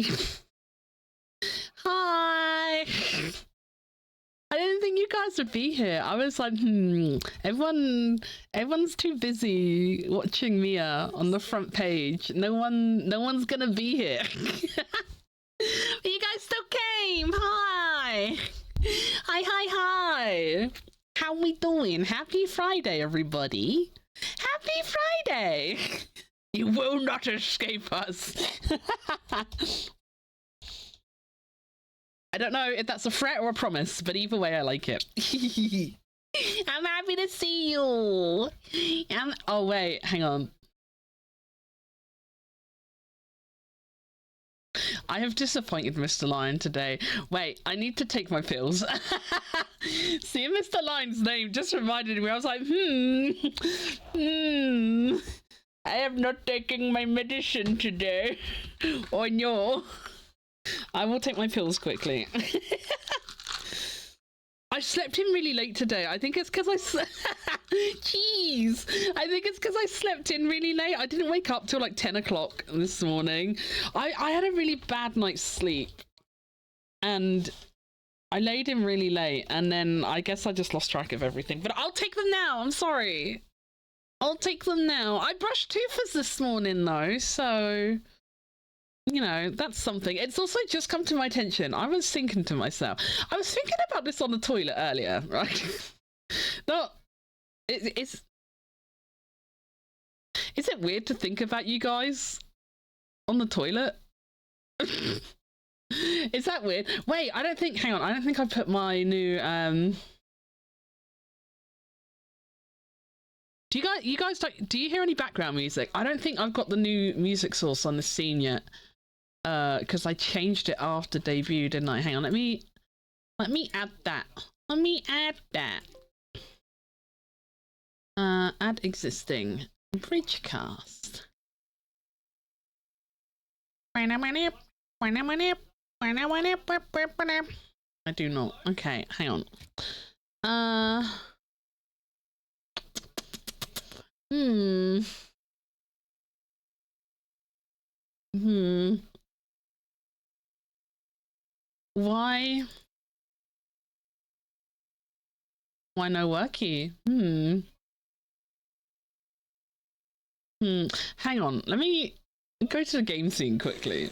Hi. Hi. I didn't think you guys would be here. I was like, everyone's too busy watching Mia on the front page. No one's gonna be here. But you guys still came. Hi. Hi. How we doing? Happy Friday, everybody. Happy Friday. You will not escape us. I don't know if that's a threat or a promise, but either way, I like it. I'm happy to see you. Oh, wait, hang on. I have disappointed Mr. Lion today. Wait, I need to take my pills. Seeing Mr. Lion's name just reminded me. I was like, I am not taking my medicine today. Oh, no. I will take my pills quickly. I slept in really late today. I think it's because Jeez. I think it's because I slept in really late. I didn't wake up till like 10 o'clock this morning. I had a really bad night's sleep. And I laid in really late. And then I guess I just lost track of everything. But I'll take them now. I'm sorry. I'll take them now. I brushed teeth this morning though. So... you know, that's something. It's also just come to my attention. I was thinking to myself, I was thinking about this on the toilet earlier, right? No, is it weird to think about you guys on the toilet? Is that weird? Wait, I don't think I put my new do you guys do you hear any background music? I don't think I've got the new music source on the scene yet. Because I changed it after debut, didn't I? Hang on, let me add that. Add existing Bridgecast. I do not. Okay, hang on. Why no worky? Hang on, let me go to the game scene quickly.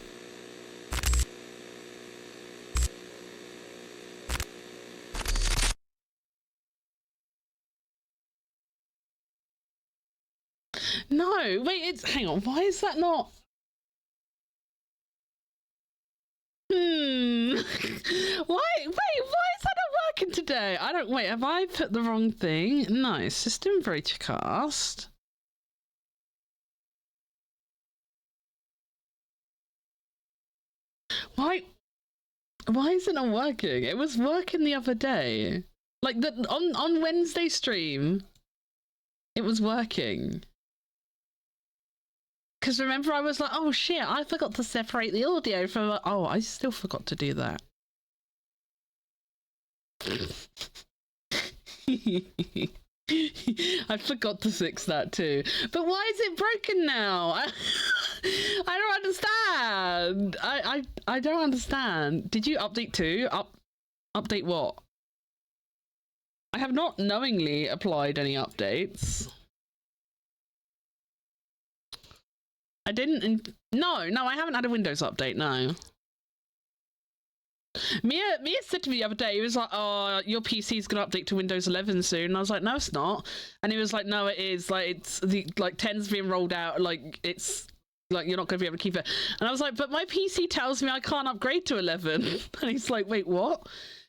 No, wait, hang on, why is that not? Why is that not working today? Have I put the wrong thing? No, system Bridgecast. Why is it not working? It was working the other day. Like on Wednesday stream. It was working. Because remember I was like, oh shit, I forgot to separate the audio from... Oh, I still forgot to do that. I forgot to fix that too. But why is it broken now? I don't understand. I don't understand. Did you update too? Update what? I have not knowingly applied any updates. I didn't. No, I haven't had a Windows update. No. Mia said to me the other day, he was like, oh, your PC's gonna update to Windows 11 soon. And I was like, no, it's not. And he was like, no, it is. Like, it's the 10's being rolled out. Like, it's like you're not gonna be able to keep it. And I was like, but my PC tells me I can't upgrade to 11. And he's like, wait, what?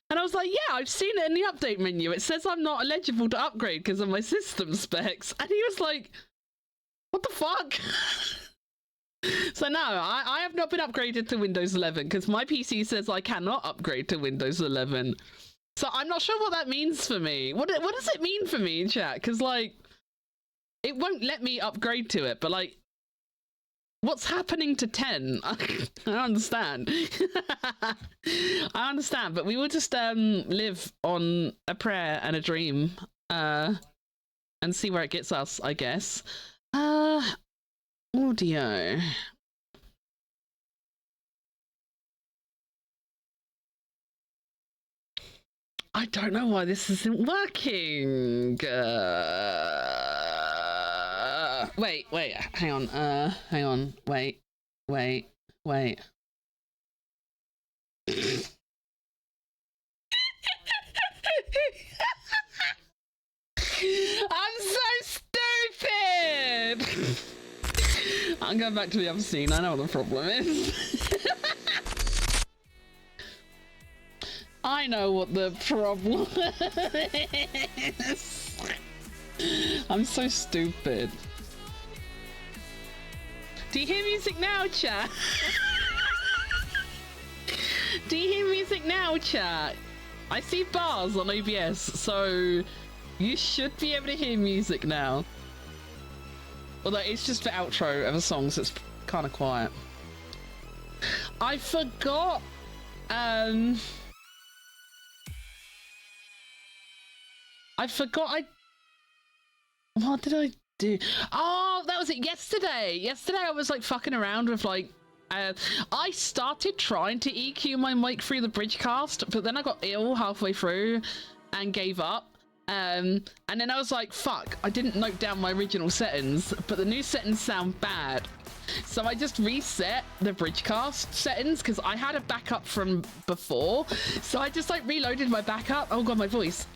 And I was like, yeah, I've seen it in the update menu. It says I'm not eligible to upgrade because of my system specs. And he was like, what the fuck? So no, I have not been upgraded to Windows 11 because my PC says I cannot upgrade to Windows 11. So I'm not sure what that means for me. What does it mean for me in chat? Because like, it won't let me upgrade to it, but like, what's happening to 10? I don't understand. I understand, but we will just live on a prayer and a dream and see where it gets us, I guess. Audio. I don't know why this isn't working. Wait, hang on, wait. I'm so stupid! I'm going back to the other scene. I know what the problem is. I know what the problem is. I'm so stupid. Do you hear music now, chat? Do you hear music now, chat? I see bars on OBS, so you should be able to hear music now. Although it's just the outro of a song, so it's kind of quiet. I forgot. What did I do? Oh, that was it. Yesterday I was like fucking around with like. I started trying to EQ my mic through the Bridgecast, but then I got ill halfway through and gave up. And then I was like, fuck, I didn't note down my original settings, but the new settings sound bad. So I just reset the Bridgecast settings because I had a backup from before. So I just like reloaded my backup. Oh god, my voice.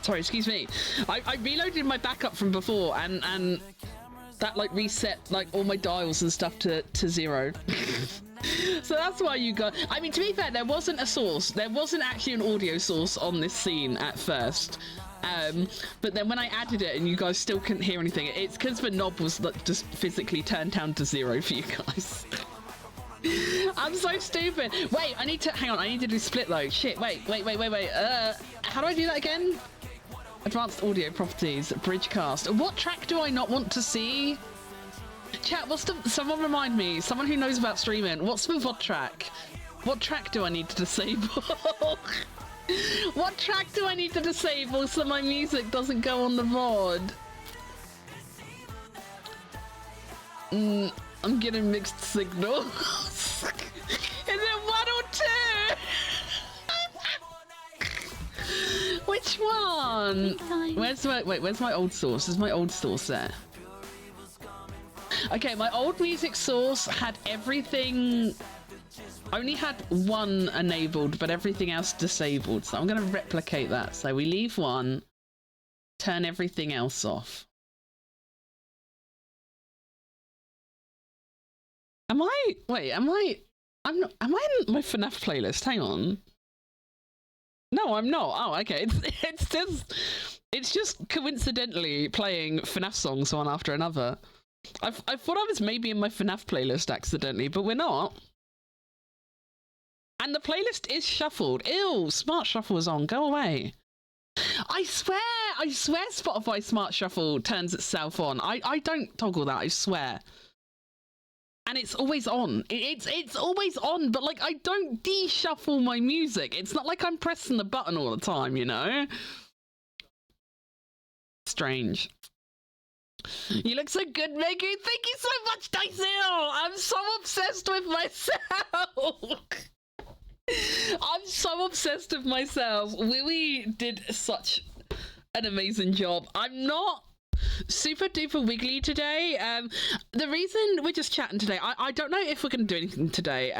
Sorry, excuse me. I reloaded my backup from before and that like reset like all my dials and stuff to 0. So that's why you got. I mean, to be fair, there wasn't a source. There wasn't actually an audio source on this scene at first. But then when I added it and you guys still couldn't hear anything, it's because the knob was like, just physically turned down to 0 for you guys. I'm so stupid. Wait, I need to hang on. I need to do split though. Shit. Wait. How do I do that again? Advanced audio properties, Bridgecast. What track do I not want to see? Chat, someone remind me, someone who knows about streaming, what's the VOD track? What track do I need to disable? What track do I need to disable so my music doesn't go on the VOD? I'm getting mixed signals. Is it 1 or 2? Which one? Where's my old source? Is my old source there? Okay, my old music source had everything, only had 1 enabled, but everything else disabled. So I'm going to replicate that. So we leave 1, turn everything else off. Am I in my FNAF playlist? Hang on. No, I'm not. Oh, okay. It's just coincidentally playing FNAF songs one after another. I thought I was maybe in my FNAF playlist accidentally, but we're not. And the playlist is shuffled. Ew, Smart Shuffle is on. Go away. I swear Spotify Smart Shuffle turns itself on. I don't toggle that, I swear. And it's always on. It's always on, but like I don't de-shuffle my music. It's not like I'm pressing the button all the time, you know? Strange. You look so good, Maggie. Thank you so much, Dicel. I'm so obsessed with myself. I'm so obsessed with myself. Willie did such an amazing job. I'm not super duper wiggly today. The reason we're just chatting today, I don't know if we're going to do anything today.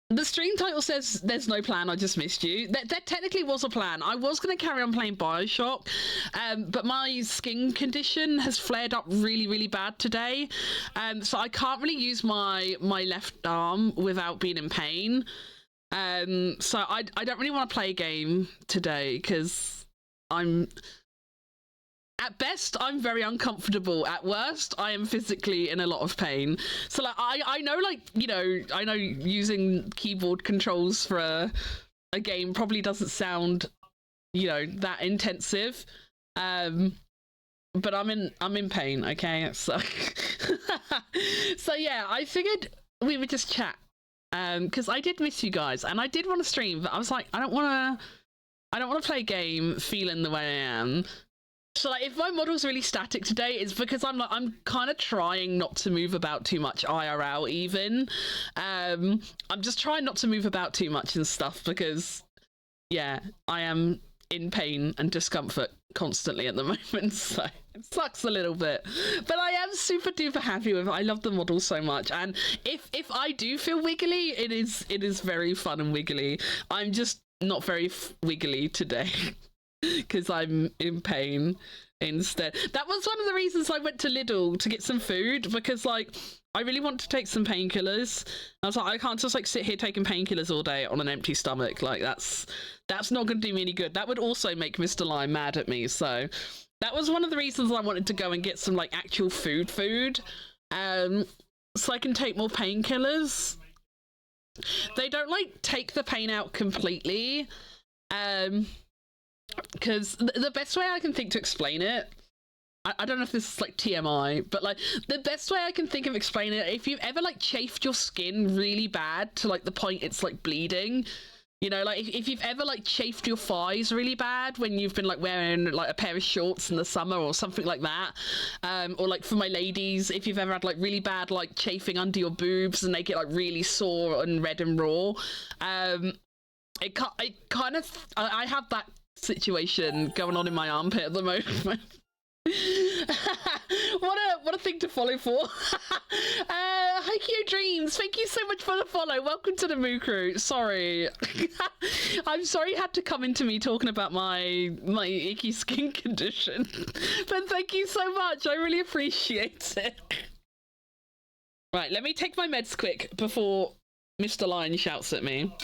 The stream title says there's no plan, I just missed you. There technically was a plan. I was going to carry on playing Bioshock, but my skin condition has flared up really, really bad today. So I can't really use my left arm without being in pain. So I don't really want to play a game today because at best, I'm very uncomfortable. At worst, I am physically in a lot of pain. So like, I know, like, you know, I know using keyboard controls for a game probably doesn't sound, you know, that intensive. But I'm in pain, okay? So, so yeah, I figured we would just chat. Because I did miss you guys, and I did want to stream, but I was like, I don't want to play a game feeling the way I am. So like, if my model's really static today, it's because I'm kind of trying not to move about too much IRL even. I'm just trying not to move about too much and stuff because, yeah, I am in pain and discomfort constantly at the moment, so it sucks a little bit. But I am super duper happy with it. I love the model so much, and if I do feel wiggly, it is very fun and wiggly. I'm just not very wiggly today. Because I'm in pain instead. That was one of the reasons I went to Lidl to get some food, because like I really want to take some painkillers. I was like, I can't just like sit here taking painkillers all day on an empty stomach. Like that's not going to do me any good. That would also make Mr. Lime mad at me. So that was one of the reasons I wanted to go and get some like actual food, so I can take more painkillers. They don't like take the pain out completely. Because the best way I can think to explain it, I don't know if this is like TMI, but like the best way I can think of explaining it, if you've ever like chafed your skin really bad to like the point it's like bleeding, you know, like if you've ever like chafed your thighs really bad when you've been like wearing like a pair of shorts in the summer or something like that, or like for my ladies, if you've ever had like really bad like chafing under your boobs and they get like really sore and red and raw, I have that situation going on in my armpit at the moment. what a thing to follow for. Haikyuu Dreams, thank you so much for the follow. Welcome to the Moo Crew. Sorry. I'm sorry you had to come into me talking about my icky skin condition. But thank you so much. I really appreciate it. Right, let me take my meds quick before Mr. Lion shouts at me.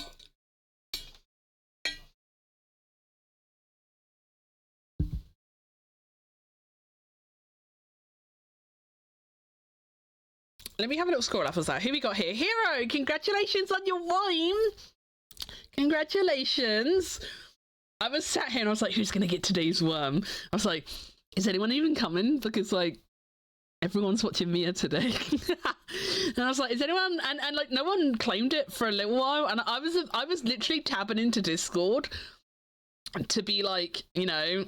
Let me have a little scroll up as that. Who we got here? Hero, congratulations on your wine. Congratulations. I was sat here and I was like, who's going to get today's worm? I was like, is anyone even coming? Because like, everyone's watching Mia today. And I was like, is anyone? And like, no one claimed it for a little while. And I was literally tabbing into Discord to be like, you know,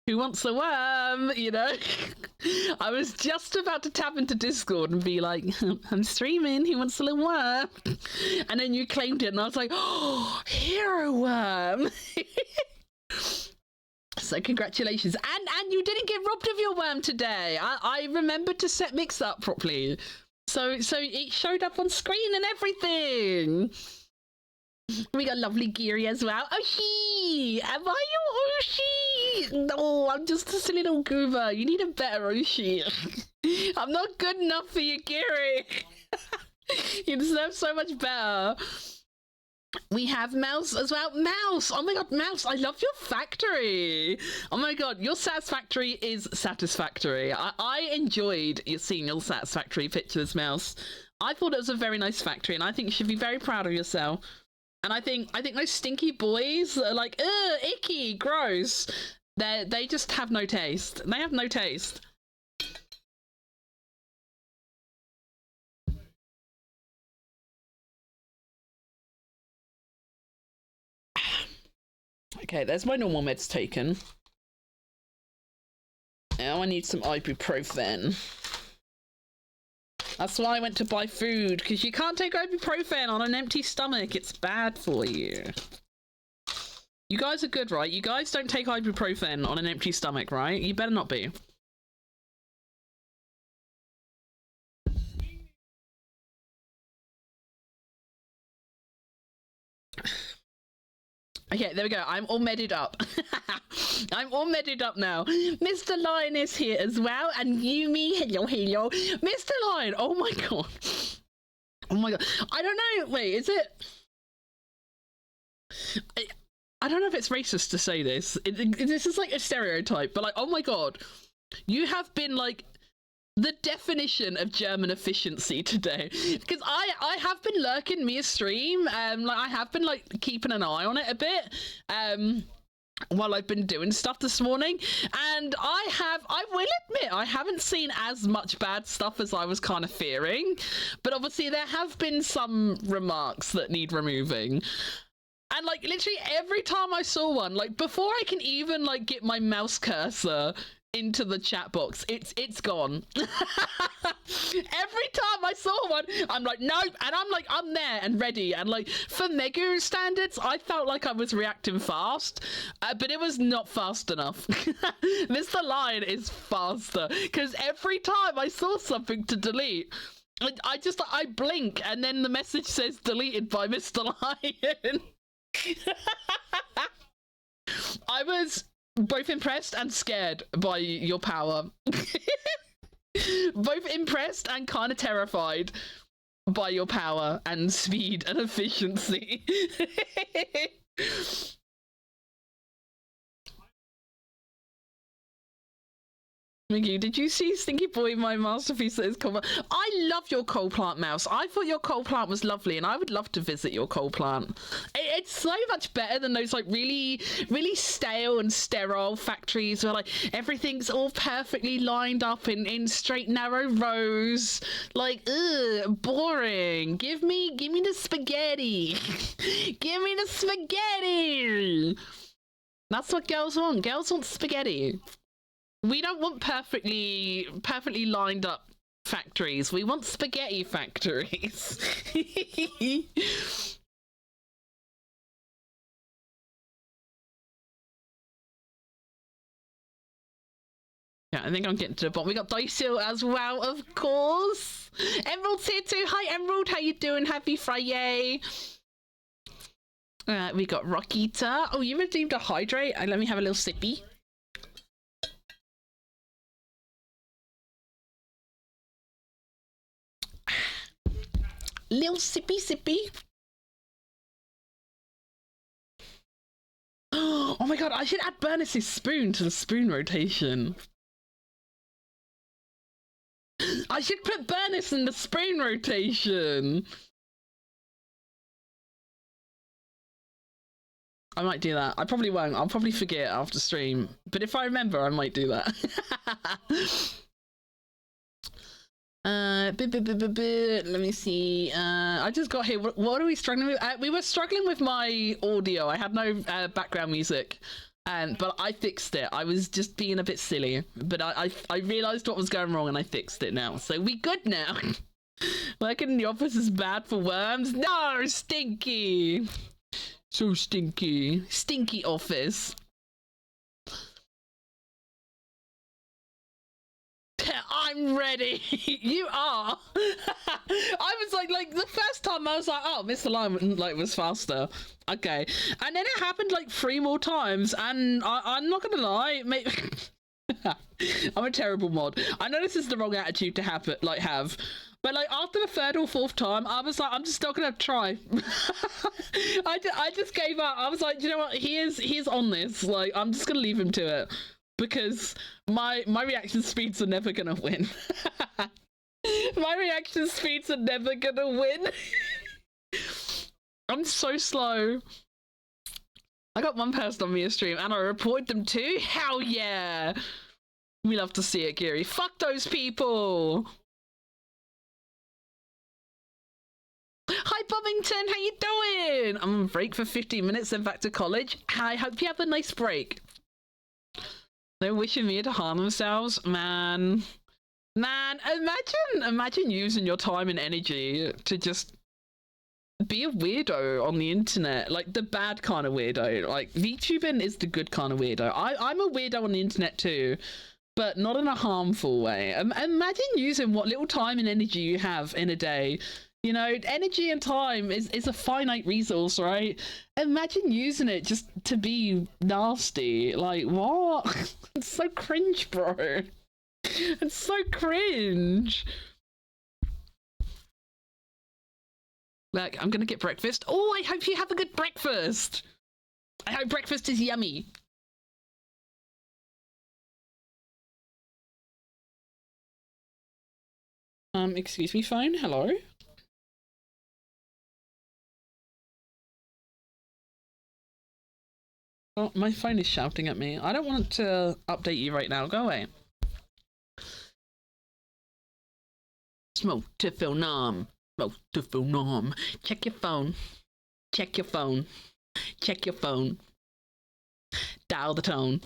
who wants a worm, you know? I was just about to tab into Discord and be like, I'm streaming, who wants a little worm? And then you claimed it and I was like, oh, hero worm. So congratulations. And you didn't get robbed of your worm today. I remembered to set Mix up properly. So it showed up on screen and everything. We got lovely Geary as well. Oshi! Am I your Oshi? No, I'm just a silly little goober. You need a better Oshi. I'm not good enough for you, Geary. You deserve so much better. We have Mouse as well. Mouse! Oh my god, Mouse, I love your factory. Oh my god, your Satisfactory is satisfactory. I enjoyed seeing your Satisfactory pictures, Mouse. I thought it was a very nice factory and I think you should be very proud of yourself. And I think those stinky boys that are like, ugh, icky, gross. They just have no taste. They have no taste. Okay, there's my normal meds taken. Now I need some ibuprofen. That's why I went to buy food, because you can't take ibuprofen on an empty stomach. It's bad for you. You guys are good, right? You guys don't take ibuprofen on an empty stomach, right? You better not be. Okay, there we go. I'm all medded up. I'm all medded up now. Mr. Lion is here as well. And Yumi, hello. Mr. Lion, oh my god. Oh my god. I don't know. Wait, is it... I don't know if it's racist to say this. This is like a stereotype, but like, oh my god. You have been like... the definition of German efficiency today, because I have been lurking Mia's stream, like I have been like keeping an eye on it a bit, while I've been doing stuff this morning, and I will admit I haven't seen as much bad stuff as I was kind of fearing, but obviously there have been some remarks that need removing. And like literally every time I saw one, like before I can even like get my mouse cursor into the chat box, it's gone. Every time I saw one, I'm like, nope, and I'm there and ready. And like for Megu standards, I felt like I was reacting fast, but it was not fast enough. Mr. Lion is faster, because every time I saw something to delete, I blink and then the message says deleted by Mr. Lion. I was both impressed and scared by your power. Both impressed and kind of terrified by your power and speed and efficiency. Mickey, did you see Stinky Boy, my masterpiece that is cool? I love your coal plant mouse. I thought your coal plant was lovely, and I would love to visit your coal plant. It's so much better than those like really, really stale and sterile factories where like everything's all perfectly lined up in straight narrow rows. Like, ugh, boring. Give me the spaghetti. Give me the spaghetti. That's what girls want. Girls want spaghetti. We don't want perfectly lined up factories. We want spaghetti factories. Yeah, I think I'm getting to the bottom. We got Daisil as well, of course. Emerald's here too. Hi, Emerald. How you doing? Happy Friday. We got Rokita. Oh, you redeemed a hydrate. Let me have a little sippy. Little sippy. Oh my god, I should add Burniss's spoon to the spoon rotation. I should put Burniss in the spoon rotation. I might do that. I probably won't. I'll probably forget after stream. But if I remember, I might do that. Let me see. I just got here. What are we struggling with? We were struggling with my audio. I had no background music, but I fixed it. I was just being a bit silly, but I realized what was going wrong and I fixed it now. So we good now. Working in the office is bad for worms. No, stinky. So stinky. Stinky office. I'm ready. You are. I was like the first time I was like, oh, Mr. Lion was faster. Okay, and then it happened like 3 more times, and I'm not gonna lie, mate. I'm a terrible mod. I know this is the wrong attitude to have, but but like after the 3rd or 4th time, I was like, I'm just not gonna try. I just gave up. I was like, you know what? He is on this. Like, I'm just gonna leave him to it. Because my reaction speeds are never gonna win. My reaction speeds are never gonna win. I'm so slow. I got one person on Mia stream and I reported them too. Hell yeah! We love to see it, Gary. Fuck those people! Hi Bobbington, how you doing? I'm on break for 15 minutes then back to college. I hope you have a nice break. They're wishing me to harm themselves, man. Imagine using your time and energy to just be a weirdo on the internet, like the bad kind of weirdo. Like VTubing is the good kind of weirdo. I'm a weirdo on the internet too, but not in a harmful way. Imagine using what little time and energy you have in a day. You know, energy and time is a finite resource, right? Imagine using it just to be nasty. Like, what? It's so cringe, bro. It's so cringe. Like, I'm gonna get breakfast. Oh, I hope you have a good breakfast. I hope breakfast is yummy. Excuse me, phone. Hello? Oh, my phone is shouting at me. I don't want to update you right now. Go away. Smoke to Phil Nom. Smoke to Phil Nom. Check your phone. Check your phone. Check your phone. Dial the tone.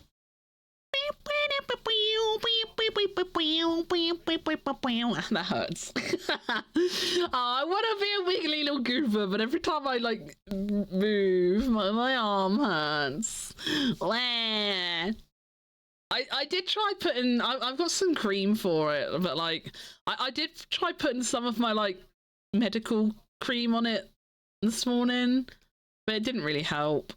That hurts. Oh, I want to be a wiggly little goofer, but every time I like move, my arm hurts. I did try putting. I've got some cream for it, but like I did try putting some of my like medical cream on it this morning, but it didn't really help.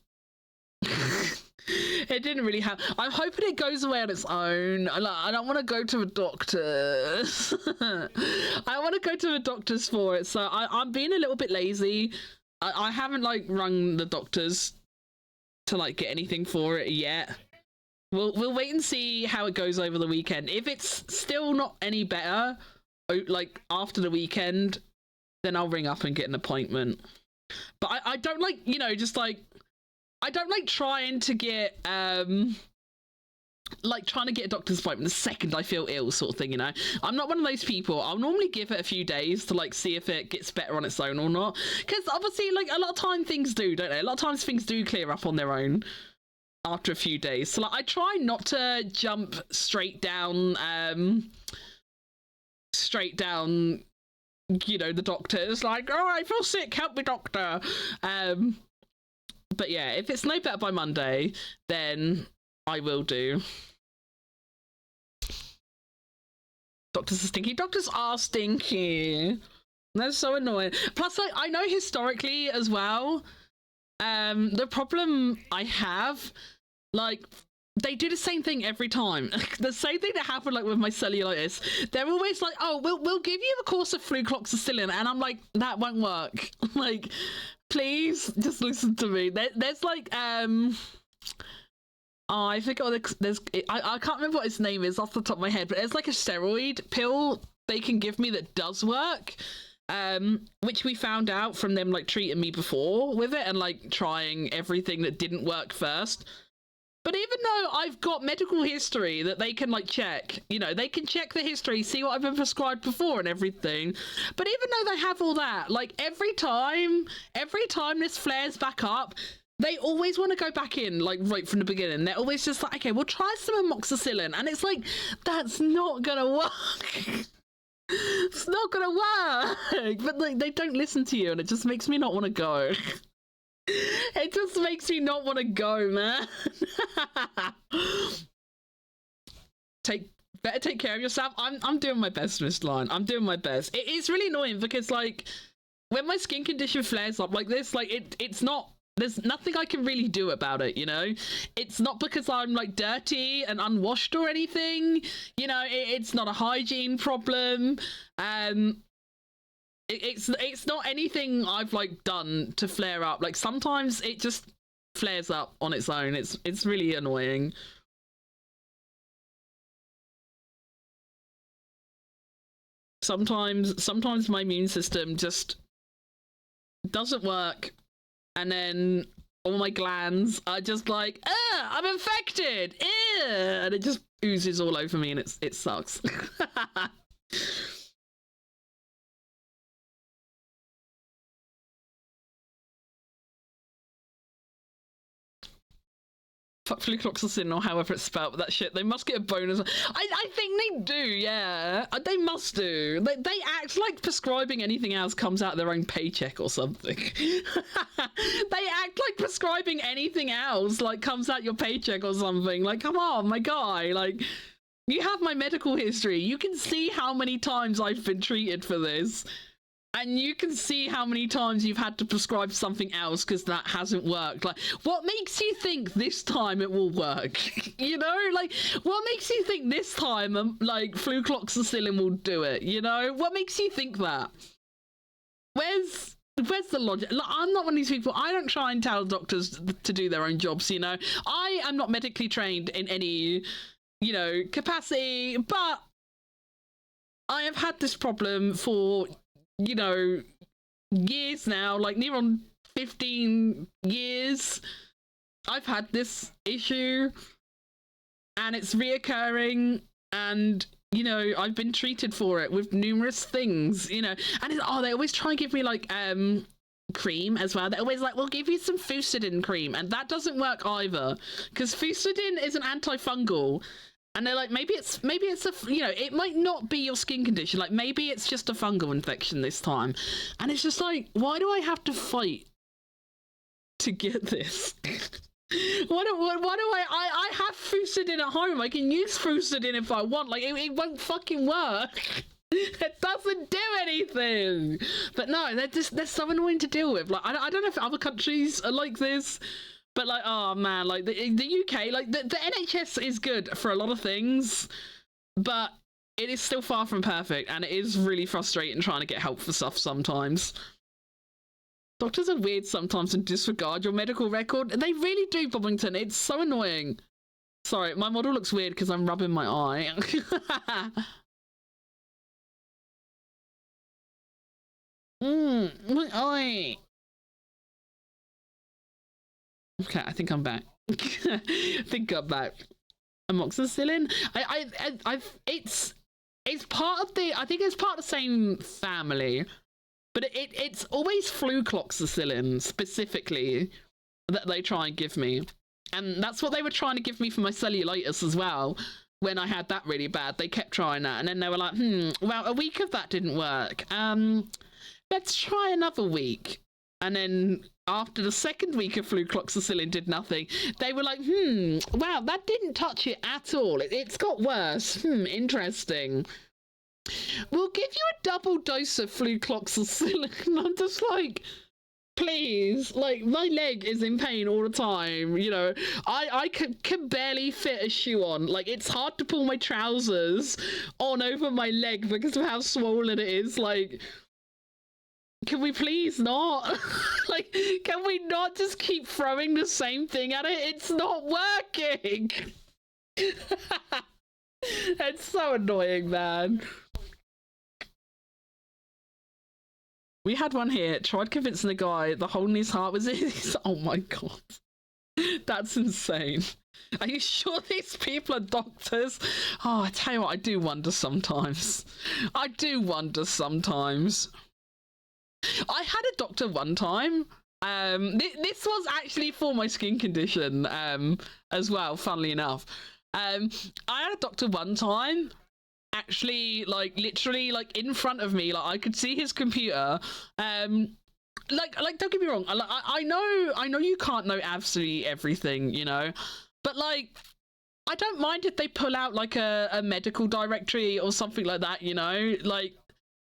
It didn't really help. I'm hoping it goes away on its own. I don't want to go to a doctor's. I want to go to a doctor's for it, so I'm being a little bit lazy. I haven't like rung the doctors to like get anything for it yet. We'll wait and see how it goes over the weekend. If it's still not any better, like after the weekend, then I'll ring up and get an appointment. But I don't like, you know, just like I don't like trying to get like trying to get a doctor's appointment the second I feel ill, sort of thing, you know. I'm not one of those people. I'll normally give it a few days to like see if it gets better on its own or not, because obviously like a lot of time things do, don't they? A lot of times things do clear up on their own after a few days. So like I try not to jump straight down, you know, the doctor's like, oh, I feel sick, help me, doctor. But yeah, if it's no better by Monday, then I will do. Doctors are stinky. Doctors are stinky. That's so annoying. Plus, like, I know historically as well, the problem I have, like, they do the same thing every time. The same thing that happened like with my cellulitis. They're always like, oh, we'll give you a course of flucloxacillin, and I'm like, that won't work. Like, please just listen to me. There's like oh, I forgot. I can't remember what its name is off the top of my head, but there's like a steroid pill they can give me that does work, which we found out from them like treating me before with it and like trying everything that didn't work first. But even though I've got medical history that they can like check, you know, they can check the history, see what I've been prescribed before and everything. But even though they have all that, like every time this flares back up, they always want to go back in, like right from the beginning. They're always just like, okay, we'll try some amoxicillin. And it's like, that's not gonna work. It's not gonna work. But like, they don't listen to you, and it just makes me not want to go. It just makes me not want to go, man. Better take care of yourself. I'm doing my best, Miss Line. I'm doing my best. It's really annoying because like when my skin condition flares up like this, like it's not. There's nothing I can really do about it, you know? It's not because I'm like dirty and unwashed or anything, you know, it's not a hygiene problem. It's not anything I've like done to flare up. Like sometimes it just flares up on its own. It's really annoying. Sometimes my immune system just doesn't work, and then all my glands are just like, I'm infected, and it just oozes all over me, and it sucks. Fuck flucloxacin or however it's spelled, but that shit, they must get a bonus. I think they do, yeah. They must do. They act like prescribing anything else comes out of their own paycheck or something. They act like prescribing anything else like comes out your paycheck or something. Like, come on, my guy. Like, you have my medical history. You can see how many times I've been treated for this. And you can see how many times you've had to prescribe something else because that hasn't worked. Like, what makes you think this time it will work? You know, like, what makes you think this time, like, flucloxacillin will do it? You know, what makes you think that? Where's the logic? Like, I'm not one of these people. I don't try and tell doctors to do their own jobs. You know, I am not medically trained in any, you know, capacity, but I have had this problem for, you know, years now, like near on 15 years. I've had this issue and it's reoccurring, and you know, I've been treated for it with numerous things, you know, and they always try and give me like cream as well. They're always like, we'll give you some Fusidin cream, and that doesn't work either, because Fusidin is an antifungal. And they're like, maybe it's a, you know, it might not be your skin condition. Like, maybe it's just a fungal infection this time. And it's just like, why do I have to fight to get this? Why do I have Fusidin at home? I can use Fusidin if I want. Like, it won't fucking work. It doesn't do anything. But no, they're so annoying to deal with. Like, I don't know if other countries are like this. But like, oh man, like the UK, like the NHS is good for a lot of things, but it is still far from perfect, and it is really frustrating trying to get help for stuff sometimes. Doctors are weird sometimes and disregard your medical record. They really do, Bobbington. It's so annoying. Sorry, my model looks weird because I'm rubbing my eye. My eye. Okay, I think I'm back. I think I'm back. Amoxicillin. It's part of the. I think it's part of the same family, but it's always flucloxacillin specifically that they try and give me, and that's what they were trying to give me for my cellulitis as well. When I had that really bad, they kept trying that, and then they were like, well, a week of that didn't work. Let's try another week. And then after the second week of flucloxacillin did nothing, they were like, wow, that didn't touch it at all. It's got worse. Interesting. We'll give you a double dose of flucloxacillin. And I'm just like, please, like, my leg is in pain all the time. You know, I can barely fit a shoe on. Like, it's hard to pull my trousers on over my leg because of how swollen it is. Like, can we please not? Like, can we not just keep throwing the same thing at it? It's not working. It's so annoying, man. We had one here, tried convincing the guy the hole in his heart was his. Oh my god. That's insane. Are you sure these people are doctors? Oh, I tell you what, I do wonder sometimes. I do wonder sometimes. I had a doctor one time. This was actually for my skin condition as well, funnily enough. I had a doctor one time, actually, like, literally, like, in front of me. Like, I could see his computer. Like, don't get me wrong. I know you can't know absolutely everything, you know, but, like, I don't mind if they pull out, like, a medical directory or something like that, you know, like,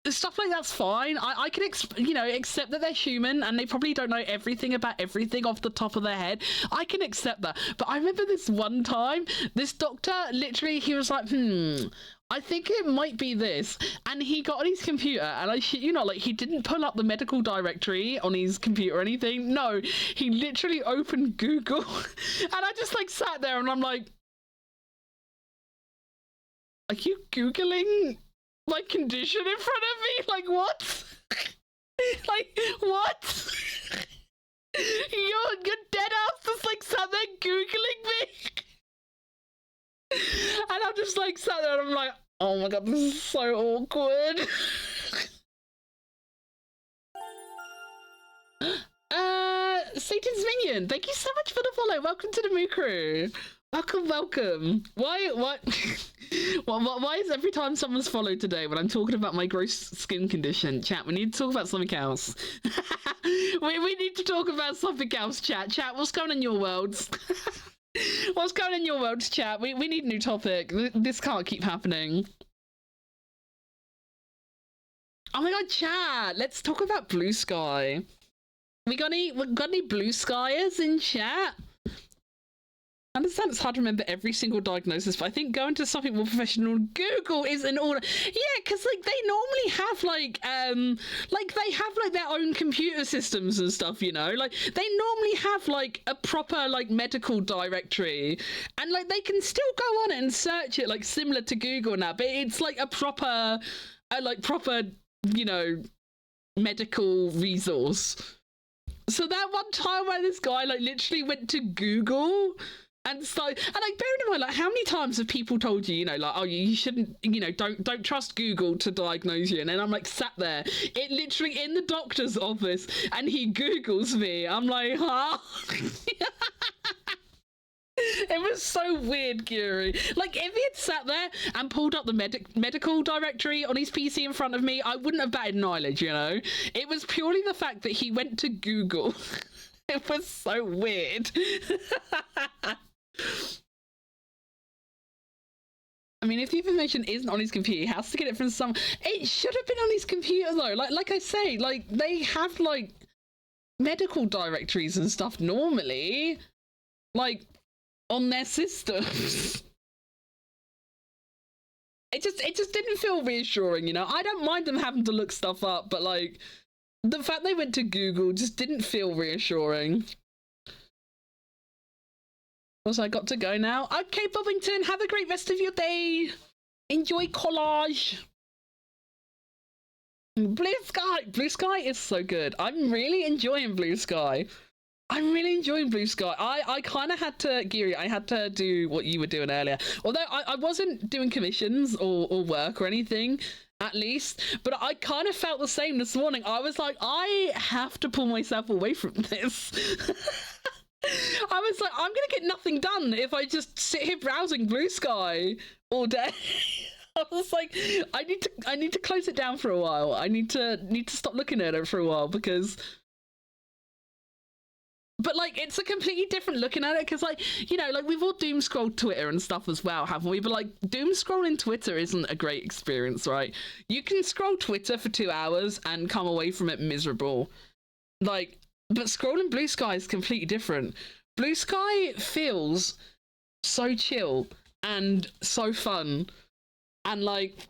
stuff like that's fine. I can accept that they're human and they probably don't know everything about everything off the top of their head. I can accept that. But I remember this one time, this doctor, literally, he was like, I think it might be this. And he got on his computer, and I shit you not, like, he didn't pull up the medical directory on his computer or anything. No, he literally opened Google. And I just, like, sat there and I'm like, are you Googling my condition in front of me? Like, what? Like, what? You're dead ass just, like, sat there Googling me. And I'm just, like, sat there and I'm like, oh my god, this is so awkward. Satan's Minion, thank you so much for the follow. Welcome to the Moo Crew. Welcome. Why is every time someone's followed today when I'm talking about my gross skin condition? Chat, we need to talk about something else. we need to talk about something else, chat. Chat, what's going on in your worlds? What's going on in your worlds, chat? We need a new topic. This can't keep happening. Oh my god, chat, let's talk about Blue Sky. We got any Blue Skyers in chat? I understand it's hard to remember every single diagnosis, but I think going to something more professional, Google is in order. Yeah, because, like, they normally have, like they have, like, their own computer systems and stuff, you know? Like, they normally have, like, a proper, like, medical directory. And, like, they can still go on it and search it, like, similar to Google now, but it's, like, a proper, you know, medical resource. So that one time where this guy, like, literally went to Google And so, and like, bearing in mind, like, how many times have people told you, you know, like, oh, you shouldn't, you know, don't trust Google to diagnose you. And then I'm like sat there, it literally in the doctor's office, and he Googles me. I'm like, huh? It was so weird, Giri. Like, if he had sat there and pulled up the medical directory on his PC in front of me, I wouldn't have batted an eyelid, you know? It was purely the fact that he went to Google. It was so weird. I mean, if the information isn't on his computer, he has to get it from some. It should have been on his computer, though. Like I say, like, they have, like, medical directories and stuff normally, like, on their systems. It just didn't feel reassuring, you know? I don't mind them having to look stuff up, but, like, the fact they went to Google just didn't feel reassuring. Also, I got to go now. Okay, Bobbington, have a great rest of your day. Enjoy collage. Blue Sky. Blue Sky is so good. I'm really enjoying Blue Sky. I'm really enjoying Blue Sky. I kind of had to, Giri, I had to do what you were doing earlier. Although I wasn't doing commissions or work or anything, at least. But I kind of felt the same this morning. I was like, I have to pull myself away from this. I was like, I'm gonna get nothing done if I just sit here browsing Blue Sky all day. I was like, I need to close it down for a while. I need to stop looking at it for a while because. But like, it's a completely different looking at it because, like, you know, like we've all doom scrolled Twitter and stuff as well, haven't we? But like, doom scrolling Twitter isn't a great experience, right? You can scroll Twitter for 2 hours and come away from it miserable, like. But scrolling Blue Sky is completely different. Blue Sky feels so chill and so fun. And, like,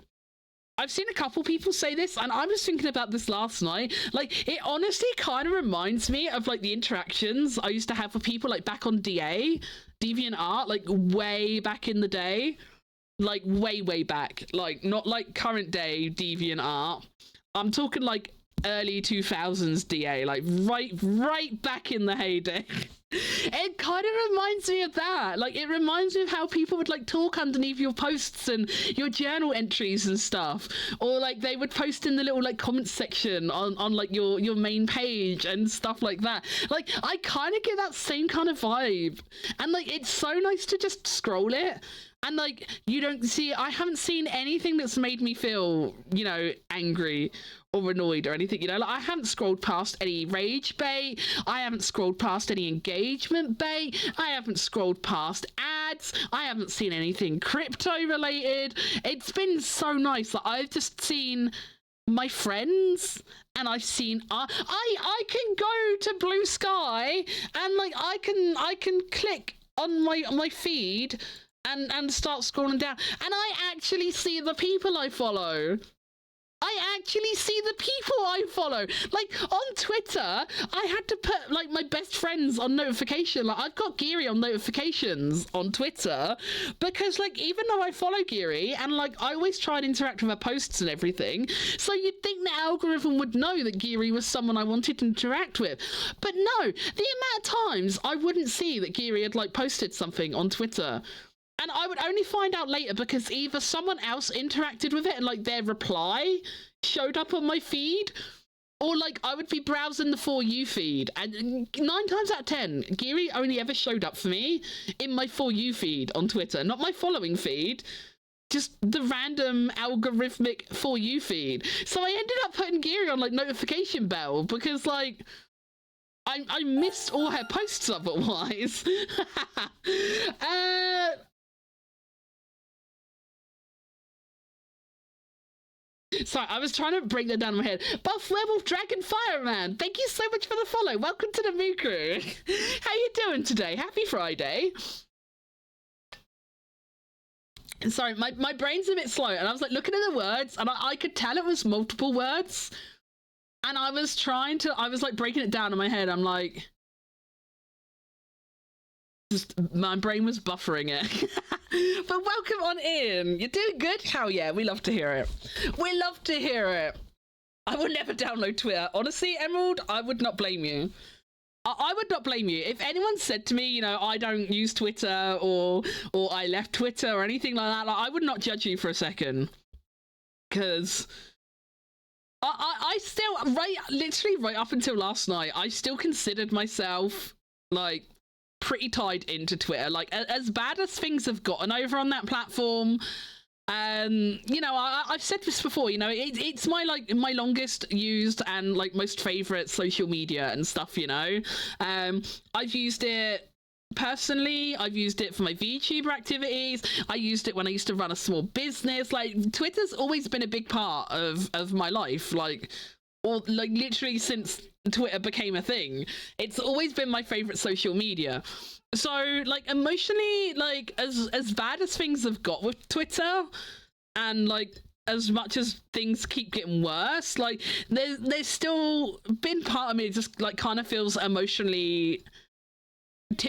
I've seen a couple people say this, and I was thinking about this last night. Like, it honestly kind of reminds me of, like, the interactions I used to have with people, like, back on DeviantArt, like, way back in the day. Like, way, way back. Like, not, like, current day DeviantArt. I'm talking, like, early 2000s DA, like right back in the heyday. It kind of reminds me of that. Like, it reminds me of how people would like talk underneath your posts and your journal entries and stuff, or like they would post in the little like comments section on like your main page and stuff like that. Like, I kind of get that same kind of vibe, and like it's so nice to just scroll it. And, like, you don't see... I haven't seen anything that's made me feel, you know, angry or annoyed or anything, you know? Like, I haven't scrolled past any rage bait. I haven't scrolled past any engagement bait. I haven't scrolled past ads. I haven't seen anything crypto-related. It's been so nice. Like, I've just seen my friends, and I've seen... I can go to Blue Sky, and, like, I can click on my feed... And start scrolling down, and I actually see the people I follow. I actually see the people I follow. Like, on Twitter, I had to put, like, my best friends on notification. Like, I've got Giri on notifications on Twitter because, like, even though I follow Giri and, like, I always try and interact with her posts and everything, so you'd think the algorithm would know that Giri was someone I wanted to interact with. But no, the amount of times I wouldn't see that Giri had, like, posted something on Twitter. And I would only find out later because either someone else interacted with it and, like, their reply showed up on my feed, or, like, I would be browsing the For You feed, and 9 times out of 10, Giri only ever showed up for me in my For You feed on Twitter, not my following feed, just the random algorithmic For You feed. So I ended up putting Giri on, like, notification bell because, like... I missed all her posts otherwise. Sorry, I was trying to break that down in my head. Buff Werewolf Dragon Fireman, thank you so much for the follow. Welcome to the Muku. How you doing today? Happy Friday. Sorry, my brain's a bit slow, and I was like looking at the words, and I could tell it was multiple words. And I was like breaking it down in my head. I'm like, my brain was buffering it. But welcome on in. You're doing good? Hell yeah, we love to hear it. We love to hear it. I will never download Twitter. Honestly, Emerald, I would not blame you. I would not blame you if anyone said to me, you know, I don't use Twitter or I left Twitter or anything like that. Like, I would not judge you for a second, because I still literally right up until last night, I still considered myself like pretty tied into Twitter. Like, as bad as things have gotten over on that platform. You know, I've said this before, you know, it's my longest used and like most favorite social media and stuff, you know. I've used it personally, I've used it for my VTuber activities, I used it when I used to run a small business. Like, Twitter's always been a big part of my life, like, or like literally since Twitter became a thing. It's always been my favorite social media. So, like, emotionally, like, as bad as things have got with Twitter, and like as much as things keep getting worse, like there's still been part of me just like kind of feels emotionally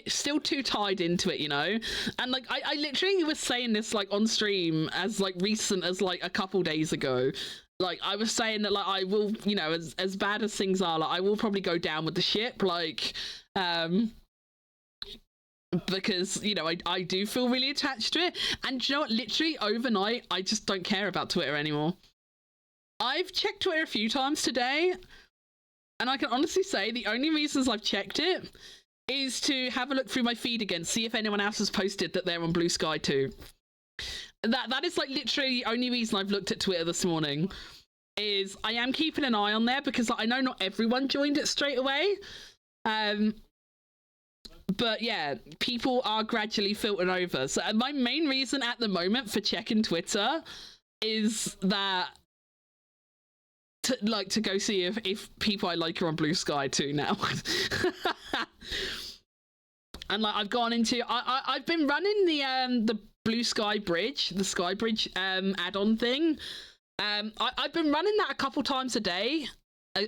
still too tied into it, you know. And like I literally was saying this like on stream as like recent as like a couple days ago. Like, I was saying that like I will, you know, as bad as things are, like I will probably go down with the ship, like because, you know, I do feel really attached to it. And you know what, literally overnight I just don't care about Twitter anymore. I've checked Twitter a few times today, and I can honestly say the only reasons I've checked it is to have a look through my feed again, see if anyone else has posted that they're on Blue Sky too. That is like literally the only reason I've looked at Twitter this morning. Is I am keeping an eye on there because I know not everyone joined it straight away. But yeah, people are gradually filtering over. So my main reason at the moment for checking Twitter is that to go see if people I like are on Blue Sky too now. And like I've gone into I've been running the Blue Sky Bridge, the Sky Bridge add-on thing. I've been running that a couple times a day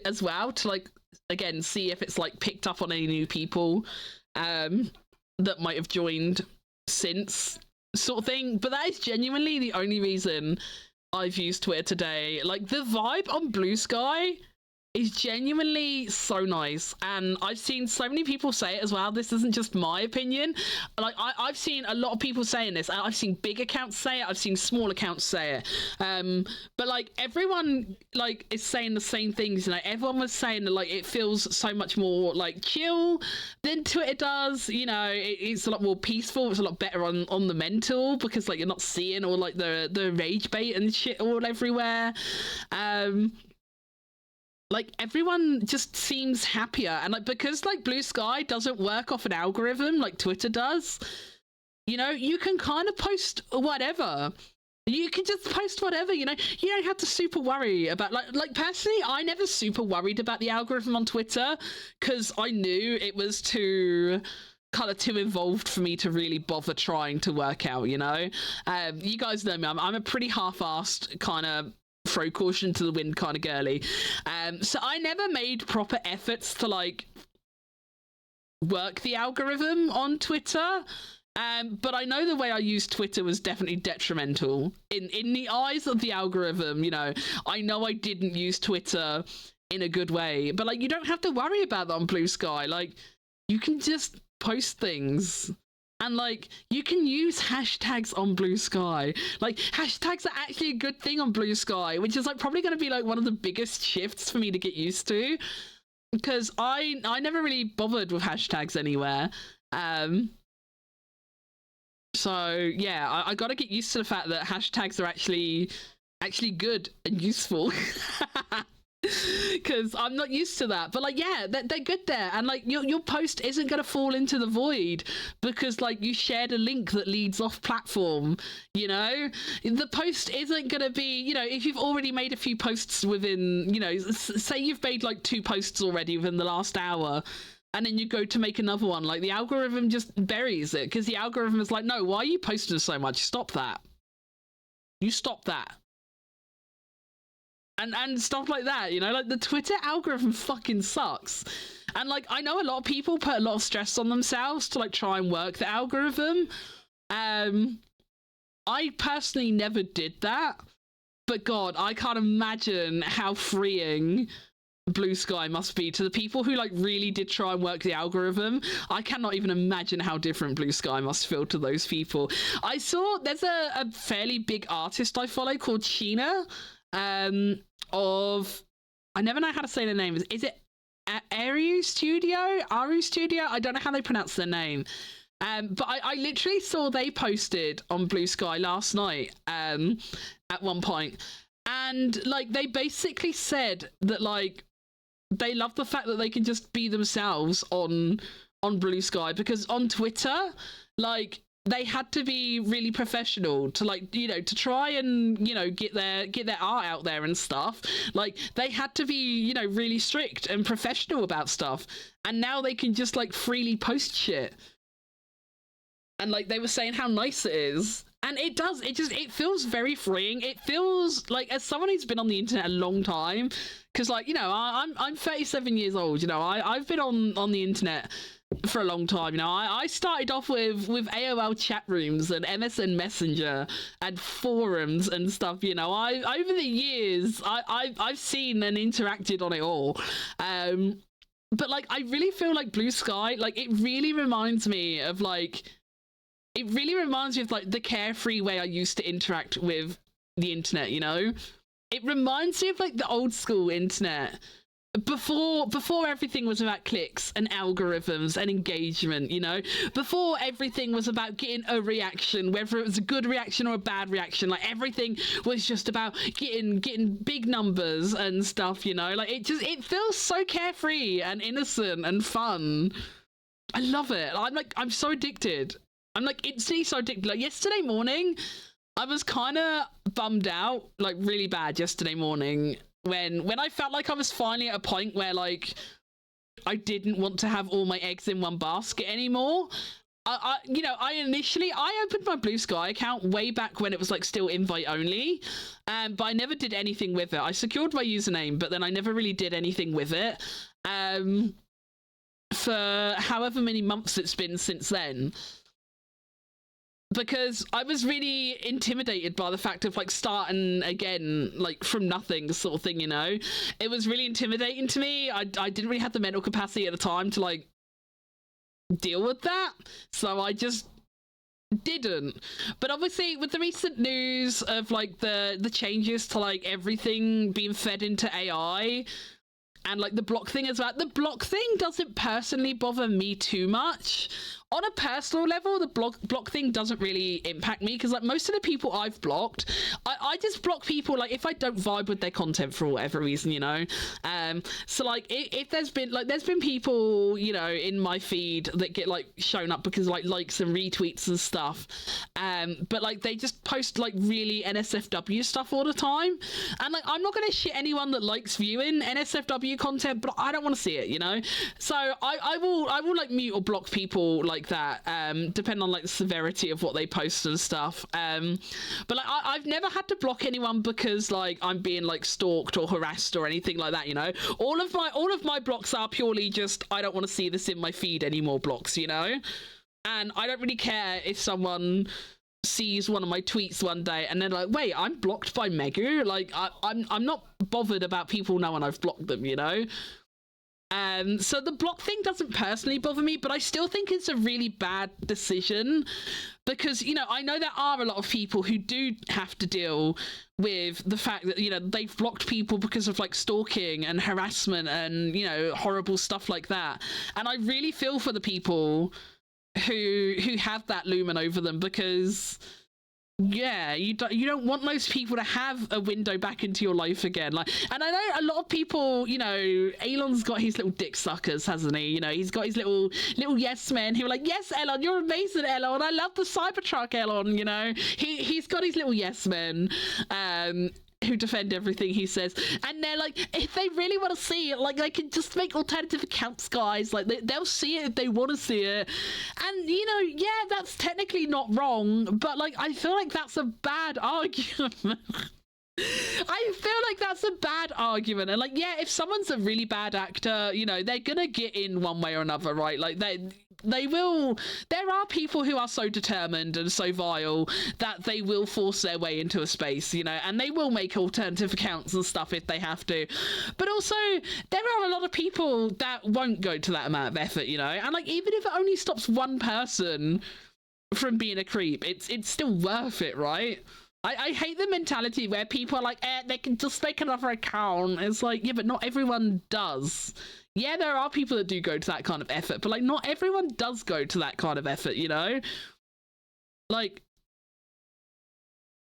as well to like again see if it's like picked up on any new people that might have joined since, sort of thing. But that is genuinely the only reason I've used Twitter today. Like, the vibe on Blue Sky is genuinely so nice, and I've seen so many people say it as well. This isn't just my opinion. Like, I've seen a lot of people saying this. I've seen big accounts say it, I've seen small accounts say it, but like everyone like is saying the same things, you know. Everyone was saying that like it feels so much more like chill than Twitter does, you know. It's a lot more peaceful, it's a lot better on the mental, because like you're not seeing all like the rage bait and shit all everywhere. Like, everyone just seems happier, and like because like Blue Sky doesn't work off an algorithm like Twitter does, you know, you can kind of post whatever. You can just post whatever, you know. You don't have to super worry about like personally, I never super worried about the algorithm on Twitter because I knew it was too involved for me to really bother trying to work out, you know. You guys know me, I'm a pretty half-assed kind of throw caution to the wind kind of girly, so I never made proper efforts to like work the algorithm on Twitter, but I know the way I used Twitter was definitely detrimental in the eyes of the algorithm, you know. I know I didn't use Twitter in a good way, but like you don't have to worry about that on Blue Sky. Like, you can just post things. And like you can use hashtags on Blue Sky. Like, hashtags are actually a good thing on Blue Sky, which is like probably going to be like one of the biggest shifts for me to get used to, because I never really bothered with hashtags anywhere. So yeah, I got to get used to the fact that hashtags are actually good and useful. Because I'm not used to that. But like, yeah, they're good there, and like your post isn't going to fall into the void because like you shared a link that leads off platform, you know. The post isn't going to be, you know, if you've already made a few posts within, you know, say you've made like 2 posts already within the last hour, and then you go to make another one, like the algorithm just buries it, because the algorithm is like, no, why are you posting so much? Stop that. You stop that. And stuff like that, you know. Like, the Twitter algorithm fucking sucks. And like, I know a lot of people put a lot of stress on themselves to like try and work the algorithm. I personally never did that, but God, I can't imagine how freeing Blue Sky must be to the people who like really did try and work the algorithm. I cannot even imagine how different Blue Sky must feel to those people. I saw there's a fairly big artist I follow called Sheena, of, I never know how to say the name. Is it Aru Studio? I don't know how they pronounce their name. But I literally saw they posted on Blue Sky last night at one point, and like they basically said that like they love the fact that they can just be themselves on Blue Sky, because on Twitter, like they had to be really professional to like, you know, to try and, you know, get their art out there and stuff. Like they had to be, you know, really strict and professional about stuff, and now they can just like freely post shit. And like they were saying how nice it is. And it feels very freeing. It feels like, as someone who's been on the internet a long time, because like, you know, I'm 37 years old, you know, I've been on the internet for a long time. You know, I started off with AOL chat rooms and MSN Messenger and forums and stuff. You know, over the years I've seen and interacted on it all. But like I really feel like Blue Sky, like it really reminds me of like, it really reminds me of like the carefree way I used to interact with the internet, you know? It reminds me of like the old school internet before everything was about clicks and algorithms and engagement, you know? Before everything was about getting a reaction, whether it was a good reaction or a bad reaction. Like everything was just about getting big numbers and stuff, you know? Like it feels so carefree and innocent and fun. I love it. I'm so addicted. I'm like instantly so addicted. Like yesterday morning, I was kind of bummed out, like really bad yesterday morning when I felt like I was finally at a point where like I didn't want to have all my eggs in one basket anymore. I opened my Blue Sky account way back when it was like still invite only, but I never did anything with it. I secured my username, but then I never really did anything with it for however many months it's been since then. Because I was really intimidated by the fact of like starting again, like from nothing sort of thing, you know? It was really intimidating to me. I didn't really have the mental capacity at the time to like deal with that. So I just didn't. But obviously with the recent news of like the changes to like everything being fed into AI, and like the block thing as well, the block thing doesn't personally bother me too much. On a personal level, the block thing doesn't really impact me, because like most of the people I've blocked, I just block people like if I don't vibe with their content for whatever reason, you know. So like if there's been people, you know, in my feed that get like shown up because like likes and retweets and stuff, but like they just post like really NSFW stuff all the time, and like I'm not gonna shit anyone that likes viewing NSFW content, but I don't want to see it, you know. So I will like mute or block people like that, depending on like the severity of what they post and stuff. But like I've never had to block anyone because like I'm being like stalked or harassed or anything like that, you know. All of my blocks are purely just I don't want to see this in my feed anymore blocks, you know. And I don't really care if someone sees one of my tweets one day and they're like, wait, I'm blocked by Megu. Like I'm not bothered about people knowing I've blocked them, you know. So the block thing doesn't personally bother me, but I still think it's a really bad decision, because, you know, I know there are a lot of people who do have to deal with the fact that, you know, they've blocked people because of like stalking and harassment and, you know, horrible stuff like that. And I really feel for the people who have that looming over them, because yeah, you don't want those people to have a window back into your life again. Like, and I know a lot of people, you know, Elon's got his little dick suckers, hasn't he? You know, he's got his little yes men who are like, yes, Elon, you're amazing, Elon. I love the Cybertruck, Elon. You know, he's got his little yes men, who defend everything he says, and they're like, if they really want to see it, like they can just make alternative accounts, guys. Like they'll see it if they want to see it. And you know, yeah, that's technically not wrong, but like I feel like that's a bad argument. I feel like that's a bad argument. And like, yeah, if someone's a really bad actor, you know, they're gonna get in one way or another, right? Like they will. There are people who are so determined and so vile that they will force their way into a space, you know, and they will make alternative accounts and stuff if they have to. But also, there are a lot of people that won't go to that amount of effort, you know, and like, even if it only stops one person from being a creep, it's still worth it, right? I hate the mentality where people are like, they can just make another account. It's like, yeah, but not everyone does. Yeah, there are people that do go to that kind of effort, but like, not everyone does go to that kind of effort, you know? Like,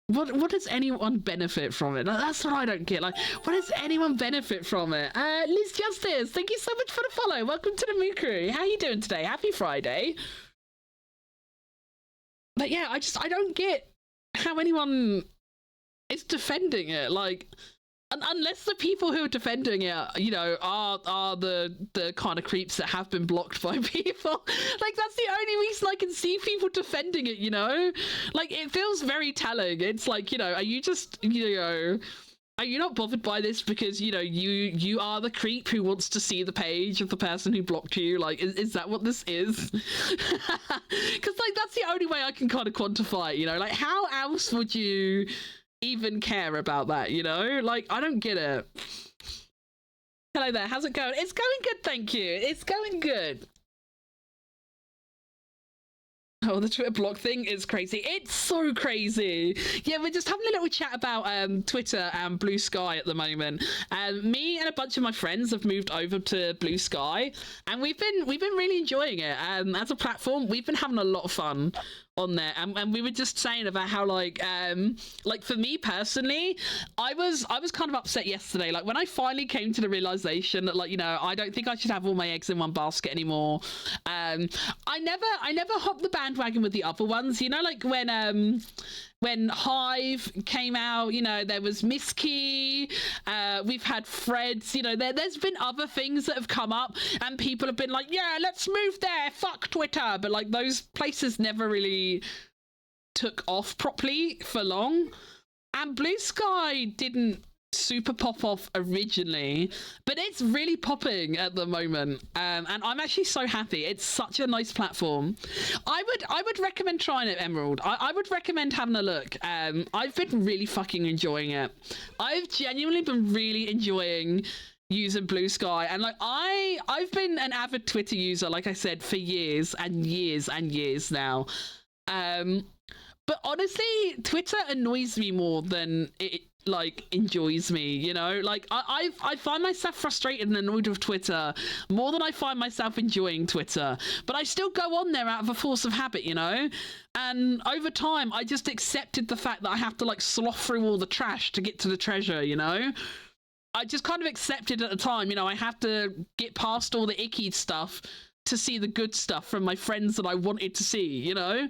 what does anyone benefit from it? Like, that's what I don't get. Like, what does anyone benefit from it? Liz Justice, thank you so much for the follow. Welcome to the Moo Crew. How you doing today? Happy Friday. But yeah, I don't get how anyone is defending it. Like, unless the people who are defending it, you know, are the kind of creeps that have been blocked by people. Like, that's the only reason I can see people defending it, you know? Like, it feels very telling. It's like, you know, are you just, you know, are you not bothered by this because, you know, you are the creep who wants to see the page of the person who blocked you? Like, is that what this is? Because, like, that's the only way I can kind of quantify it, you know? Like, how else would you even care about that, you know? Like, I don't get it. Hello there, how's it going? It's going good, thank you. It's going good. Oh, the Twitter block thing is crazy. It's so crazy. Yeah, we're just having a little chat about Twitter and Blue Sky at the moment. Me and a bunch of my friends have moved over to Blue Sky, and we've been really enjoying it. As a platform, we've been having a lot of fun on there, and we were just saying about how like for me personally, I was kind of upset yesterday, like when I finally came to the realization that, like, you know, I don't think I should have all my eggs in one basket anymore. I never hopped the bandwagon with the other ones, you know, like when Hive came out, you know, there was Miski, we've had Freds, you know, there's been other things that have come up and people have been like, yeah, let's move there, fuck Twitter, but like those places never really took off properly for long, and Blue Sky didn't super pop off originally, but it's really popping at the moment, and I'm actually so happy. It's such a nice platform. I would recommend trying it, Emerald. I would recommend having a look. I've been really fucking enjoying it. I've genuinely been really enjoying using Blue Sky, and like I've been an avid Twitter user, like I said, for years and years and years now. But honestly, Twitter annoys me more than it like enjoys me, you know? Like I find myself frustrated and annoyed with Twitter more than I find myself enjoying Twitter, but I still go on there out of a force of habit, you know? And over time I just accepted the fact that I have to like slough through all the trash to get to the treasure, you know? I just kind of accepted at the time, you know, I have to get past all the icky stuff to see the good stuff from my friends that I wanted to see, you know?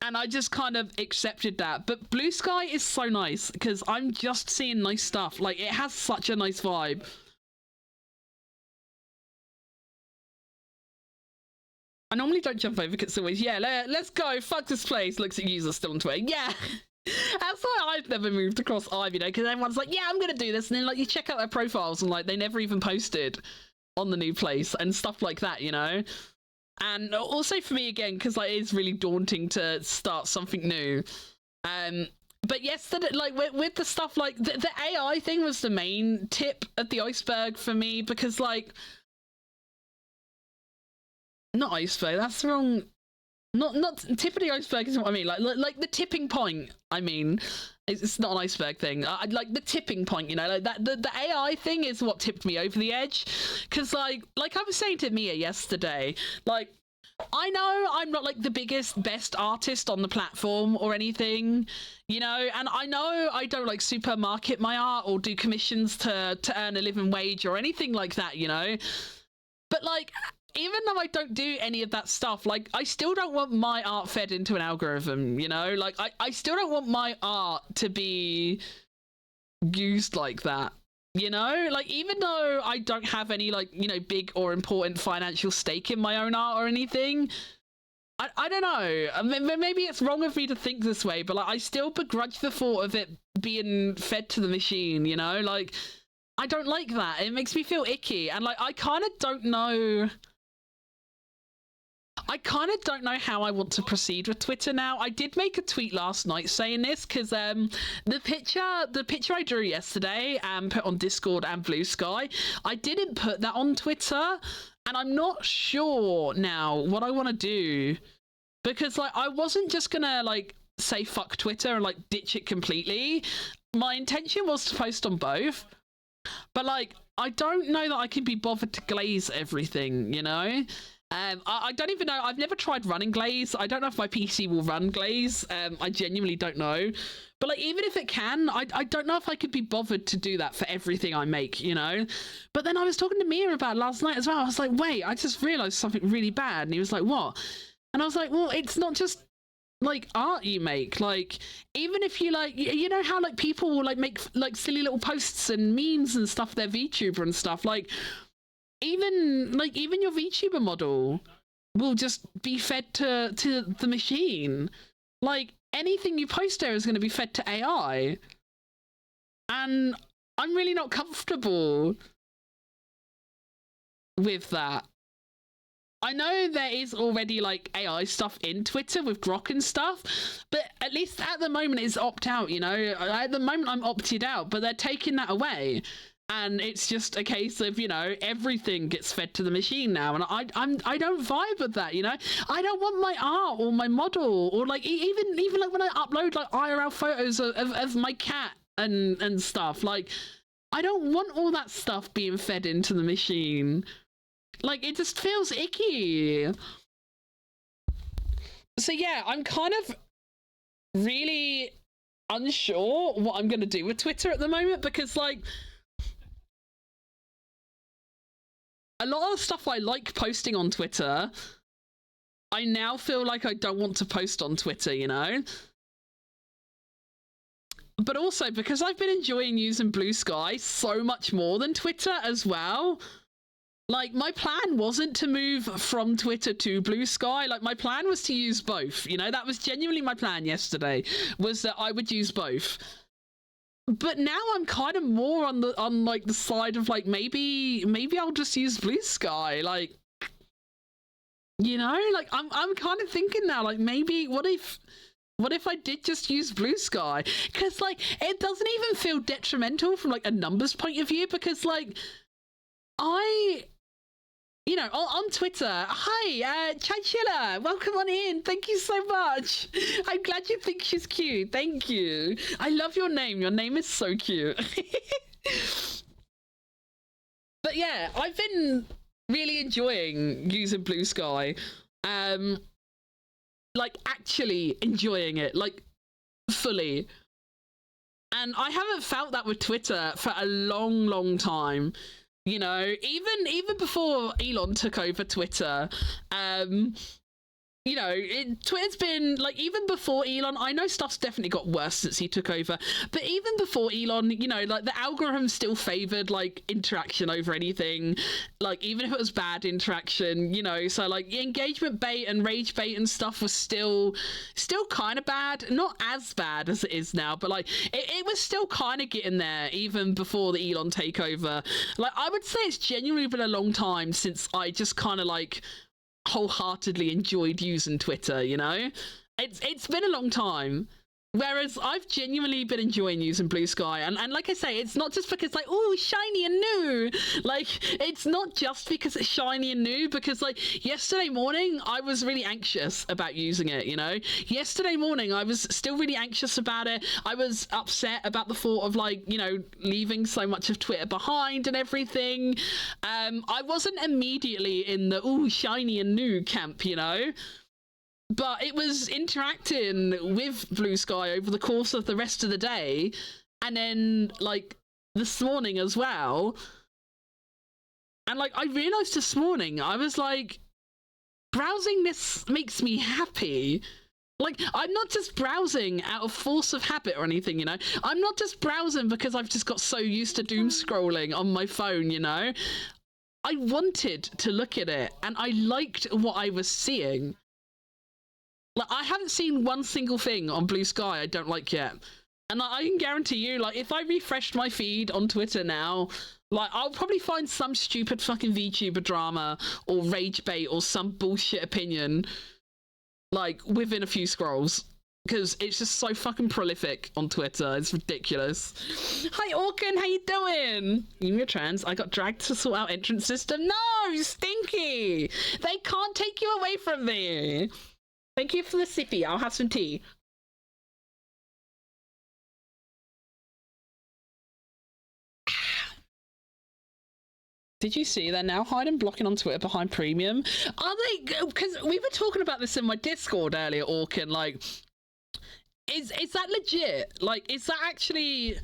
And I just kind of accepted that. But Blue Sky is so nice because I'm just seeing nice stuff. Like, it has such a nice vibe. I normally don't jump over because it's always, yeah, let's go, fuck this place. Looks at users still on Twitter. Yeah. That's why I've never moved across Hive, you know, because everyone's like, yeah, I'm going to do this. And then, like, you check out their profiles and, like, they never even posted on the new place and stuff like that, you know? And also for me, again, because like it's really daunting to start something new. But yesterday, like with the stuff like the AI thing was the main tip of the iceberg for me, because like not iceberg, that's the wrong. Not tip of the iceberg is what I mean. Like the tipping point. I mean, it's not an iceberg thing. Like the tipping point, you know, like that. The AI thing is what tipped me over the edge. Because like I was saying to Mia yesterday, like I know I'm not like the biggest, best artist on the platform or anything, you know, and I know I don't like supermarket my art or do commissions to earn a living wage or anything like that, you know. But like, even though I don't do any of that stuff, like, I still don't want my art fed into an algorithm, you know? Like, I still don't want my art to be used like that, you know? Like, even though I don't have any, like, you know, big or important financial stake in my own art or anything, I don't know. Maybe it's wrong of me to think this way, but like I still begrudge the thought of it being fed to the machine. You know, like I don't like that. It makes me feel icky, and like I kind of don't know. I kind of don't know how I want to proceed with Twitter now. I did make a tweet last night saying this because the picture I drew yesterday and put on Discord and Blue Sky, I didn't put that on Twitter, and I'm not sure now what I want to do, because like I wasn't just gonna like say fuck Twitter and like ditch it completely. My intention was to post on both, but like I don't know that I can be bothered to glaze everything, you know. I don't even know. I've never tried running Glaze. I don't know if my PC will run Glaze. I genuinely don't know. But like, even if it can, I don't know if I could be bothered to do that for everything I make, you know? But then I was talking to Mia about it last night as well. I was like, wait, I just realised something really bad. And he was like, what? And I was like, well, it's not just like art you make. Like, even if you like, you know how like people will like make like silly little posts and memes and stuff, their VTuber and stuff, like, even your VTuber model will just be fed to the machine. Like anything you post there is going to be fed to AI, and I'm really not comfortable with that. I know there is already like AI stuff in Twitter with Grok and stuff, but at least at the moment it's opt out, you know. At the moment I'm opted out, but they're taking that away. And it's just a case of, you know, everything gets fed to the machine now, and I don't vibe with that, you know. I don't want my art or my model or like even like when I upload like IRL photos of my cat and stuff, like I don't want all that stuff being fed into the machine. Like it just feels icky. So yeah, I'm kind of really unsure what I'm gonna do with Twitter at the moment, because like a lot of stuff I like posting on Twitter, I now feel like I don't want to post on Twitter, you know? But also, because I've been enjoying using Blue Sky so much more than Twitter as well, like, my plan wasn't to move from Twitter to Blue Sky. Like, my plan was to use both, you know? That was genuinely my plan yesterday, was that I would use both. But now I'm kind of more on like the side of like maybe I'll just use Blue Sky, like, you know, like I'm kind of thinking now, like maybe what if I did just use Blue Sky, because like it doesn't even feel detrimental from like a numbers point of view, because like you know, on Twitter, hi, Chinchilla, welcome on in. Thank you so much. I'm glad you think she's cute. Thank you. I love your name. Your name is so cute. But yeah, I've been really enjoying using Blue Sky. Like actually enjoying it, like fully. And I haven't felt that with Twitter for a long time. You know, even before Elon took over Twitter, you know, Twitter's been, like, even before Elon, I know stuff's definitely got worse since he took over, but even before Elon, you know, like, the algorithm still favored, like, interaction over anything, like, even if it was bad interaction, you know, so, like, engagement bait and rage bait and stuff was still kind of bad, not as bad as it is now, but, like, it was still kind of getting there, even before the Elon takeover. Like, I would say it's genuinely been a long time since I just kind of, like, wholeheartedly enjoyed using Twitter, you know? It's been a long time. Whereas I've genuinely been enjoying using Blue Sky, and like I say, it's not just because like, oh, shiny and new. Like, it's not just because it's shiny and new, because like yesterday morning I was really anxious about using it, you know? Yesterday morning I was still really anxious about it. I was upset about the thought of like, you know, leaving so much of Twitter behind and everything. I wasn't immediately in the, oh, shiny and new camp, you know? But it was interacting with Blue Sky over the course of the rest of the day, and then like this morning as well. And like I realized this morning, I was like, browsing this makes me happy. Like, I'm not just browsing out of force of habit or anything, you know? I'm not just browsing because I've just got so used to doom scrolling on my phone, you know? I wanted to look at it, and I liked what I was seeing. Like, I haven't seen one single thing on Blue Sky I don't like yet. And I can guarantee you, like, if I refreshed my feed on Twitter now, like, I'll probably find some stupid fucking VTuber drama or rage bait or some bullshit opinion, like, within a few scrolls. Because it's just so fucking prolific on Twitter. It's ridiculous. Hi, Orkin, how you doing? You're trans. I got dragged to sort out entrance system. No, Stinky! They can't take you away from me. Thank you for the sippy. I'll have some tea. Did you see they're now hiding blocking on Twitter behind premium? Are they? Because we were talking about this in my Discord earlier, Orkin. Like, is that legit? Like, is that actually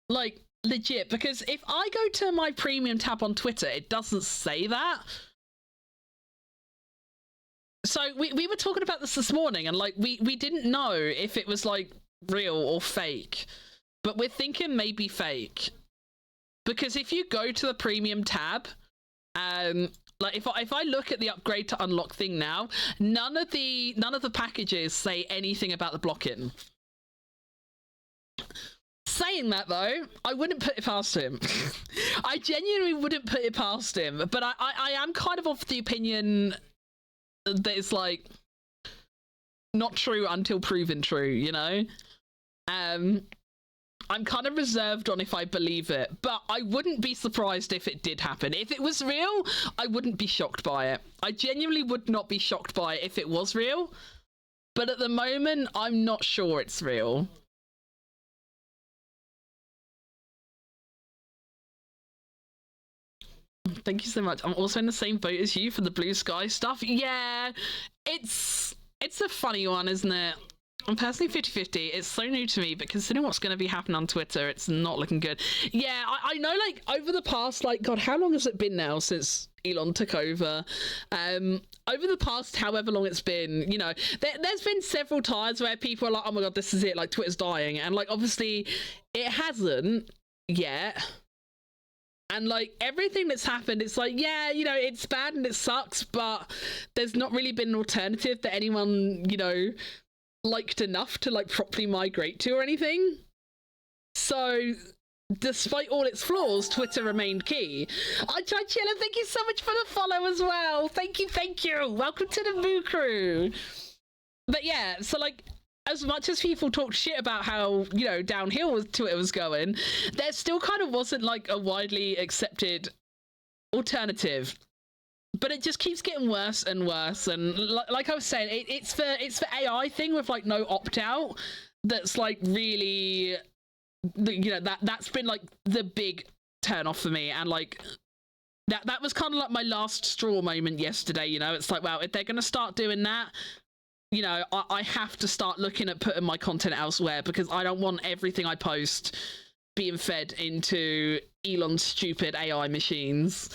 like legit? Because if I go to my premium tab on Twitter, it doesn't say that. So we were talking about this morning, and like we didn't know if it was like real or fake, but we're thinking maybe fake. Because if you go to the premium tab, like if I look at the upgrade to unlock thing now, none of the packages say anything about the blocking. Saying that though, I wouldn't put it past him. I genuinely wouldn't put it past him. But I am kind of the opinion that it's like not true until proven true, you know? I'm kind of reserved on if I believe it, but I wouldn't be surprised if it did happen. If it was real, I wouldn't be shocked by it. I genuinely would not be shocked by it if it was real, but at the moment, I'm not sure it's real. Thank you so much. I'm also in the same boat as you for the Blue Sky stuff. Yeah, it's a funny one, isn't it? I'm personally 50-50. It's so new to me, but considering what's going to be happening on Twitter, it's not looking good. Yeah, I know, like, over the past, like, God, how long has it been now since Elon took over? Over the past however long it's been, you know, there's been several times where people are like, oh my God, this is it, like, Twitter's dying. And, like, obviously, it hasn't yet. And, like, everything that's happened, it's like, yeah, you know, it's bad and it sucks, but there's not really been an alternative that anyone, you know, liked enough to like properly migrate to or anything. So despite all its flaws, Twitter remained key. Chilla, thank you so much for the follow as well. Thank you. Welcome to the Boo Crew. But yeah, so like as much as people talked shit about how, you know, downhill Twitter was going, there still kind of wasn't like a widely accepted alternative. But it just keeps getting worse and worse, and like I was saying, it's the AI thing with like no opt-out that's like really, you know, that's been like the big turn off for me, and like that was kind of like my last straw moment yesterday. You know, it's like, wow, if they're gonna start doing that, you know, I have to start looking at putting my content elsewhere, because I don't want everything I post being fed into Elon's stupid AI machines.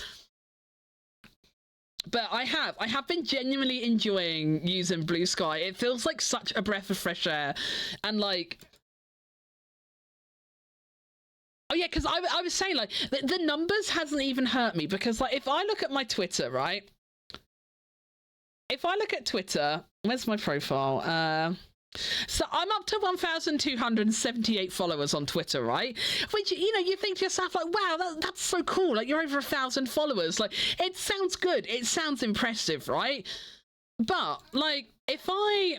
But I have been genuinely enjoying using Blue Sky. It feels like such a breath of fresh air. And like, oh yeah, because I was saying like, the numbers hasn't even hurt me, because like, if I look at my Twitter, right? If I look at Twitter, where's my profile? So I'm up to 1,278 followers on Twitter, right? Which, you know, you think to yourself like, wow, that's so cool. Like, you're over 1,000 followers. Like, it sounds good. It sounds impressive, right? But like, if I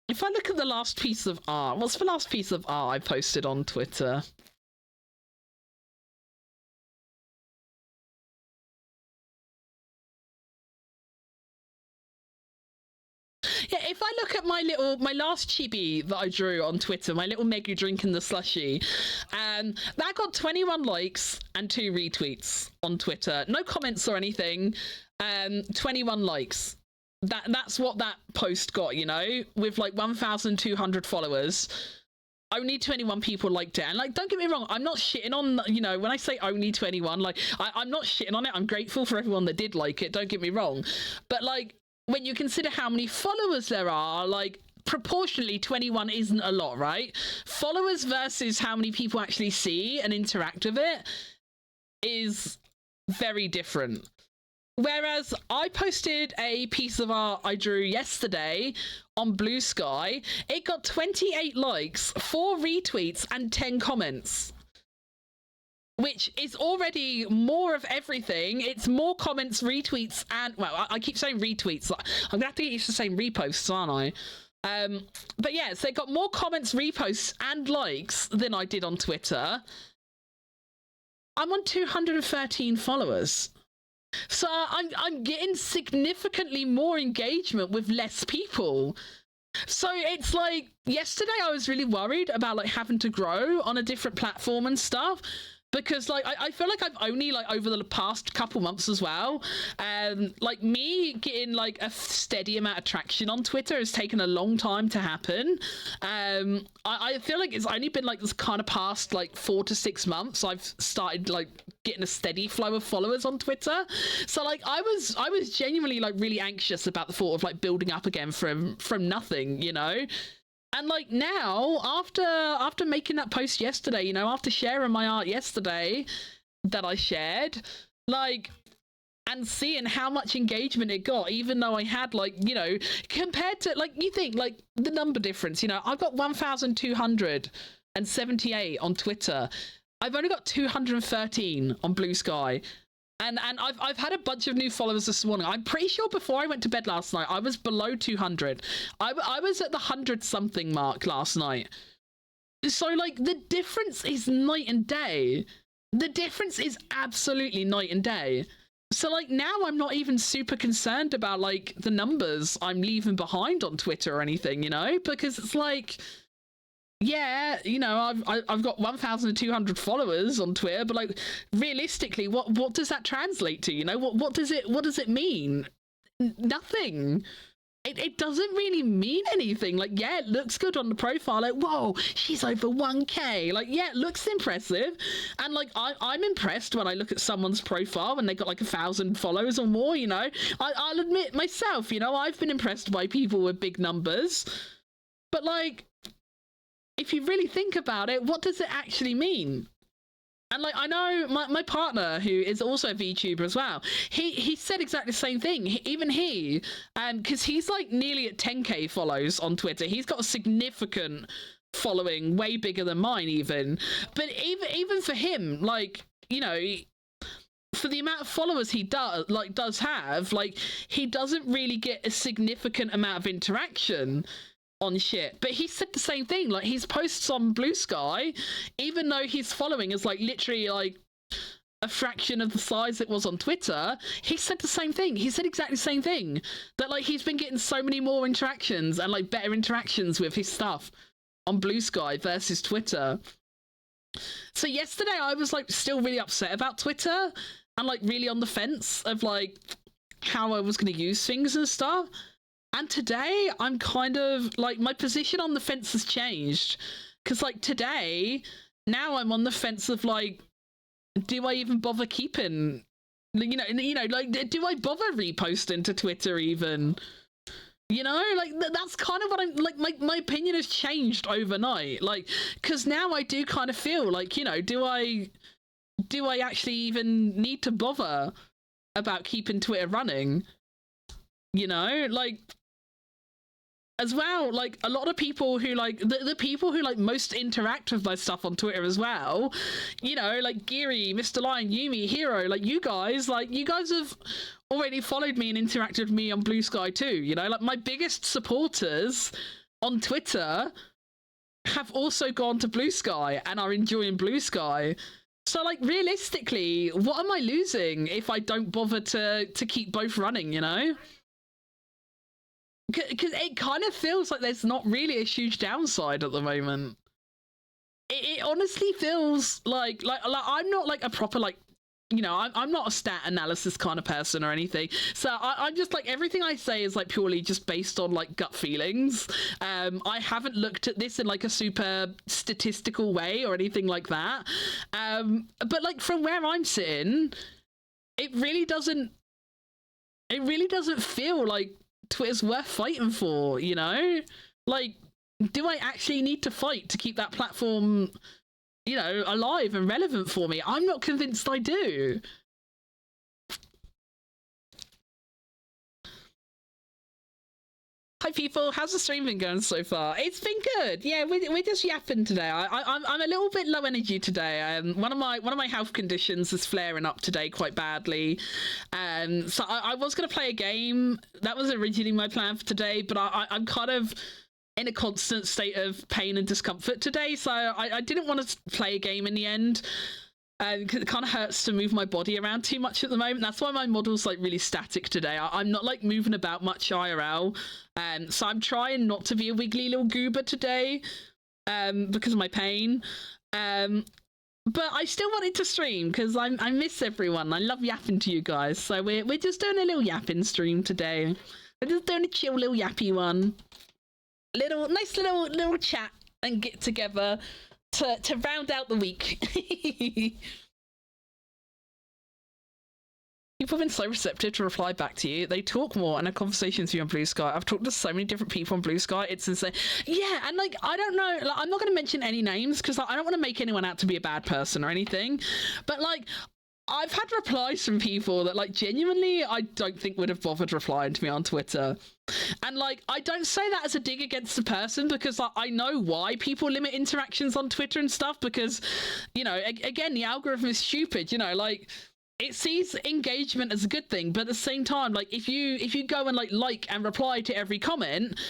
look at the last piece of art, what's the last piece of art I posted on Twitter? Yeah, if I look at my last chibi that I drew on Twitter, my little Megu drinking the slushy, that got 21 likes and 2 retweets on Twitter. No comments or anything. 21 likes. That's what that post got, you know, with like 1,200 followers. Only 21 people liked it. And like, don't get me wrong, I'm not shitting on, you know, when I say only 21, like, I'm not shitting on it. I'm grateful for everyone that did like it, don't get me wrong. But like, when you consider how many followers there are, like, proportionally 21 isn't a lot, right? Followers versus how many people actually see and interact with it is very different. Whereas I posted a piece of art I drew yesterday on Blue Sky, it got 28 likes, 4 retweets, and 10 comments. Which is already more of everything. It's more comments, retweets, and, well, I keep saying retweets. I'm gonna have to get used to saying reposts, aren't I? But yeah, so they got more comments, reposts, and likes than I did on Twitter. I'm on 213 followers. So I'm getting significantly more engagement with less people. So it's like, yesterday I was really worried about like having to grow on a different platform and stuff. Because like I feel like I've only like over the past couple months as well, like me getting like a steady amount of traction on Twitter has taken a long time to happen. I feel like it's only been like this kind of past like 4 to 6 months I've started like getting a steady flow of followers on Twitter. So like I was genuinely like really anxious about the thought of like building up again from nothing, you know. And like now, after making that post yesterday, you know, after sharing my art yesterday that I shared, like, and seeing how much engagement it got, even though I had like, you know, compared to like, you think like the number difference, you know, I've got 1,278 on Twitter. I've only got 213 on Blue Sky. And I've had a bunch of new followers this morning. I'm pretty sure before I went to bed last night, I was below 200. I was at the 100-something mark last night. So, like, the difference is night and day. The difference is absolutely night and day. So, like, now I'm not even super concerned about, like, the numbers I'm leaving behind on Twitter or anything, you know? Because it's like... yeah, you know, I've got 1,200 followers on Twitter, but like realistically, what does that translate to? You know, what does it mean? Nothing. It doesn't really mean anything. Like, yeah, it looks good on the profile. Like, whoa, she's over 1K. Like, yeah, it looks impressive. And like, I'm impressed when I look at someone's profile and they got like 1,000 followers or more. You know, I'll admit myself. You know, I've been impressed by people with big numbers, but like, if you really think about it, what does it actually mean? And like, I know my partner, who is also a VTuber as well, he said exactly the same thing. Even he, because he's like nearly at 10K follows on Twitter. He's got a significant following, way bigger than mine even. But even for him, like, you know, for the amount of followers he does have, like, he doesn't really get a significant amount of interaction on shit. But he said the same thing. Like, his posts on Blue Sky, even though his following is like literally like a fraction of the size it was on Twitter, he said the same thing. He said exactly the same thing, that like he's been getting so many more interactions and like better interactions with his stuff on Blue Sky versus Twitter. So yesterday I was like still really upset about Twitter and like really on the fence of like how I was going to use things and stuff. And today, I'm kind of, like, my position on the fence has changed. Because, like, today, now I'm on the fence of, like, do I even bother keeping, you know, like, do I bother reposting to Twitter even? You know, like, that's kind of what I'm, like, my opinion has changed overnight. Like, because now I do kind of feel like, you know, do I actually even need to bother about keeping Twitter running? You know, like... as well, like a lot of people who like the people who like most interact with my stuff on Twitter as well, you know, like Geary, Mr. Lion, Yumi, Hero, like you guys have already followed me and interacted with me on Blue Sky too, you know, like my biggest supporters on Twitter have also gone to Blue Sky and are enjoying Blue Sky. So like realistically, what am I losing if I don't bother to keep both running, you know? Because it kind of feels like there's not really a huge downside at the moment. It honestly feels like I'm not like a proper like, you know, I'm not a stat analysis kind of person or anything. So I'm just like, everything I say is like purely just based on like gut feelings. I haven't looked at this in like a super statistical way or anything like that. But like from where I'm sitting, it really doesn't feel like Twitter's worth fighting for, you know? Like, do I actually need to fight to keep that platform, you know, alive and relevant for me? I'm not convinced I do. Hi people, how's the stream been going so far? It's been good. Yeah, we're just yapping today. I'm a little bit low energy today. One of my health conditions is flaring up today quite badly. So I was gonna play a game. That was originally my plan for today, but I'm kind of in a constant state of pain and discomfort today, so I didn't want to play a game in the end. Because it kind of hurts to move my body around too much at the moment. That's why my model's like really static today. I'm not like moving about much IRL, so I'm trying not to be a wiggly little goober today, because of my pain. But I still wanted to stream because I miss everyone. I love yapping to you guys, so we're just doing a little yapping stream today. We're just doing a chill little yappy one, nice little chat and get together to round out the week. People have been so receptive to reply back to you. They talk more and have conversations with you on Blue Sky. I've talked to so many different people on Blue Sky. It's insane. Yeah, and like, I don't know, like, I'm not going to mention any names because I don't want to make anyone out to be a bad person or anything. But like, I've had replies from people that like genuinely I don't think would have bothered replying to me on Twitter. And like, I don't say that as a dig against the person because I know why people limit interactions on Twitter and stuff, because, you know, again, the algorithm is stupid, you know, like it sees engagement as a good thing, but at the same time, like if you go and like and reply to every comment,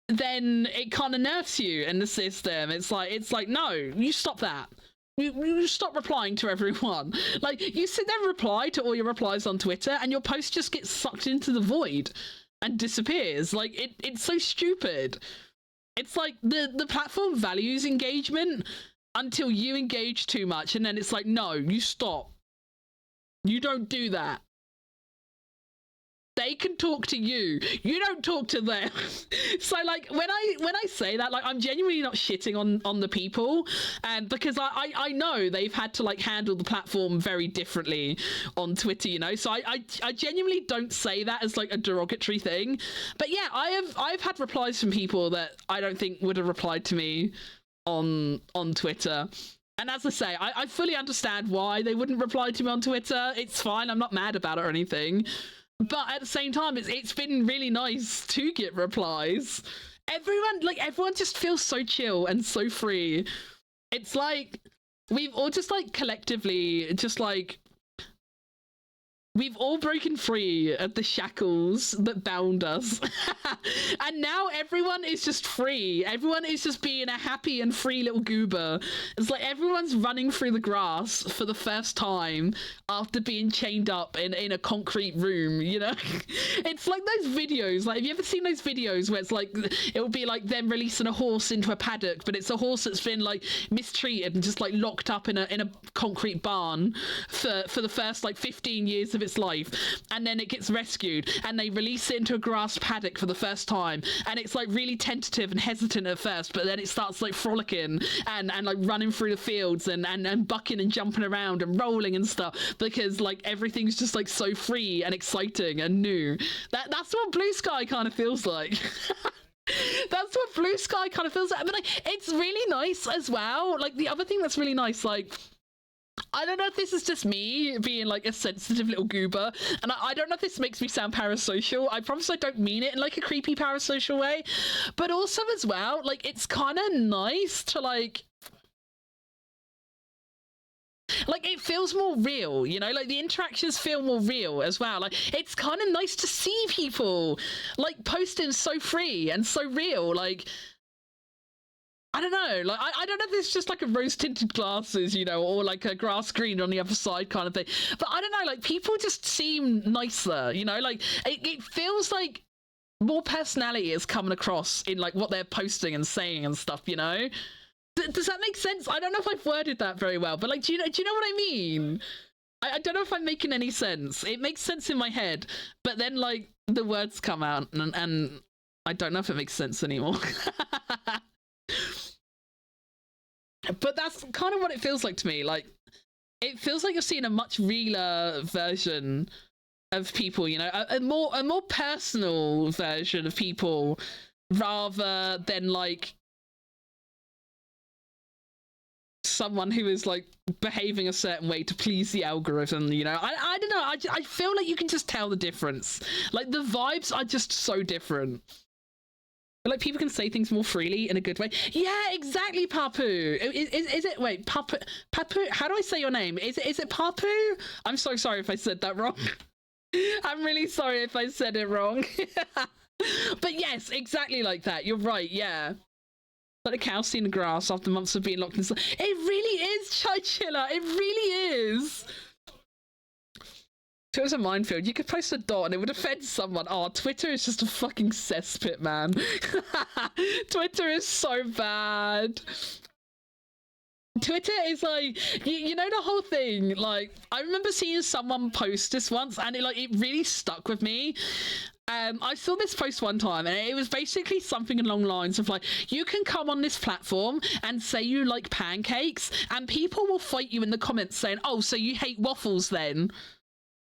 then it kind of nerfs you in the system. It's like no, you stop that. You stop replying to everyone. Like, you sit there and reply to all your replies on Twitter and your post just gets sucked into the void and disappears. Like, it's so stupid. It's like the platform values engagement until you engage too much, and then it's like, no, you stop. You don't do that. They can talk to you. You don't talk to them. So like when I say that, like, I'm genuinely not shitting on the people, and because I know they've had to like handle the platform very differently on Twitter, you know. So I genuinely don't say that as like a derogatory thing. But yeah, I've had replies from people that I don't think would have replied to me on Twitter. And as I say, I fully understand why they wouldn't reply to me on Twitter. It's fine. I'm not mad about it or anything. But at the same time, it's been really nice to get replies. Everyone just feels so chill and so free. It's like we've all just like collectively just like we've all broken free of the shackles that bound us. And now everyone is just free. Everyone is just being a happy and free little goober. It's like everyone's running through the grass for the first time after being chained up in a concrete room, you know? It's like those videos. Like, have you ever seen those videos where it's like, it will be like them releasing a horse into a paddock, but it's a horse that's been like mistreated and just like locked up in a concrete barn for the first like 15 years of its life, and then it gets rescued and they release it into a grass paddock for the first time, and it's like really tentative and hesitant at first, but then it starts like frolicking and like running through the fields and bucking and jumping around and rolling and stuff, because like everything's just like so free and exciting and new. That's what Blue Sky kind of feels like. That's what Blue Sky kind of feels like. But like, it's really nice as well. Like, the other thing that's really nice, like, I don't know if this is just me being like a sensitive little goober, and I don't know if this makes me sound parasocial. I promise I don't mean it in like a creepy parasocial way, but also as well, like, it's kind of nice to like it feels more real, you know, like the interactions feel more real as well. Like, it's kind of nice to see people like posting so free and so real. Like, I don't know, like, I don't know if it's just like a rose-tinted glasses, you know, or like a grass green on the other side kind of thing, but I don't know, like, people just seem nicer, you know, like, it feels like more personality is coming across in like what they're posting and saying and stuff, you know? Does that make sense? I don't know if I've worded that very well, but like, do you know what I mean? I don't know if I'm making any sense. It makes sense in my head, but then like the words come out and I don't know if it makes sense anymore. But that's kind of what it feels like to me. Like, it feels like you're seeing a much realer version of people, you know, a more personal version of people, rather than like someone who is like behaving a certain way to please the algorithm, you know. I don't know, I feel like you can just tell the difference. Like, the vibes are just so different. But like people can say things more freely in a good way. Yeah, exactly, Papu. Is it wait, Papu? How do I say your name? Is it Papu? I'm so sorry if I said that wrong. I'm really sorry if I said it wrong. But yes, exactly like that. You're right. Yeah. Like a cow seeing the grass after months of being locked inside. It really is, Chilla. It really is. Twitter's a minefield. You could post a dot and it would offend someone. Oh, Twitter is just a fucking cesspit, man. Twitter is so bad. Twitter is like, you know the whole thing, like, I remember seeing someone post this once and it really stuck with me. I saw this post one time and it was basically something along the lines of like, you can come on this platform and say you like pancakes and people will fight you in the comments saying, oh, so you hate waffles then?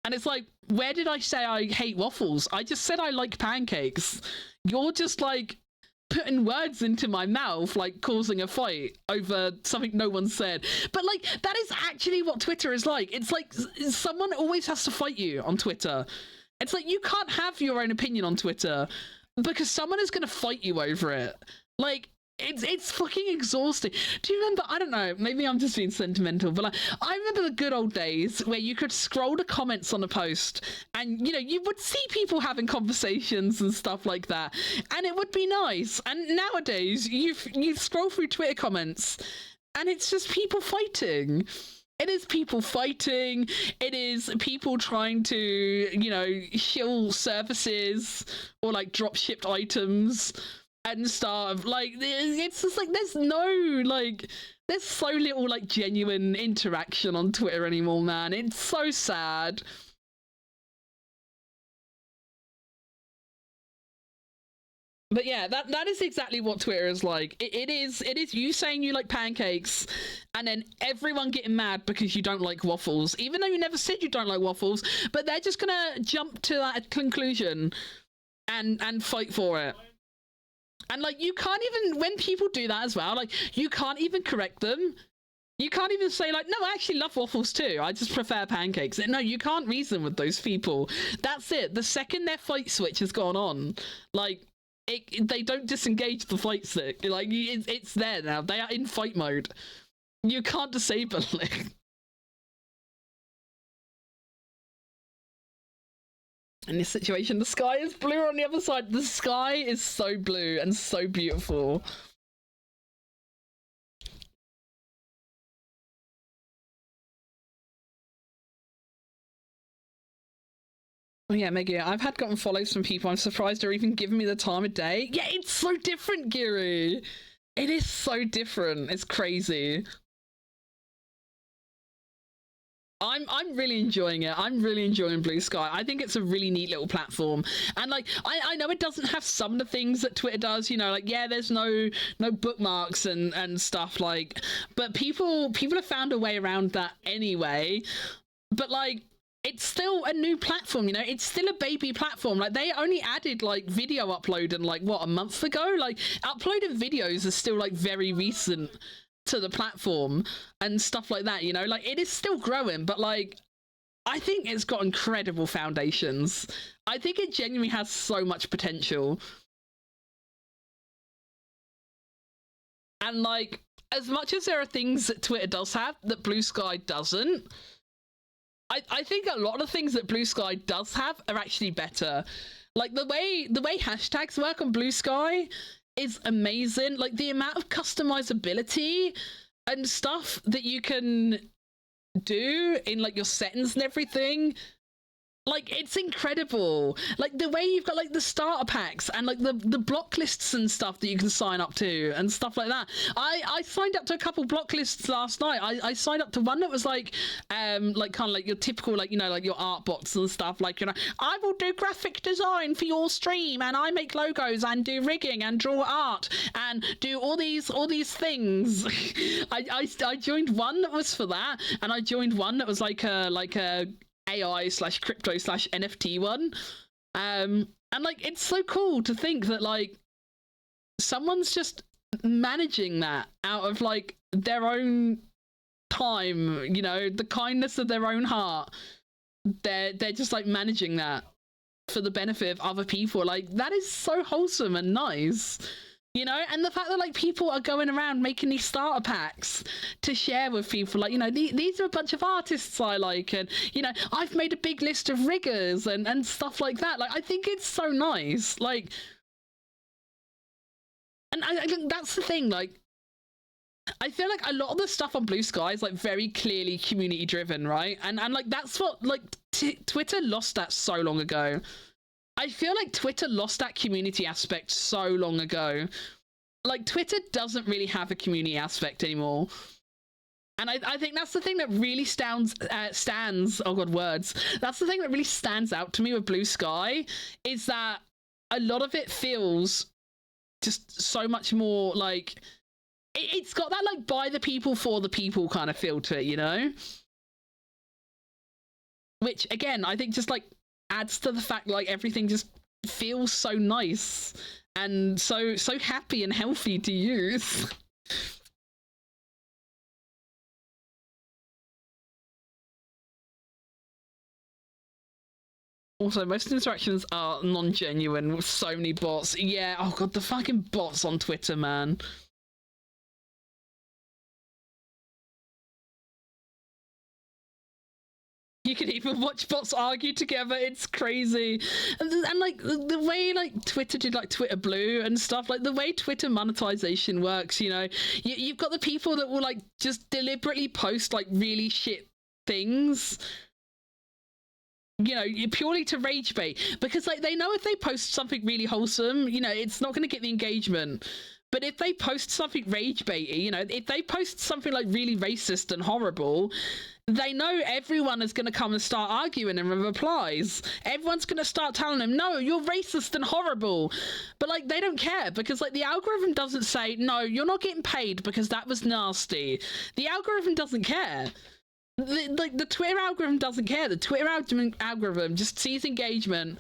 And it's like, where did I say I hate waffles? I just said I like pancakes. You're just like putting words into my mouth, like causing a fight over something no one said. But like, that is actually what Twitter is like. It's like someone always has to fight you on Twitter. It's like, you can't have your own opinion on Twitter because someone is going to fight you over it. Like, it's fucking exhausting. Do you remember, I don't know, maybe I'm just being sentimental, but like, I remember the good old days where you could scroll the comments on a post and, you know, you would see people having conversations and stuff like that, and it would be nice. And nowadays, you scroll through Twitter comments and it's just people fighting. It is people fighting. It is people trying to, you know, shill services or like drop shipped items and stuff. Like, it's just like there's so little like genuine interaction on Twitter anymore, man. It's so sad. But yeah, that is exactly what Twitter is like. It is you saying you like pancakes and then everyone getting mad because you don't like waffles, even though you never said you don't like waffles, but they're just gonna jump to that conclusion and fight for it. And like, you can't even, when people do that as well, like, you can't even correct them. You can't even say like, no, I actually love waffles too, I just prefer pancakes. No, you can't reason with those people. That's it. The second their fight switch has gone on, like, they don't disengage the fight stick. Like, it's there now. They are in fight mode. You can't disable it. In this situation, the sky is blue on the other side. The sky is so blue and so beautiful. Oh yeah, Meggy, I've had gotten follows from people I'm surprised they're even giving me the time of day. Yeah, it's so different, Giri. It is so different. It's crazy. I'm really enjoying it. I'm really enjoying Blue Sky. I think it's a really neat little platform. And like, I know it doesn't have some of the things that Twitter does, you know, like, yeah, there's no bookmarks and stuff, like, but people have found a way around that anyway. But like, it's still a new platform, you know, it's still a baby platform. Like, they only added like video upload and like, what, a month ago? Like, uploading videos is still like very recent to the platform and stuff like that, you know, like, it is still growing, but like, I think it's got incredible foundations. I think it genuinely has so much potential. And like, as much as there are things that Twitter does have that Blue Sky doesn't, I think a lot of things that Blue Sky does have are actually better. Like, the way hashtags work on Blue Sky is amazing. Like, the amount of customizability and stuff that you can do in like your settings and everything, like, it's incredible. Like, the way you've got like the starter packs and like the block lists and stuff that you can sign up to and stuff like that. I signed up to a couple block lists last night. I signed up to one that was like kind of like your typical, like, you know, like your art bots and stuff, like, you know, I will do graphic design for your stream and I make logos and do rigging and draw art and do all these things. I joined one that was for that, and I joined one that was like a AI/crypto/NFT one. And like, it's so cool to think that like someone's just managing that out of like their own time, you know, the kindness of their own heart. They're just like managing that. for the benefit of other people. Like, that is so wholesome and nice. You know, and the fact that, like, people are going around making these starter packs to share with people, like, you know, these are a bunch of artists I like, and, you know, I've made a big list of riggers and stuff like that. Like, I think it's so nice. Like, and I think that's the thing, like, I feel like a lot of the stuff on Blue Sky is, like, very clearly community driven, right? And like, that's what, like, Twitter lost that so long ago. I feel like Twitter lost that community aspect so long ago. Like, Twitter doesn't really have a community aspect anymore. And I think that's the thing that really stands, oh god, words. That's the thing that really stands out to me with Blue Sky, is that a lot of it feels just so much more like, it's got that, like, by the people, for the people kind of feel to it, you know? Which, again, I think just, like, adds to the fact, like, everything just feels so nice and so happy and healthy to use. Also, most interactions are non-genuine with so many bots. Yeah, oh god, the fucking bots on Twitter, man. You can even watch bots argue together. It's crazy. And like, the way, like, Twitter did, like, Twitter Blue and stuff, like, the way Twitter monetization works, you know, you've got the people that will, like, just deliberately post, like, really shit things, you know, purely to rage bait, because, like, they know if they post something really wholesome, you know, it's not going to get the engagement. But if they post something rage baity, you know, if they post something, like, really racist and horrible, they know everyone is going to come and start arguing in replies. Everyone's going to start telling them, no, you're racist and horrible. But, like, they don't care, because, like, the algorithm doesn't say, no, you're not getting paid because that was nasty. The algorithm doesn't care. The Twitter algorithm doesn't care. The Twitter algorithm just sees engagement,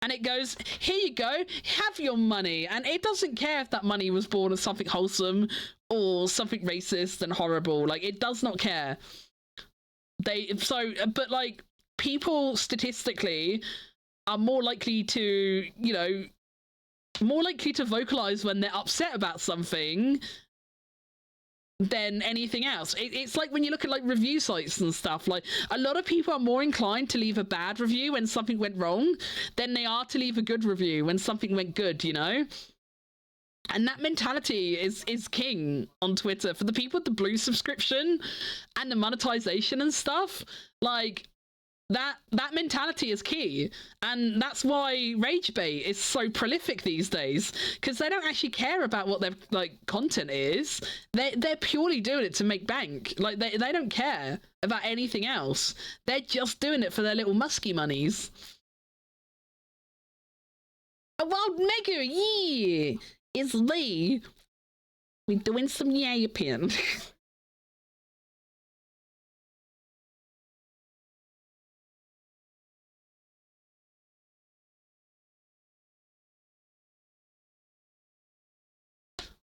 and it goes, here you go, have your money. And it doesn't care if that money was born of something wholesome or something racist and horrible. Like, it does not care. But, like, people statistically are more likely to, you know, more likely to vocalize when they're upset about something than anything else. It's like when you look at, like, review sites and stuff, like, a lot of people are more inclined to leave a bad review when something went wrong than they are to leave a good review when something went good, you know? And that mentality is king on Twitter. For the people with the Blue subscription and the monetization and stuff, like, that mentality is key. And that's why rage bait is so prolific these days, because they don't actually care about what their, like, content is. They're purely doing it to make bank. Like, they don't care about anything else. They're just doing it for their little musky monies. A wild mega, yeah! Is Lee. We're doing some yapping.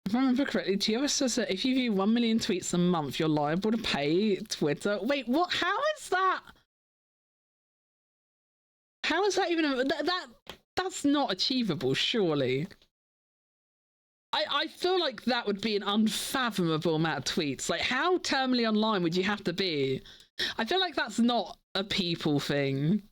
If I remember correctly, Tio says that if you view 1 million tweets a month, you're liable to pay Twitter. Wait, what? How is that? How is that even? That's not achievable, surely. I feel like that would be an unfathomable amount of tweets. Like, how terminally online would you have to be? I feel like that's not a people thing.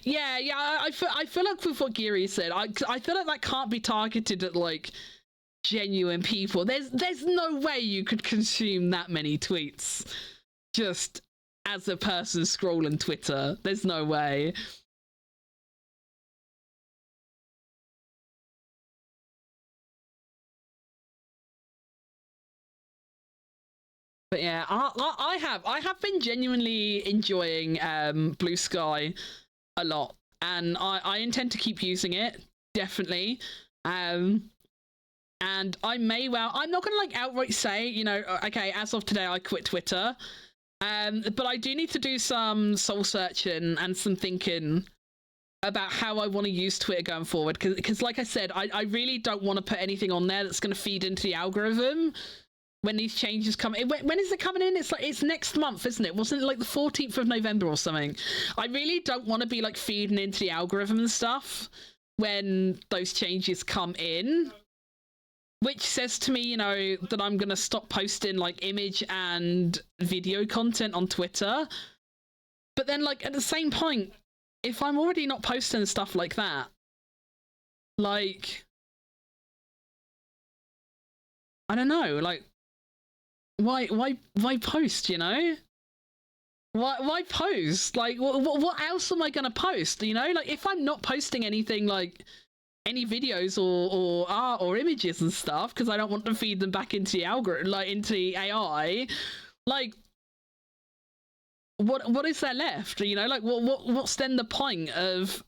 Yeah, I feel like with what Geary said, I feel like that can't be targeted at, like, genuine people. There's no way you could consume that many tweets just as a person scrolling Twitter. There's no way. But yeah, I have been genuinely enjoying Blue Sky a lot, and I intend to keep using it, definitely. And I may well, I'm not gonna, like, outright say, you know, okay, as of today I quit Twitter, but I do need to do some soul searching and some thinking about how I want to use Twitter going forward, because like I said, I really don't want to put anything on there that's going to feed into the algorithm when these changes come in. When is it coming in? It's like, it's next month, isn't it? Wasn't it like the 14th of November or something? I really don't want to be like feeding into the algorithm and stuff when those changes come in, which says to me, you know, that I'm going to stop posting like image and video content on Twitter. But then, like, at the same point, if I'm already not posting stuff like that, like, I don't know, like, why post, you know? Why post? Like, what else am I gonna post? You know, like, if I'm not posting anything, like any videos or art or images and stuff, because I don't want to feed them back into the algorithm, like into the AI, like, what is there left? You know, like, what's then the point of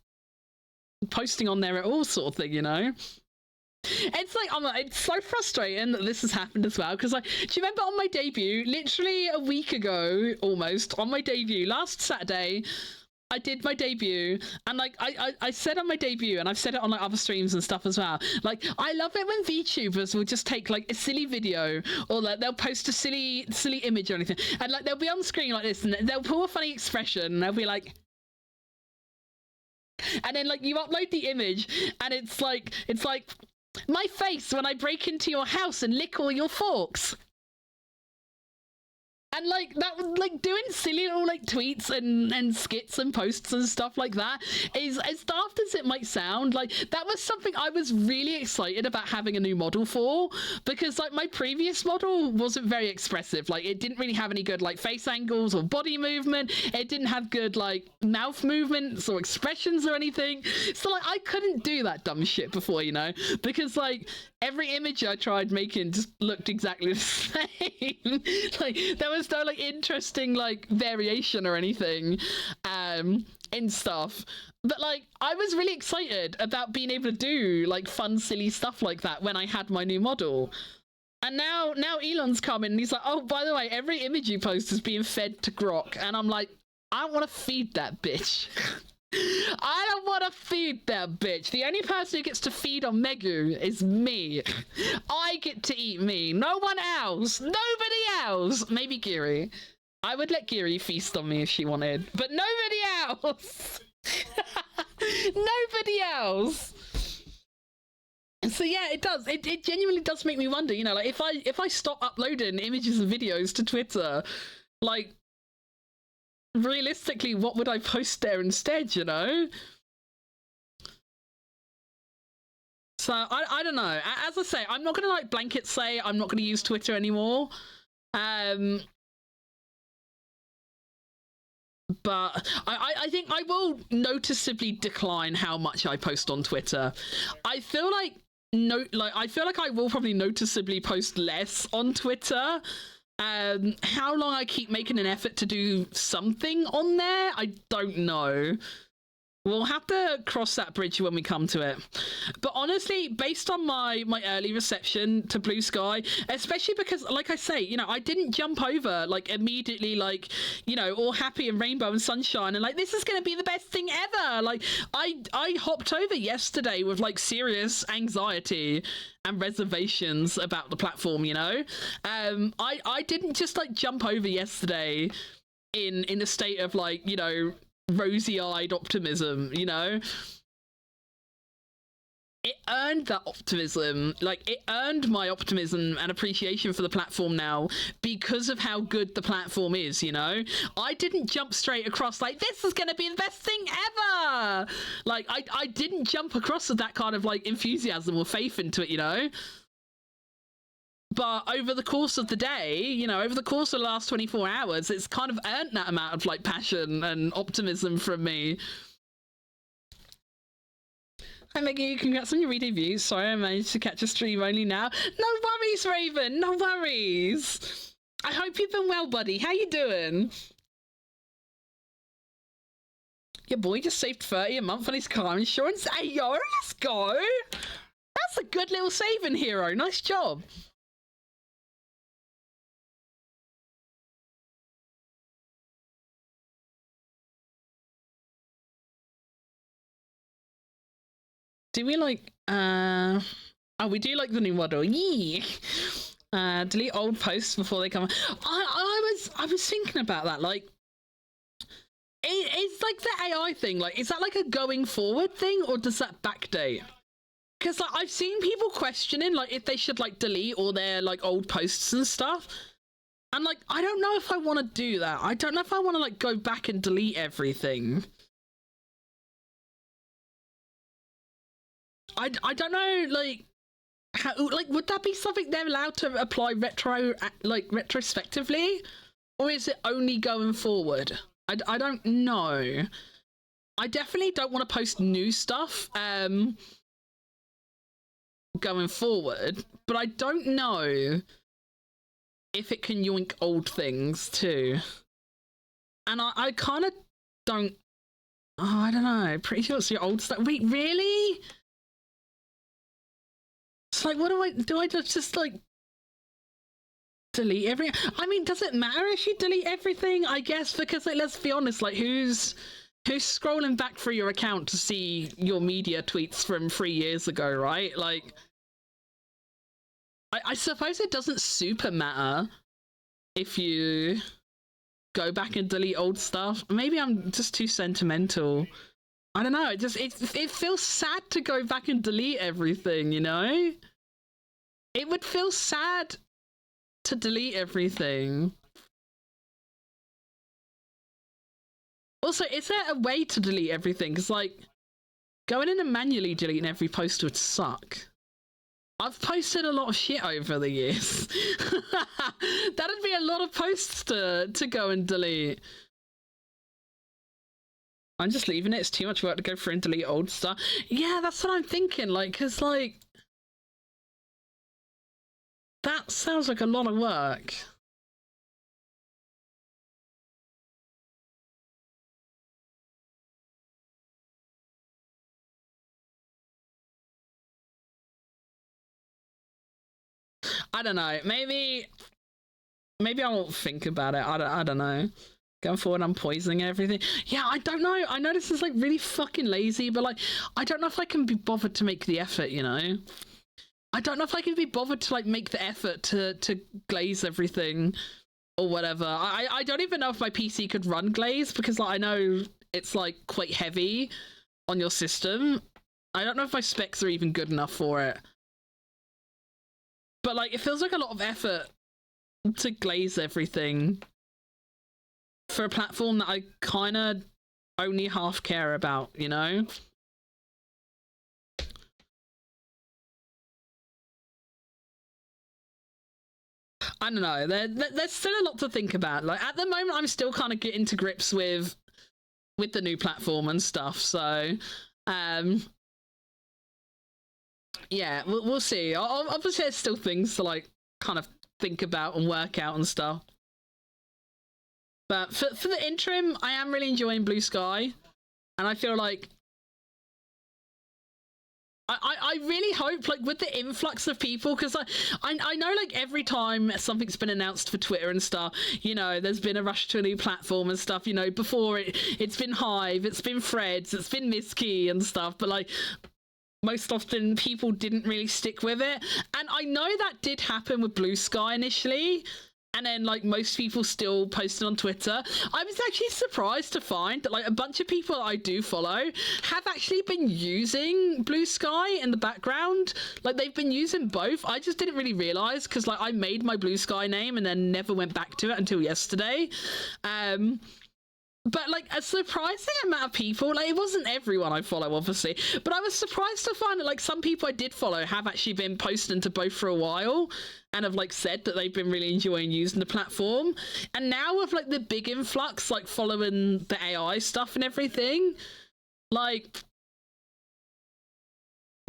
posting on there at all, sort of thing? You know. It's like, it's so frustrating that this has happened as well, because, like, do you remember on my debut, literally a week ago, almost, on my debut, last Saturday, I did my debut, and, like, I said on my debut, and I've said it on, like, other streams and stuff as well, like, I love it when VTubers will just take, like, a silly video, or, like, they'll post a silly image or anything, and, like, they'll be on screen like this, and they'll pull a funny expression, and they'll be like... And then, like, you upload the image, and it's like... my face when I break into your house and lick all your forks. And, like, that was, like, doing silly little, like, tweets and skits and posts and stuff like that is, as daft as it might sound, like, that was something I was really excited about having a new model for, because, like, my previous model wasn't very expressive. Like, it didn't really have any good, like, face angles or body movement. It didn't have good, like, mouth movements or expressions or anything. So, like, I couldn't do that dumb shit before, you know, because, like, every image I tried making just looked exactly the same. Like, there was no, like, interesting, like, variation or anything in stuff. But, like, I was really excited about being able to do, like, fun, silly stuff like that when I had my new model. And now Elon's coming and he's like, oh, by the way, every image you post is being fed to Grok. And I'm like, I don't want to feed that bitch. I don't want to feed that bitch. The only person who gets to feed on Megu is me. I get to eat me. No one else. Nobody else. Maybe Giri. I would let Giri feast on me if she wanted. But nobody else. Nobody else. So yeah, it does. It genuinely does make me wonder, you know, like, if I stop uploading images and videos to Twitter, like, realistically, what would I post there instead, you know? So I don't know. As I say, I'm not gonna, like, blanket say I'm not gonna use Twitter anymore. But I think I will noticeably decline how much I post on Twitter. I feel like I will probably noticeably post less on Twitter. How long I keep making an effort to do something on there, I don't know. We'll have to cross that bridge when we come to it. But honestly, based on my early reception to Blue Sky, especially because, like I say, you know, I didn't jump over, like, immediately, like, you know, all happy and rainbow and sunshine and, like, this is going to be the best thing ever. Like, I hopped over yesterday with, like, serious anxiety and reservations about the platform, you know? I didn't just, like, jump over yesterday in a state of, like, you know, rosy-eyed optimism, you know? It earned that optimism. Like, it earned my optimism and appreciation for the platform now because of how good the platform is, you know? I didn't jump straight across like, this is gonna be the best thing ever! Like, I didn't jump across with that kind of, like, enthusiasm or faith into it, you know? But over the course of the day, you know, over the course of the last 24 hours, it's kind of earned that amount of, like, passion and optimism from me. Hi Maggie, congrats on your redebut. Sorry I managed to catch a stream only now. No worries, Raven, no worries. I hope you've been well, buddy. How you doing? Your boy just saved 30 a month on his car insurance. Hey, yo, let's go. That's a good little saving, hero. Nice job. Do we like, oh, we do like the new model. Yeah. Delete old posts before they come. I was thinking about that. Like, it's like the AI thing. Like, is that like a going forward thing, or does that backdate? Because like I've seen people questioning like if they should like delete all their like old posts and stuff. And like I don't know if I want to do that. I don't know if I want to like go back and delete everything. I don't know, like how, like would that be something they're allowed to apply retrospectively, or is it only going forward? I don't know. I definitely don't want to post new stuff going forward, but I don't know if it can yoink old things too. And I kind of don't. Oh, I don't know. Pretty sure it's your old stuff. Wait, really? It's like, what do? I just like delete every? I mean, does it matter if you delete everything? I guess because like, let's be honest. Like, who's scrolling back through your account to see your media tweets from 3 years ago, right? Like, I suppose it doesn't super matter if you go back and delete old stuff. Maybe I'm just too sentimental. I don't know. It feels sad to go back and delete everything, you know? It would feel sad to delete everything. Also, is there a way to delete everything? Because, like, going in and manually deleting every post would suck. I've posted a lot of shit over the years. That'd be a lot of posts to go and delete. I'm just leaving it. It's too much work to go through and delete old stuff. Yeah, that's what I'm thinking. Like, because, like, that sounds like a lot of work. I don't know. Maybe I won't think about it. I don't know. Going forward, I'm poisoning everything. Yeah, I don't know. I know this is like really fucking lazy, but like, I don't know if I can be bothered to make the effort, you know? I don't know if I can be bothered to like make the effort to glaze everything or whatever. I don't even know if my PC could run glaze because like I know it's like quite heavy on your system. I don't know if my specs are even good enough for it. But like, it feels like a lot of effort to glaze everything for a platform that I kind of only half care about, you know? I don't know. There's still a lot to think about. Like, at the moment, I'm still kind of getting to grips with the new platform and stuff. So, yeah, we'll see. Obviously, there's still things to like kind of think about and work out and stuff. But for the interim, I am really enjoying Blue Sky, and I feel like I really hope, like, with the influx of people, because I know, like, every time something's been announced for Twitter and stuff, you know, there's been a rush to a new platform and stuff, you know, before it's been Hive, it's been Threads, it's been Miski and stuff, but, like, most often people didn't really stick with it. And I know that did happen with Blue Sky initially, and then like most people still posted on Twitter. I was actually surprised to find that like a bunch of people I do follow have actually been using Blue Sky in the background. Like they've been using both. I just didn't really realize because like I made my Blue Sky name and then never went back to it until yesterday. But like a surprising amount of people, like it wasn't everyone I follow obviously, but I was surprised to find that like some people I did follow have actually been posting to both for a while and have like said that they've been really enjoying using the platform. And now with like the big influx, like following the AI stuff and everything, like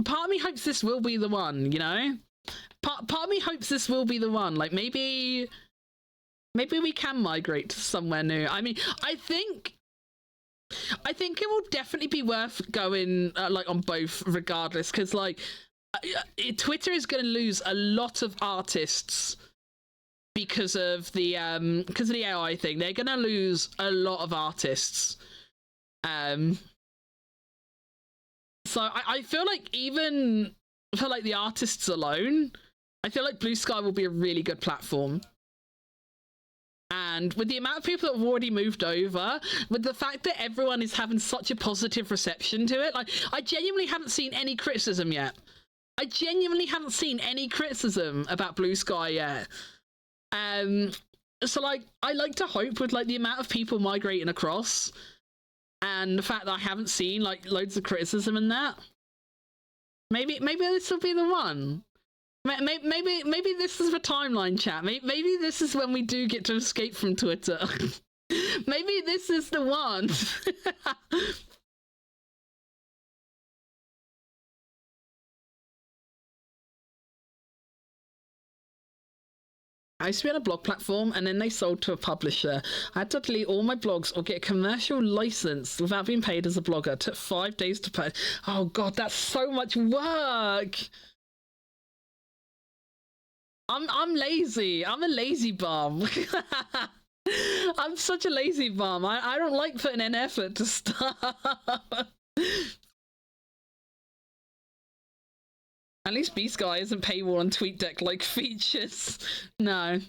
part of me hopes this will be the one, you know? Part of me hopes this will be the one. Like maybe we can migrate to somewhere new. I mean, I think it will definitely be worth going like on both regardless, because like Twitter is going to lose a lot of artists because of the AI thing. They're going to lose a lot of artists. So I feel like even for like the artists alone, I feel like Blue Sky will be a really good platform. And with the amount of people that have already moved over, with the fact that everyone is having such a positive reception to it, like, I genuinely haven't seen any criticism yet. I genuinely haven't seen any criticism about Blue Sky yet. So, like, I like to hope with, like, the amount of people migrating across and the fact that I haven't seen, like, loads of criticism in that, maybe this will be the one. Maybe this is the timeline, chat. Maybe this is when we do get to escape from Twitter. Maybe this is the one. I used to be on a blog platform and then they sold to a publisher. I had to delete all my blogs or get a commercial license without being paid as a blogger. It took 5 days to pay. Oh god, that's so much work. I'm lazy. I'm a lazy bum. I'm such a lazy bum. I don't like putting in effort to stuff. At least B-Sky isn't paywall on TweetDeck like features. No.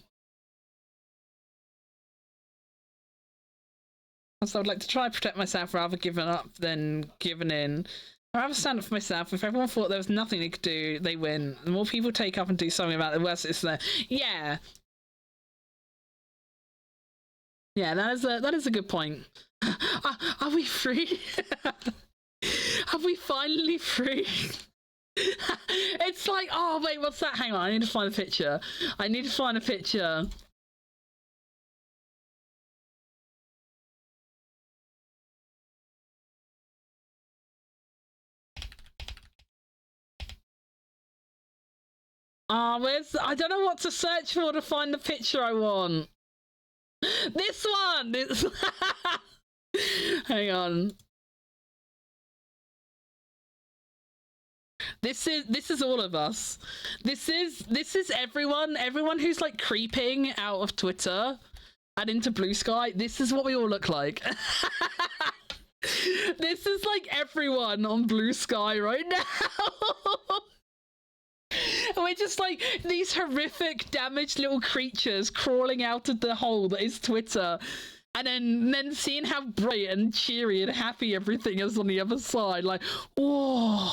Also, I would like to try to protect myself rather giving up than giving in. I'd rather stand up for myself. If everyone thought there was nothing they could do, they win. The more people take up and do something about it, the worse it's there. Yeah. Yeah, that is a good point. Are we free? Are we finally free? It's like, oh wait, what's that? Hang on, I need to find a picture. I need to find a picture. Where's... I don't know what to search for to find the picture I want. This one! This... Hang on. This is all of us. This is everyone who's like creeping out of Twitter and into Blue Sky. This is what we all look like. This is like everyone on Blue Sky right now. We're just like these horrific, damaged little creatures crawling out of the hole that is Twitter. And then seeing how bright and cheery and happy everything is on the other side. Like, whoa.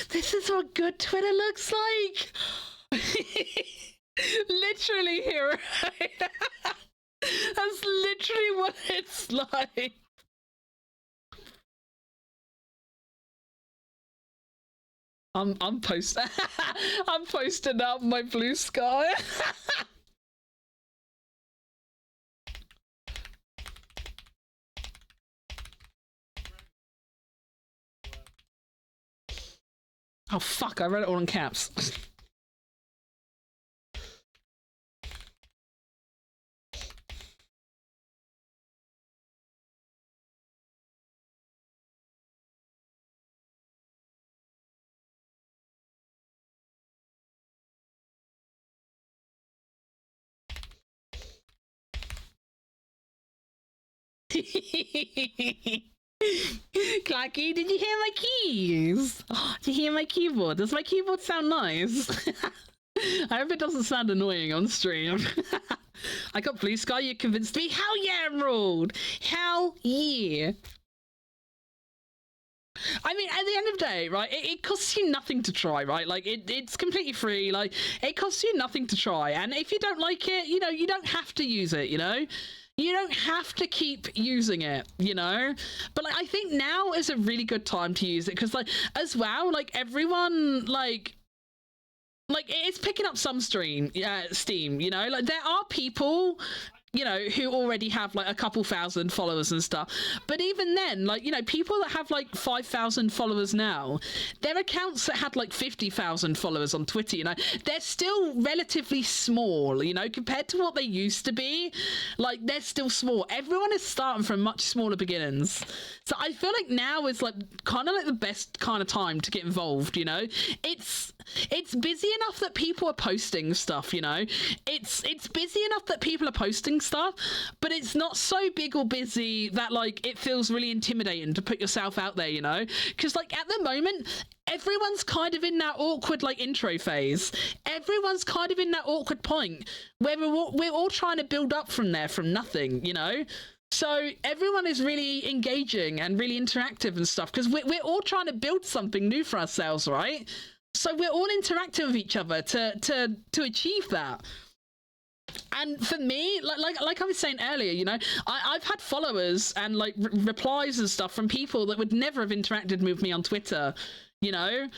This is what good Twitter looks like. Literally, here. That's literally what it's like. I'm posting. I'm posting up my Blue Sky. Oh fuck! I read it all in caps. Clacky, did you hear my keys? Oh, did you hear my keyboard? Does my keyboard sound nice? I hope it doesn't sound annoying on stream. I got Blue Sky, you convinced me. Hell yeah, Emerald! Hell yeah! I mean, at the end of the day, right, it costs you nothing to try, right? Like, it's completely free. Like, it costs you nothing to try. And if you don't like it, you know, you don't have to use it, you know? You don't have to keep using it, you know? But, like, I think now is a really good time to use it. Because, like, as well, like, everyone, like, it's picking up some Steam, you know? Like, there are people... you know, who already have like a couple thousand followers and stuff. But even then, like, you know, people that have like 5,000 followers now, their accounts that had like 50,000 followers on Twitter, you know, they're still relatively small, you know, compared to what they used to be. Like, they're still small. Everyone is starting from much smaller beginnings. So I feel like now is like kind of like the best kind of time to get involved, you know? It's busy enough that people are posting stuff, you know? It's busy enough that people are posting stuff, but it's not so big or busy that like it feels really intimidating to put yourself out there, you know? Because like at the moment, everyone's kind of in that awkward like intro phase. Everyone's kind of in that awkward point where we're all trying to build up from there from nothing, you know? So everyone is really engaging and really interactive and stuff because we're all trying to build something new for ourselves, right? So we're all interacting with each other to achieve that. And for me, like I was saying earlier, you know, I've had followers and like replies and stuff from people that would never have interacted with me on Twitter, you know.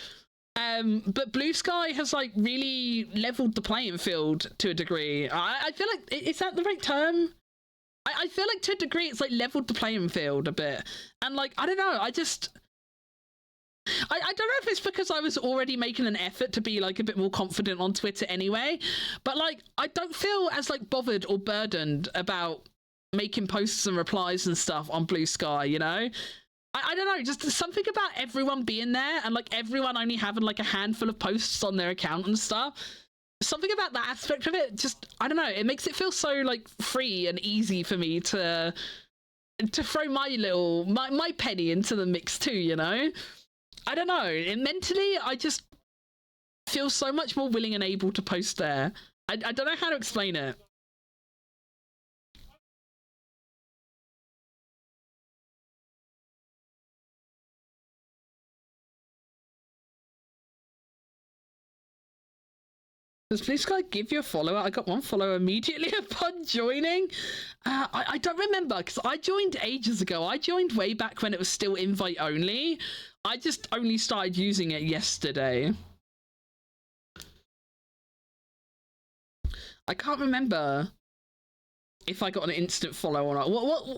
But Blue Sky has like really leveled the playing field to a degree. I feel like is that the right term? I feel like to a degree it's like leveled the playing field a bit, and like I don't know, I don't know if it's because I was already making an effort to be like a bit more confident on Twitter anyway, but like I don't feel as like bothered or burdened about making posts and replies and stuff on Blue Sky, you know. I don't know, just something about everyone being there and like everyone only having like a handful of posts on their account and stuff. Something about that aspect of it, just I don't know, it makes it feel so like free and easy for me to throw my penny into the mix too, you know. I don't know, mentally I just feel so much more willing and able to post there. I don't know how to explain it. Does Blue Sky give you a follower? I got one follower immediately upon joining. I don't remember because I joined ages ago. I joined way back when it was still invite only. I just only started using it yesterday. I can't remember if I got an instant follow or not.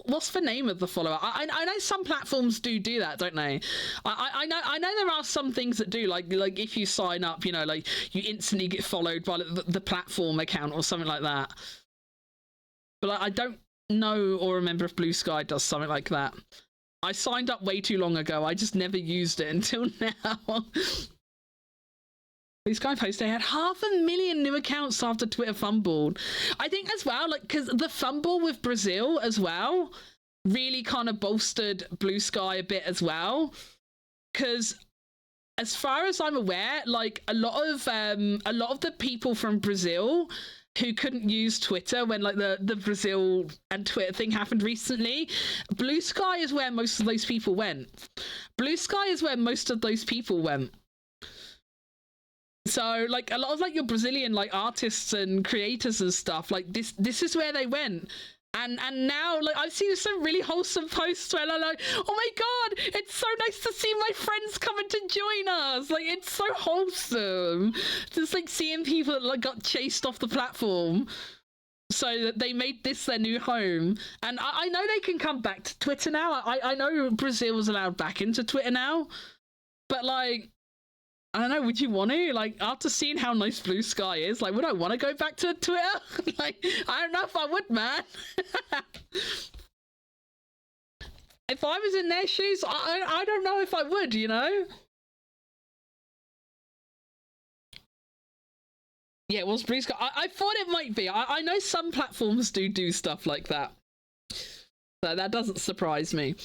What's the name of the follower? I know some platforms do that, don't they? I know there are some things that do, like if you sign up, you know, like you instantly get followed by the platform account or something like that. But I don't know or remember if Blue Sky does something like that. I signed up way too long ago. I just never used it until now. Blue Sky posted they had 500,000 new accounts after Twitter fumbled. I think as well, like, because the fumble with Brazil as well really kind of bolstered Blue Sky a bit as well. Because as far as I'm aware, like a lot of the people from Brazil who couldn't use Twitter when like the Brazil and Twitter thing happened recently, Blue Sky is where most of those people went. Blue Sky is where most of those people went. So like a lot of like your Brazilian like artists and creators and stuff, like this is where they went. And now like I've seen some really wholesome posts where I'm like, oh my god, it's so nice to see my friends coming to join us. Like it's so wholesome. Just like seeing people that like got chased off the platform so that they made this their new home. And I know they can come back to Twitter now. I know Brazil was allowed back into Twitter now. But like I don't know, would you want to? Like, after seeing how nice Blue Sky is, like, would I want to go back to Twitter? Like, I don't know if I would, man. If I was in their shoes, I don't know if I would, you know? Yeah, it was Blue Sky. I thought it might be. I know some platforms do stuff like that. So that doesn't surprise me.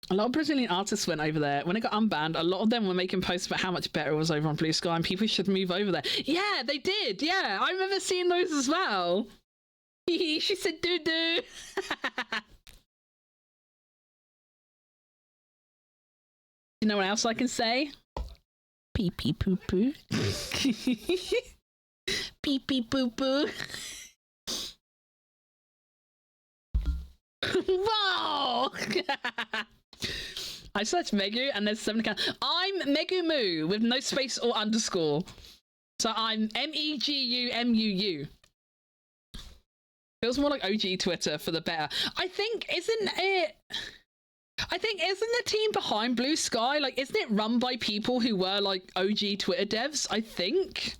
A lot of Brazilian artists went over there. When it got unbanned, a lot of them were making posts about how much better it was over on Blue Sky and people should move over there. Yeah, they did. Yeah, I remember seeing those as well. She said doo-doo. You know what else I can say? Pee pee poo poo. Pee pee poo poo. Wow! I searched Megu and there's 7 accounts. I'm Megumu with no space or underscore. So I'm MEGUMUU. Feels more like OG Twitter for the better. Isn't the team behind Blue Sky, like, isn't it run by people who were like OG Twitter devs? I think.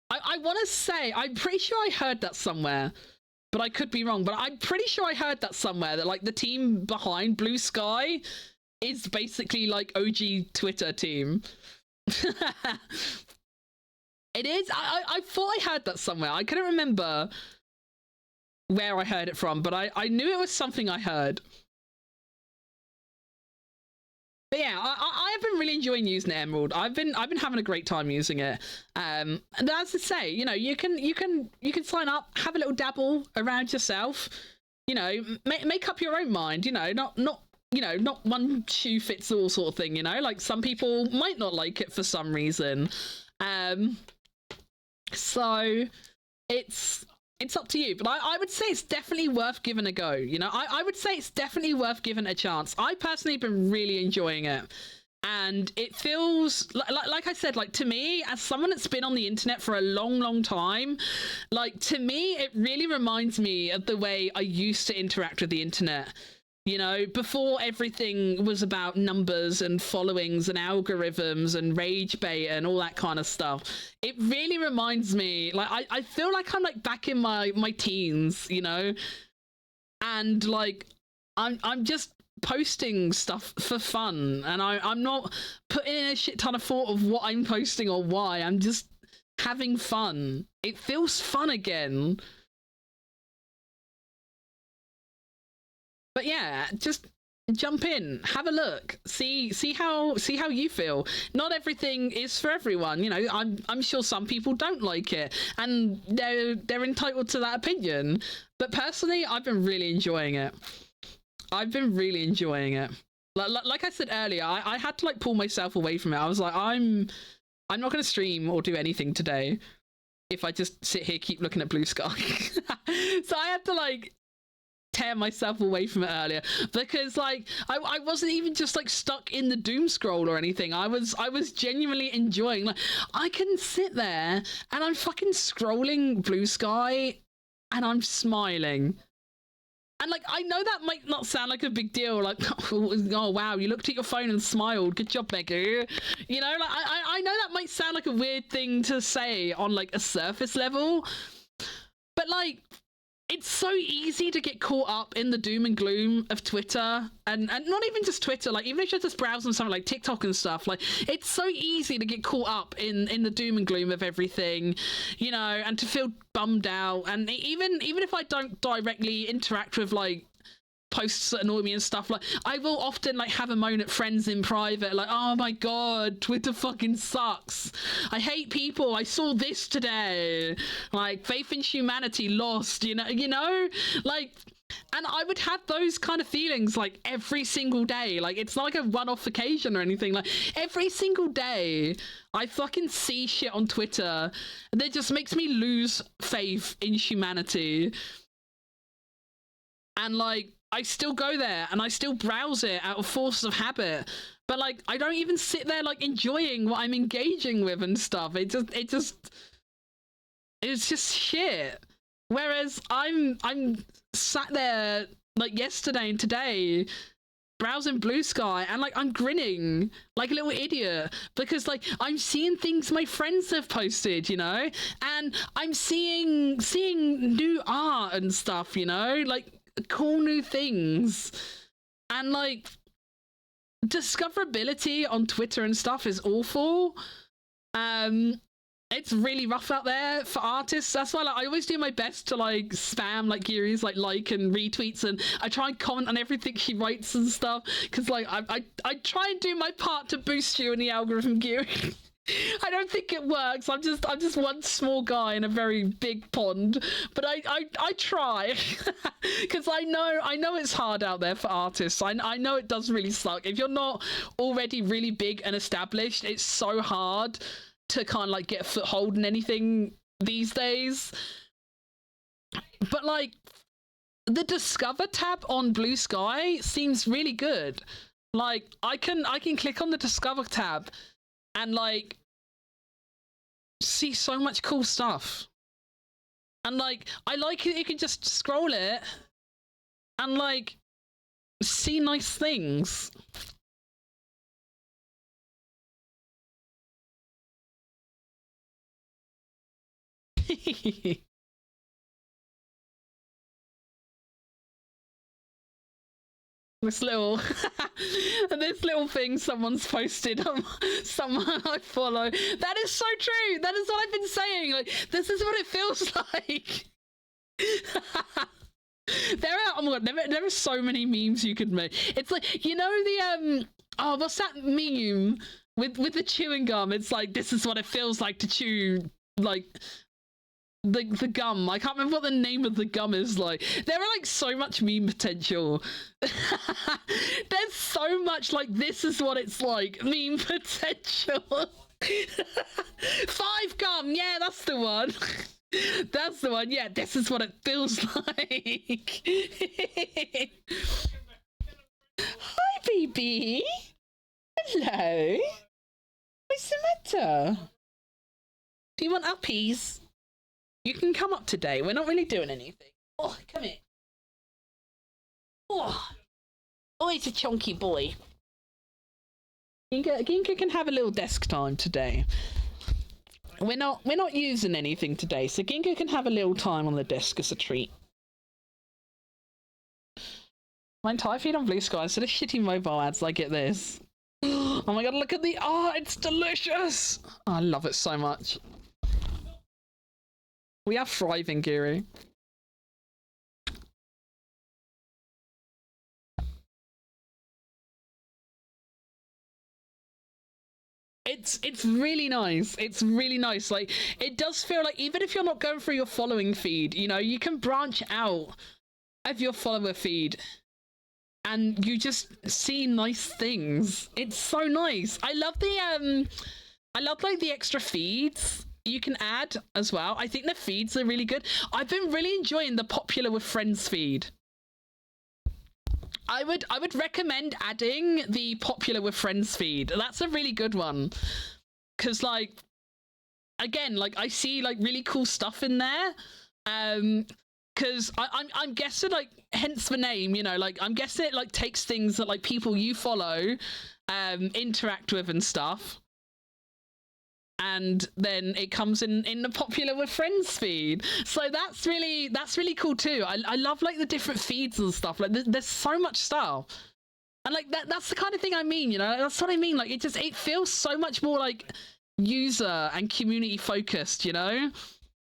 I want to say, I'm pretty sure I heard that somewhere. But I could be wrong. But I'm pretty sure I heard that somewhere, that like the team behind Blue Sky is basically like OG Twitter team. It is. I thought I heard that somewhere. I couldn't remember where I heard it from, but I knew it was something I heard. But yeah, I've been really enjoying using Emerald. I've been having a great time using it. And as I say, you know, you can sign up, have a little dabble around yourself. You know, make up your own mind. You know, not you know, not one shoe fits all sort of thing. You know, like some people might not like it for some reason. So it's up to you, but I would say it's definitely worth giving a go. You know, I would say it's definitely worth giving a chance. I personally have been really enjoying it, and it feels like I said, like, to me, as someone that's been on the internet for a long time, like, to me it really reminds me of the way I used to interact with the internet. You know, before everything was about numbers and followings and algorithms and rage bait and all that kind of stuff. It really reminds me, like, I feel like I'm like back in my teens, you know, and like I'm just posting stuff for fun, and I'm not putting in a shit ton of thought of what I'm posting or why. I'm just having fun. It feels fun again. But yeah, just jump in, have a look, see how you feel. Not everything is for everyone, you know. I'm sure some people don't like it, and they're entitled to that opinion. But personally, I've been really enjoying it. I've been really enjoying it. Like I said earlier, I had to like pull myself away from it. I was like, I'm not going to stream or do anything today if I just sit here keep looking at blue sky. So I had to like tear myself away from it earlier, because like I wasn't even just like stuck in the doom scroll or anything. I was genuinely enjoying, like, I can sit there and I'm fucking scrolling blue sky and I'm smiling. And like, I know that might not sound like a big deal, like, oh wow, you looked at your phone and smiled, good job, Beggar. You know, like, I know that might sound like a weird thing to say on like a surface level, but like, it's so easy to get caught up in the doom and gloom of Twitter, and not even just Twitter, like even if you're just browsing something like TikTok and stuff, like it's so easy to get caught up in the doom and gloom of everything, you know, and to feel bummed out. And even if I don't directly interact with like posts that annoy me and stuff, like I will often like have a moan at friends in private, like, oh my god, Twitter fucking sucks, I hate people, I saw this today, like faith in humanity lost, you know, like. And I would have those kind of feelings like every single day. Like, it's not like a one-off occasion or anything. Like, every single day I fucking see shit on Twitter that just makes me lose faith in humanity. And like, I still go there and I still browse it out of force of habit, but like, I don't even sit there like enjoying what I'm engaging with and stuff. It's just shit. Whereas I'm sat there like yesterday and today browsing blue sky, and like I'm grinning like a little idiot because like I'm seeing things my friends have posted, you know, and I'm seeing new art and stuff, you know, like cool new things. And like, discoverability on Twitter and stuff is awful. It's really rough out there for artists. That's why like, I always do my best to like spam like Giri's like and retweets, and I try and comment on everything she writes and stuff, because like I try and do my part to boost you in the algorithm, Giri. I don't think it works. I'm just one small guy in a very big pond, but I try because I know it's hard out there for artists. I know it does really suck if you're not already really big and established. It's so hard to kind of like get a foothold in anything these days. But like, the Discover tab on Blue Sky seems really good. Like, I can click on the Discover tab and like see so much cool stuff. And like, I like it, you can just scroll it and like see nice things. This little this little thing someone's posted on someone I follow. That is so true. That is what I've been saying. Like, this is what it feels like. Oh my god, there are so many memes you could make. It's like, you know, the oh, what's that meme with the chewing gum? It's like, this is what it feels like to chew like the gum. I can't remember what the name of the gum is. Like, there are like so much meme potential. There's so much like, this is what it's like meme potential. 5 gum, yeah, that's the one. That's the one. Yeah, this is what it feels like. Hi, baby. Hello. What's the matter? Do you want uppies? You can come up today. We're not really doing anything. Oh, come here. Oh, he's a chunky boy. Ginka can have a little desk time today. We're not using anything today, so Ginka can have a little time on the desk as a treat. My entire feed on Blue Sky instead of shitty mobile ads like it this. Oh my god, look at the art, it's delicious! Oh, I love it so much. We are thriving, Guru. It's really nice. It's really nice. Like, it does feel like, even if you're not going through your following feed, you know, you can branch out of your follower feed and you just see nice things. It's so nice. I love like the extra feeds you can add as well. I think the feeds are really good. I've been really enjoying the popular with friends feed. I would recommend adding the popular with friends feed. That's a really good one. Cause like, again, like I see like really cool stuff in there. Cause I'm guessing, like, hence the name, you know, like I'm guessing it like takes things that like people you follow interact with and stuff. And then it comes in the popular with friends feed, so that's really cool too. I love like the different feeds and stuff. Like there's so much stuff, and like that's the kind of thing I mean, you know. That's what I mean. Like it feels so much more like user and community focused, you know.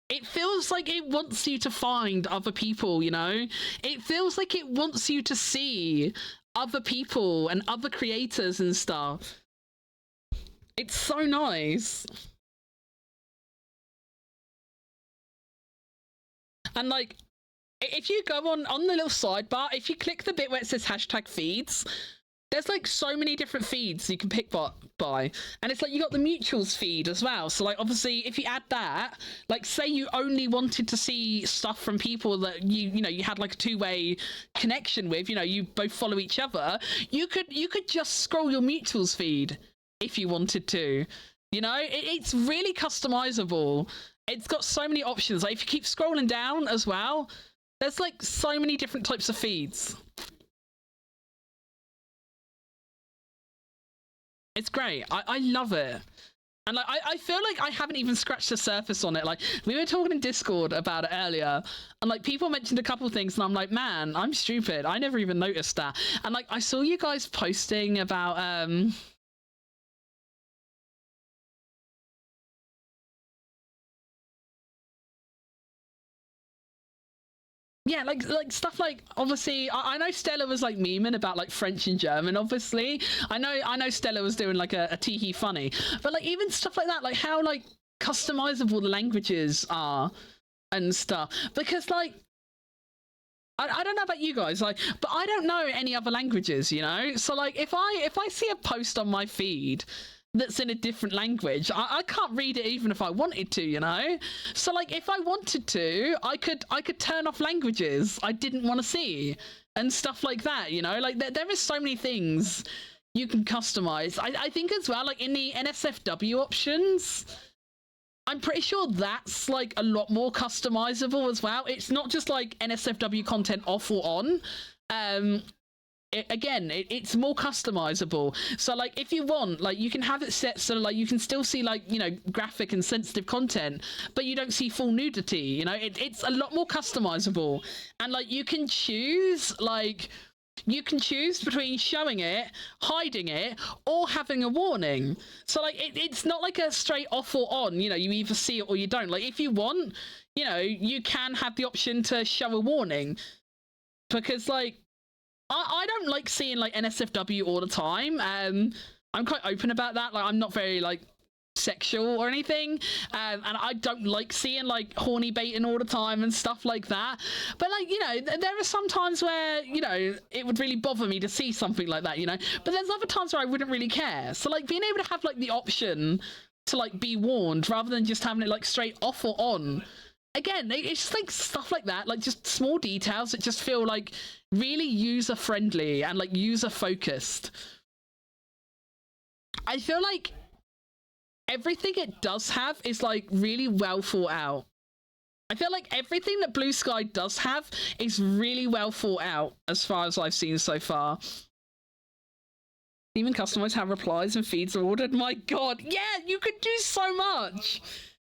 It feels like it wants you to find other people, you know. It feels like it wants you to see other people and other creators and stuff. It's so nice. And like, if you go on the little sidebar, if you click the bit where it says hashtag feeds, there's like so many different feeds you can pick by. And it's like, you got the mutuals feed as well. So like, obviously, if you add that, like say you only wanted to see stuff from people that you know, you had like a two-way connection with, you know, you both follow each other, you could just scroll your mutuals feed if you wanted to, you know. It's really customizable. It's got so many options. Like if you keep scrolling down as well, there's like so many different types of feeds. It's great. I love it. And like I feel like I haven't even scratched the surface on it. Like we were talking in Discord about it earlier, and like people mentioned a couple things, and I'm like, man, I'm stupid. I never even noticed that. And like I saw you guys posting about yeah, like stuff like, obviously I know Stella was like memeing about like French and German, obviously. I know Stella was doing like a teehee funny, but like even stuff like that, like how like customizable the languages are and stuff. Because like I don't know about you guys, like, but I don't know any other languages, you know. So like if I see a post on my feed that's in a different language, I can't read it even if I wanted to, you know. So like if I wanted to, I could turn off languages I didn't want to see and stuff like that, you know. Like there is so many things you can customize. I think as well, like in the NSFW options, I'm pretty sure that's like a lot more customizable as well. It's not just like NSFW content off or on. It's more customizable. So like if you want, like you can have it set so like you can still see like, you know, graphic and sensitive content, but you don't see full nudity, you know. It's a lot more customizable, and like you can choose like you can choose between showing it, hiding it, or having a warning. So like it's not like a straight off or on, you know, you either see it or you don't. Like if you want, you know, you can have the option to show a warning. Because like I don't like seeing like NSFW all the time. I'm quite open about that. Like I'm not very like sexual or anything, and I don't like seeing like horny baiting all the time and stuff like that. But like, you know, there are some times where, you know, it would really bother me to see something like that, you know, but there's other times where I wouldn't really care. So like being able to have like the option to like be warned rather than just having it like straight off or on. Again, it's just like stuff like that, like just small details that just feel like really user friendly and like user focused. I feel like everything it does have is like really well thought out. I feel like everything that Blue Sky does have is really well thought out as far as I've seen so far. Even customize how replies and feeds are ordered. My god, yeah, you can do so much.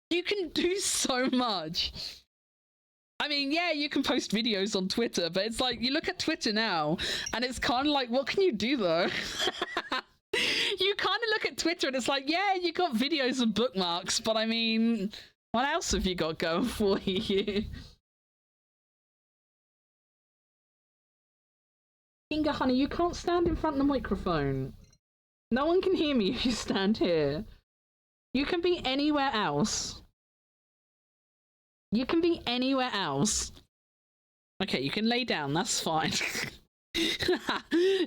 You can do so much. I mean, yeah, you can post videos on Twitter, but it's like, you look at Twitter now, and it's kind of like, what can you do though? You kind of look at Twitter and it's like, yeah, you got videos and bookmarks, but I mean, what else have you got going for you? Inga, honey, you can't stand in front of the microphone. No one can hear me if you stand here. You can be anywhere else. You can be anywhere else. Okay, you can lay down, that's fine.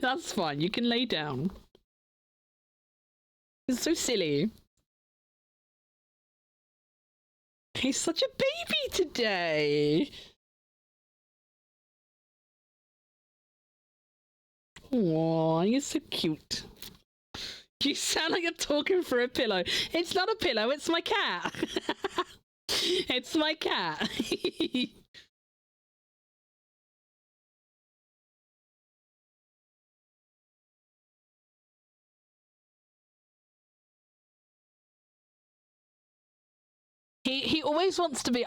That's fine, you can lay down. It's so silly. He's such a baby today. Aw, you're so cute. You sound like you're talking for a pillow. It's not a pillow, it's my cat. It's my cat. He always wants to be.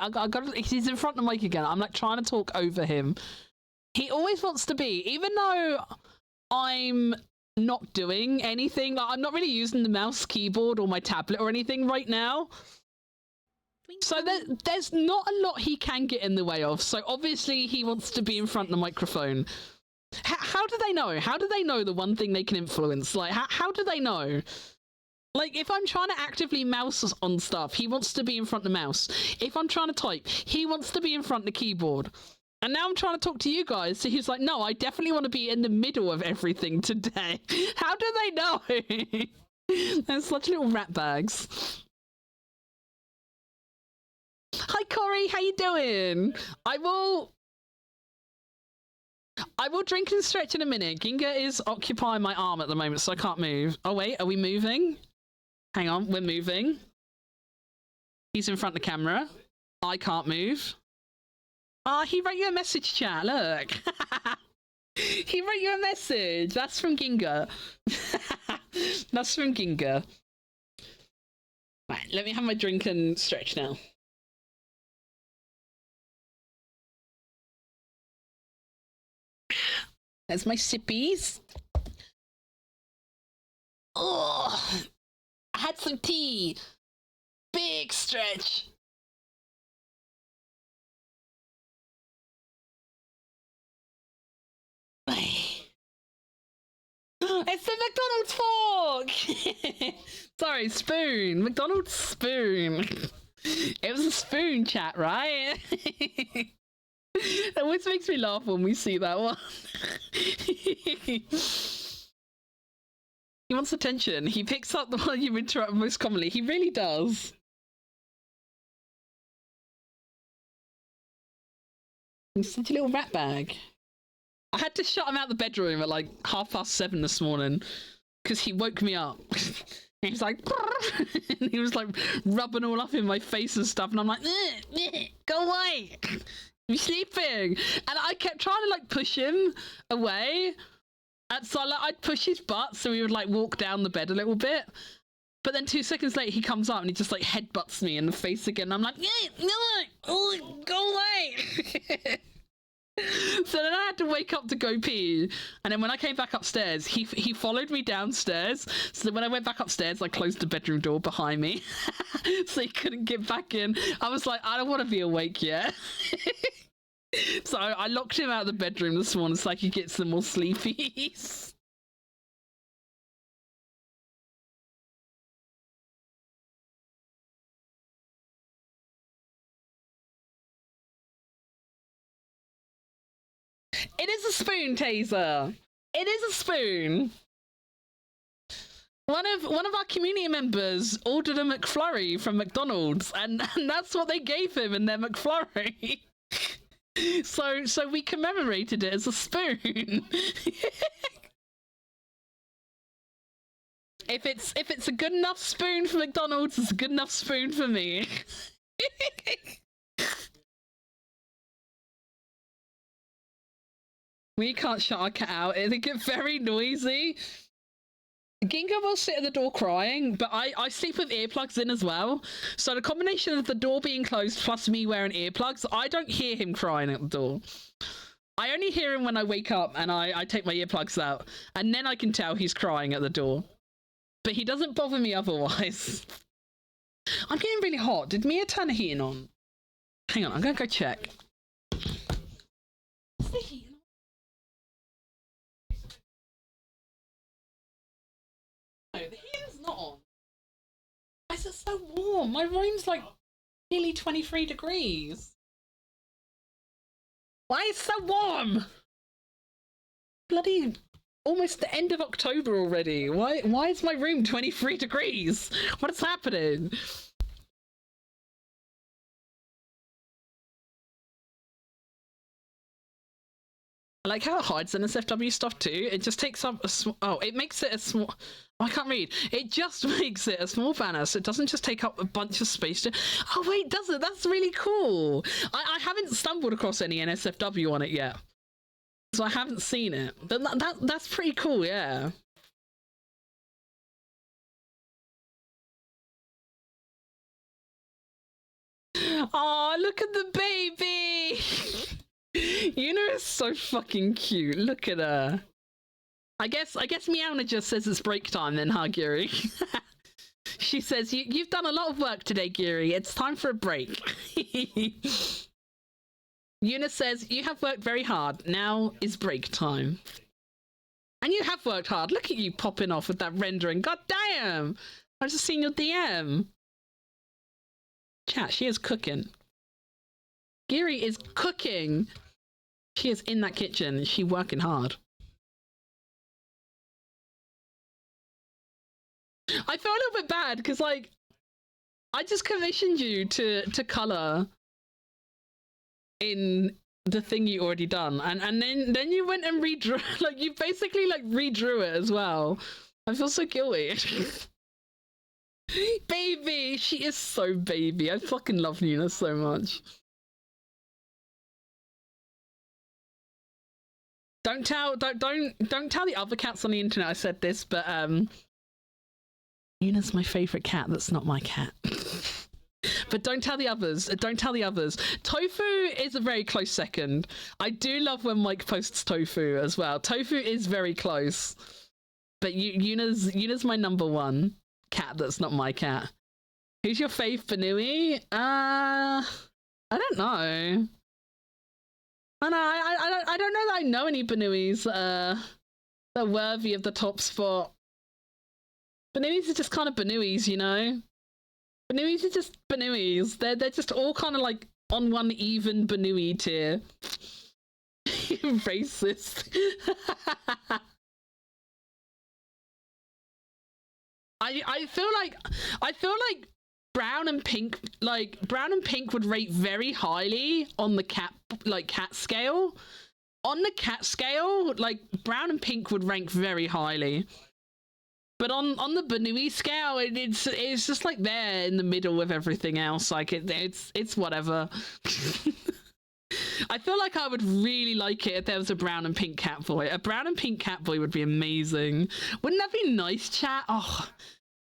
He's in front of the mic again. I'm like trying to talk over him. He always wants to be, even though I'm not doing anything. Like I'm not really using the mouse, keyboard, or my tablet or anything right now. So there's not a lot he can get in the way of. So obviously he wants to be in front of the microphone. How do they know? How do they know the one thing they can influence? Like how do they know? Like, if I'm trying to actively mouse on stuff, he wants to be in front of the mouse. If I'm trying to type, he wants to be in front of the keyboard. And now I'm trying to talk to you guys, so he's like, no, I definitely want to be in the middle of everything today. How do they know? They're such little rat bags. Hi, Corey, how you doing? I will drink and stretch in a minute. Ginga is occupying my arm at the moment, so I can't move. Oh, wait, are we moving? Hang on, we're moving. He's in front of the camera. I can't move. Ah, he wrote you a message, chat, look. He wrote you a message. That's from Ginga. That's from Ginga. Right, let me have my drink and stretch now. There's my sippies. Oh, I had some tea. Big stretch. It's the McDonald's fork! Sorry, spoon. McDonald's spoon. It was a spoon, chat, right? That always makes me laugh when we see that one. He wants attention. He picks up the one you interrupt most commonly. He really does. He's such a little rat bag. I had to shut him out the bedroom at like 7:30 this morning because he woke me up. He was like, and he was like rubbing all up in my face and stuff, and I'm like, go away. You're sleeping. And I kept trying to like push him away. And so like, I'd push his butt so he would like walk down the bed a little bit. But then 2 seconds later, he comes up and he just like headbutts me in the face again. I'm like, no, go away. So then I had to wake up to go pee, and then when I came back upstairs, he followed me downstairs. So when I went back upstairs, I closed the bedroom door behind me, so he couldn't get back in. I was like, I don't want to be awake yet. So I locked him out of the bedroom this morning so I could get some more sleepies. It is a spoon, Taser. It is a spoon. One of our community members ordered a McFlurry from McDonald's, and that's what they gave him in their McFlurry. So we commemorated it as a spoon. If it's a good enough spoon for McDonald's, it's a good enough spoon for me. We can't shut our cat out. They get very noisy. Ginga will sit at the door crying, but I sleep with earplugs in as well. So the combination of the door being closed plus me wearing earplugs, I don't hear him crying at the door. I only hear him when I wake up and I take my earplugs out, and then I can tell he's crying at the door. But he doesn't bother me otherwise. I'm getting really hot. Did Mia turn the heating on? Hang on, I'm gonna go check. Is the heating on? No, the heating's not on. Why is it so warm? My room's like nearly 23 degrees. Why is it so warm? Bloody almost the end of October already. Why is my room 23 degrees? What is happening? I like how it hides NSFW stuff too. It just takes up a small... Oh, it makes it a small... Oh, I can't read. It just makes it a small banner, so it doesn't just take up a bunch of space. Oh, wait, does it? That's really cool. I haven't stumbled across any NSFW on it yet, so I haven't seen it. But that's pretty cool, yeah. Oh, look at the baby! Yuna is so fucking cute. Look at her. I guess Meowna just says it's break time then, huh, Giri? She says, you've done a lot of work today, Giri. It's time for a break. Yuna says, you have worked very hard. Now is break time. And you have worked hard. Look at you popping off with that rendering. God damn! I've just seen your DM. Chat, she is cooking. Giri is cooking. She is in that kitchen. She working hard. I feel a little bit bad because, like, I just commissioned you to color in the thing you already done, and then you went and redrew. Like, you basically like redrew it as well. I feel so guilty. Baby, she is so baby. I fucking love Nina so much. Don't tell the other cats on the internet I said this, but Yuna's my favorite cat. That's not my cat. But don't tell the others. Don't tell the others. Tofu is a very close second. I do love when Mike posts Tofu as well. Tofu is very close. But Yuna's my number one cat. That's not my cat. Who's your fave Banui? I don't know. I don't know that I know any Banuis that are worthy of the top spot. Banuis are just kind of Banuis, you know? Banuis are just Banuis. They're just all kind of like on one even Banui tier. Racist. I feel like brown and pink would rate very highly on the cat scale. On the cat scale, like brown and pink would rank very highly. But on the Banui scale, it's just like there in the middle with everything else. Like it's whatever. I feel like I would really like it if there was a brown and pink cat boy. A brown and pink cat boy would be amazing. Wouldn't that be nice, chat? Oh,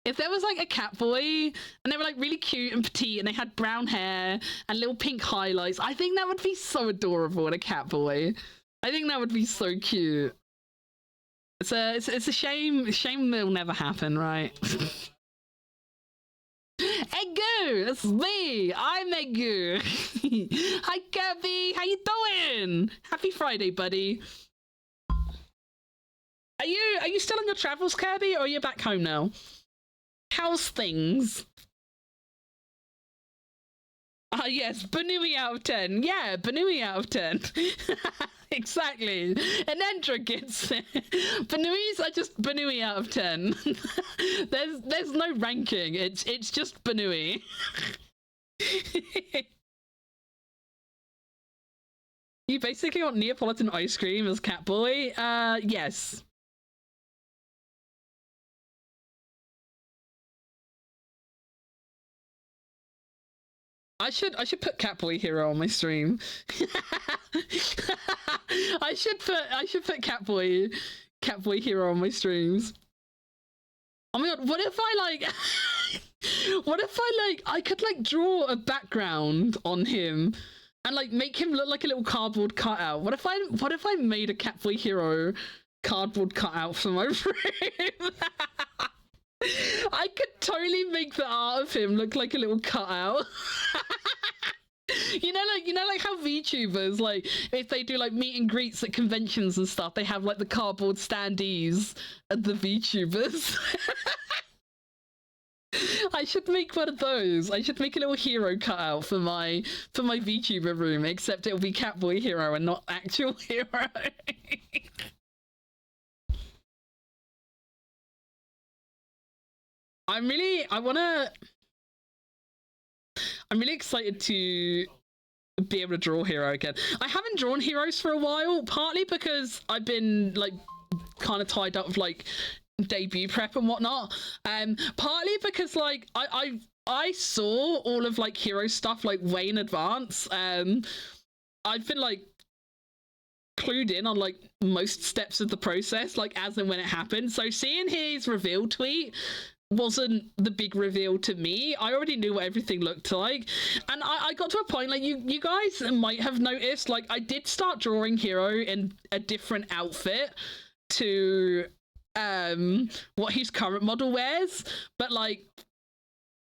if there was like a cat boy and they were like really cute and petite and they had brown hair and little pink highlights, I think that would be so adorable in a cat boy. I think that would be so cute. It's a shame it'll never happen, right? Egu, that's me. I'm Egu. Hi, Kirby. How you doing? Happy Friday, buddy. Are you still on your travels, Kirby, or are you back home now? How's things? Yes, Banui out of 10. Yeah, Banui out of 10. Exactly. And Endra gets it. Banuis are just Banui out of 10. There's no ranking. It's just Banui. You basically want Neapolitan ice cream as Catboy? Yes. I should put Catboy Hero on my stream. I should put Catboy Hero on my streams. Oh my god, what if I like I could like draw a background on him and like make him look like a little cardboard cutout. What if I made a Catboy Hero cardboard cutout for my room? I could totally make the art of him look like a little cutout. You know like how VTubers, like if they do like meet and greets at conventions and stuff, they have like the cardboard standees at the VTubers. I should make one of those. I should make a little hero cutout for my VTuber room, except it'll be Catboy Hero and not actual hero. I'm really excited to be able to draw Hero again. I haven't drawn heroes for a while, partly because I've been like kind of tied up with like debut prep and whatnot. Partly because like I saw all of like hero stuff like way in advance. I've been like clued in on like most steps of the process, like as and when it happened. So seeing his reveal tweet wasn't the big reveal to me. I already knew what everything looked like, and I got to a point, like you guys might have noticed, like I did start drawing Hero in a different outfit to what his current model wears, but like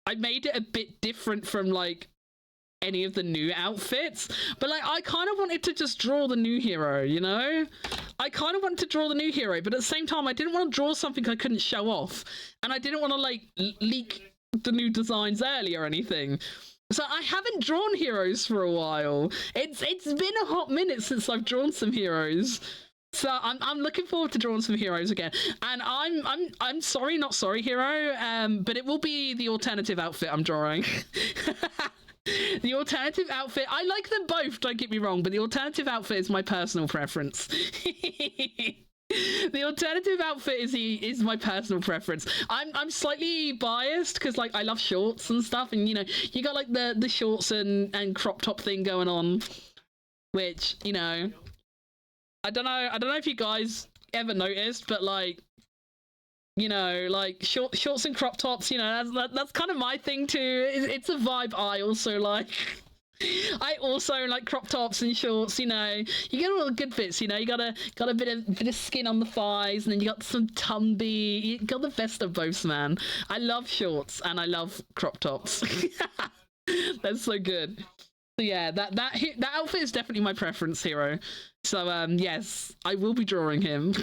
I made it a bit different from like any of the new outfits. But like I kind of wanted to just draw the new Hero, you know? I kind of wanted to draw the new Hero, but at the same time I didn't want to draw something I couldn't show off, and I didn't want to like leak the new designs early or anything. So I haven't drawn heroes for a while. It's been a hot minute since I've drawn some heroes. So I'm looking forward to drawing some heroes again. And I'm sorry, not sorry, Hero, but it will be the alternative outfit I'm drawing. The alternative outfit, I like them both, don't get me wrong, but the alternative outfit is my personal preference. The alternative outfit is my personal preference. I'm slightly biased because like I love shorts and stuff, and you know, you got like the shorts and crop top thing going on, which, you know, I don't know if you guys ever noticed, but like, you know, like shorts and crop tops, you know, that's kind of my thing too. It's a vibe I also like. I also like crop tops and shorts, you know. You get all the good bits, you know. You got a bit of skin on the thighs, and then you got some tumby. You got the best of both, man. I love shorts and I love crop tops. That's so good. So yeah, that outfit is definitely my preference, Hero. So yes, I will be drawing him.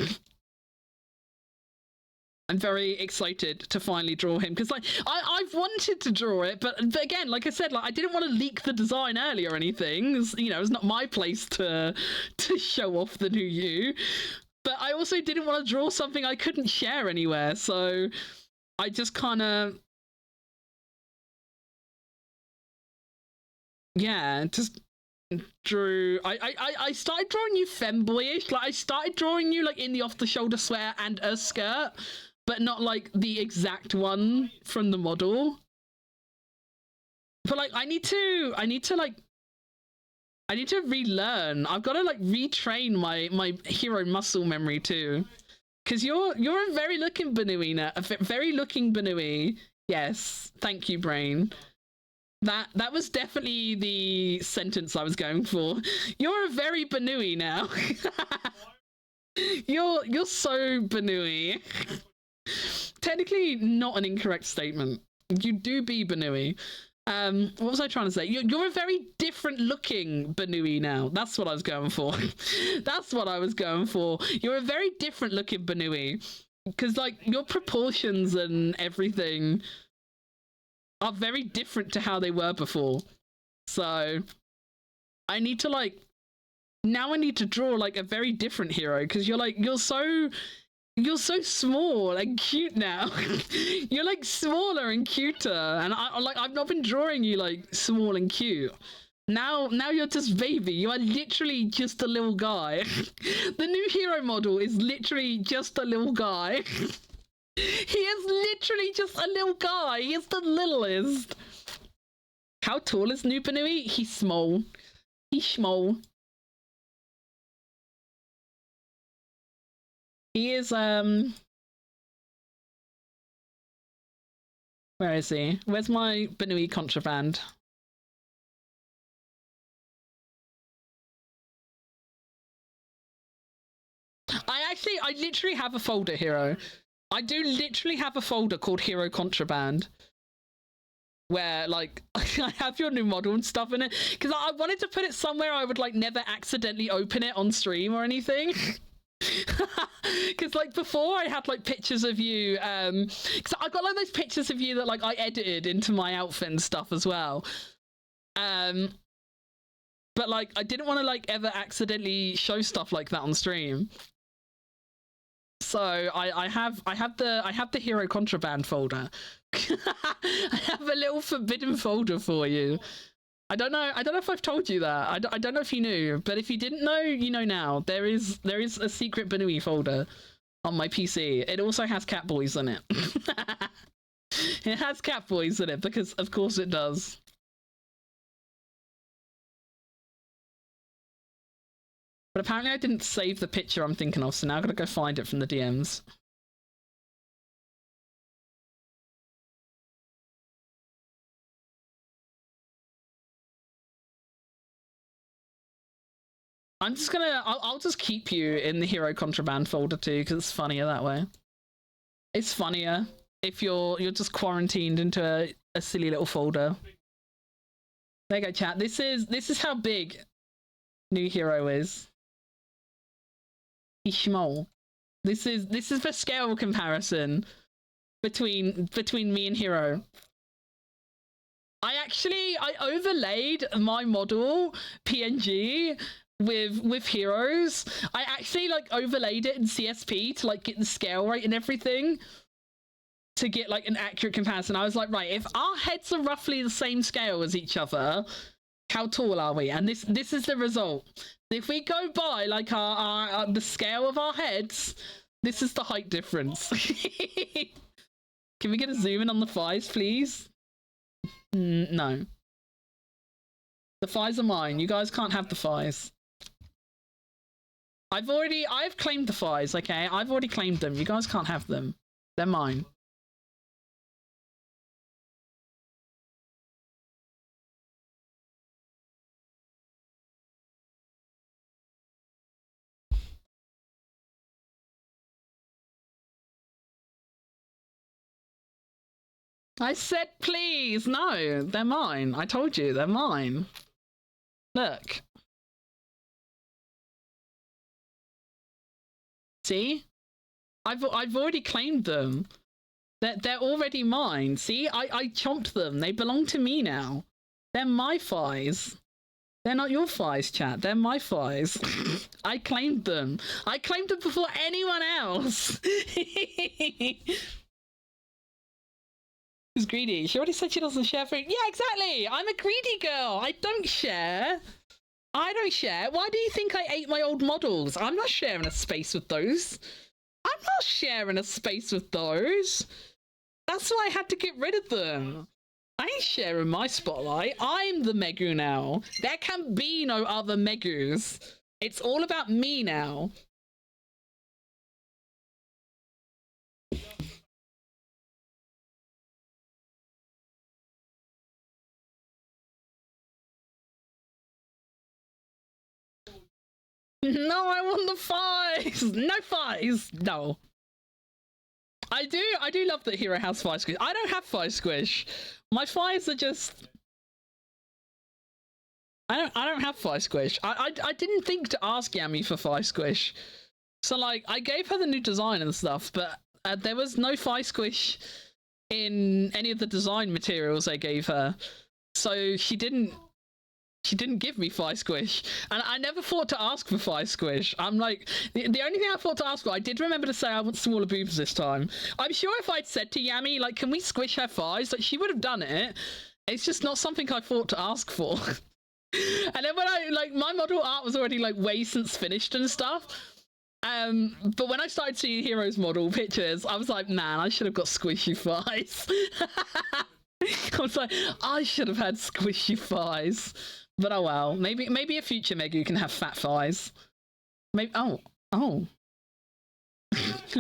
I'm very excited to finally draw him, because like I've wanted to draw it, but again, like I said, like I didn't want to leak the design early or anything. You know, it's not my place to show off the new you. But I also didn't want to draw something I couldn't share anywhere, so I just kind of, yeah, just drew. I started drawing you femboyish. Like I started drawing you like in the off the shoulder sweater and a skirt, but not like the exact one from the model. But like I need to relearn. I've got to like retrain my hero muscle memory too, because you're a very looking Banui now, a very looking Banui. Yes, thank you, brain. That was definitely the sentence I was going for. You're a very Banui now. You're so Banui. Technically not an incorrect statement. You do be Banui. What was I trying to say? You're a very different looking Banui now. That's what I was going for. That's what I was going for. You're a very different looking Banui. Because, like, your proportions and everything are very different to how they were before. So, I need to, like, now I need to draw, like, a very different hero. Because you're so small and cute now. You're like smaller and cuter, and I've not been drawing you like small and cute. Now you're just baby. You are literally just a little guy. The new hero model is literally just a little guy. He is literally just a little guy. He is the littlest. How tall is Nupanui? He's small. He's small. He is, where is he? Where's my Banui contraband? I literally have a folder, Hero. I do literally have a folder called Hero Contraband. Where, like, I have your new model and stuff in it. Because I wanted to put it somewhere I would, like, never accidentally open it on stream or anything. Because like before I had like pictures of you because I got like those pictures of you that like I edited into my outfit and stuff as well, but like I didn't want to like ever accidentally show stuff like that on stream, so I have the Hero Contraband folder. I have a little forbidden folder for you. I don't know if I've told you that. I don't know if you knew, but if you didn't know, you know now. There is a secret Banui folder on my PC. It also has Catboys in it. It has Catboys in it because of course it does. But apparently I didn't save the picture I'm thinking of, so now I've got to go find it from the DMs. I'm just gonna, I'll just keep you in the Hero Contraband folder too, because it's funnier that way. It's funnier if you're just quarantined into a silly little folder. There you go, chat. This is how big New Hero is. He's small. This is the scale comparison between me and Hero. I overlaid my model PNG with Heroes. I actually like overlaid it in CSP to like get the scale right and everything to get like an accurate comparison. I was like, right, if our heads are roughly the same scale as each other, how tall are we? And this is the result. If we go by like our the scale of our heads, this is the height difference. Can we get a zoom in on the thighs, please? No. The thighs are mine. You guys can't have the thighs. I've claimed the thighs, okay? I've already claimed them. You guys can't have them. They're mine. I said please. No, they're mine. I told you, they're mine. Look. See? I've already claimed them. They're already mine. See? I chomped them. They belong to me now. They're my thighs. They're not your thighs, chat. They're my thighs. I claimed them. I claimed them before anyone else. Who's greedy? She already said she doesn't share food. Yeah, exactly. I'm a greedy girl. I don't share. I don't share. Why do you think I ate my old models? I'm not sharing a space with those. I'm not sharing a space with those. That's why I had to get rid of them. I ain't sharing my spotlight. I'm the Megu now. There can be no other Megus. It's all about me now. No, I want the thighs. No thighs. No. I do love that Hero has thigh squish. I don't have thigh squish. My thighs are just. I don't have thigh squish. I didn't think to ask Yami for thigh squish. So like I gave her the new design and stuff, but there was no thigh squish in any of the design materials I gave her. So she didn't give me thigh squish, and I never thought to ask for thigh squish. I'm like, the only thing I thought to ask for, I did remember to say I want smaller boobs this time. I'm sure if I'd said to Yami, like, can we squish her thighs, like, she would have done it. It's just not something I thought to ask for. And then when my model art was already, like, way since finished and stuff. But when I started seeing Hero's model pictures, I was like, man, I should have got squishy thighs. I was like, I should have had squishy thighs. But oh well, maybe a future Megu can have fat thighs. Maybe. Oh. I'm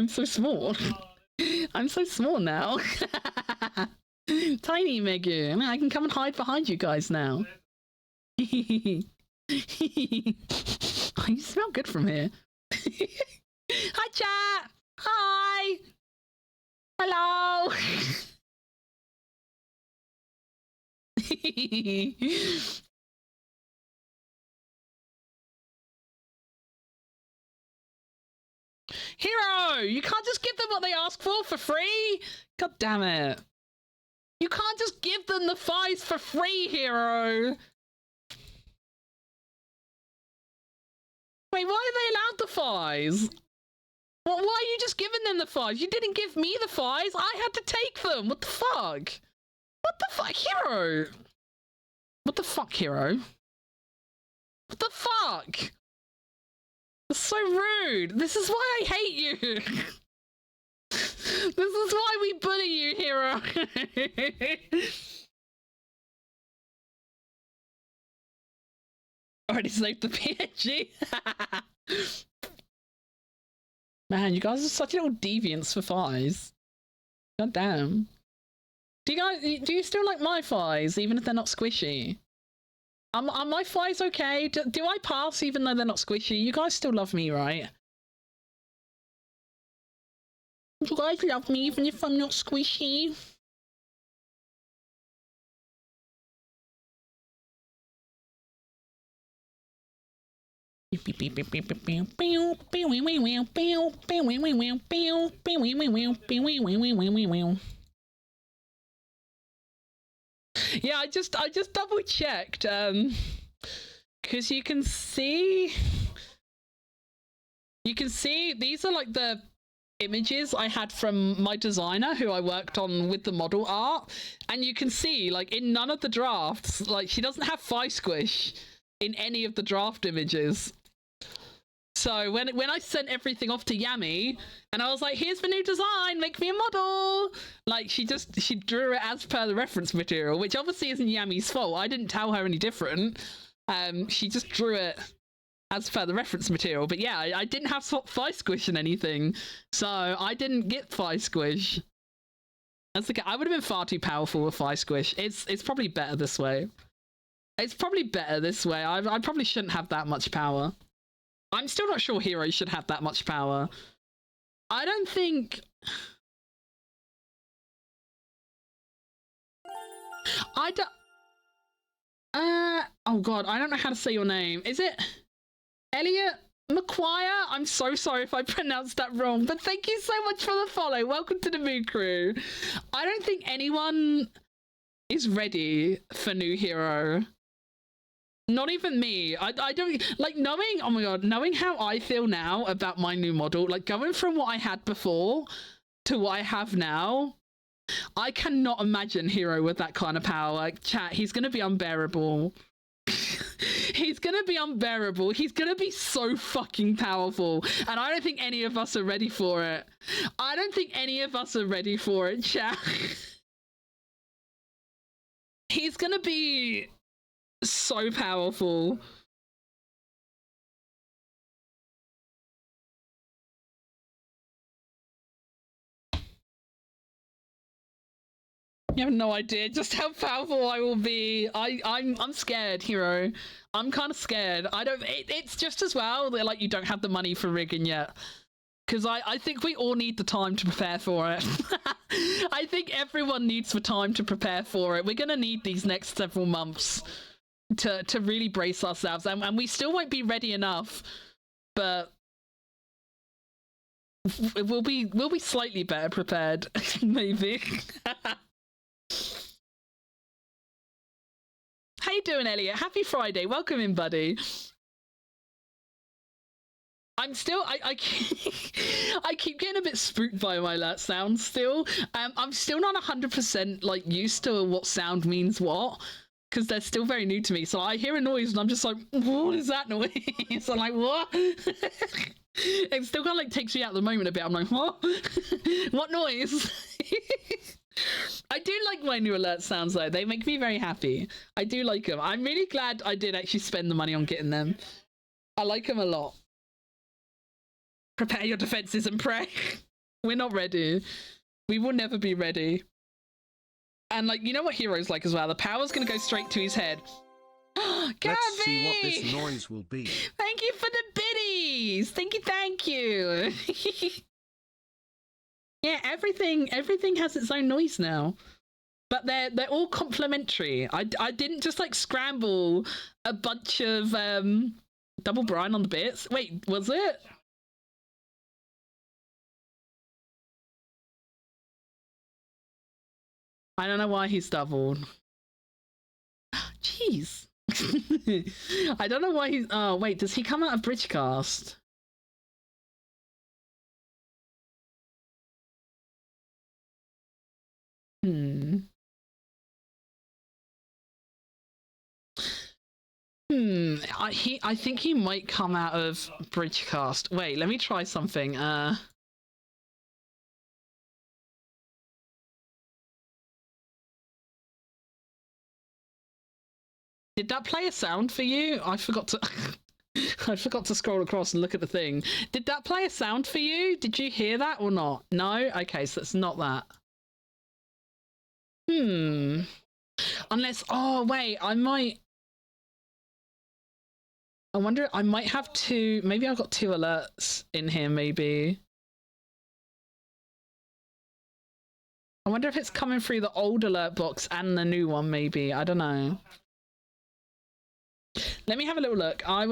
so small. I'm so small now. Tiny Megu. I mean, I can come and hide behind you guys now. Oh, you smell good from here. Hi, chat. Hi. Hello. Hero, you can't just give them what they ask for free. God damn it. You can't just give them the thighs for free, Hero. Wait, why are they allowed the thighs? Well, why are you just giving them the thighs? You didn't give me the thighs. I had to take them. What the fuck? What the fuck, Hero? What the fuck, Hero? What the fuck? That's so rude. This is why I hate you. This is why we bully you, Hero. Already saved the PNG. Man, you guys are such little deviants for thighs. God damn. Do you still like my thighs, even if they're not squishy? Are my thighs okay? Do I pass even though they're not squishy? You guys still love me, right? You guys love me even if I'm not squishy? Yeah, I just double checked, because you can see these are like the images I had from my designer who I worked on with the model art, and you can see like in none of the drafts, like she doesn't have thigh squish in any of the draft images. So when I sent everything off to Yami and I was like, here's the new design, make me a model, like she drew it as per the reference material, which obviously isn't Yami's fault. I didn't tell her any different. She just drew it as per the reference material. But yeah, I didn't have thigh squish in anything, so I didn't get thigh squish. That's okay. I would have been far too powerful with thigh squish. It's probably better this way. It's probably better this way. I probably shouldn't have that much power. I'm still not sure Hero should have that much power. I don't think... I don't... oh god, I don't know how to say your name. Is it Elliot McQuire? I'm so sorry if I pronounced that wrong, but thank you so much for the follow. Welcome to the Moo Crew. I don't think anyone is ready for new Hero. Not even me. I don't like knowing, oh my god, knowing how I feel now about my new model, like going from what I had before to what I have now. I cannot imagine Hero with that kind of power. Like, chat, he's gonna be unbearable. He's gonna be unbearable. He's gonna be so fucking powerful. And I don't think any of us are ready for it. I don't think any of us are ready for it, chat. He's gonna be so powerful. You have no idea just how powerful I will be. I'm scared, Hero. I'm kind of scared. I don't. It's just as well that like you don't have the money for rigging yet, because I think we all need the time to prepare for it. I think everyone needs the time to prepare for it. We're gonna need these next several months to really brace ourselves, and we still won't be ready enough, but we'll be slightly better prepared, maybe. How you doing, Elliot? Happy Friday. Welcome in, buddy. I'm still, I keep getting a bit spooked by my alert sounds still. I'm still not 100% like used to what sound means what, because they're still very new to me. So I hear a noise and I'm just like, what is that noise? I'm like, what? It still kind of like takes me out of the moment a bit. I'm like, what? What noise? I do like my new alert sounds though. They make me very happy. I do like them. I'm really glad I did actually spend the money on getting them. I like them a lot. Prepare your defenses and pray. We're not ready. We will never be ready. And like, you know what Hero's like as well? The power's gonna go straight to his head. Gabby! Let's see what this noise will be. Thank you for the biddies. Thank you. Yeah, everything has its own noise now, but they're all complementary. I didn't just like scramble a bunch of double brine on the bits. Wait, was it? I don't know why he's doubled. Jeez. I don't know why he's... Oh, wait, does he come out of Bridgecast? I think he might come out of Bridgecast. Wait, let me try something. Did that play a sound for you? I forgot to I forgot to scroll across and look at the thing. Did that play a sound for you? Did you hear that or not? No? Okay, so it's not that. Unless, oh wait, I wonder, I might have two, maybe I've got two alerts in here, maybe. I wonder if it's coming through the old alert box and the new one, maybe. I don't know. Let me have a little look. I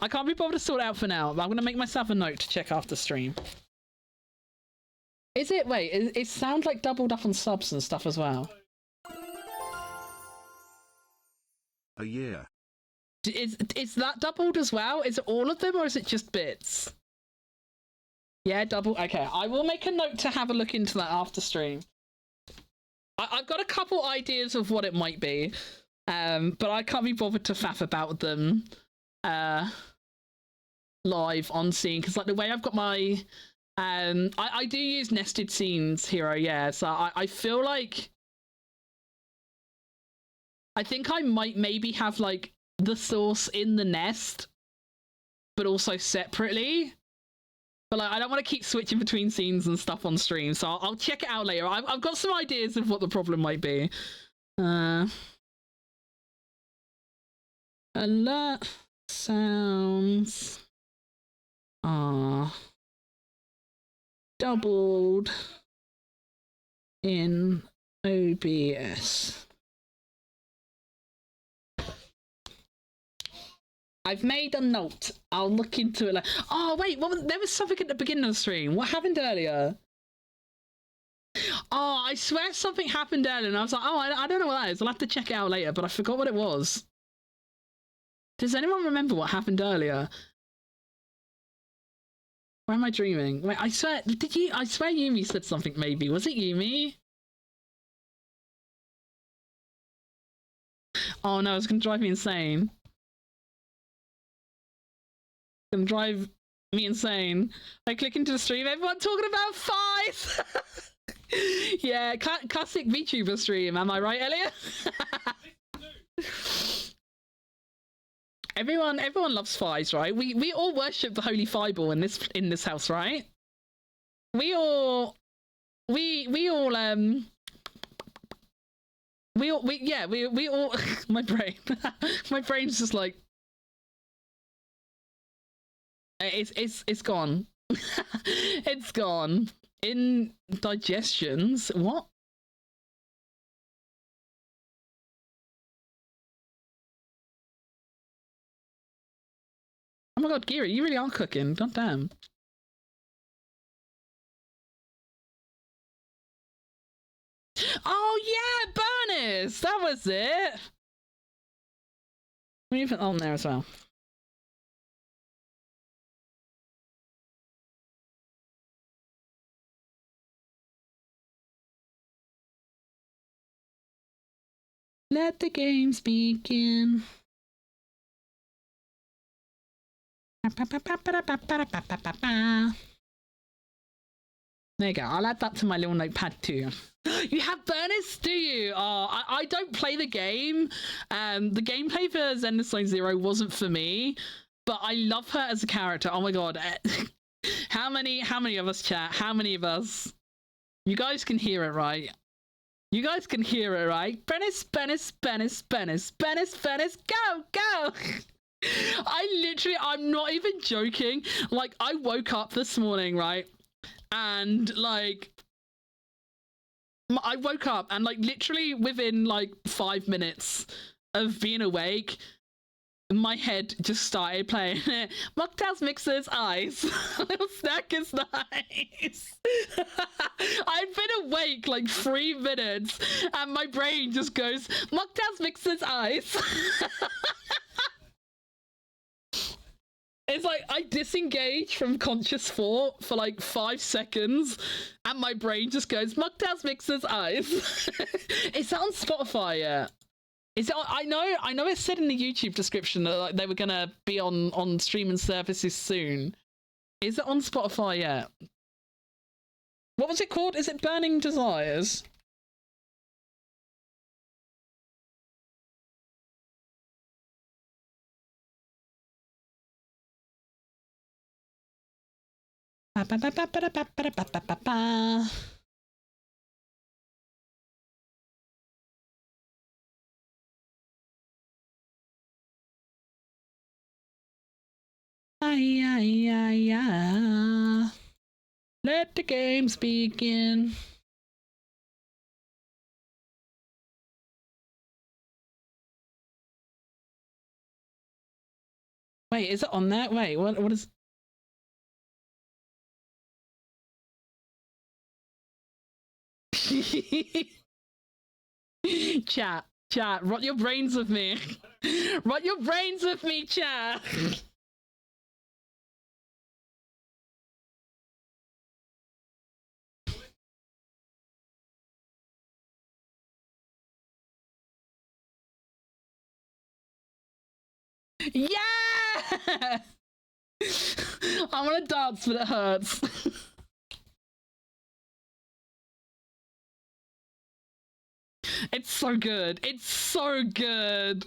can't be bothered to sort it out for now, but I'm going to make myself a note to check after stream. Is it? Wait, it sounds like doubled up on subs and stuff as well. Oh yeah. Is that doubled as well? Is it all of them or is it just bits? Yeah, double. Okay, I will make a note to have a look into that after stream. I've got a couple ideas of what it might be, but I can't be bothered to faff about them live on scene, because like the way I've got my I do use nested scenes, Hero, yeah, so I feel like I think I might maybe have like the source in the nest but also separately, but like I don't want to keep switching between scenes and stuff on stream, so I'll check it out later. I've got some ideas of what the problem might be. Alert sounds are doubled in OBS. I've made a note. I'll look into it. Oh wait, there was something at the beginning of the stream. What happened earlier? Oh, I swear something happened earlier, and I was like, oh, I don't know what that is. I'll have to check it out later. But I forgot what it was. Does anyone remember what happened earlier? Why am I dreaming? Wait, I swear, did you? I swear Yumi said something. Maybe was it Yumi? Oh no, it's gonna drive me insane. Gonna drive me insane. I click into the stream, everyone talking about Fies. Yeah, classic VTuber stream. Am I right, Elliot? Everyone loves Fies, right? We all worship the Holy Fireball in this house, right? We all we all my brain my brain's just like it's gone. It's gone. Indigestions. What? Oh my god, Geary, you really are cooking. God damn. Oh yeah, Bernice! That was it! Let me put that on there as well. Let the games begin. There you go. I'll add that to my little notepad too. You have Bernice, do you? Oh, I don't play the game. The gameplay for Zenless Zero wasn't for me, but I love her as a character. Oh my god. How many of us, chat? How many of us? You guys can hear it, right? You guys can hear it, right? Bernice, Bernice, Bernice, Bernice, Bernice, Bernice, go, go! I'm not even joking. Like, I woke up this morning, right? And, like, I woke up and, like, literally within, like, 5 minutes of being awake, my head just started playing Mocktails Mixer's Eyes. Little snack is nice. I've been awake like 3 minutes and my brain just goes Mocktails Mixer's Eyes. It's like I disengage from conscious thought for like 5 seconds and my brain just goes Mocktails Mixer's Eyes. Is that on Spotify yet? Is it? I know. It said in the YouTube description that like, they were gonna be on streaming services soon. Is it on Spotify yet? What was it called? Is it Burning Desires? Let the games begin. Wait, is it on there? Wait, what is... Chat, rot your brains with me. Rot your brains with me, chat. Yeah! I want to dance, but it hurts. It's so good. It's so good.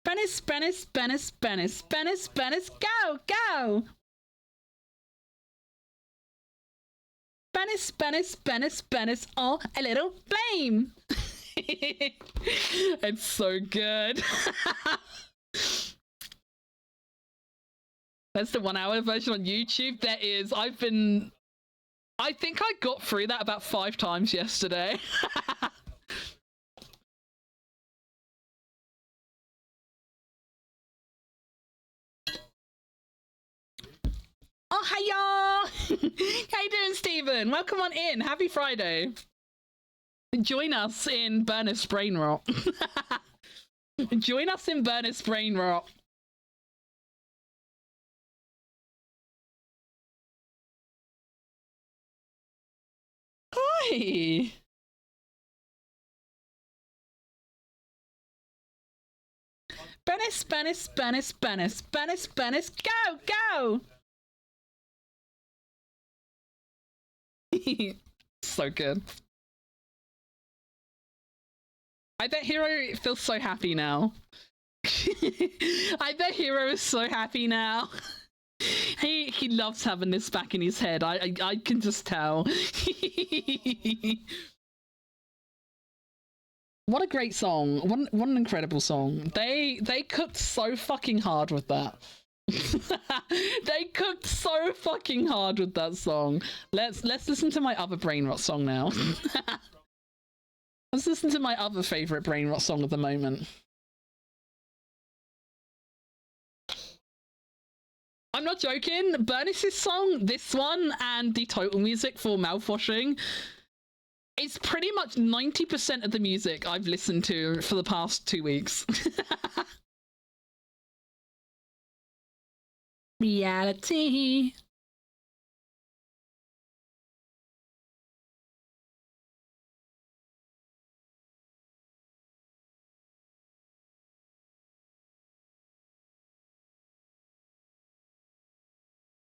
Bennis, Bennis, Bennis, Bennis, Bennis, Bennis, go, go! Bennis, Bennis, Bennis, Bennis, oh, a little flame! It's so good. That's the 1 hour version on YouTube. There is. I think I got through that about 5 times yesterday. Oh, hi y'all! How you doing, Stephen? Welcome on in. Happy Friday. Join us in Bernice Brain Rot. Join us in Bernice Brain Rot. Hi! Bernice, Bernice, Bernice, Bernice, Bernice, Bernice, go, go! So good. I bet Hero feels so happy now. I bet Hero is so happy now. He loves having this back in his head. I can just tell. What a great song. What an incredible song. They cooked so fucking hard with that. They cooked so fucking hard with that song. Let's listen to my other brain rot song now. Let's listen to my other favorite brain rot song of the moment. I'm not joking. Bernice's song, this one, and the title music for Mouthwashing, it's pretty much 90% of the music I've listened to for the past 2 weeks. Reality.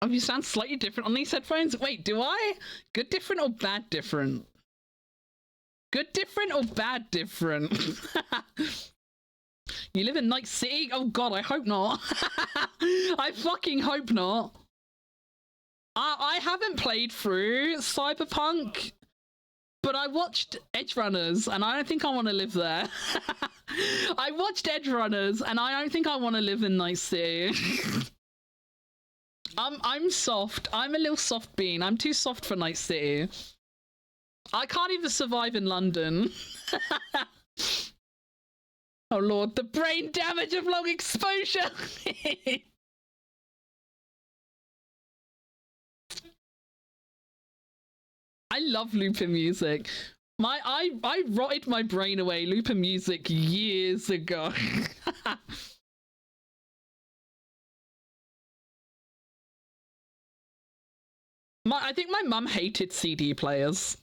Oh, you sound slightly different on these headphones. Wait, do I? Good different or bad different? Good different or bad different? You live in Night City? Oh god, I hope not. I fucking hope not. I haven't played through Cyberpunk, but I watched Edge Runners, and I don't think I want to live there. I watched Edge Runners, and I don't think I want to live in Night City. I'm soft. I'm a little soft bean. I'm too soft for Night City. I can't even survive in London. Oh lord, the brain damage of long exposure. I love Lupin music. I rotted my brain away Lupin music years ago. I think my mum hated CD players.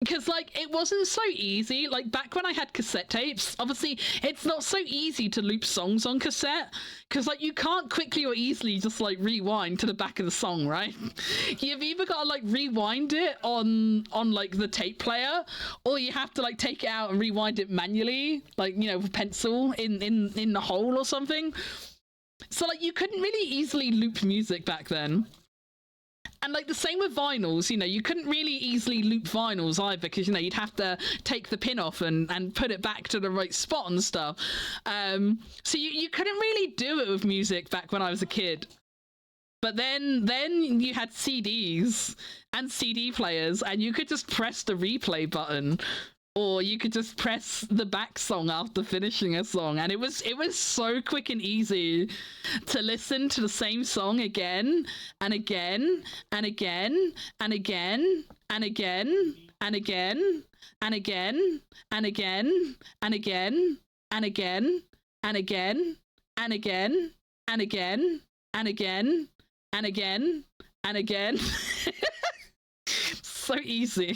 Because, like, it wasn't so easy. Like, back when I had cassette tapes, obviously, it's not so easy to loop songs on cassette. Because, like, you can't quickly or easily just, like, rewind to the back of the song, right? You've either got to, like, rewind it on like, the tape player, or you have to, like, take it out and rewind it manually, like, you know, with a pencil in the hole or something. So, like, you couldn't really easily loop music back then. And, like, the same with vinyls, you know, you couldn't really easily loop vinyls either because, you know, you'd have to take the pin off and put it back to the right spot and stuff. So you couldn't really do it with music back when I was a kid. But then you had CDs and CD players, and you could just press the replay button, or you could just press the back song after finishing a song, and it was so quick and easy to listen to the same song again and again and again and again and again and again and again and again and again and again and again and again and again and again and again and again. So easy.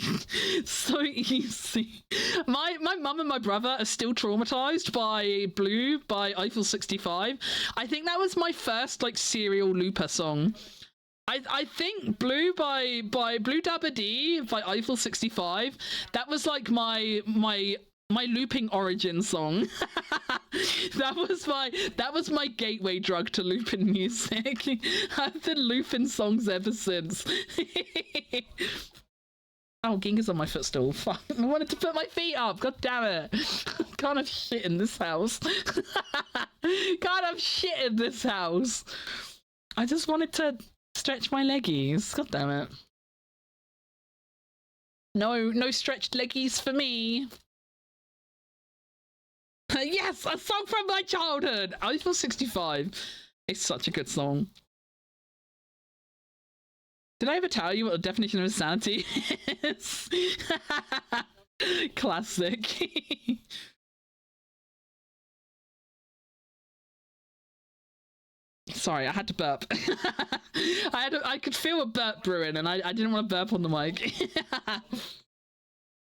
So easy. My mum and my brother are still traumatized by Blue by Eiffel 65. I think that was my first, like, serial looper song. I think Blue by Blue Dabba Dee by Eiffel 65, that was like my looping origin song. that was my gateway drug to looping music. I've been looping songs ever since. Oh, Ginga's on my footstool. Fuck. I wanted to put my feet up. God damn it. Can't have shit in this house. Can't have shit in this house. I just wanted to stretch my leggies. God damn it. No stretched leggies for me. Yes, a song from my childhood. Eiffel 65. It's such a good song. Did I ever tell you what the definition of insanity is? Classic. Sorry, I had to burp. I could feel a burp brewing, and I didn't want to burp on the mic.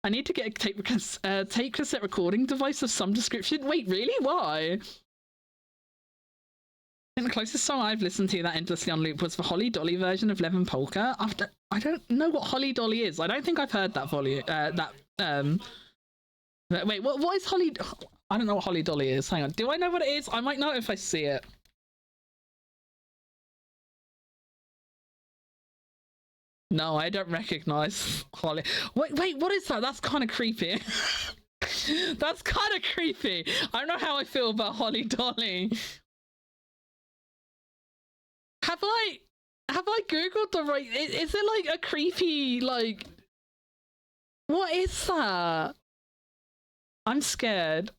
I need to get a tape cassette recording device of some description. Wait, really? Why? I think the closest song I've listened to that endlessly on loop was the Holly Dolly version of Levin Polka. I don't know what Holly Dolly is. I don't think I've heard that volume. Wait, what is Holly? I don't know what Holly Dolly is. Hang on. Do I know what it is? I might know if I see it. No, I don't recognize Holly. Wait, what is that? That's kind of creepy. That's kind of creepy. I don't know how I feel about Holly Dolly. Have I googled the right? Is it like a creepy like? What is that? I'm scared.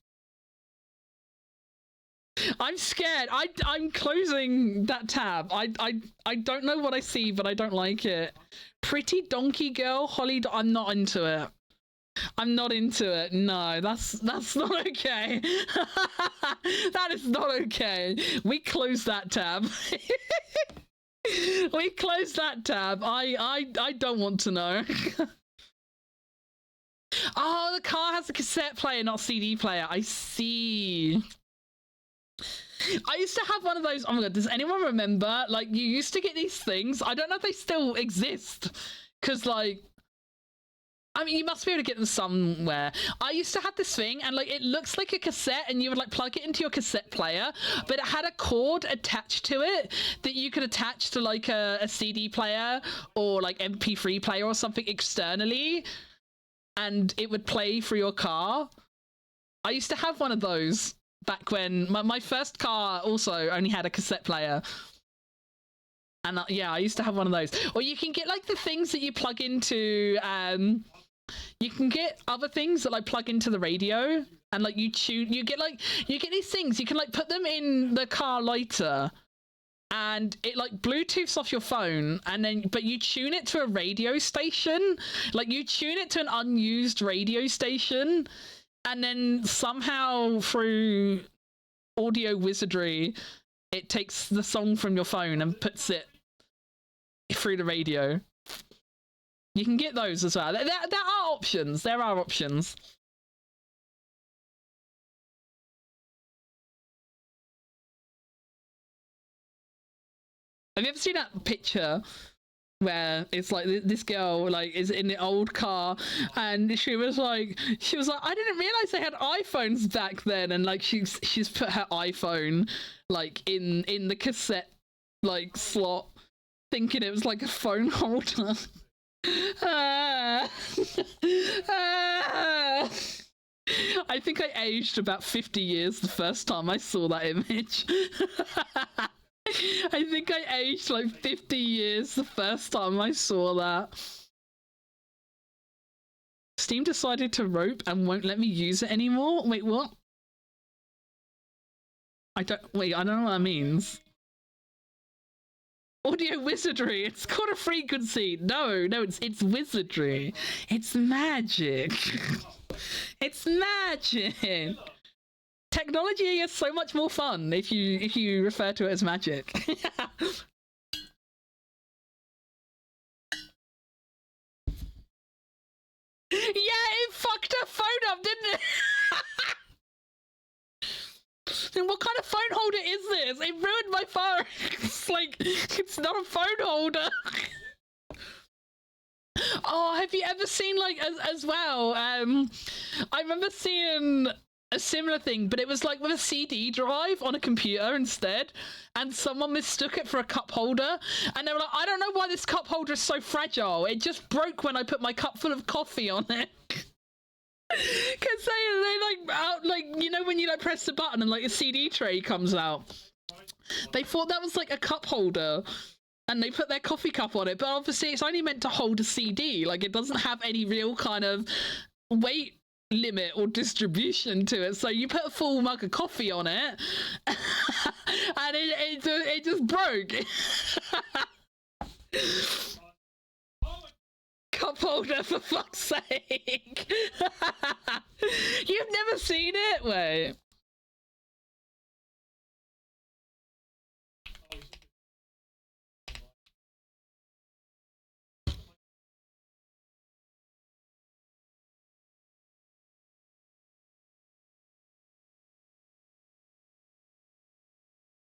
I'm scared. I'm closing that tab. I don't know what I see, but I don't like it. Pretty donkey girl, Holly. I'm not into it. I'm not into it. No, that's not okay. That is not okay. We close that tab. We close that tab. I don't want to know. Oh, the car has a cassette player, not CD player. I see. I used to have one of those. Oh my god, does anyone remember? Like, you used to get these things. I don't know if they still exist. Because, like, I mean, you must be able to get them somewhere. I used to have this thing, and, like, it looks like a cassette, and you would, like, plug it into your cassette player, but it had a cord attached to it that you could attach to, like, a CD player or, like, MP3 player or something externally, and it would play through your car. I used to have one of those back when my first car also only had a cassette player. And yeah, I used to have one of those. Or you can get like the things that you plug into, you can get other things that like plug into the radio and like you get these things, you can like put them in the car lighter and it like Bluetooths off your phone, and then but you tune it to a radio station, like you tune it to an unused radio station, and then somehow through audio wizardry it takes the song from your phone and puts it through the radio. You can get those as well. There are options. There are options. Have you ever seen that picture where it's like this girl like is in the old car and she was like I didn't realize they had iPhones back then, and like she's put her iPhone like in the cassette like slot thinking it was like a phone holder. I think I aged about 50 years the first time I saw that image. I think I aged like 50 years the first time I saw that. Steam decided to rope and won't let me use it anymore? Wait, what? I don't know what that means. Audio wizardry. It's called a frequency. No, it's wizardry. It's magic. It's magic. Technology is so much more fun if you refer to it as magic. Yeah, it fucked her phone up, didn't it? And what kind of phone holder is this? It ruined my phone. It's like, it's not a phone holder. Oh, have you ever seen like as well? I remember seeing a similar thing, but it was like with a CD drive on a computer instead, and someone mistook it for a cup holder, and they were like, I don't know why this cup holder is so fragile. It just broke when I put my cup full of coffee on it. Because they like out, like, you know, when you like press the button and like a CD tray comes out, they thought that was like a cup holder and they put their coffee cup on it, but obviously it's only meant to hold a CD. Like, it doesn't have any real kind of weight limit or distribution to it, so you put a full mug of coffee on it and it just broke. Cup holder, for fuck's sake. You've never seen it? Wait.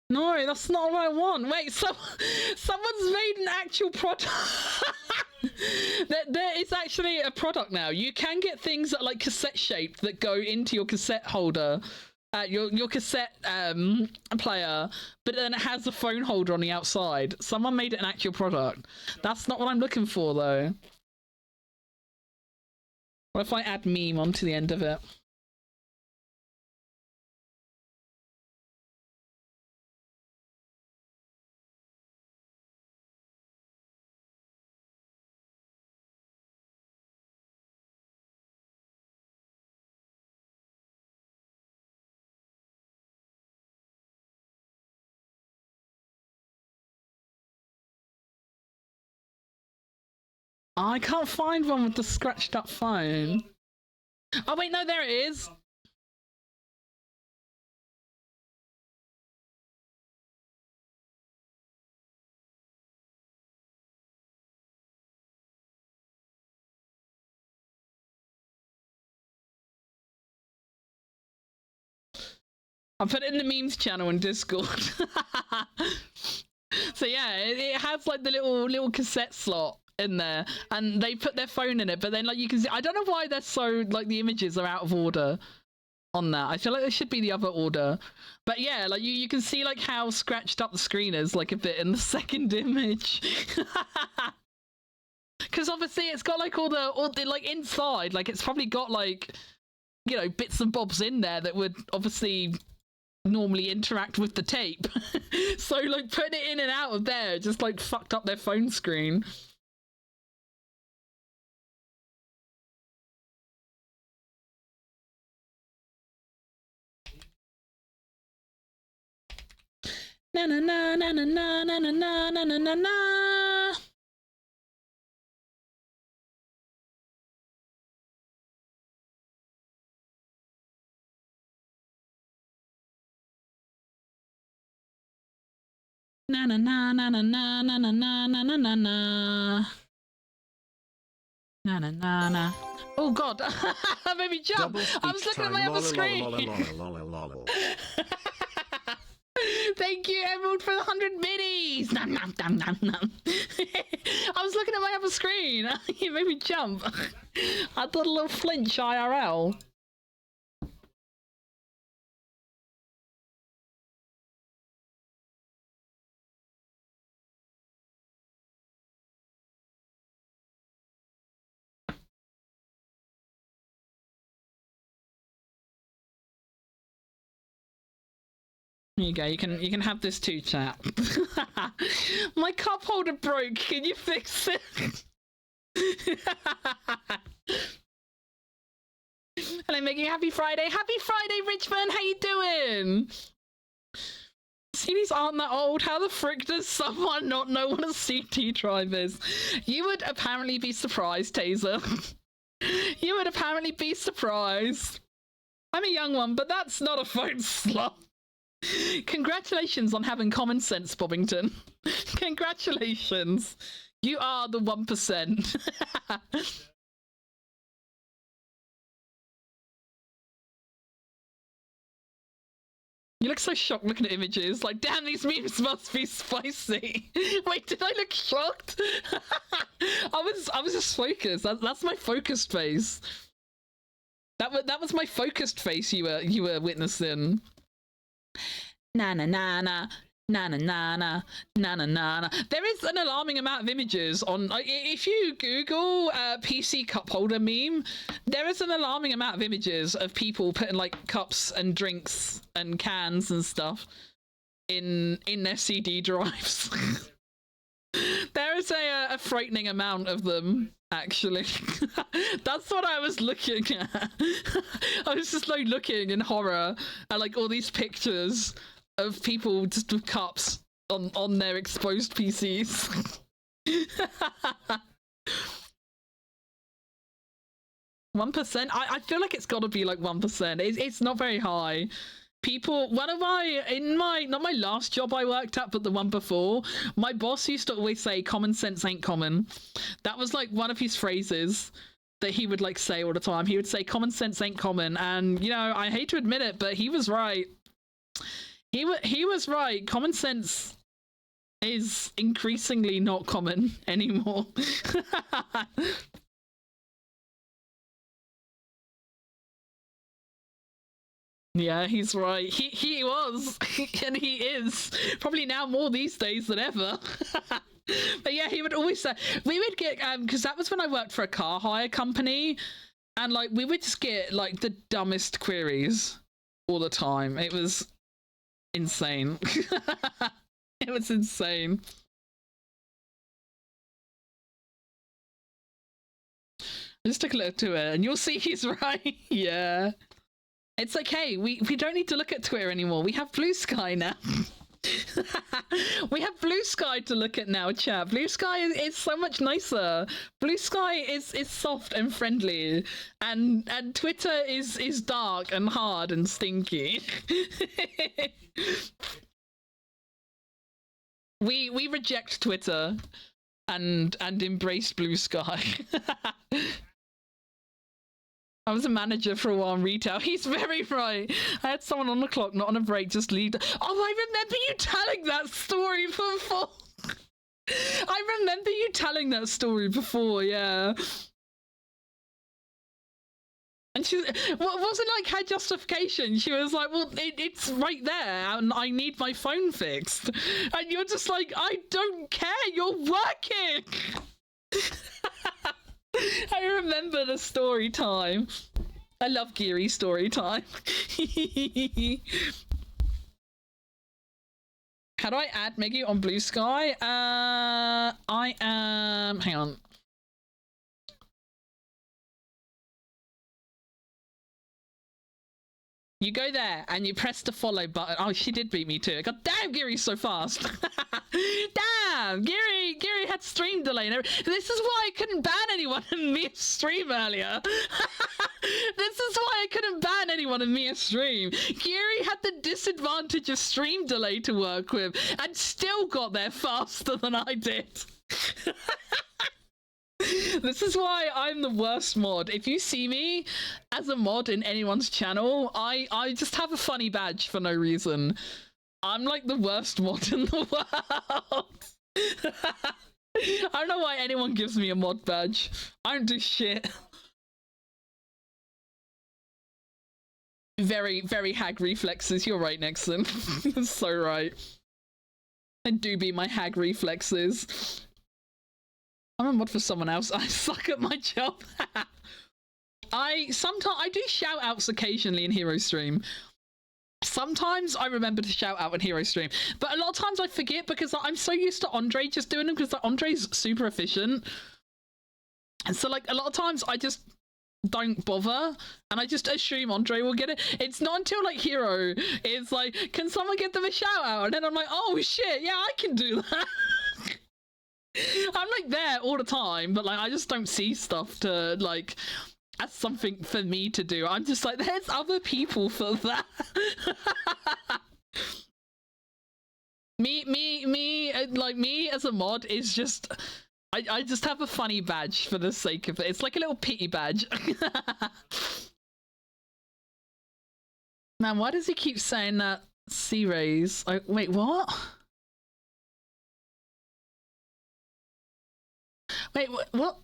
No, that's not what I want. Wait, someone's made an actual product. There is actually a product now. You can get things that are like cassette shaped that go into your cassette holder, your cassette player, but then it has a phone holder on the outside. Someone made it an actual product. That's not what I'm looking for though. What if I add meme onto the end of it? I can't find one with the scratched up phone. Oh wait, no, there it is. I put it in the memes channel in Discord. So yeah, it has like the little cassette slot in there, and they put their phone in it, but then like you can see, I don't know why they're so like the images are out of order on that. I feel like they should be the other order. But yeah, like you can see like how scratched up the screen is like a bit in the second image. Because obviously it's got like all the like inside, like it's probably got like, you know, bits and bobs in there that would obviously normally interact with the tape. So like putting it in and out of there just like fucked up their phone screen. Na na na na na na na na na na na na. Na na na na na na na na na na na na. Na na na na. Oh god, that made me jump. I was looking at my other screen. Thank you, Emerald, for the 100 minis. Nom, nom, nom, nom, nom. I was looking at my other screen. You made me jump. I did a little flinch IRL. There you go. You can have this too, chat. My cup holder broke. Can you fix it? Hello, Mickey. Happy Friday. Happy Friday, Richmond. How you doing? CDs aren't that old. How the frick does someone not know what a CD drive is? You would apparently be surprised, Taser. You would apparently be surprised. I'm a young one, but that's not a phone slot. Congratulations on having common sense, Bobbington. Congratulations. You are the 1%. You look so shocked looking at images. Like, damn, these memes must be spicy. Wait, did I look shocked? I was just focused. That's my focused face. That was my focused face you were witnessing. Na na na na na na na na na na na. There is an alarming amount of images on. If you Google PC cup holder meme, there is an alarming amount of images of people putting like cups and drinks and cans and stuff in their CD drives. There is a frightening amount of them, actually. That's what I was looking at. I was just like looking in horror at like all these pictures of people just with cups on their exposed PCs. 1%? I feel like it's got to be like 1%. It's not very high. People, not my last job I worked at, but the one before, my boss used to always say common sense ain't common. That was like one of his phrases that he would like say all the time. He would say common sense ain't common, and you know, I hate to admit it, but he was right. He was right. Common sense is increasingly not common anymore. Yeah, he's right. He was, and he is. Probably now more these days than ever. But yeah, he would always say, we would get, because that was when I worked for a car hire company, and like we would just get like the dumbest queries all the time. It was insane. It was insane. Just take a look to it and you'll see he's right. Yeah. It's okay. We don't need to look at Twitter anymore. We have Blue Sky now. We have Blue Sky to look at now, chat. Blue Sky is so much nicer. Blue Sky is soft and friendly, and Twitter is dark and hard and stinky. We reject Twitter and embrace Blue Sky. I was a manager for a while in retail. He's very right. I had someone on the clock, not on a break, just leave. Oh, I remember you telling that story before. I remember you telling that story before, yeah. And she wasn't like her justification. She was like, well, it's right there and I need my phone fixed. And you're just like, I don't care, you're working. I remember the story time. I love Geary story time. How do I add Maggie on Blue Sky? I am... Hang on. You go there and you press the follow button. Oh, she did beat me too. God damn, Geary's so fast. Damn, Geary had stream delay. This is why I couldn't ban anyone in Mia stream earlier. This is why I couldn't ban anyone in Mia stream. Geary had the disadvantage of stream delay to work with and still got there faster than I did. This is why I'm the worst mod. If you see me as a mod in anyone's channel, I just have a funny badge for no reason. I'm like the worst mod in the world. I don't know why anyone gives me a mod badge. I don't do shit. Very, very hag reflexes. You're right, Nixon. You're so right. I do be my hag reflexes. I'm a mod for someone else. I suck at my job. I do shout outs occasionally in Hero Stream. Sometimes I remember to shout out in Hero Stream, but a lot of times I forget because I'm so used to Andre just doing them because Andre's super efficient. And so like a lot of times I just don't bother and I just assume Andre will get it. It's not until like Hero is like, can someone get them a shout out? And then I'm like, oh shit, yeah, I can do that. I'm like there all the time, but like I just don't see stuff to like as something for me to do. I'm just like, there's other people for that. me as a mod is just I just have a funny badge for the sake of it. It's like a little pity badge. Man, why does he keep saying that C-rays? Wait, what? Wait, what?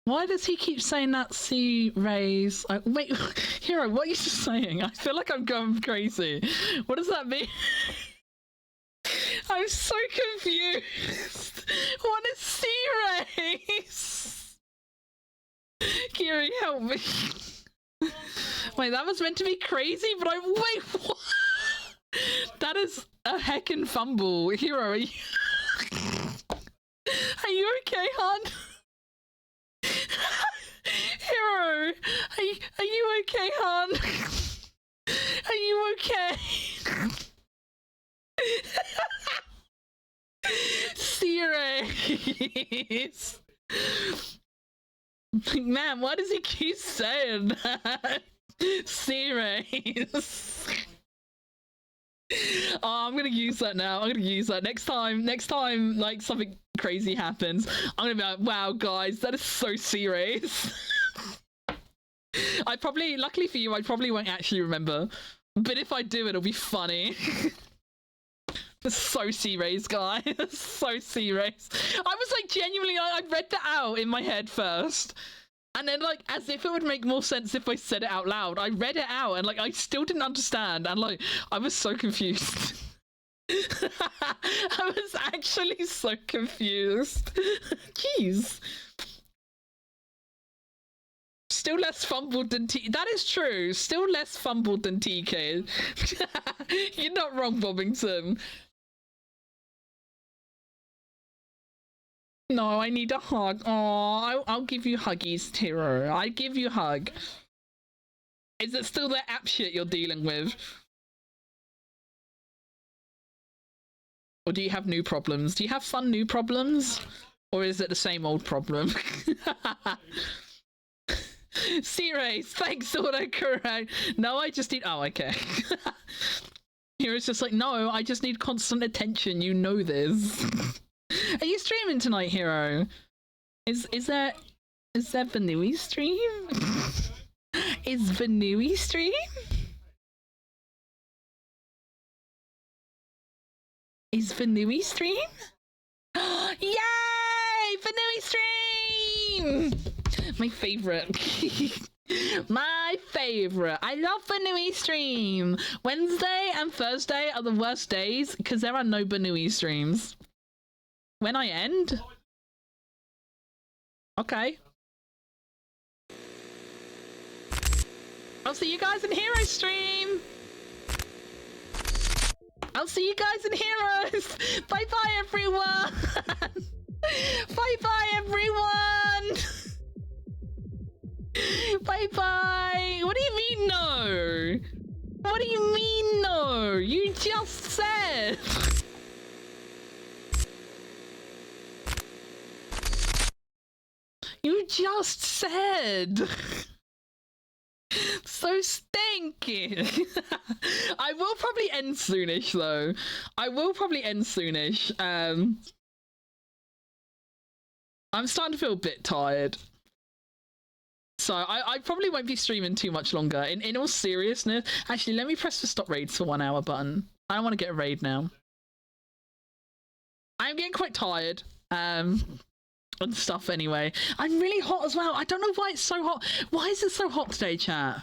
Why does he keep saying that C-rays? Wait, Hero, what are you saying? I feel like I'm going crazy. What does that mean? I'm so confused. What is C-rays? Kiri, help me. Wait, that was meant to be crazy, but wait, what? That is a heckin' fumble. Hero, are you... Are you okay, hon? Hero, are you okay, hon? Are you okay? Serious. Man, why does he keep saying that? Serious. Oh, I'm gonna use that now. I'm gonna use that next time like something crazy happens. I'm gonna be like, wow guys, that is so serious. Luckily for you, I probably won't actually remember, but if I do, it'll be funny. So C-rays, guys. So C-rays. I was like genuinely, I read that out in my head first And then, like, as if it would make more sense if I said it out loud, I read it out and, like, I still didn't understand. And, like, I was so confused. I was actually so confused. Jeez. Still less fumbled than T. That is true. Still less fumbled than TK. You're not wrong, Bobbington. No, I need a hug. Oh, I'll give you huggies, Tiro. I give you a hug. Is it still the app shit you're dealing with? Or do you have new problems? Do you have fun new problems? Or is it the same old problem? C-Race, thanks, autocorrect. No, I just need... Oh, okay. Hero's just like, no, I just need constant attention. You know this. Are you streaming tonight, Hero? Is there Vanui stream? Is Vanui stream? Is Vanui stream? Yay! Vanui stream! My favorite. My favorite. I love Vanui stream. Wednesday and Thursday are the worst days because there are no Vanui streams. When I end? Okay. I'll see you guys in Hero stream. I'll see you guys in Heroes. Bye bye, everyone. Bye bye, everyone. Bye bye. What do you mean no? What do you mean no? You just said. You just said. So stinky. I will probably end soonish though. I will probably end soonish. I'm starting to feel a bit tired. So I probably won't be streaming too much longer. In all seriousness, actually, let me press the stop raids for 1 hour button. I don't want to get a raid now. I'm getting quite tired. And stuff anyway. I'm really hot as well. I don't know why it's so hot. Why is it so hot today, chat?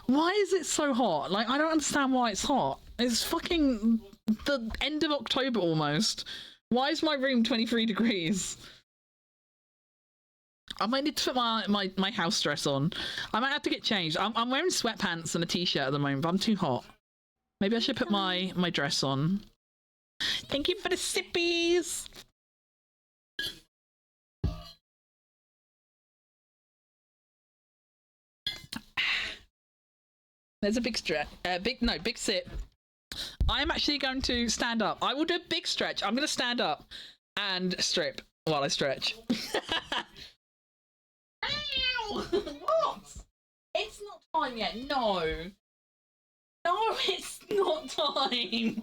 Why is it so hot? Like, I don't understand why it's hot. It's fucking the end of October almost. Why is my room 23 degrees? I might need to put my house dress on. I might have to get changed. I'm wearing sweatpants and a t-shirt at the moment, but I'm too hot. Maybe I should put my dress on. Thank you for the sippies. There's a big stretch. Big sip. I'm actually going to stand up. I will do a big stretch. I'm going to stand up and strip while I stretch. Ow! What? It's not time yet. No. No, it's not time.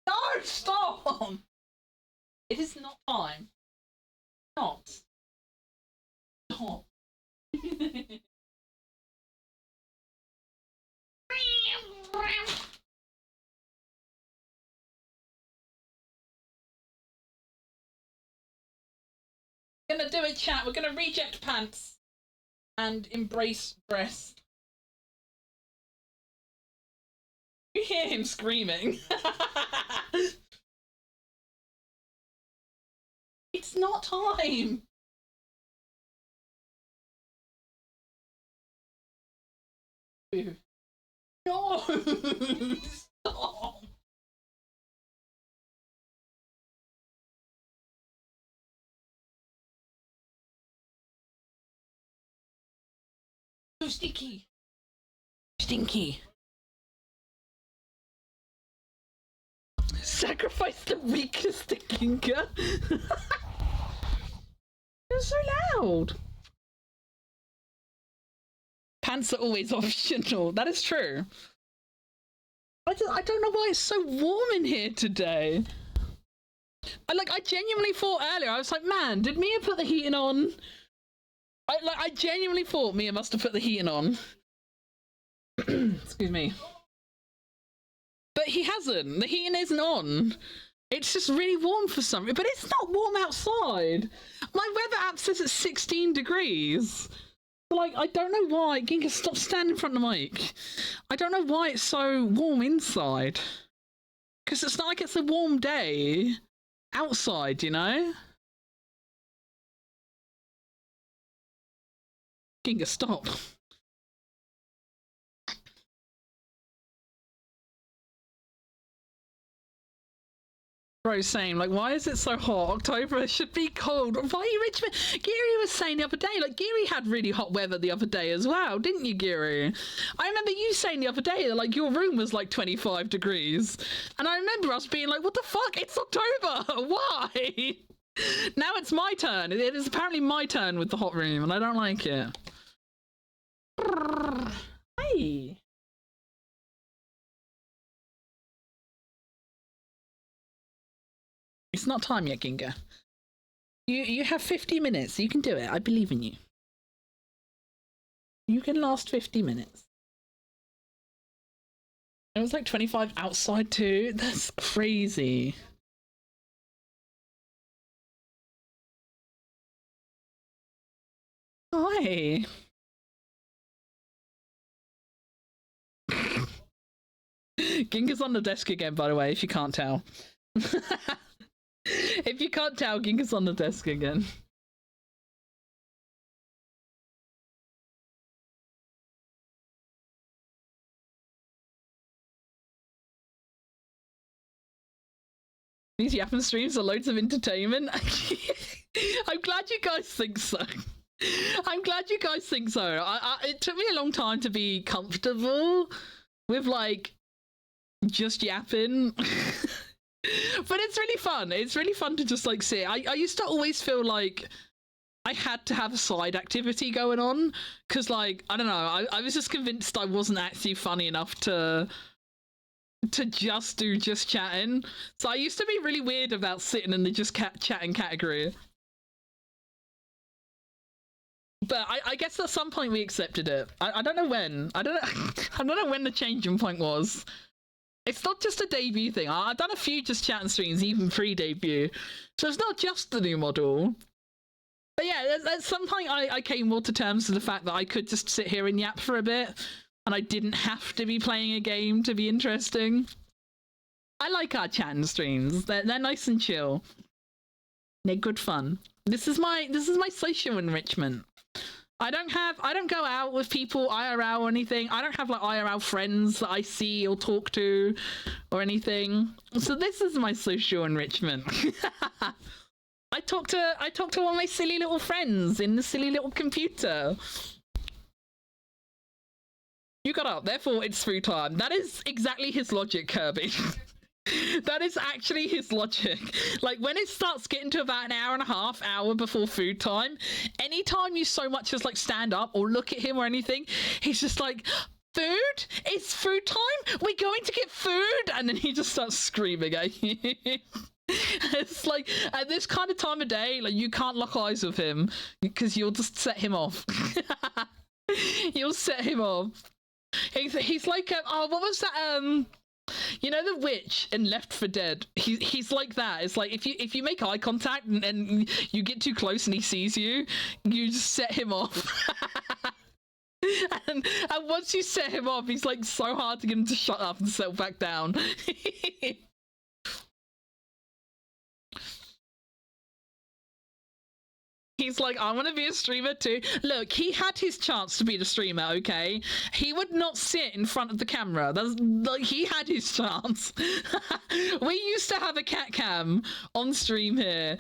No, stop. It is not time. Not. Stop. We're gonna do a chat. We're gonna reject pants and embrace breast. You hear him screaming. It's not time. No. Stop. So stinky. Stinky. Sacrifice the weakest stinker. You're so loud. Pants are always optional. That is true. I don't know why it's so warm in here today. I genuinely thought earlier, I was like, man, did Mia put the heating on? I genuinely thought Mia must have put the heating on. Excuse me. But he hasn't. The heating isn't on. It's just really warm for some reason. But it's not warm outside. My weather app app says it's 16 degrees. Like, I don't know why. Ginga, stop standing in front of the mic. I don't know why it's so warm inside. Because it's not like it's a warm day outside, you know? Ginga, stop. Bro, same. Like, why is it so hot? October should be cold. Why are you Richmond? Geary was saying the other day, like, Geary had really hot weather the other day as well, didn't you, Geary? I remember you saying the other day that, like, your room was like 25 degrees. And I remember us being like, what the fuck? It's October. Why? Now it's my turn. It is apparently my turn with the hot room, and I don't like it. Hey. It's not time yet, Ginga. You have 50 minutes. You can do it. I believe in you. You can last 50 minutes. It was like 25 outside too. That's crazy. Hi. Ginga's on the desk again, by the way, if you can't tell. If you can't tell, Ginga's on the desk again. These yapping streams are loads of entertainment. I'm glad you guys think so. I'm glad you guys think so. It took me a long time to be comfortable with, like, just yapping. But it's really fun. It's really fun to just, like, sit. I used to always feel like I had to have a side activity going on. Because, like, I don't know. I was just convinced I wasn't actually funny enough to just do just chatting. So I used to be really weird about sitting in the just chatting category. But I guess at some point we accepted it. I don't know when. I don't know when the changing point was. It's not just a debut thing. I've done a few just chatting streams, even pre-debut. So it's not just the new model. But yeah, at some point I came more to terms with the fact that I could just sit here and yap for a bit. And I didn't have to be playing a game to be interesting. I like our chatting streams. They're nice and chill. They're good fun. This is my social enrichment. I don't go out with people IRL or anything. I don't have like IRL friends that I see or talk to or anything. So this is my social enrichment. I talk to all my silly little friends in the silly little computer. You got up, therefore it's food time. That is exactly his logic, Kirby. That is actually his logic. Like, when it starts getting to about an hour and a half, hour before food time, anytime you so much as, like, stand up or look at him or anything, he's just like, food? It's food time? We're going to get food? And then he just starts screaming at you. It's like, at this kind of time of day, like, you can't lock eyes with him because you'll just set him off. You'll set him off. He's like, oh, what was that, you know, the witch in Left 4 Dead? He's like that. It's like, if you make eye contact and you get too close and he sees you, you just set him off. and once you set him off, he's like so hard to get him to shut up and settle back down. He's like, I want to be a streamer too. Look, he had his chance to be the streamer, okay? He would not sit in front of the camera. That's like, he had his chance. We used to have a cat cam on stream here.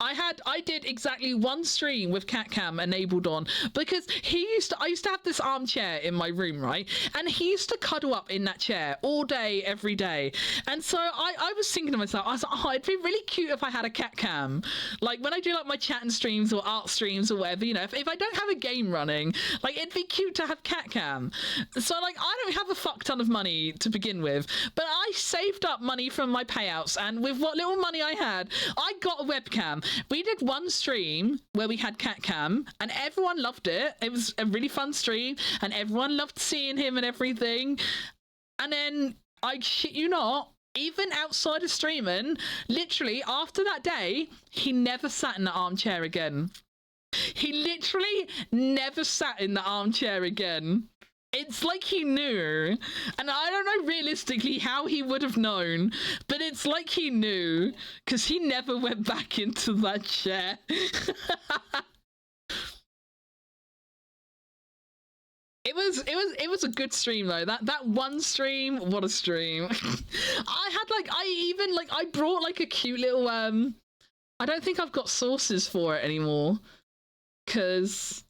I did exactly one stream with cat cam enabled on because I used to have this armchair in my room, right? And he used to cuddle up in that chair all day, every day. And so I was thinking to myself, I was like, oh, it'd be really cute if I had a cat cam. Like when I do like my chatting streams or art streams or whatever, you know, if I don't have a game running, like it'd be cute to have cat cam. So like, I don't have a fuck ton of money to begin with, but I saved up money from my payouts, and with what little money I had, I got a webcam. We did one stream where we had cat cam and everyone loved it. It was a really fun stream and everyone loved seeing him and everything. And then, I shit you not, even outside of streaming, literally after that day, he never sat in the armchair again. He literally never sat in the armchair again. It's like he knew, and I don't know realistically how he would have known, but it's like he knew, because he never went back into that chair. It was a good stream though. That one stream, what a stream. I brought like a cute little I don't think I've got sources for it anymore, because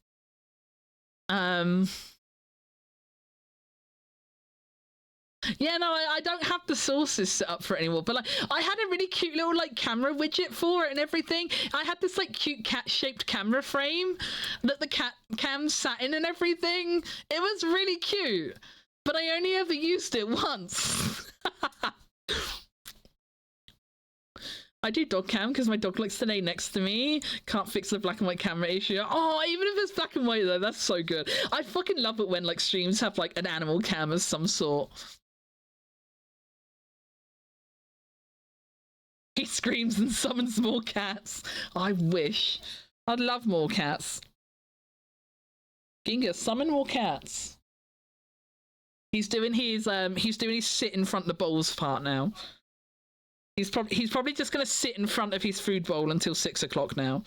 yeah, no, I don't have the sources set up for it anymore, but like I had a really cute little like camera widget for it and everything. I had this like cute cat-shaped camera frame that the cat cam sat in and everything. It was really cute, but I only ever used it once. I do dog cam because my dog likes to lay next to me. Can't fix the black and white camera issue. Oh, even if it's black and white though, that's so good. I fucking love it when like streams have like an animal cam of some sort. He screams and summons more cats. I wish. I'd love more cats. Ginga, summon more cats. He's doing his sit in front of the bowls part now. He's probably just gonna sit in front of his food bowl until 6 o'clock now.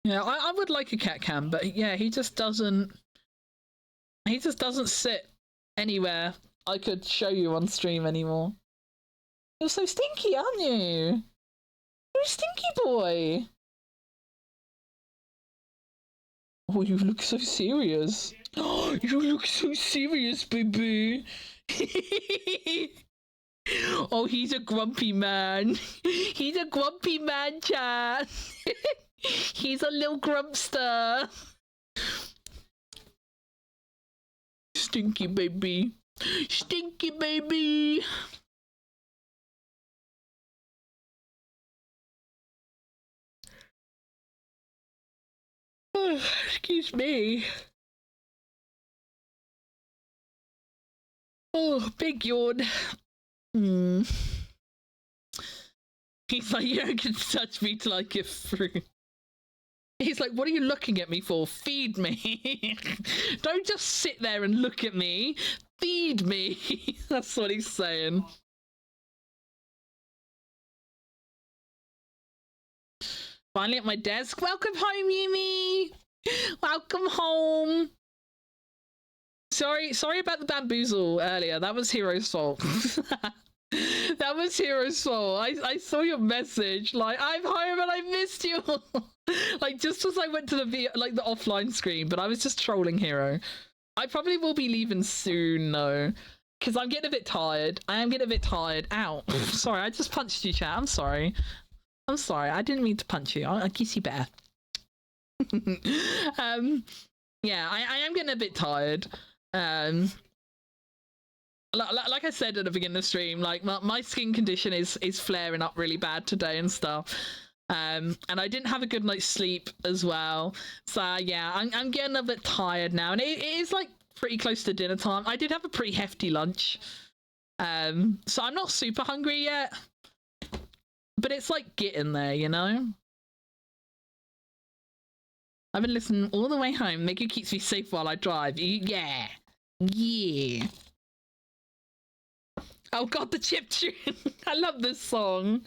Yeah, I would like a cat cam, but yeah, he just doesn't sit anywhere I could show you on stream anymore. You're so stinky, aren't you? You're a stinky boy. Oh, you look so serious. Oh, you look so serious, baby. Oh, he's a grumpy man. He's a grumpy man, chat. He's a little grumpster. Stinky baby. Stinky baby. Oh, excuse me. Oh, big yawn. He's like, you don't get to touch me till I get through. He's like, what are you looking at me for? Feed me. Don't just sit there and look at me. Feed me. That's what he's saying. Finally at my desk. Welcome home, Yumi. Welcome home. Sorry about the bamboozle earlier. That was Hero's fault. That was Hero's fault. I saw your message. Like, I'm home and I missed you. Like, just as I went to the offline screen, but I was just trolling Hero. I probably will be leaving soon, though, because I'm getting a bit tired. I am getting a bit tired. Ow. Sorry, I just punched you, chat. I'm sorry. I'm sorry. I didn't mean to punch you. I'll kiss you better. Yeah, I am getting a bit tired. Like I said at the beginning of the stream, like my skin condition is flaring up really bad today and stuff. And I didn't have a good night's sleep as well. So yeah, I'm getting a bit tired now, and it is like pretty close to dinner time. I did have a pretty hefty lunch. So I'm not super hungry yet, but it's like getting there, you know? I've been listening all the way home. Miku keeps me safe while I drive. Yeah. Yeah. Oh god, the chip tune. I love this song.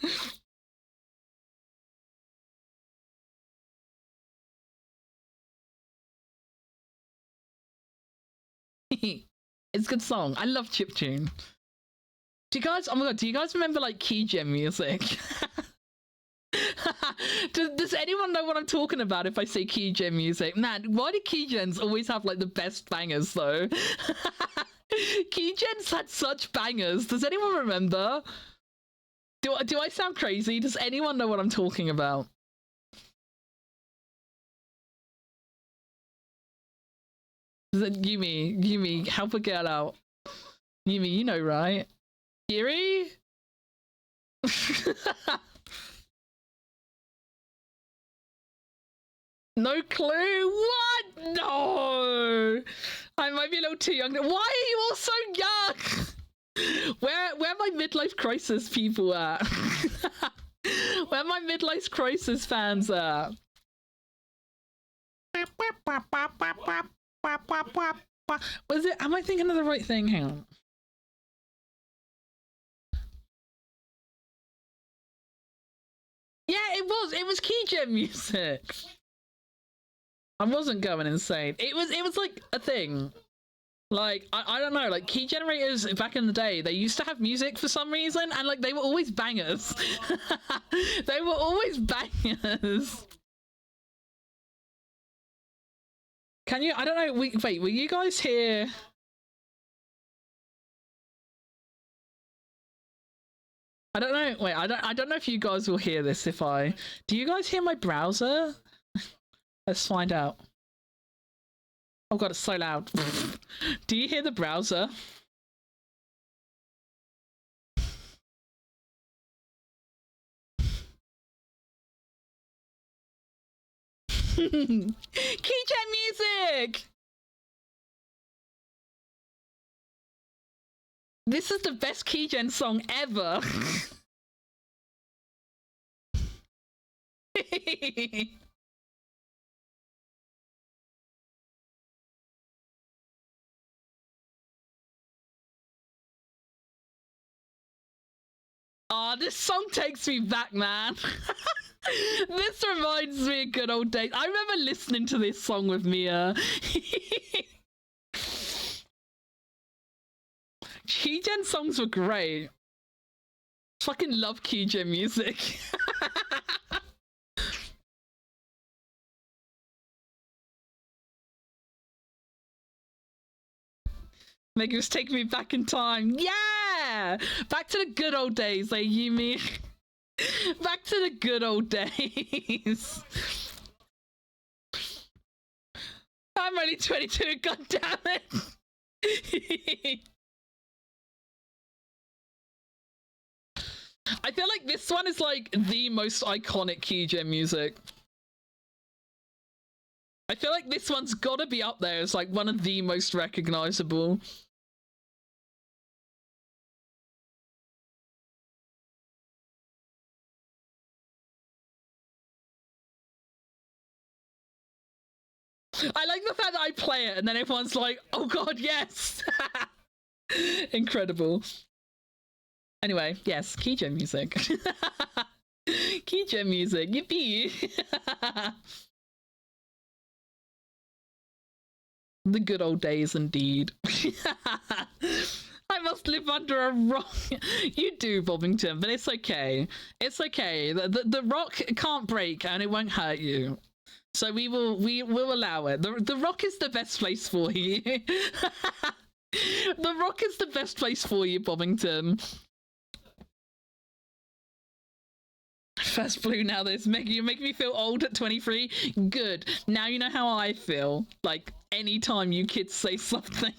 It's a good song. I love chiptune. Do you guys, oh my god, do you guys remember like Keygen music? Does anyone know what I'm talking about if I say Keygen music? Man, why do Keygens always have like the best bangers though? Keygens had such bangers. Does anyone remember? Do I sound crazy? Does anyone know what I'm talking about? Yumi, help a girl out. Yumi, you know, right? Yuri? No clue. What? No. I might be a little too young. Why are you all so young? Where are my midlife crisis people at? Where are my midlife crisis fans at? Was it? Am I thinking of the right thing? Hang on. Yeah, it was. It was keygen music. I wasn't going insane. It was like a thing. Like, I don't know, like key generators back in the day, they used to have music for some reason, and like they were always bangers. They were always bangers. Can you, I don't know, wait, will you guys hear? I don't know, wait, I don't know if you guys will hear this if I, do you guys hear my browser? Let's find out. Oh god, it's so loud. Do you hear the browser? Keygen music! This is the best Keygen song ever. Oh, this song takes me back, man. This reminds me of good old days. I remember listening to this song with Mia. Keygen songs were great. Fucking love Keygen music. Like it was taking me back in time. Yeah! Back to the good old days, like you mean. Back to the good old days. I'm only 22, god damn it. I feel like this one is like the most iconic Keygen music. I feel like this one's gotta be up there as like one of the most recognizable. I like the fact that I play it and then everyone's like, oh god, yes. Incredible. Anyway, yes, Keygen music. Keygen music, yippee. The good old days indeed. I must live under a rock. You do, Bobbington, but it's okay. It's okay. The rock can't break and it won't hurt you. So we will allow it. The rock is the best place for you. The rock is the best place for you, Bobbington. First blue now this. You make me feel old at 23. Good. Now you know how I feel. Like anytime you kids say something.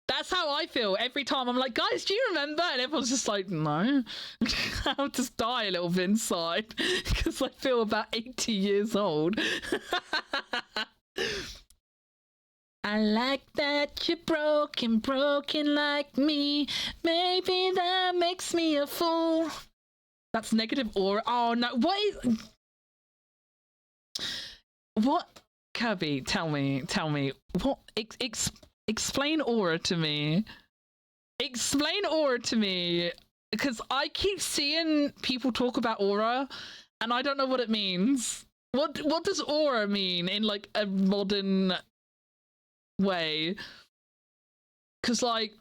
That's how I feel every time. I'm like, guys, do you remember? And everyone's just like, no. I'll just die a little bit inside because I feel about 80 years old. I like that you're broken like me. Maybe that makes me a fool. That's negative aura. Oh no, what? Kirby, tell me. What? Explain aura to me. Explain aura to me. Because I keep seeing people talk about aura and I don't know what it means. What does aura mean in like a modern way? Because like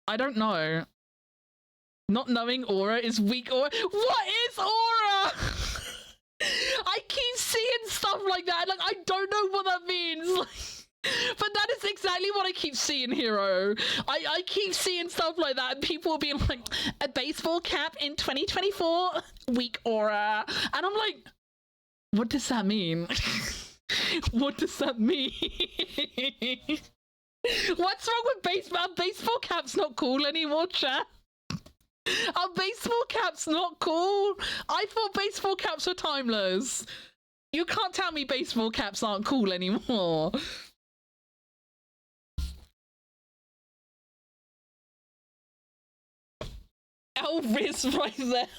I don't know. Not knowing aura is weak aura. What is aura? I keep seeing stuff like that. Like I don't know what that means. Like, but that is exactly what I keep seeing, Hero. I keep seeing stuff like that, and people being like, a baseball cap in 2024, weak aura, and I'm like, what does that mean? What does that mean? What's wrong with baseball? Baseball cap's not cool anymore, chat. Are baseball caps not cool? I thought baseball caps were timeless. You can't tell me baseball caps aren't cool anymore. Elvis right there.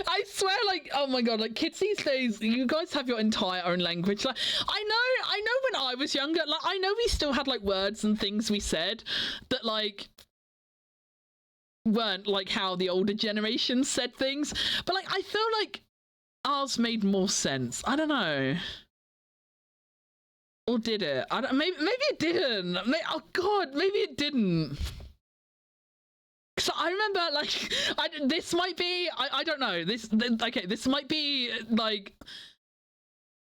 I swear, like, oh my god, like, kids these days, you guys have your entire own language. Like, I know when I was younger, like, I know we still had, like, words and things we said that, like, weren't, like, how the older generation said things. But, like, I feel like ours made more sense. I don't know. Or did it? I don't, maybe it didn't. Oh god, maybe it didn't. So I remember, like, this might be, I don't know, this might be, like,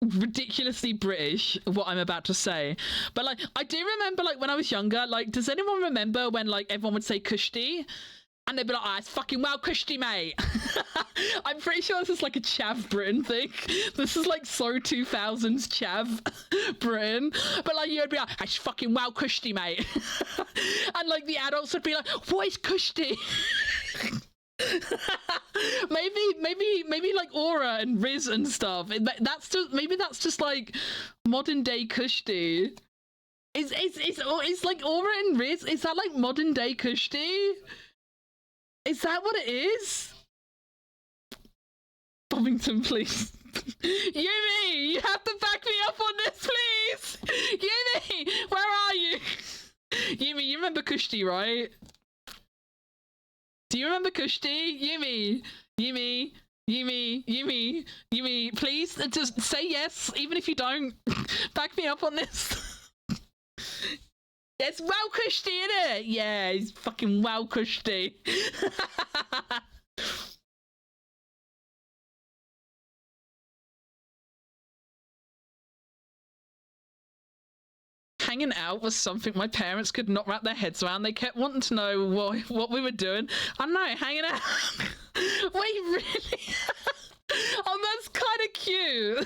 ridiculously British, what I'm about to say. But, like, I do remember, like, when I was younger, like, does anyone remember when, like, everyone would say Kushti? And they'd be like, it's fucking well Kushti, mate. I'm pretty sure this is, like, a Chav Britain thing. This is, like, so 2000s Chav Britain. But, like, you'd be like, it's fucking well Kushti, mate. And, like, the adults would be like, what is Kushti? maybe like Aura and Riz and stuff. Maybe that's just, like, modern day Kushti. Is like Aura and Riz, is that, like, modern day Kushti? Is that what it is? Bovington, please. Yumi, you have to back me up on this, please. Yumi, where are you? Yumi, you remember Kushti, right? Do you remember Kushti? Yumi, please just say yes, even if you don't. Back me up on this. It's well Kushti, innit? Yeah, it's fucking well Kushti. Hanging out was something my parents could not wrap their heads around. They kept wanting to know what we were doing. I don't know, hanging out. Wait, really? Oh, that's kind of cute.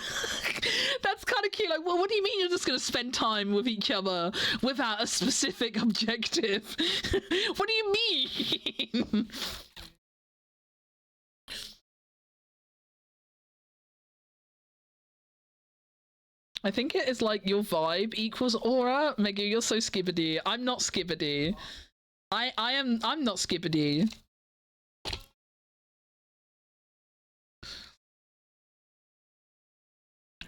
That's kind of cute. Like, well, what do you mean you're just going to spend time with each other without a specific objective? What do you mean? I think it is like your vibe equals aura. Megu, you're so skibbity. I'm not skibbity. I'm not skibbity.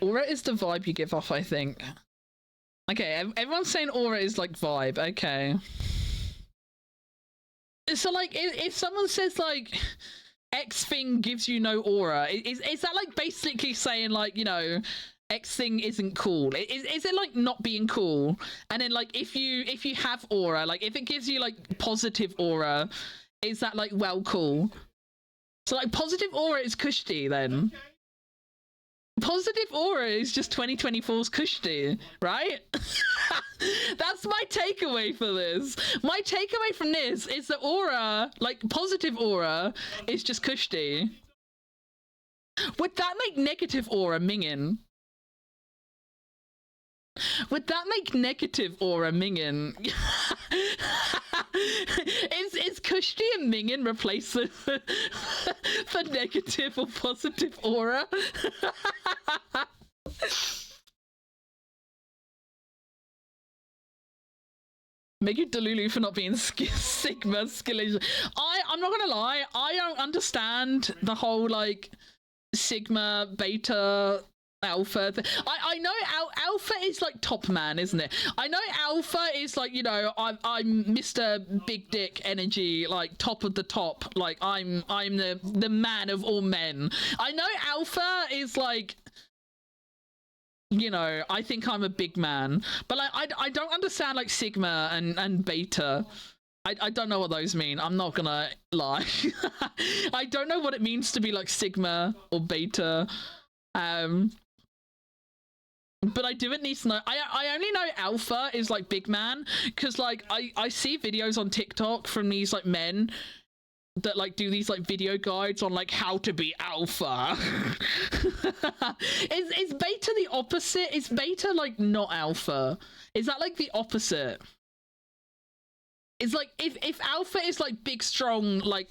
Aura is the vibe you give off, I think. Okay, everyone's saying aura is like vibe. Okay. So, like, if someone says, like, X thing gives you no aura, is that, like, basically saying, like, you know, X thing isn't cool? Is it, like, not being cool? And then, like, if you have aura, like, if it gives you, like, positive aura, is that, like, well, cool? So, like, positive aura is Kushti, then. Positive aura is just 2024's Kushti, right? That's my takeaway for this. My takeaway from this is that aura, like positive aura, is just Kushti. Would that make negative aura Mingin? Would that make negative aura Mingin? Is Kushti and Mingin replacement for negative or positive aura? Make you Delulu for not being Sigma skillage. I'm not gonna lie, I don't understand the whole like Sigma, Beta, Alpha. I know Alpha is like top man, isn't it? I know Alpha is like, you know, I'm Mr. Big Dick Energy, like top of the top. Like I'm the man of all men. I know Alpha is like, you know, I think I'm a big man, but like I don't understand like Sigma and Beta. I don't know what those mean. I'm not gonna lie. I don't know what it means to be like Sigma or Beta. But I do at least know. I only know Alpha is like big man because like I see videos on TikTok from these like men that like do these like video guides on like how to be alpha. Is Beta the opposite? Is Beta like not alpha? Is that like the opposite? It's like if alpha is like big, strong, like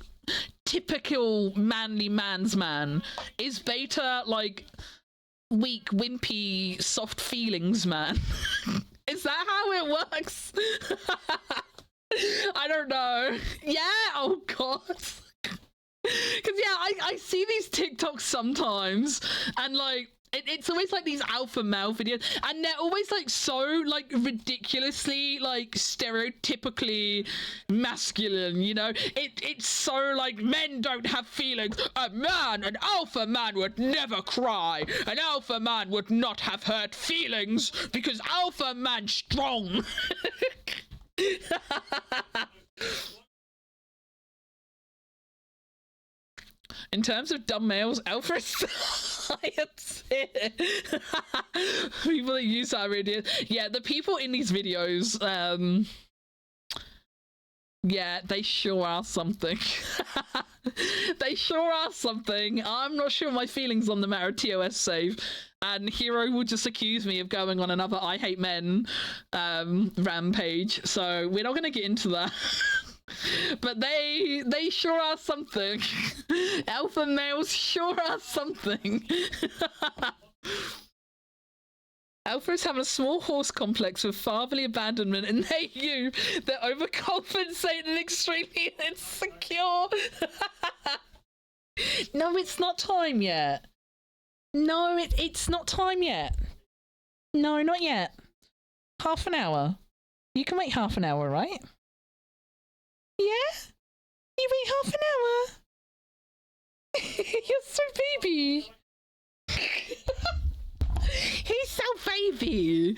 typical manly man's man, is beta like weak, wimpy, soft feelings man? Is that how it works? I don't know. Yeah. Oh god. Because yeah, I see these TikToks sometimes, and like it's always like these alpha male videos, and they're always like so like ridiculously like stereotypically masculine, you know. It's so like, men don't have feelings. An alpha man would never cry. An alpha man would not have hurt feelings because alpha man strong. In terms of dumb males, alpha is science. People that use that radio. Yeah, the people in these videos, yeah, they sure are something. They sure are something. I'm not sure my feelings on the matter of TOS save. And Hero will just accuse me of going on another I Hate Men rampage. So we're not going to get into that. But they sure are something. Alpha males sure are something. Alphas have a small horse complex with fatherly abandonment, and they're overcompensating and extremely insecure. No, it's not time yet. No, it's not time yet. No, not yet. Half an hour. You can wait half an hour, right? Yeah? You wait half an hour? You're so baby. He's so baby.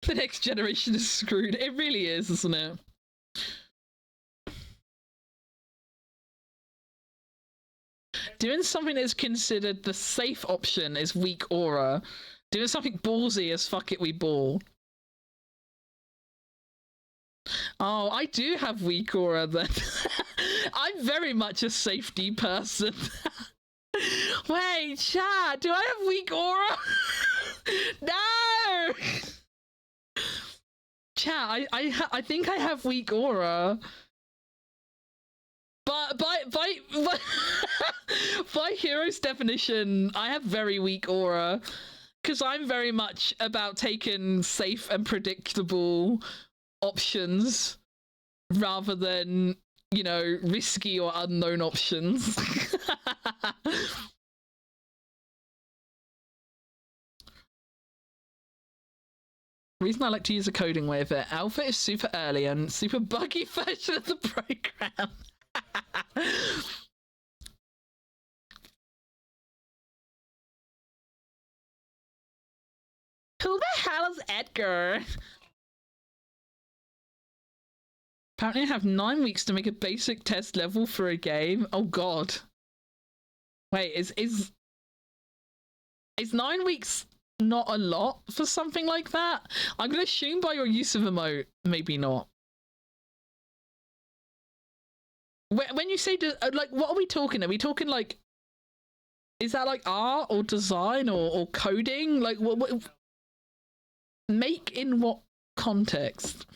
The next generation is screwed. It really is, isn't it? Doing something that's considered the safe option is weak aura. Doing something ballsy is fuck it, we ball. Oh, I do have weak aura then. I'm very much a safety person. Wait, chat, do I have weak aura? No! Chat, I think I have weak aura. But by Hero's definition, I have very weak aura. Because I'm very much about taking safe and predictable options rather than, you know, risky or unknown options. The reason I like to use a coding way of it, alpha is super early and super buggy version of the program. Who the hell is Edgar? Apparently I have 9 weeks to make a basic test level for a game. Oh god. Wait, is 9 weeks not a lot for something like that? I'm gonna assume by your use of emote, maybe not. When you say, like, what are we talking? Are we talking, like, is that, like, art or design or coding? Like, what make in what context?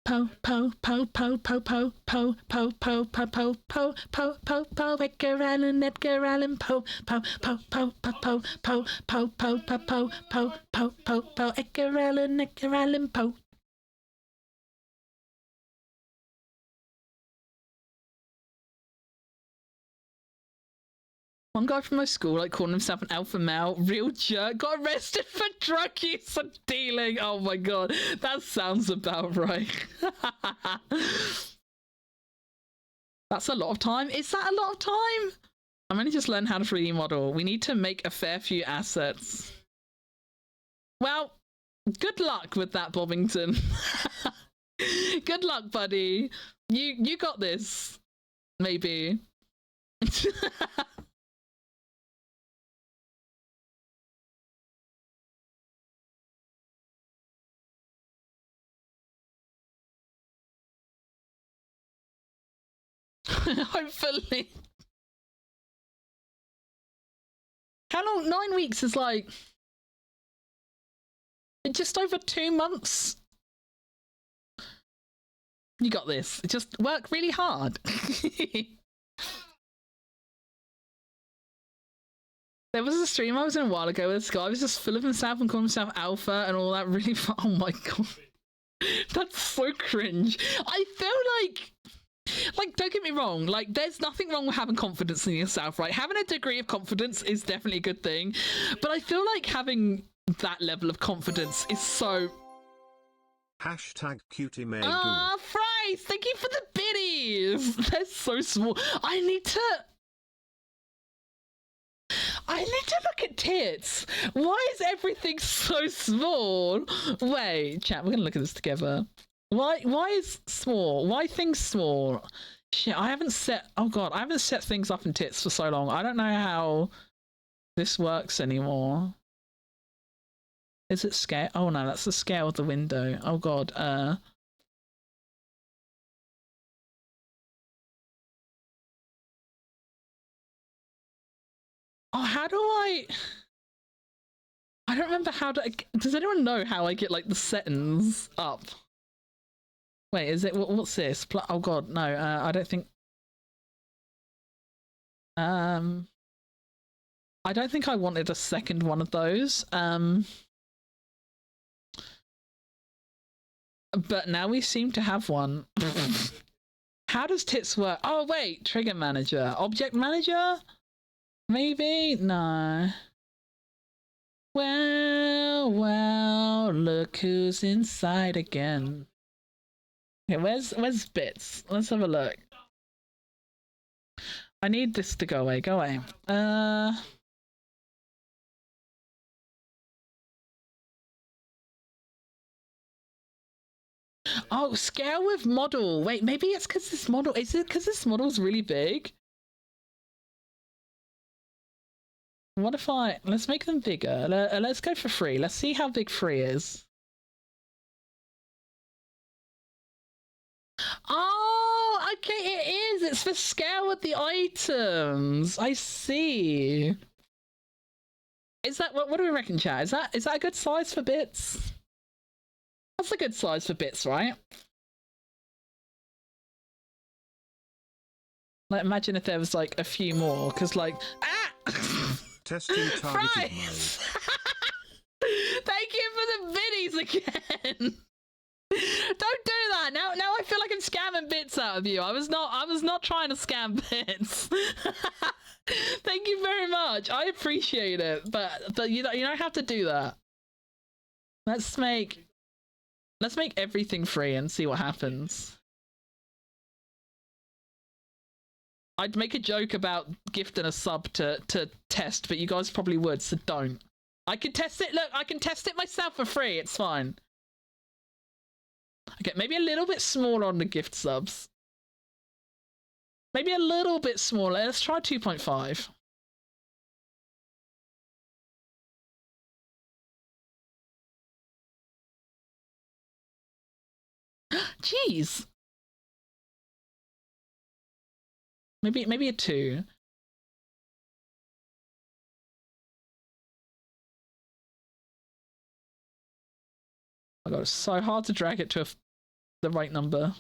Po po po po po po po po po po po po po po po Edgar Allan po po po po po po po po po po po po po po Edgar Allan po. One guy from my school, like, calling himself an alpha male, real jerk, got arrested for drug use and dealing. Oh my god, that sounds about right. That's a lot of time. Is that a lot of time? I'm only just learning how to 3D model. We need to make a fair few assets. Well, good luck with that, Bobbington. Good luck, buddy. You got this. Maybe. Hopefully. How long? 9 weeks is like just over 2 months. You got this. Just work really hard. There was a stream I was in a while ago where this guy was just full of himself and calling himself alpha and all that really fun. Oh my god. That's so cringe. I feel like, don't get me wrong, like, there's nothing wrong with having confidence in yourself, right? Having a degree of confidence is definitely a good thing, but I feel like having that level of confidence is so... Hashtag cutie May Ah, fries! Thank you for the biddies! They're so small. I need to look at tits. Why is everything so small? Wait, chat, we're gonna look at this together. Why is small? Why things small? Shit, I haven't set... Oh god, I haven't set things up in tits for so long. I don't know how this works anymore. Is it scale? Oh no, that's the scale of the window. Oh god, Oh, how do I don't remember how to... Does anyone know how I get, like, the settings up? Wait, is it... What's this? Oh god, no, I don't think... I don't think I wanted a second one of those. But now we seem to have one. How does tits work? Oh wait, trigger manager. Object manager? Maybe? No. Well, look who's inside again. Okay, where's bits? Let's have a look. I need this to go away. Go away. Oh, scale with model. Wait, maybe it's because this model... Is it because this model's really big? What if I... Let's make them bigger. Let's go for 3. Let's see how big 3 is. Oh, okay, it is. It's for scale with the items. I see. Is that... What do we reckon, chat? Is that a good size for bits? That's a good size for bits, right? Like, imagine if there was, like, a few more, because, like... Ah! Testing targeted mode. Thank you for the biddies again. Don't do that. Now I feel like I'm scamming bits out of you. I was not trying to scam bits. Thank you very much. I appreciate it, but you don't have to do that. Let's make everything free and see what happens. I'd make a joke about gifting a sub to test, but you guys probably would, so don't. I can test it. Look, I can test it myself for free. It's fine. Okay, maybe a little bit smaller on the gift subs. Maybe a little bit smaller. Let's try 2.5. Jeez. Maybe a 2. Oh my god, it's so hard to drag it to the right number.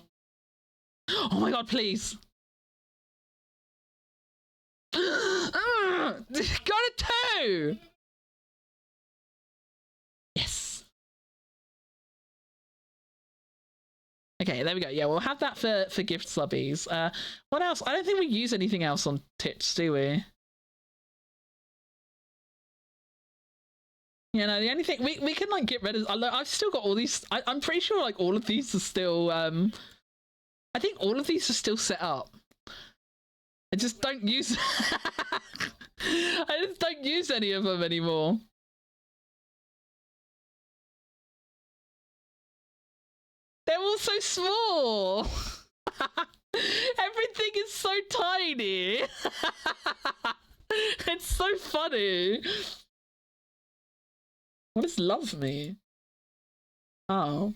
Oh my god, please. Got a 2. Yes. Okay, there we go. Yeah, we'll have that for gift subbies. What else? I don't think we use anything else on tits, do we? You know, the only thing we can like get rid of... I've still got all these... I'm pretty sure like all of these are still... I think all of these are still set up. I just don't use... I just don't use any of them anymore. They're all so small. Everything is so tiny. It's so funny. What does love me? Oh.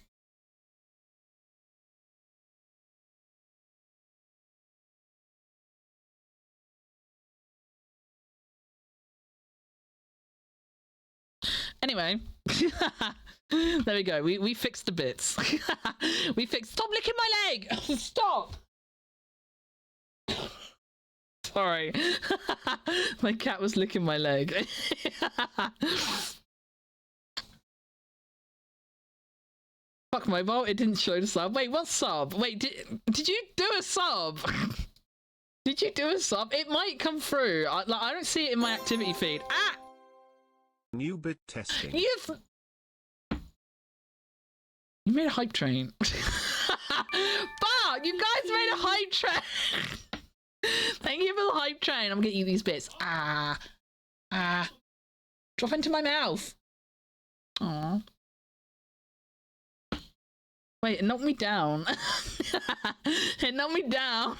Anyway. There we go. We fixed the bits. We fixed. Stop licking my leg! Stop! Sorry. My cat was licking my leg. Fuck mobile, it didn't show the sub. Wait, what sub? Wait, did you do a sub? Did you do a sub? It might come through. I don't see it in my activity feed. Ah! New bit testing. You made a hype train. Bah! You guys made a hype train! Thank you for the hype train. I'm gonna eat these bits. Ah. Drop into my mouth. Aww. Wait, it knocked me down. It knocked me down.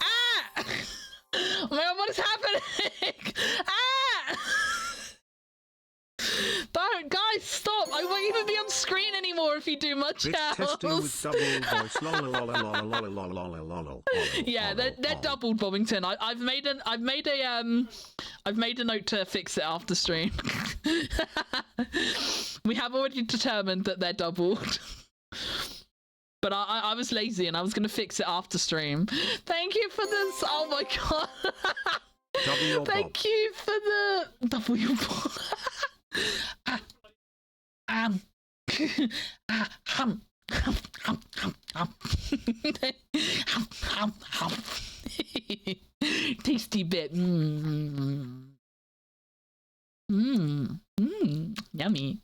Ah! Oh my god, what is happening? Ah! Don't, guys, stop! I won't even be on screen anymore if you do much Bit else. testing with double voice. Yeah, they're doubled, Bobbington. I've made a note to fix it after stream. We have already determined that they're doubled. But I was lazy and I was going to fix it after stream. Thank you for this. Oh my god. Thank you for the W. Tasty bit. Yummy.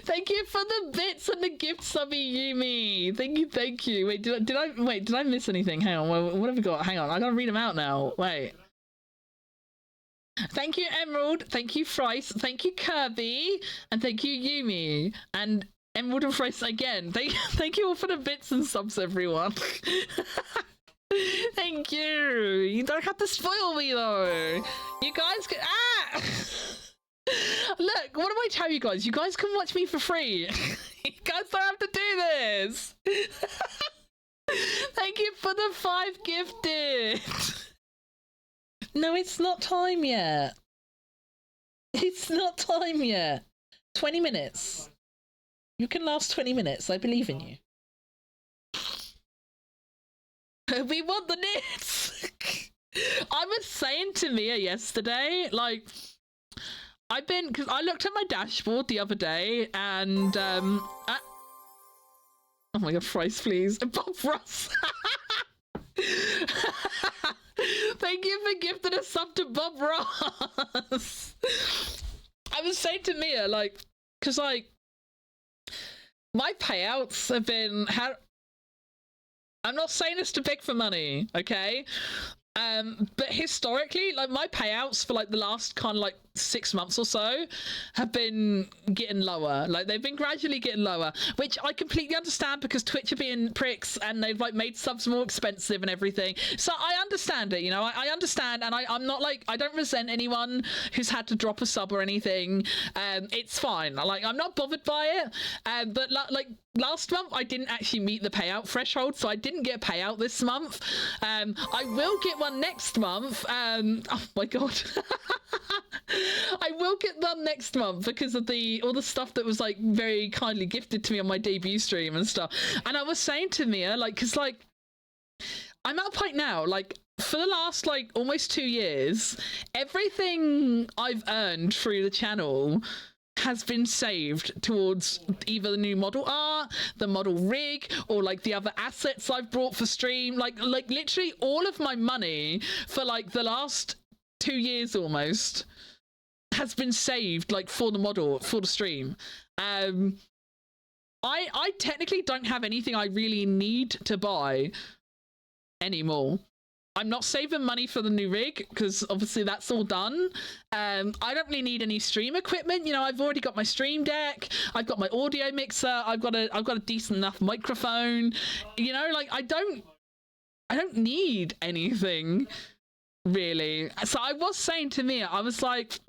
Thank you for the bits and the gift, subby Yumi. Thank you. Wait, did I miss anything? Hang on, what have we got? Hang on, I gotta read them out now. Wait. Thank you, Emerald. Thank you, Fryce. Thank you, Kirby. And thank you, Yumi. And Emerald and Fryce again. Thank you all for the bits and subs, everyone. Thank you. You don't have to spoil me, though. You guys can... Ah! Look, what do I tell you guys? You guys can watch me for free. You guys don't have to do this. Thank you for the 5 gifted. No, it's not time yet. It's not time yet. 20 minutes. You can last 20 minutes. I believe in you. We want the nits. I was saying to Mia yesterday, like, because I looked at my dashboard the other day and, oh my god, Fryce, please. Bob Ross. Thank you for gifting a sub to Bob Ross. I was saying to Mia, like, because, like, my payouts have been... I'm not saying this to beg for money, okay? But historically, like, my payouts for, like, the last kind of, like, 6 months or so have been getting lower. Like, they've been gradually getting lower, which I completely understand because Twitch are being pricks and they've, like, made subs more expensive and everything. So I understand it, you know? I understand, and I'm not, like, I don't resent anyone who's had to drop a sub or anything. It's fine. Like, I'm not bothered by it. But, like, last month, I didn't actually meet the payout threshold, so I didn't get a payout this month. I will get one next month. Oh my god. I will get one next month because of all the stuff that was, like, very kindly gifted to me on my debut stream and stuff. And I was saying to Mia, like, because, like, I'm at a point now, like, for the last, like, almost 2 years, everything I've earned through the channel has been saved towards either the new model art, the model rig, or, like, the other assets I've brought for stream. Like literally all of my money for, like, the last 2 years almost has been saved, like, for the model, for the stream. I technically don't have anything I really need to buy anymore. I'm not saving money for the new rig because obviously that's all done. I don't really need any stream equipment. You know, I've already got my stream deck. I've got my audio mixer. I've got a decent enough microphone. You know, like, I don't need anything really. So I was saying to Mia, I was like,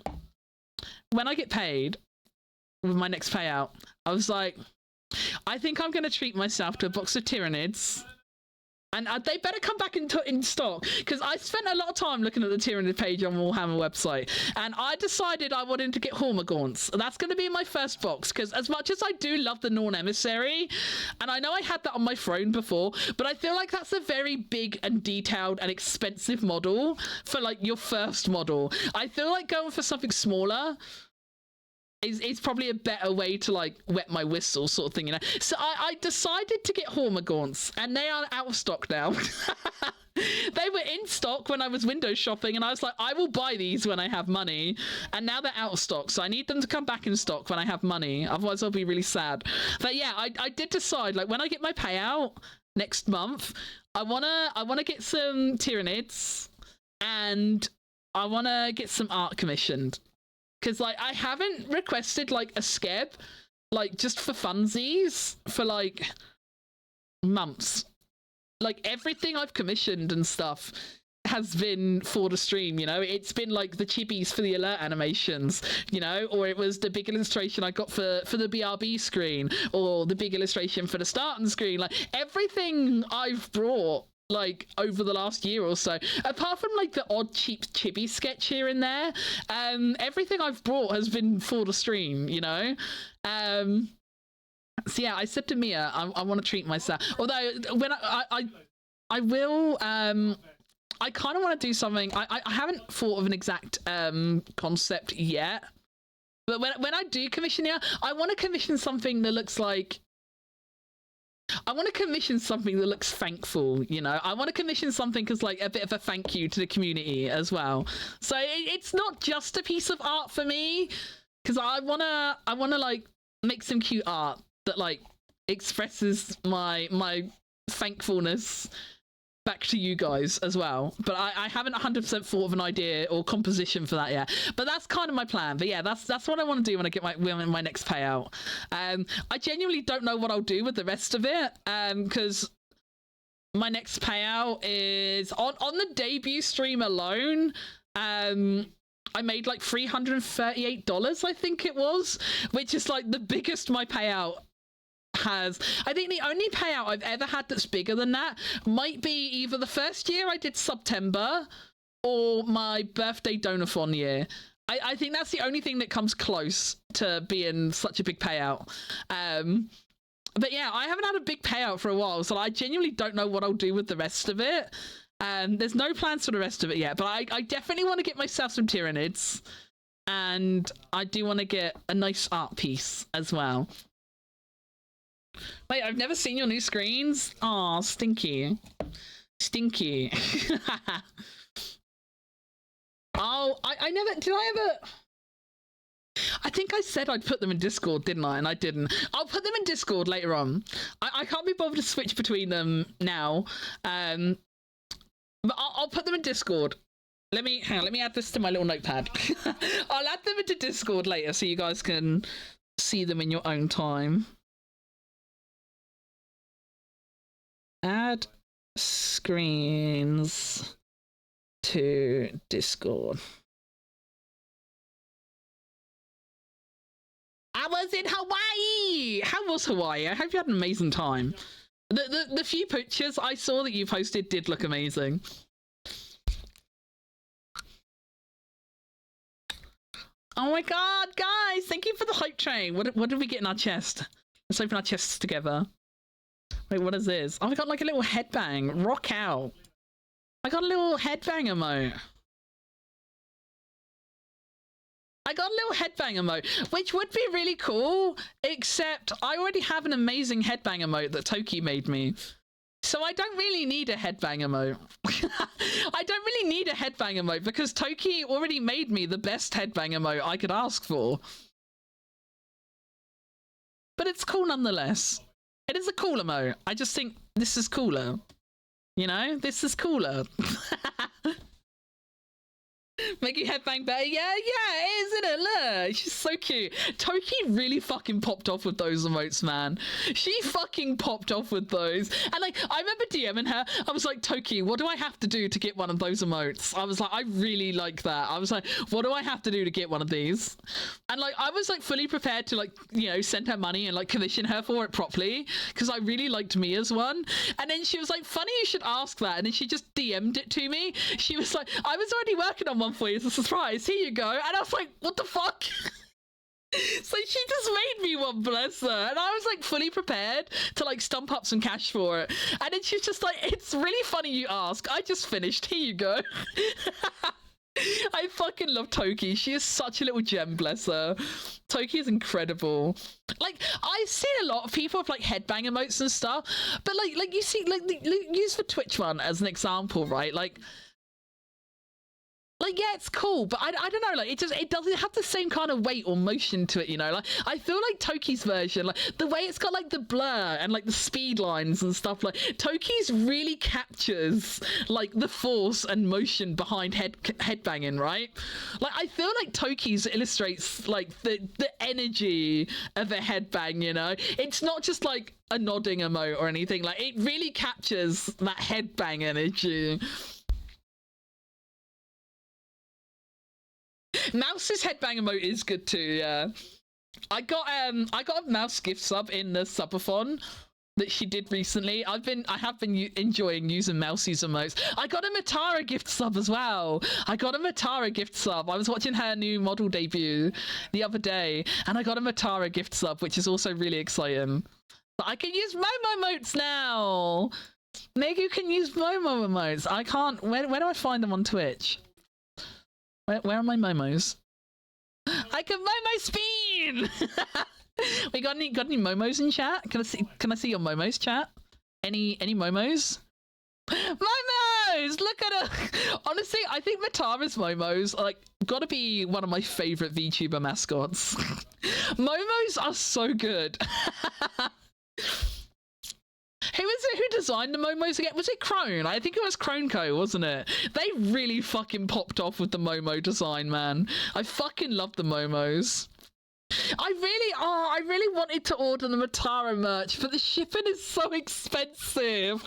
when I get paid with my next payout, I was like, I think I'm going to treat myself to a box of Tyranids And they better come back in stock, because I spent a lot of time looking at the Tyranid page on Warhammer website, and I decided I wanted to get Hormagaunts. That's going to be my first box, because as much as I do love the Norn Emissary, and I know I had that on my throne before, but I feel like that's a very big and detailed and expensive model for like your first model. I feel like going for something smaller is probably a better way to like wet my whistle, sort of thing, you know. So I decided to get Hormagaunts, and they are out of stock now. They were in stock when I was window shopping, and I was like, I will buy these when I have money, and now they're out of stock, so I need them to come back in stock when I have money, otherwise I'll be really sad. But yeah, I did decide, like, when I get my payout next month, I wanna get some Tyranids, and I wanna get some art commissioned. Because, like, I haven't requested, like, a skeb, like, just for funsies, for, like, months. Like, everything I've commissioned and stuff has been for the stream, you know? It's been, like, the chibis for the alert animations, you know? Or it was the big illustration I got for the BRB screen, or the big illustration for the starting screen. Like, everything I've brought, like, over the last year or so, apart from like the odd cheap chibi sketch here and there, everything I've brought has been for the stream, you know. So yeah, I said to Mia, I want to treat myself, although when I will, I kind of want to do something. I haven't thought of an exact concept yet, but when I do commission here, I want to commission something that looks like, I want to commission something that looks thankful, you know. I want to commission something as like a bit of a thank you to the community as well. So it's not just a piece of art for me, because I wanna like make some cute art that like expresses my thankfulness back to you guys as well. But I haven't 100% thought of an idea or composition for that yet, but that's kind of my plan. But yeah, that's what I want to do when I get my next payout. I genuinely don't know what I'll do with the rest of it, because my next payout is on the debut stream alone. I made like $338, I think it was, which is like the biggest my payout has. I think the only payout I've ever had that's bigger than that might be either the first year I did September or my birthday donathon year. I think that's the only thing that comes close to being such a big payout. But yeah, I haven't had a big payout for a while, so I genuinely don't know what I'll do with the rest of it. There's no plans for the rest of it yet, but I definitely want to get myself some Tyranids, and I do want to get a nice art piece as well. Wait, I've never seen your new screens. Aw, stinky. Stinky. Oh, I never... Did I ever... I think I said I'd put them in Discord, didn't I? And I didn't. I'll put them in Discord later on. I can't be bothered to switch between them now. But I'll put them in Discord. Let me add this to my little notepad. I'll add them into Discord later so you guys can see them in your own time. Add screens to Discord. I was in Hawaii! How was Hawaii? I hope you had an amazing time. The few pictures I saw that you posted did look amazing. Oh my god, guys! Thank you for the hype train. What did we get in our chest? Let's open our chests together. Wait, what is this? Oh, I got like a little headbang. Rock out. I got a little headbang emote. I got a little headbang emote, which would be really cool, except I already have an amazing headbang emote that Toki made me. So I don't really need a headbang emote. I don't really need a headbang emote because Toki already made me the best headbang emote I could ask for. But it's cool nonetheless. It is a cool emote. I just think this is cooler. You know, this is cooler. Make your headbang better. Yeah, it is, isn't it? Look, she's so cute. Toki really fucking popped off with those emotes, man. She fucking popped off with those. And like, I remember DMing her. I was like, Toki, what do I have to do to get one of those emotes? I was like, I really like that. I was like, what do I have to do to get one of these? And like, I was like fully prepared to like, you know, send her money and like commission her for it properly because I really liked Mia's one. And then she was like, funny you should ask that. And then she just DM'd it to me. She was like, I was already working on one for you as a surprise. Here you go. And I was like, what the fuck? So she just made me one, bless her. And I was like fully prepared to like stump up some cash for it. And then she's just like, it's really funny you ask. I just finished. Here you go. I fucking love Toki. She is such a little gem, bless her. Toki is incredible. Like, I've seen a lot of people with like headbang emotes and stuff, but like you see, like use the Twitch one as an example, right? Like yeah, it's cool, but I don't know, like it doesn't have the same kind of weight or motion to it, you know. Like I feel like Toki's version, like the way it's got like the blur and like the speed lines and stuff, like Toki's really captures like the force and motion behind headbanging, right? Like I feel like Toki's illustrates like the energy of a headbang, you know. It's not just like a nodding emote or anything, like it really captures that headbang energy. Mouse's headbang emote is good too, yeah. I got a mouse gift sub in the subathon that she did recently. I have been enjoying using Mousie's emotes. I got a Matara gift sub as well. I got a Matara gift sub. I was watching her new model debut the other day, and I got a Matara gift sub, which is also really exciting. But I can use Momo emotes now. Megu can use Momo emotes. I can't. Where do I find them on Twitch? Where are my momos? I can momo spin. We got any momos in chat? Can I see your momos, chat? Any momos? Momos! Look at her. Honestly, I think Matara's momos are like gotta be one of my favorite VTuber mascots. Momos are so good. Who is it who designed the Momos again? Was it Crone? I think it was Croneco, wasn't it? They really fucking popped off with the Momo design, man. I fucking love the Momos. I really wanted to order the Matara merch, but the shipping is so expensive.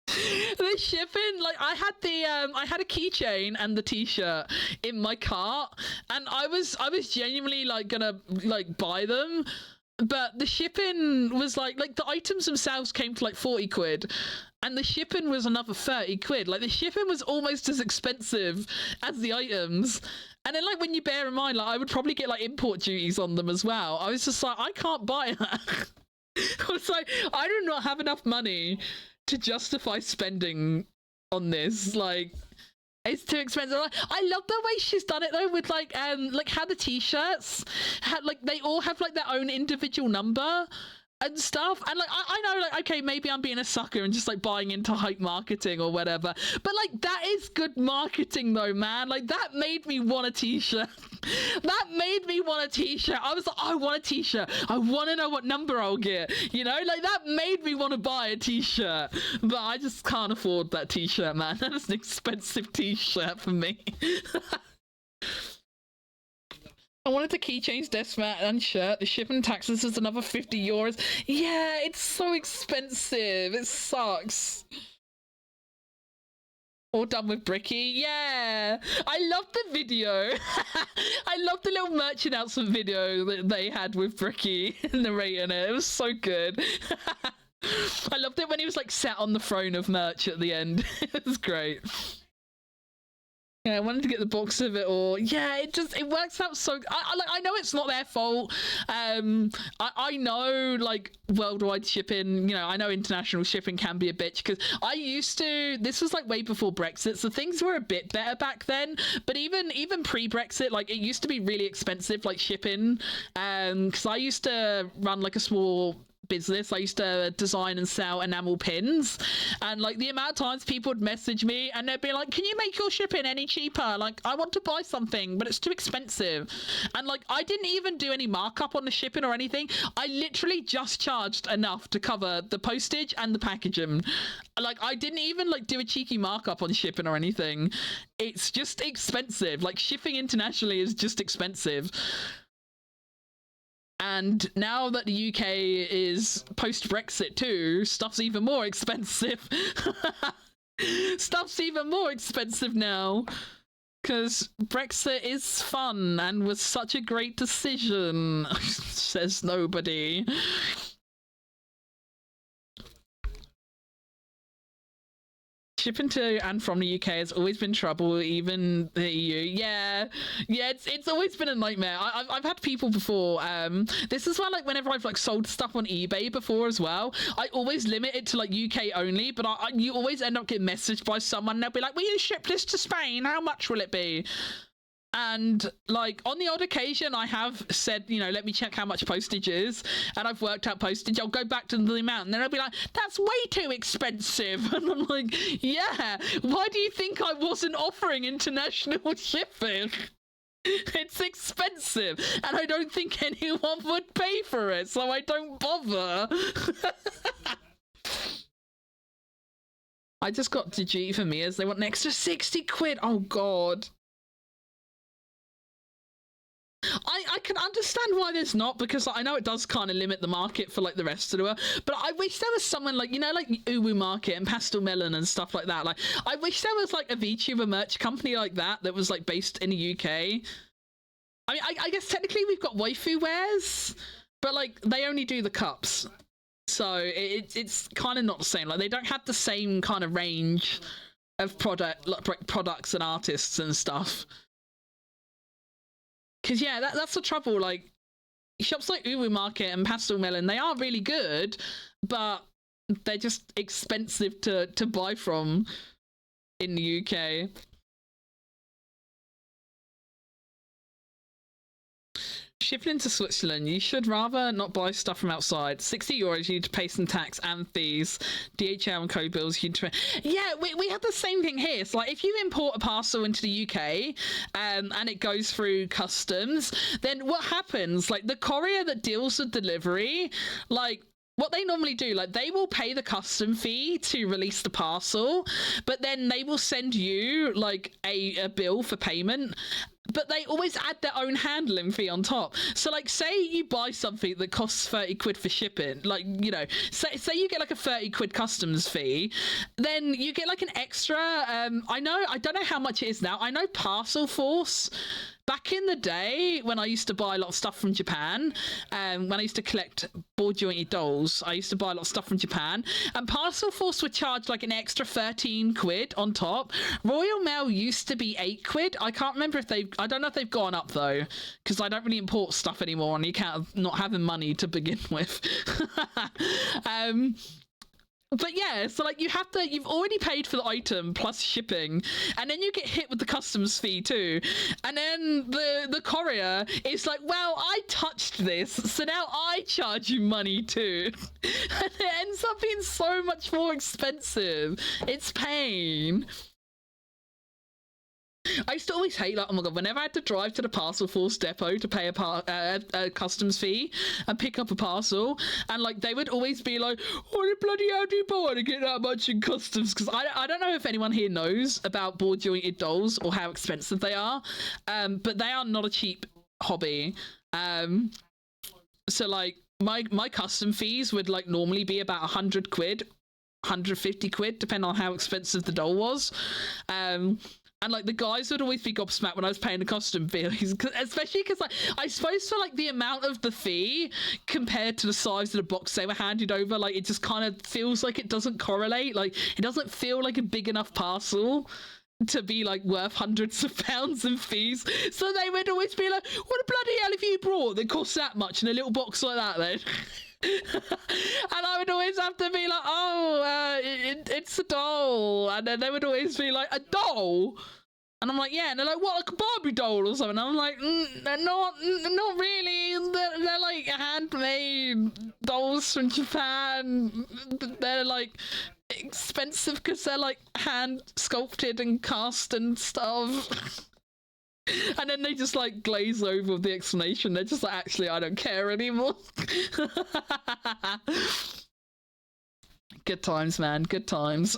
The shipping, like I had a keychain and the t-shirt in my cart, and I was genuinely like gonna like buy them. But the shipping was like the items themselves came to like 40 quid and the shipping was another 30 quid. Like the shipping was almost as expensive as the items. And then like when you bear in mind, like I would probably get like import duties on them as well. I was just like, I can't buy that. I was like, I do not have enough money to justify spending on this. Like, it's too expensive. I love the way she's done it though, with like how the t-shirts had like they all have like their own individual number and stuff. And like I know, like, okay, maybe I'm being a sucker and just like buying into hype marketing or whatever, but like that is good marketing though, man. Like that made me want a t-shirt. That made me want a t-shirt. I was like, I want a t-shirt. I want to know what number I'll get, you know. Like that made me want to buy a t-shirt, but I just can't afford that t-shirt, man. That is an expensive t-shirt for me. I wanted the keychains, deathmat, and shirt. The shipping taxes is another 50 euros. Yeah, it's so expensive. It sucks. All done with Bricky. Yeah, I love the video. I love the little merch announcement video that they had with Bricky narrating it. It was so good. I loved it when he was like sat on the throne of merch at the end. It was great. Yeah, I wanted to get the box of it all. Yeah, it works out so. I know it's not their fault. I know like worldwide shipping. You know, I know international shipping can be a bitch because I used to. This was like way before Brexit, so things were a bit better back then. But even pre-Brexit, like it used to be really expensive, like shipping. Because I used to run like a small business. I used to design and sell enamel pins, and like the amount of times people would message me and they'd be like, can you make your shipping any cheaper? Like, I want to buy something but it's too expensive. And like, I didn't even do any markup on the shipping or anything. I literally just charged enough to cover the postage and the packaging. Like, I didn't even like do a cheeky markup on shipping or anything. It's just expensive. Like, shipping internationally is just expensive. And now that the UK is post-Brexit too, stuff's even more expensive. Stuff's even more expensive now. Because Brexit is fun and was such a great decision, says nobody. Shipping to and from the UK has always been trouble, even the EU. Yeah, it's always been a nightmare. I've had people before. This is why, like, whenever I've like sold stuff on eBay before as well, I always limit it to like UK only. But you always end up getting messaged by someone. And they'll be like, "Will you ship this to Spain? How much will it be?" And like on the odd occasion I have said, you know, let me check how much postage is, and I've worked out postage. I'll go back to the amount and then I'll be like, that's way too expensive. And I'm like, yeah, why do you think I wasn't offering international shipping? It's expensive and I don't think anyone would pay for it, so I don't bother. I just got Digi for Mia's. They want an extra 60 quid. Oh god. I can understand why there's not, because I know it does kind of limit the market for like the rest of the world, but I wish there was someone like, you know, like Uwu Market and Pastel Melon and stuff like that. Like, I wish there was like a VTuber merch company like that was like based in the UK. I mean, I guess technically we've got Waifu Wares, but like they only do the cups, so it's kind of not the same. Like, they don't have the same kind of range of products and artists and stuff. Because, yeah, that's the trouble. Like, shops like Uwu Market and Pastel Melon, they are really good, but they're just expensive to buy from in the UK. Shipping into Switzerland, you should rather not buy stuff from outside. 60 euros, you need to pay some tax and fees. DHL and co bills, you need to... Yeah, we have the same thing here. So, like, if you import a parcel into the UK and it goes through customs, then what happens? Like, the courier that deals with delivery, like, what they normally do, like, they will pay the custom fee to release the parcel, but then they will send you, like, a bill for payment. But they always add their own handling fee on top. So, like, say you buy something that costs 30 quid for shipping, like, you know, say you get like a 30 quid customs fee, then you get like an extra, I don't know how much it is now. I know Parcel Force, back in the day when I used to buy a lot of stuff from Japan, when I used to collect board jointed dolls, I used to buy a lot of stuff from Japan, and Parcel Force would charge like an extra 13 quid on top. Royal Mail used to be 8 quid. I can't remember if I don't know if they've gone up though, because I don't really import stuff anymore on the account of not having money to begin with. But yeah, so like you've already paid for the item plus shipping, and then you get hit with the customs fee too. And then the courier is like, well, I touched this, so now I charge you money too. And it ends up being so much more expensive. It's pain. I used to always hate, like, oh my god, whenever I had to drive to the Parcel Force depot to pay a customs fee and pick up a parcel, and like they would always be like, oh, the bloody hell do you buy to get that much in customs? Because I don't know if anyone here knows about board jointed dolls or how expensive they are, but they are not a cheap hobby. So like my custom fees would like normally be about 100 quid, 150 quid, depending on how expensive the doll was. And like the guys would always be gobsmacked when I was paying the custom fees, especially because like I suppose for like the amount of the fee compared to the size of the box they were handed over, like it just kind of feels like it doesn't correlate. Like it doesn't feel like a big enough parcel to be like worth hundreds of pounds in fees. So they would always be like, what the bloody hell have you brought that costs that much in a little box like that then? And I would always have to be like, oh, it's a doll. And then they would always be like, a doll? And I'm like, yeah. And they're like, what, like a Barbie doll or something? And I'm like, they're not really. They're like handmade dolls from Japan. They're like expensive because they're like hand sculpted and cast and stuff. And then they just like glaze over with the explanation. They're just like, actually, I don't care anymore. Good times, man. Good times.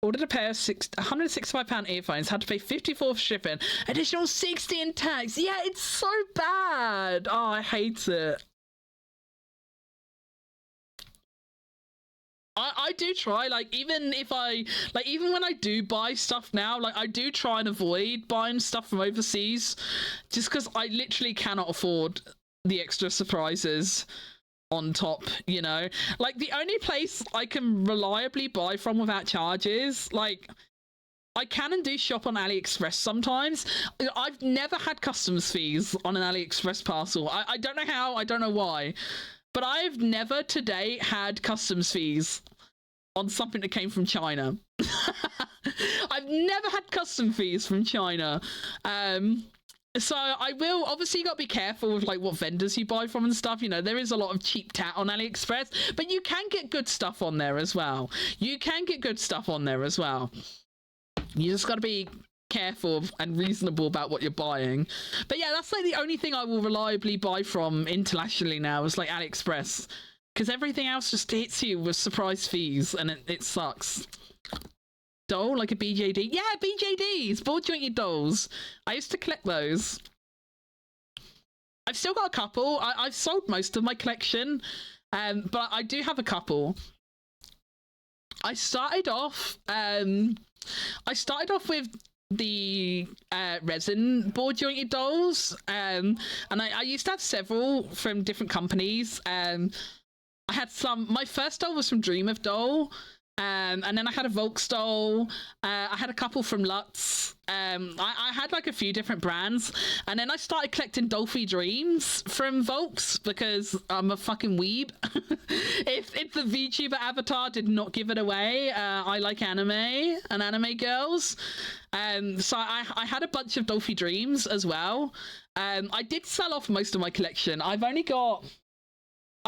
Ordered a pair of £165 earphones, had to pay $54 for shipping, additional $60 in tax. Yeah, it's so bad. Oh, I hate it. I do try, like, even when I do buy stuff now, like, I do try and avoid buying stuff from overseas, just because I literally cannot afford the extra surprises on top, you know? Like, the only place I can reliably buy from without charges, like, I can and do shop on AliExpress sometimes. I've never had customs fees on an AliExpress parcel. I don't know how, I don't know why. But I've never to date had customs fees on something that came from China. I've never had custom fees from China. So I will, obviously you got to be careful with like what vendors you buy from and stuff. You know, there is a lot of cheap tat on AliExpress, but you can get good stuff on there as well. You just got to be careful and reasonable about what you're buying. But yeah, that's like the only thing I will reliably buy from internationally now is like AliExpress, because everything else just hits you with surprise fees and it sucks. Doll, like a BJD? Yeah, BJDs, ball jointed dolls. I used to collect those. I've still got a couple. I've sold most of my collection, but I do have a couple. I started off with the resin ball jointed dolls, and I used to have several from different companies. I had some. My first doll was from Dream of Doll, and then I had a Volks doll. I had a couple from Lutz. I had like a few different brands, and then I started collecting Dolphy Dreams from Volks because I'm a fucking weeb. if the VTuber avatar did not give it away, I like anime and anime girls. So I had a bunch of Dolphy Dreams as well. I did sell off most of my collection. I've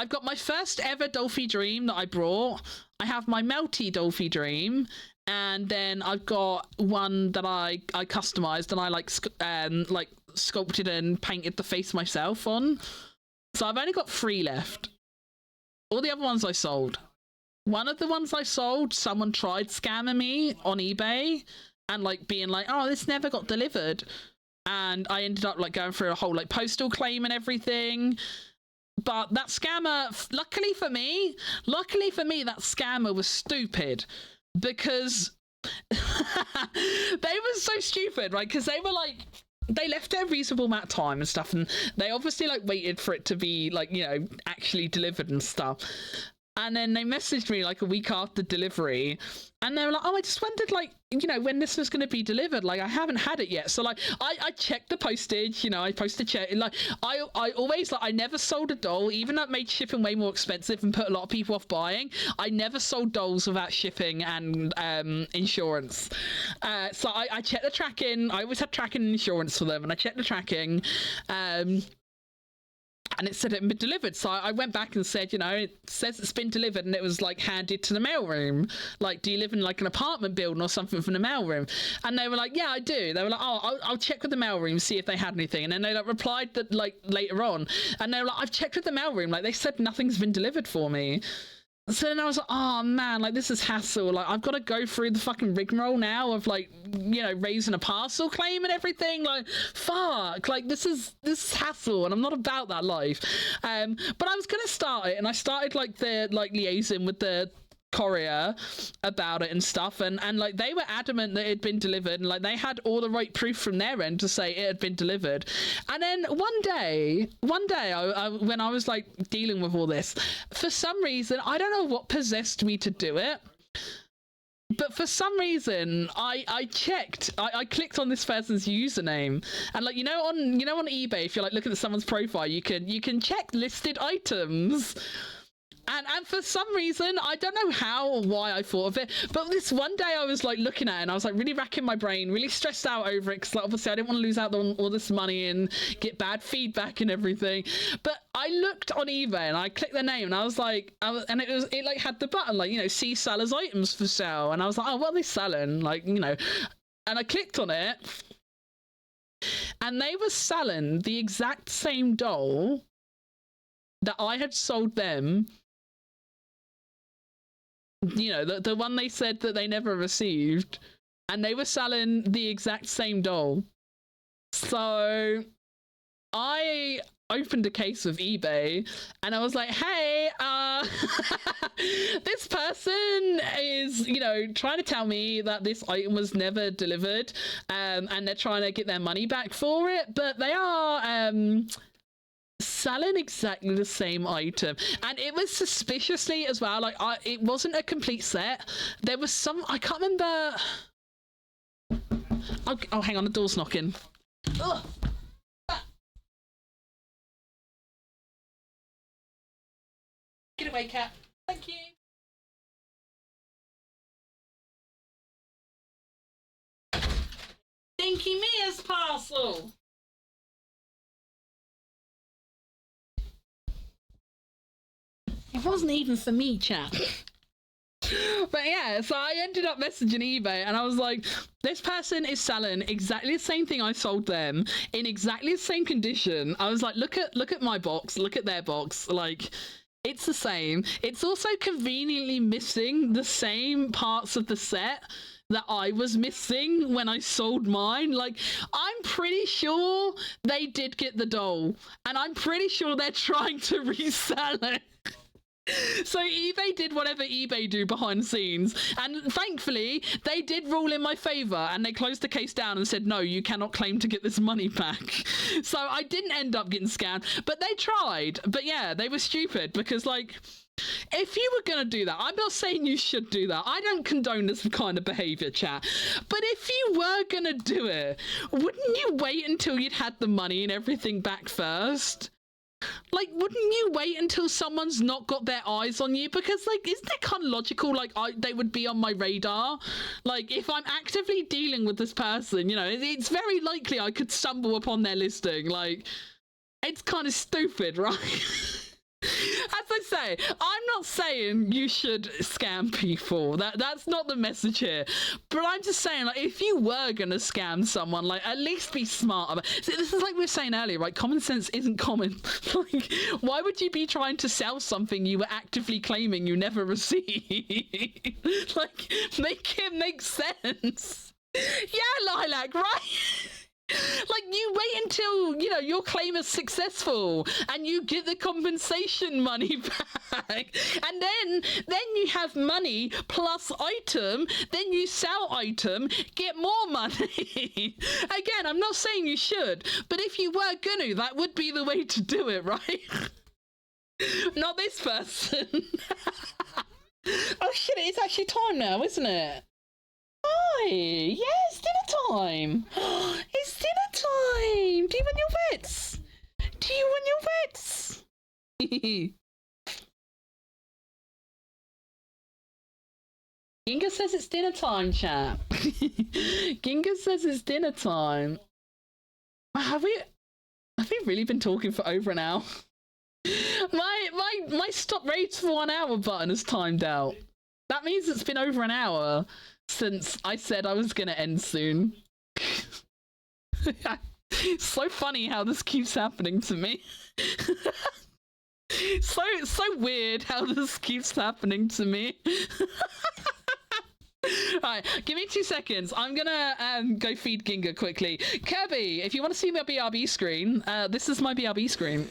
got my first ever Dolphy Dream that I brought. I have my Melty Dolphy Dream, and then I've got one that I customized and I like sculpted and painted the face myself on. So I've only got 3 left. All the other ones I sold. One of the ones I sold, someone tried scamming me on eBay and like being like, oh, this never got delivered. And I ended up like going through a whole like postal claim and everything. But that scammer, luckily for me, that scammer was stupid, because they were so stupid, right? Because they were like, they left it a reasonable amount of time and stuff, and they obviously like waited for it to be like, you know, actually delivered and stuff. And then they messaged me like a week after delivery, and they were like, oh, I just wondered, like, you know, when this was going to be delivered. Like, I haven't had it yet. So, like, I checked the postage, you know, I posted check. Like, I always, like, I never sold a doll, even though it made shipping way more expensive and put a lot of people off buying. I never sold dolls without shipping and insurance. So I checked the tracking. I always had tracking and insurance for them, and I checked the tracking. And it said it had been delivered. So I went back and said, you know, it says it's been delivered, and it was like handed to the mailroom. Like, do you live in like an apartment building or something from the mailroom? And they were like, yeah, I do. They were like, oh, I'll check with the mailroom, see if they had anything. And then they like replied that like later on, and they were like, I've checked with the mailroom. Like, they said nothing's been delivered for me. So then I was like, oh man, like, this is hassle. Like, I've got to go through the fucking rigmarole now of like, you know, raising a parcel claim and everything. Like, fuck, like, this is hassle, and I'm not about that life. But I was gonna start it, and I started like the liaison with the courier about it and stuff, and like they were adamant that it had been delivered, and like they had all the right proof from their end to say it had been delivered. And then one day I when I was like dealing with all this, for some reason, I don't know what possessed me to do it, but for some reason I checked, I clicked on this person's username, and like, you know on eBay, if you're like looking at someone's profile, you can check listed items. And for some reason, I don't know how or why I thought of it, but this one day I was like looking at it and I was like really racking my brain, really stressed out over it because like, obviously I didn't want to lose out on all this money and get bad feedback and everything. But I looked on eBay and I clicked their name and I was like, and it like had the button like, you know, see sellers items for sale, and I was like, oh, what are they selling? Like, you know, and I clicked on it and they were selling the exact same doll that I had sold them, you know, the one they said that they never received, and they were selling the exact same doll. So I opened a case with eBay and I was like, hey, this person is, you know, trying to tell me that this item was never delivered, and they're trying to get their money back for it, but they are selling exactly the same item. And it was suspiciously as well, like it wasn't a complete set. There was some, I can't remember. Oh, hang on, the door's knocking. Ugh. Get away, cat. Thank you. Dinky Mia's parcel. It wasn't even for me, chat. But yeah, so I ended up messaging eBay and I was like, this person is selling exactly the same thing I sold them in exactly the same condition. I was like, look at my box, look at their box, like it's the same. It's also conveniently missing the same parts of the set that I was missing when I sold mine. Like, I'm pretty sure they did get the doll and I'm pretty sure they're trying to resell it. So eBay did whatever eBay do behind the scenes, and thankfully they did rule in my favor and they closed the case down and said, no, you cannot claim to get this money back. So I didn't end up getting scammed, but they tried. But yeah, they were stupid because, like, if you were gonna do that, I'm not saying you should do that, I don't condone this kind of behavior, chat, but if you were gonna do it, wouldn't you wait until you'd had the money and everything back first? Like, wouldn't you wait until someone's not got their eyes on you? Because, like, isn't it kind of logical, like, they would be on my radar? Like, if I'm actively dealing with this person, you know, it's very likely I could stumble upon their listing. Like, it's kind of stupid, right? As I say, I'm not saying you should scam people. That's not the message here. But I'm just saying, like, if you were gonna scam someone, like, at least be smart about it. This is like we were saying earlier, right? Common sense isn't common. Like, why would you be trying to sell something you were actively claiming you never received? Like, make it make sense. Yeah, Lilac, right? Like, you wait until, you know, your claim is successful and you get the compensation money back, and then you have money plus item, then you sell item, get more money. Again, I'm not saying you should, but if you were gonna, that would be the way to do it, right? Not this person. Oh shit, it's actually time now, isn't it? Hi! Yeah, it's dinner time! It's dinner time! Do you want your wits? Do you want your wits? Ginga says it's dinner time, chat. Ginga says it's dinner time. Have we really been talking for over an hour? My stop rates for 1 hour button is timed out. That means it's been over an hour since I said I was gonna end soon. It's so funny how this keeps happening to me. so weird how this keeps happening to me. Alright, give me 2 seconds. I'm gonna go feed Ginga quickly. Kirby, if you want to see my BRB screen, this is my BRB screen.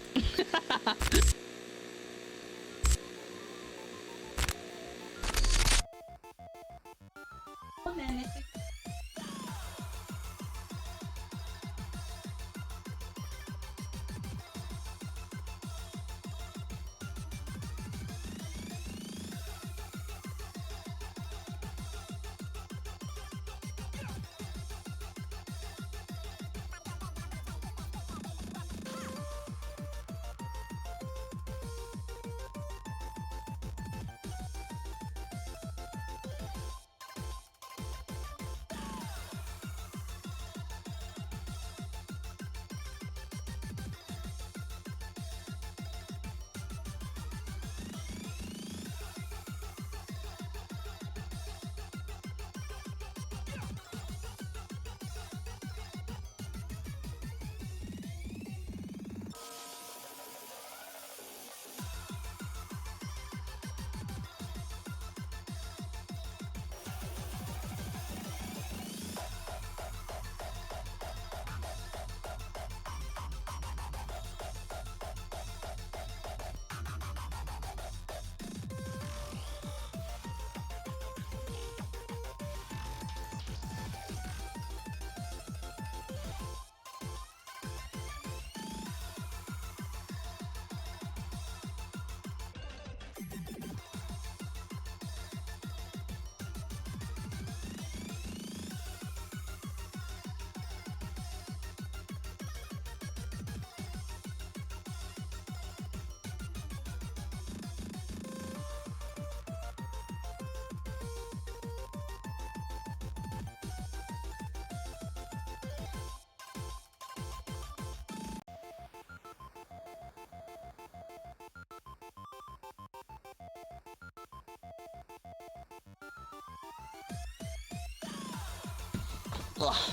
Ugh.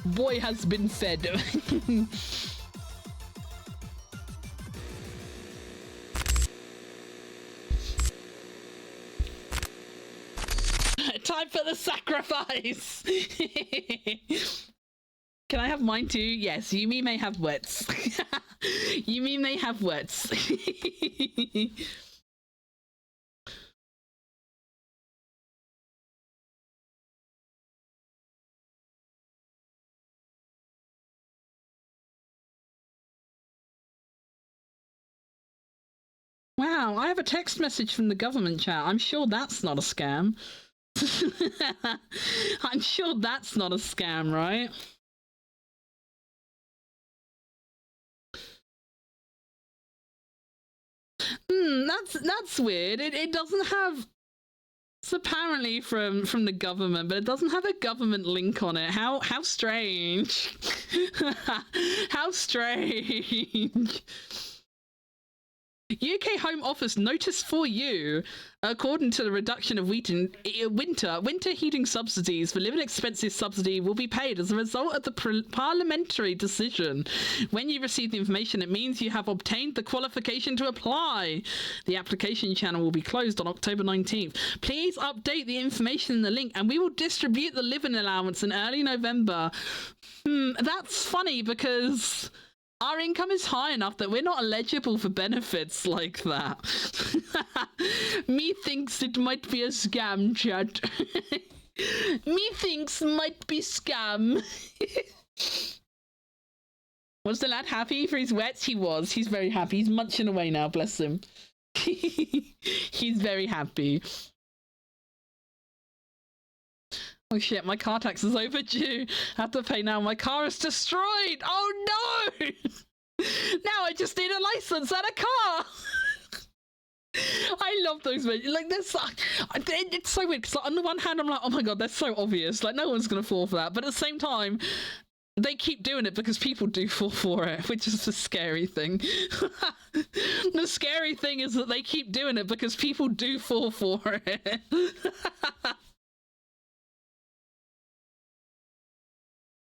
Boy has been fed. Time for the sacrifice. Can I have mine too? Yes, Yumi may have words. Yumi may have words. Wow, I have a text message from the government chat. I'm sure that's not a scam. I'm sure that's not a scam, right? That's weird. It doesn't have. It's apparently from the government, but it doesn't have a government link on it. How strange. How strange. UK Home Office notice for you. According to the reduction of winter heating subsidies for living expenses subsidy will be paid as a result of the parliamentary decision. When you receive the information, it means you have obtained the qualification to apply. The application channel will be closed on October 19th. Please update the information in the link and we will distribute the living allowance in early November. That's funny because our income is high enough that we're not eligible for benefits like that. Me thinks it might be a scam, chat. Me thinks might be scam. Was the lad happy for his wets? He was. He's very happy. He's munching away now, bless him. He's very happy. Oh shit, my car tax is overdue. I have to pay now. My car is destroyed. Oh no! Now I just need a license and a car. I love those videos. Like, it's so weird because, like, on the one hand, I'm like, oh my god, they're so obvious. Like, no one's gonna fall for that. But at the same time, they keep doing it because people do fall for it, which is the scary thing. The scary thing is that they keep doing it because people do fall for it.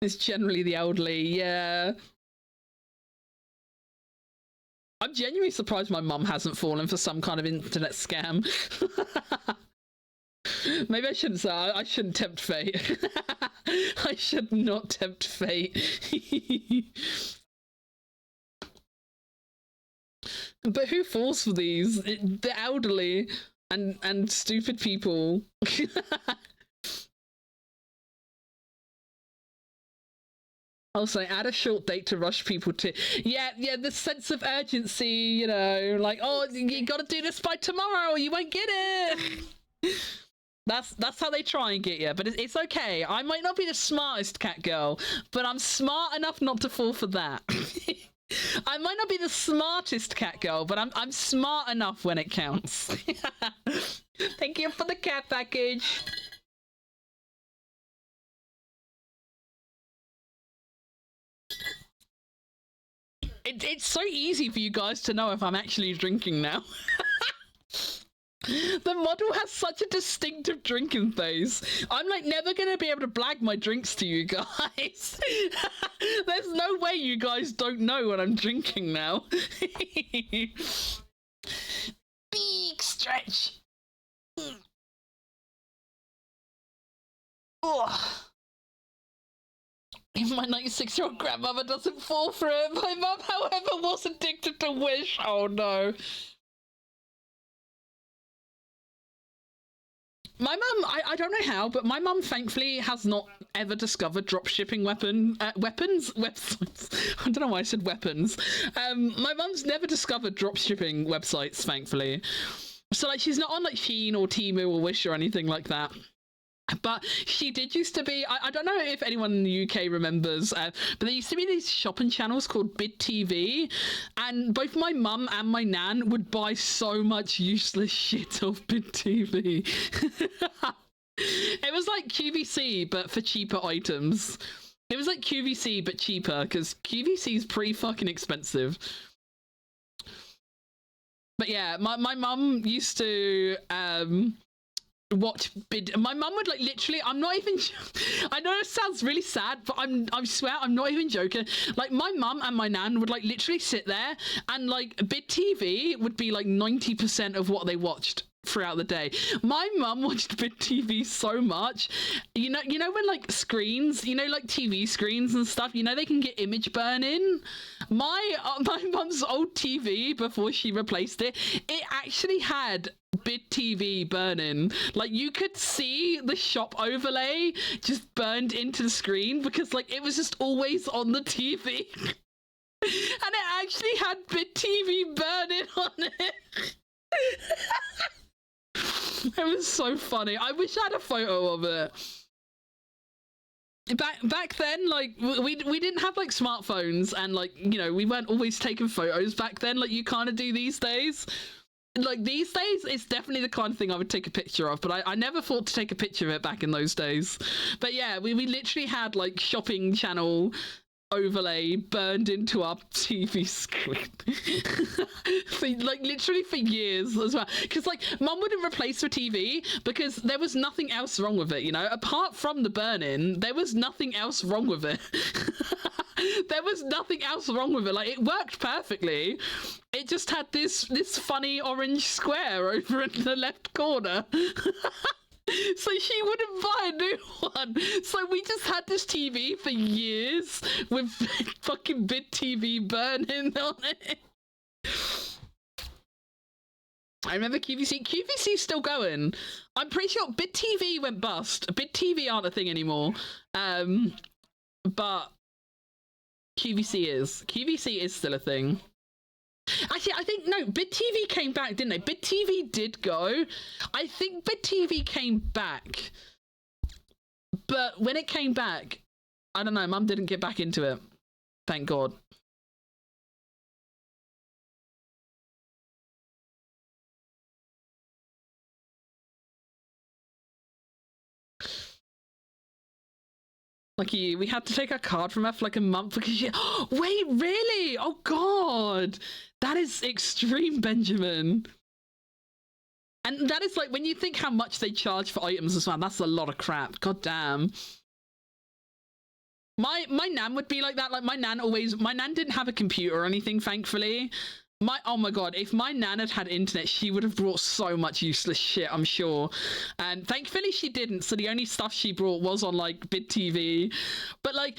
It's generally the elderly, yeah. I'm genuinely surprised my mum hasn't fallen for some kind of internet scam. Maybe I shouldn't say, I shouldn't tempt fate. I should not tempt fate. But who falls for these? The elderly and stupid people. Also, add a short date to rush people to. Yeah, the sense of urgency, you know, like, oh, you gotta do this by tomorrow or you won't get it. That's how they try and get you, but it's okay. I might not be the smartest cat girl, but I'm smart enough not to fall for that. I might not be the smartest cat girl, but I'm smart enough when it counts. Thank you for the cat package. It's so easy for you guys to know if I'm actually drinking now. The model has such a distinctive drinking face. I'm like never gonna be able to blag my drinks to you guys. There's no way you guys don't know what I'm drinking now. Big stretch. Oh. If my 96-year-old grandmother doesn't fall for it, my mum, however, was addicted to Wish. Oh no. My mum, I don't know how, but my mum thankfully has not ever discovered dropshipping weapons websites. I don't know why I said weapons. My mum's never discovered dropshipping websites, thankfully. So like she's not on like Shein or Temu or Wish or anything like that. But she did used to be, I don't know if anyone in the UK remembers, but there used to be these shopping channels called Bid TV, and both my mum and my nan would buy so much useless shit off Bid TV. It was like QVC, but for cheaper items. It was like QVC, but cheaper, because QVC is pretty fucking expensive. But yeah, my mum used to, watch my mum would like literally, I'm not even I know it sounds really sad, but I swear I'm not even joking. Like my mum and my nan would like literally sit there, and like Bid TV would be like 90% of what they watched throughout the day. My mum watched Bid TV so much. You know when like screens, like TV screens and stuff, they can get image burn-in. My mum's old TV, before she replaced it actually had Bid TV burn-in. Like you could see the shop overlay just burned into the screen because like it was just always on the TV. And it actually had Bid TV burn-in on it. It was so funny. I wish I had a photo of it. Back then, like we didn't have like smartphones, and like we weren't always taking photos back then like you kind of do these days. Like these days, it's definitely the kind of thing I would take a picture of, but I never thought to take a picture of it back in those days. But yeah, we literally had like shopping channel overlay burned into our TV screen for like literally for years as well, because like mum wouldn't replace the TV because there was nothing else wrong with it, apart from the burn-in. There was nothing else wrong with it. There was nothing else wrong with it. Like it worked perfectly. It just had this funny orange square over in the left corner. So she wouldn't buy a new one. So we just had this TV for years with fucking Bid TV burning on it. I remember QVC. QVC's still going. I'm pretty sure Bid TV went bust. Bid TV aren't a thing anymore. But QVC is. QVC is still a thing. Actually, I think, no, Bid TV came back, didn't they? Bid TV did go. I think Bid TV came back. But when it came back, I don't know, Mum didn't get back into it. Thank God. Like we had to take our card from her for like a month because she... Wait, really? Oh, God. That is extreme, Benjamin. And that is like, when you think how much they charge for items as well, that's a lot of crap. God damn. My nan would be like that. Like my nan didn't have a computer or anything, thankfully. Oh my God, if my nan had internet, she would have brought so much useless shit, I'm sure. And thankfully she didn't, so the only stuff she brought was on like Bid TV. But like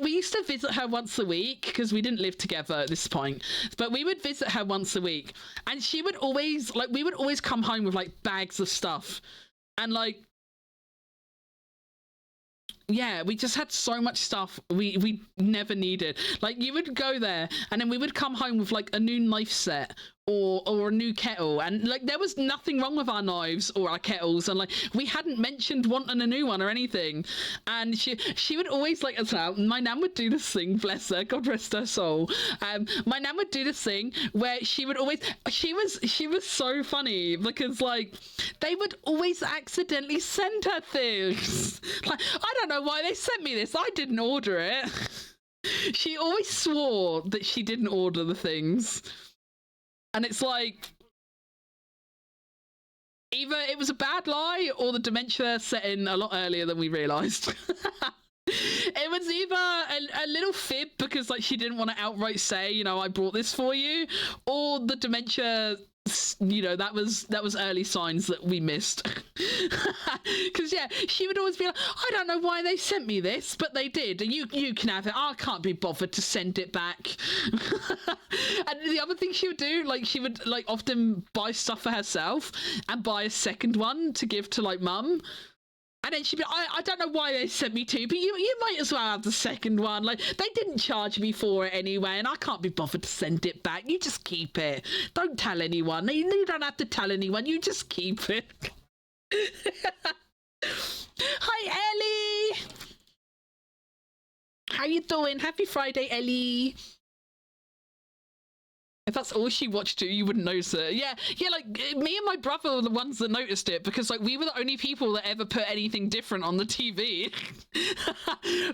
we used to visit her once a week because we didn't live together at this point, but we would visit her once a week, and she would always we would always come home with like bags of stuff. And like, yeah, we just had so much stuff we never needed. Like you would go there and then we would come home with like a new knife set or a new kettle, and like there was nothing wrong with our knives or our kettles, and like we hadn't mentioned wanting a new one or anything. And she would always like, as well, my nan would do this thing, bless her, God rest her soul. My nan would do this thing where she would always, she was so funny because like they would always accidentally send her things. Like, I don't know why they sent me this, I didn't order it. She always swore that she didn't order the things. And it's like, either it was a bad lie or the dementia set in a lot earlier than we realised. It was either a little fib because like she didn't want to outright say, I brought this for you, or the dementia, that was early signs that we missed. Because yeah, she would always be like, I don't know why they sent me this, but they did, and you can have it. I can't be bothered to send it back. And the other thing she would do, like she would like often buy stuff for herself and buy a second one to give to like mum. And then she'd be, I don't know why they sent me two, but you might as well have the second one. Like, they didn't charge me for it anyway, and I can't be bothered to send it back. You just keep it. Don't tell anyone. You don't have to tell anyone. You just keep it. Hi, Ellie. How you doing? Happy Friday, Ellie. If that's all she watched too, you wouldn't notice it. Yeah, like me and my brother were the ones that noticed it because like we were the only people that ever put anything different on the TV.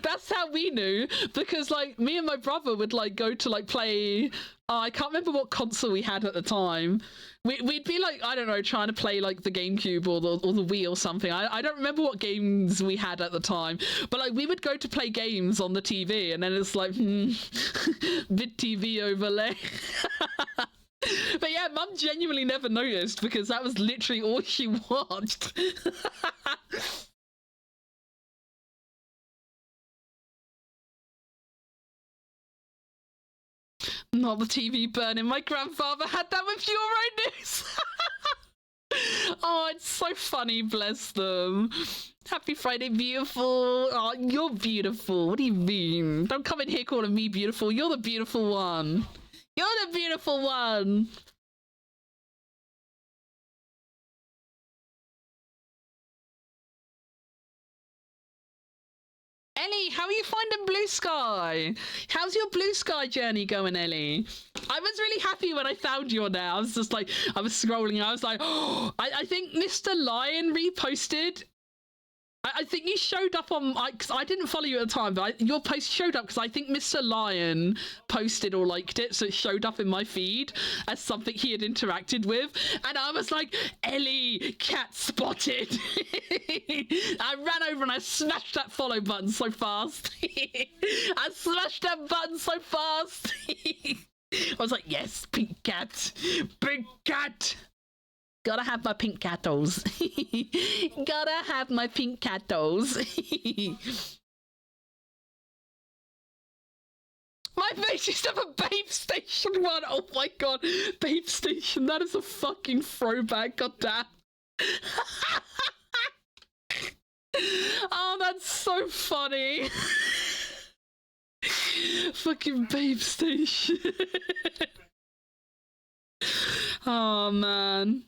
That's how we knew, because like me and my brother would like go to like play Oh, I can't remember what console we had at the time. We'd be like, I don't know, trying to play like the GameCube or the Wii or something. I don't remember what games we had at the time, but like we would go to play games on the TV, and then it's like, big TV overlay. But yeah, Mum genuinely never noticed because that was literally all she watched. Not the TV burning. My grandfather had that with Euro News. Oh, it's so funny, bless them. Happy Friday, beautiful. Oh, you're beautiful. What do you mean? Don't come in here calling me beautiful. You're the beautiful one. You're the beautiful one. Ellie, how are you finding Blue Sky? How's your Blue Sky journey going, Ellie? I was really happy when I found you on there. I was just like, I was scrolling. I was like, oh, I think Mr. Lion reposted. I think you showed up on, because I didn't follow you at the time, but your post showed up because I think Mr. Lion posted or liked it, so it showed up in my feed as something he had interacted with, and I was like, Ellie, cat spotted. I ran over and I smashed that follow button so fast. I smashed that button so fast. I was like, yes, pink cat, big cat. Gotta have my pink catos. Gotta have my pink catos. My face used to have a Babe Station one. Oh my god. Babe Station, that is a fucking throwback. God damn. Oh, that's so funny. Fucking Babe Station. Oh man.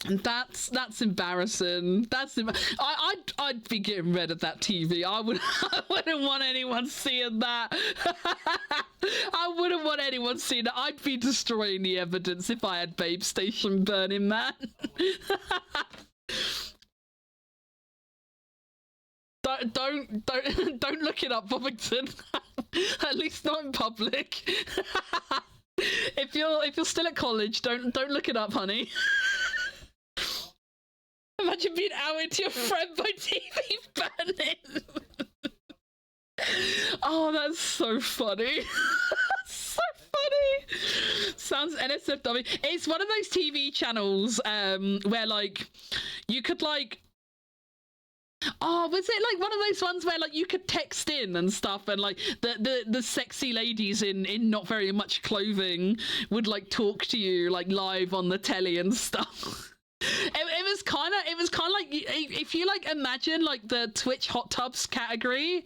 That's embarrassing. I'd be getting rid of that TV. I wouldn't want anyone seeing that. I wouldn't want anyone seeing it. I'd be destroying the evidence if I had Babe Station burning, man. Don't look it up, Bobington. At least not in public. If you're still at college, don't look it up, honey. Imagine being outed to your friend by TV burning. Oh, that's so funny. So funny. Sounds NSFW. It's one of those TV channels where like you could like, oh, was it like one of those ones where like you could text in and stuff, and like the sexy ladies in not very much clothing would like talk to you like live on the telly and stuff. It was kind of like, if you like imagine like the Twitch hot tubs category,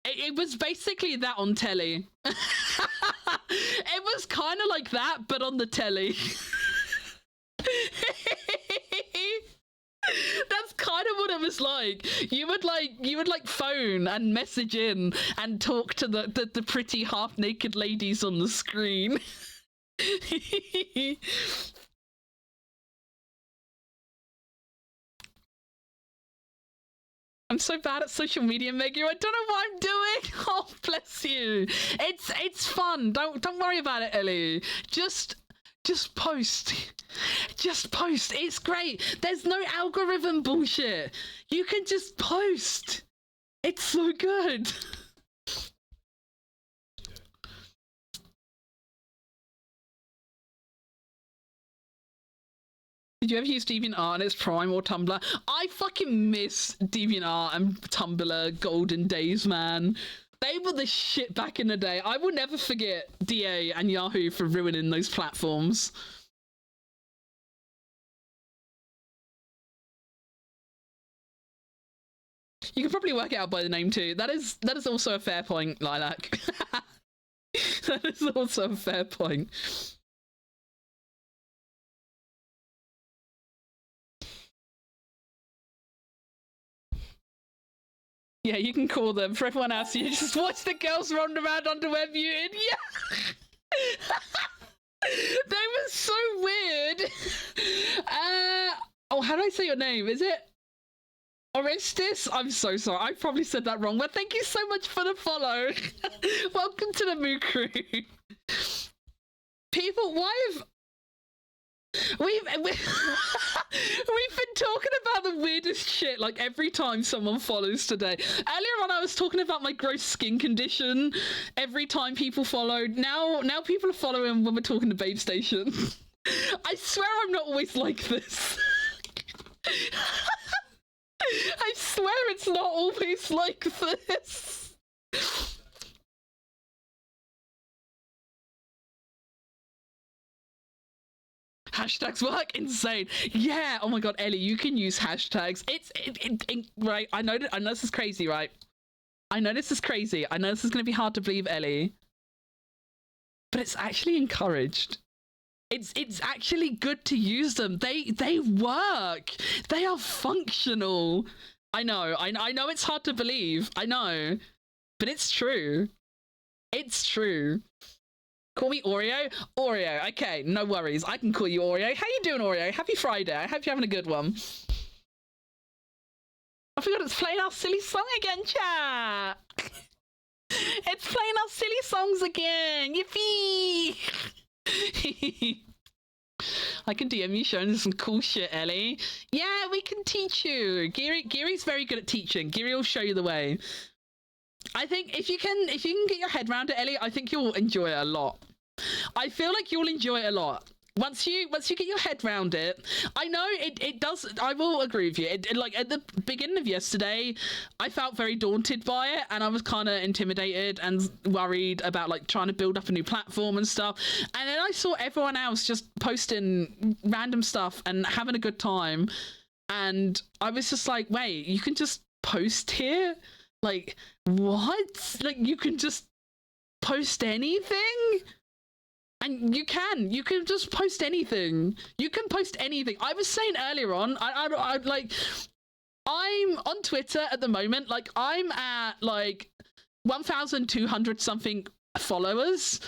it was basically that on telly. It was kind of like that, but on the telly. That's kind of what it was like. You would like phone and message in and talk to the pretty half naked ladies on the screen. I'm so bad at social media, Meggy. I don't know what I'm doing. Oh, bless you. It's fun. Don't worry about it, Ellie. Just post. Just post. It's great. There's no algorithm bullshit. You can just post. It's so good. Did you ever use DeviantArt in its prime or Tumblr? I fucking miss DeviantArt and Tumblr golden days, man. They were the shit back in the day. I will never forget DA and Yahoo for ruining those platforms. You can probably work it out by the name too. That is also a fair point, Lilac. That is also a fair point. Yeah, you can call them. For everyone else, you just watch the girls run around underwear muted. Yeah. They were so weird. Oh, how do I say your name? Is it Orestes, I'm so sorry. I probably said that wrong, but thank you so much for the follow. Welcome to the Moo Crew. People, why have we've been talking about the weirdest shit like every time someone follows today. Earlier on I was talking about my gross skin condition every time people followed. Now people are following when we're talking to Babe Station. I swear I'm not always like this. I swear it's not always like this. Hashtags work? Insane. Yeah. Oh my god, Ellie, you can use hashtags. Right. I know this is crazy, right? I know this is crazy. I know this is going to be hard to believe, Ellie. But it's actually encouraged. It's actually good to use them. They work. They are functional. I know it's hard to believe. I know. But it's true. It's true. Call me Oreo? Oreo. Okay, no worries. I can call you Oreo. How you doing, Oreo? Happy Friday. I hope you're having a good one. I forgot it's playing our silly song again, chat. It's playing our silly songs again. Yippee! I can DM you showing some cool shit, Ellie. Yeah, we can teach you. Geary's very good at teaching. Geary will show you the way. I think if you can get your head around it, Ellie, I think you'll enjoy it a lot. I feel like you'll enjoy it a lot. Once you get your head around it, I know it does. I will agree with you. It like at the beginning of yesterday, I felt very daunted by it, and I was kind of intimidated and worried about like trying to build up a new platform and stuff. And then I saw everyone else just posting random stuff and having a good time, and I was just like, wait, you can just post here? Like what? Like you can just post anything? And you can just post anything. You can post anything. I was saying earlier on, I like, I'm on Twitter at the moment. Like, I'm at like 1,200 something followers,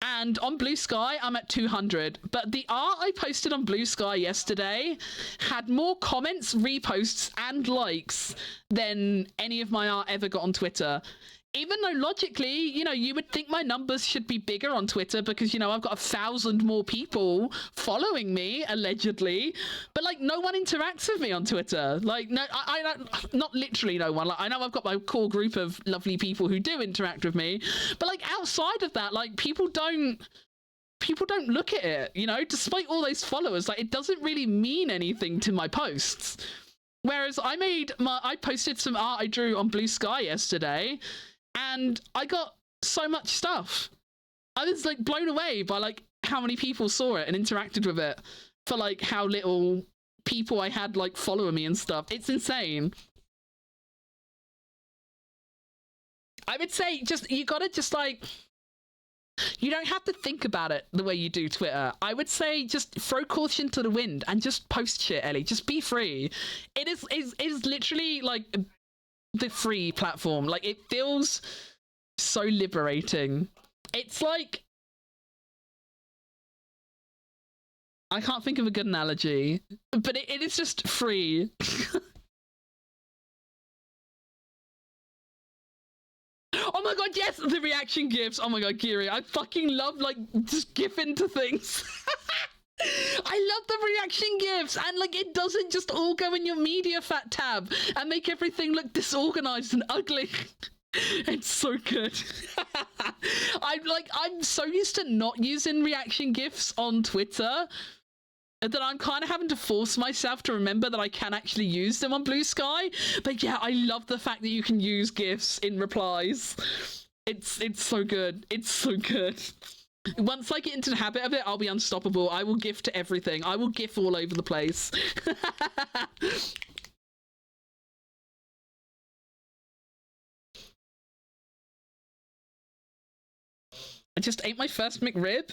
and on Blue Sky, I'm at 200. But the art I posted on Blue Sky yesterday had more comments, reposts, and likes than any of my art ever got on Twitter. Even though logically, you know, you would think my numbers should be bigger on Twitter because, you know, I've got 1,000 more people following me, allegedly. But, like, no one interacts with me on Twitter. Like, no, I not literally no one. Like, I know I've got my core group of lovely people who do interact with me. But, like, outside of that, like, people don't look at it, you know? Despite all those followers, like, it doesn't really mean anything to my posts. Whereas I posted some art I drew on Blue Sky yesterday, and I got so much stuff. I was like blown away by like how many people saw it and interacted with it, for like how little people I had like following me and stuff. It's insane. I would say you gotta just like, you don't have to think about it the way you do Twitter. I would say just throw caution to the wind and just post shit, Ellie. Just be free. It is literally like the free platform. Like, it feels so liberating. It's like, I can't think of a good analogy, but it is just free. Oh my god, yes, the reaction gifs. Oh my god, Kiri, I fucking love like just gif into things. I love the reaction gifs, and like it doesn't just all go in your media fat tab and make everything look disorganized and ugly. It's so good. I'm so used to not using reaction gifs on Twitter that I'm kind of having to force myself to remember that I can actually use them on Blue Sky. But yeah, I love the fact that you can use gifs in replies. It's so good. It's so good. Once I get into the habit of it, I'll be unstoppable. I will gif to everything. I will gif all over the place. I just ate my first McRib.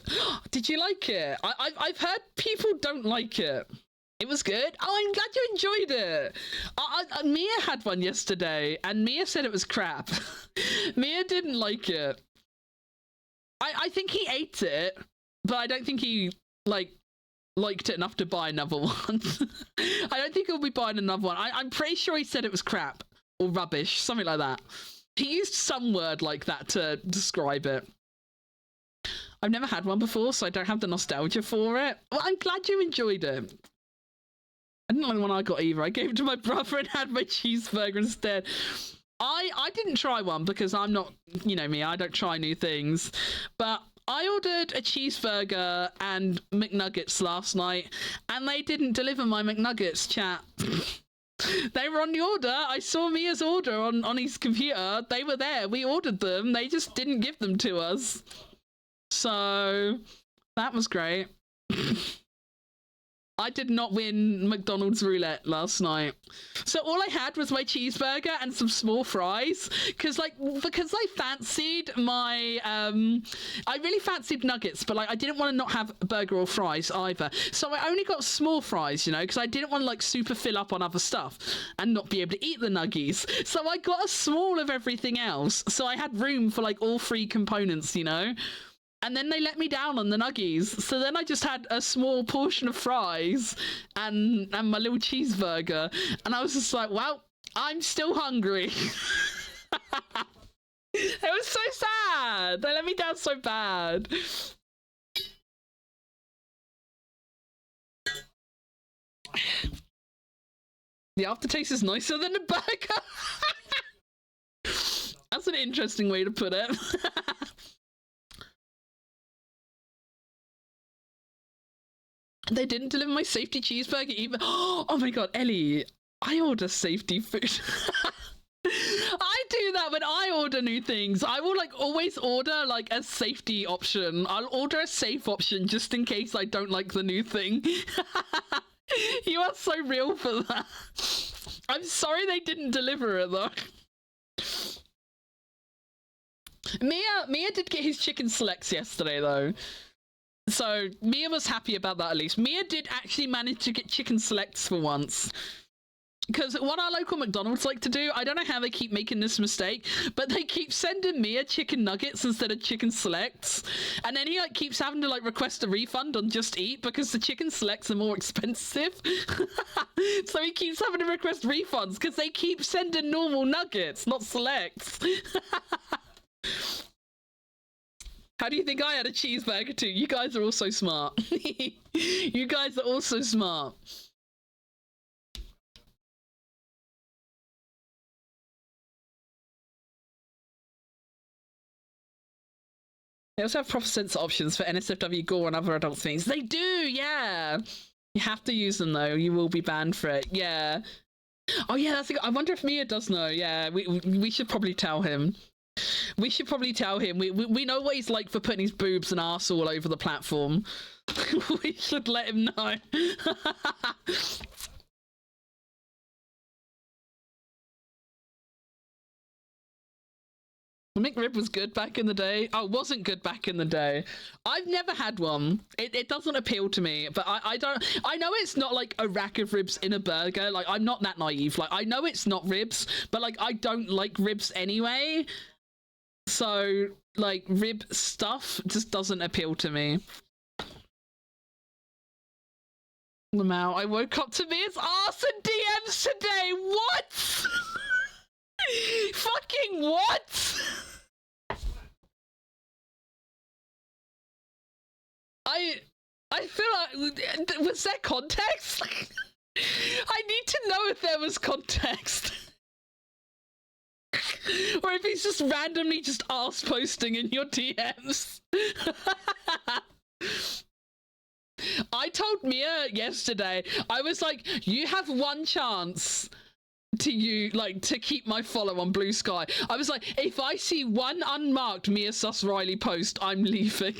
Did you like it? I've heard people don't like it. It was good. Oh, I'm glad you enjoyed it. Mia had one yesterday, and Mia said it was crap. Mia didn't like it. I think he ate it, but I don't think he, like, liked it enough to buy another one. I don't think he'll be buying another one. I'm pretty sure he said it was crap or rubbish, something like that. He used some word like that to describe it. I've never had one before, so I don't have the nostalgia for it. Well, I'm glad you enjoyed it. I didn't like the one I got either. I gave it to my brother and had my cheeseburger instead. I didn't try one because I'm not, you know me, I don't try new things. But I ordered a cheeseburger and McNuggets last night, and they didn't deliver my McNuggets, chat. They were on the order. I saw Mia's order on his computer. They were there. We ordered them. They just didn't give them to us. So that was great. I did not win McDonald's roulette last night. So all I had was my cheeseburger and some small fries. Because I fancied my, I really fancied nuggets, but like I didn't want to not have a burger or fries either. So I only got small fries, you know, because I didn't want to like super fill up on other stuff and not be able to eat the nuggies. So I got a small of everything else. So I had room for like all three components, you know. And then they let me down on the nuggies. So then I just had a small portion of fries and my little cheeseburger. And I was just like, well, I'm still hungry. It was so sad. They let me down so bad. The aftertaste is nicer than the burger. That's an interesting way to put it. They didn't deliver my safety cheeseburger either. Oh my god, Ellie, I order safety food. I do that when I order new things. I will like always order like a safety option. I'll order a safe option just in case I don't like the new thing. You are so real for that. I'm sorry they didn't deliver it though. Mia did get his chicken selects yesterday though. So Mia was happy about that at least. Mia did actually manage to get chicken selects for once. Because what our local McDonald's like to do, I don't know how they keep making this mistake, but they keep sending Mia chicken nuggets instead of chicken selects. And then he like keeps having to like request a refund on Just Eat because the chicken selects are more expensive. So he keeps having to request refunds because they keep sending normal nuggets, not selects. How do you think I had a cheeseburger too? You guys are all so smart. You guys are all so smart. They also have proper censor options for NSFW, gore, and other adult things. They do, yeah. You have to use them though. You will be banned for it. Yeah. Oh yeah, that's. I wonder if Mia does know. Yeah, we should probably tell him. We should probably tell him. We know what he's like for putting his boobs and arse all over the platform. We should let him know. McRib was good back in the day. Oh, wasn't good back in the day. I've never had one. It doesn't appeal to me, but I don't. I know it's not like a rack of ribs in a burger. Like, I'm not that naive. Like, I know it's not ribs, but like, I don't like ribs anyway. So, like, rib stuff just doesn't appeal to me. Lamau, I woke up to Mia's arse and DMs today. What? Fucking what? I feel like, was there context? I need to know if there was context. Or if he's just randomly just arse posting in your DMs. I told Mia yesterday, I was like, you have one chance to keep my follow on Blue Sky. I was like, if I see one unmarked Mia Sus Riley post, I'm leaving.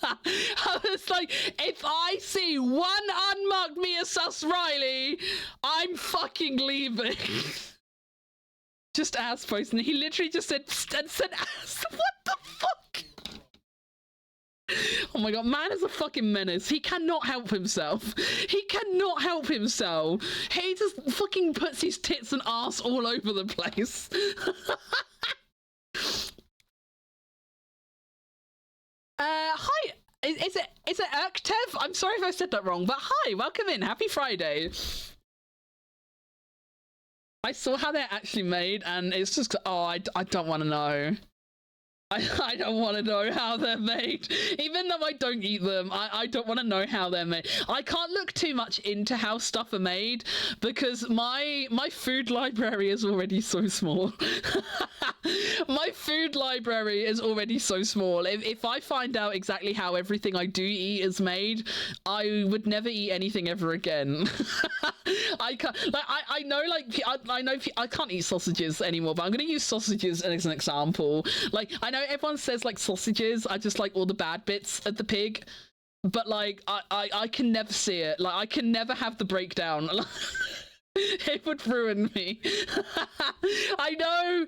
I was like, if I see one unmarked Mia Sus Riley, I'm fucking leaving. Just ass post, and he literally just said ass. What the fuck? Oh my god, man is a fucking menace. He cannot help himself. He cannot help himself. He just fucking puts his tits and ass all over the place. Hi. is it Erktev? I'm sorry if I said that wrong, but hi, welcome in. Happy Friday. I saw how they're actually made, and it's just, oh, I don't want to know. I don't want to know how they're made. Even though I don't eat them, I don't want to know how they're made. I can't look too much into how stuff are made because my food library is already so small. My food library is already so small. If I find out exactly how everything I do eat is made, I would never eat anything ever again. I can't, like, I know, like, I know I can't eat sausages anymore, but I'm going to use sausages as an example. Like, I know everyone says, like, sausages are just, like, all the bad bits of the pig, but, like, I can never see it. Like, I can never have the breakdown. It would ruin me. I know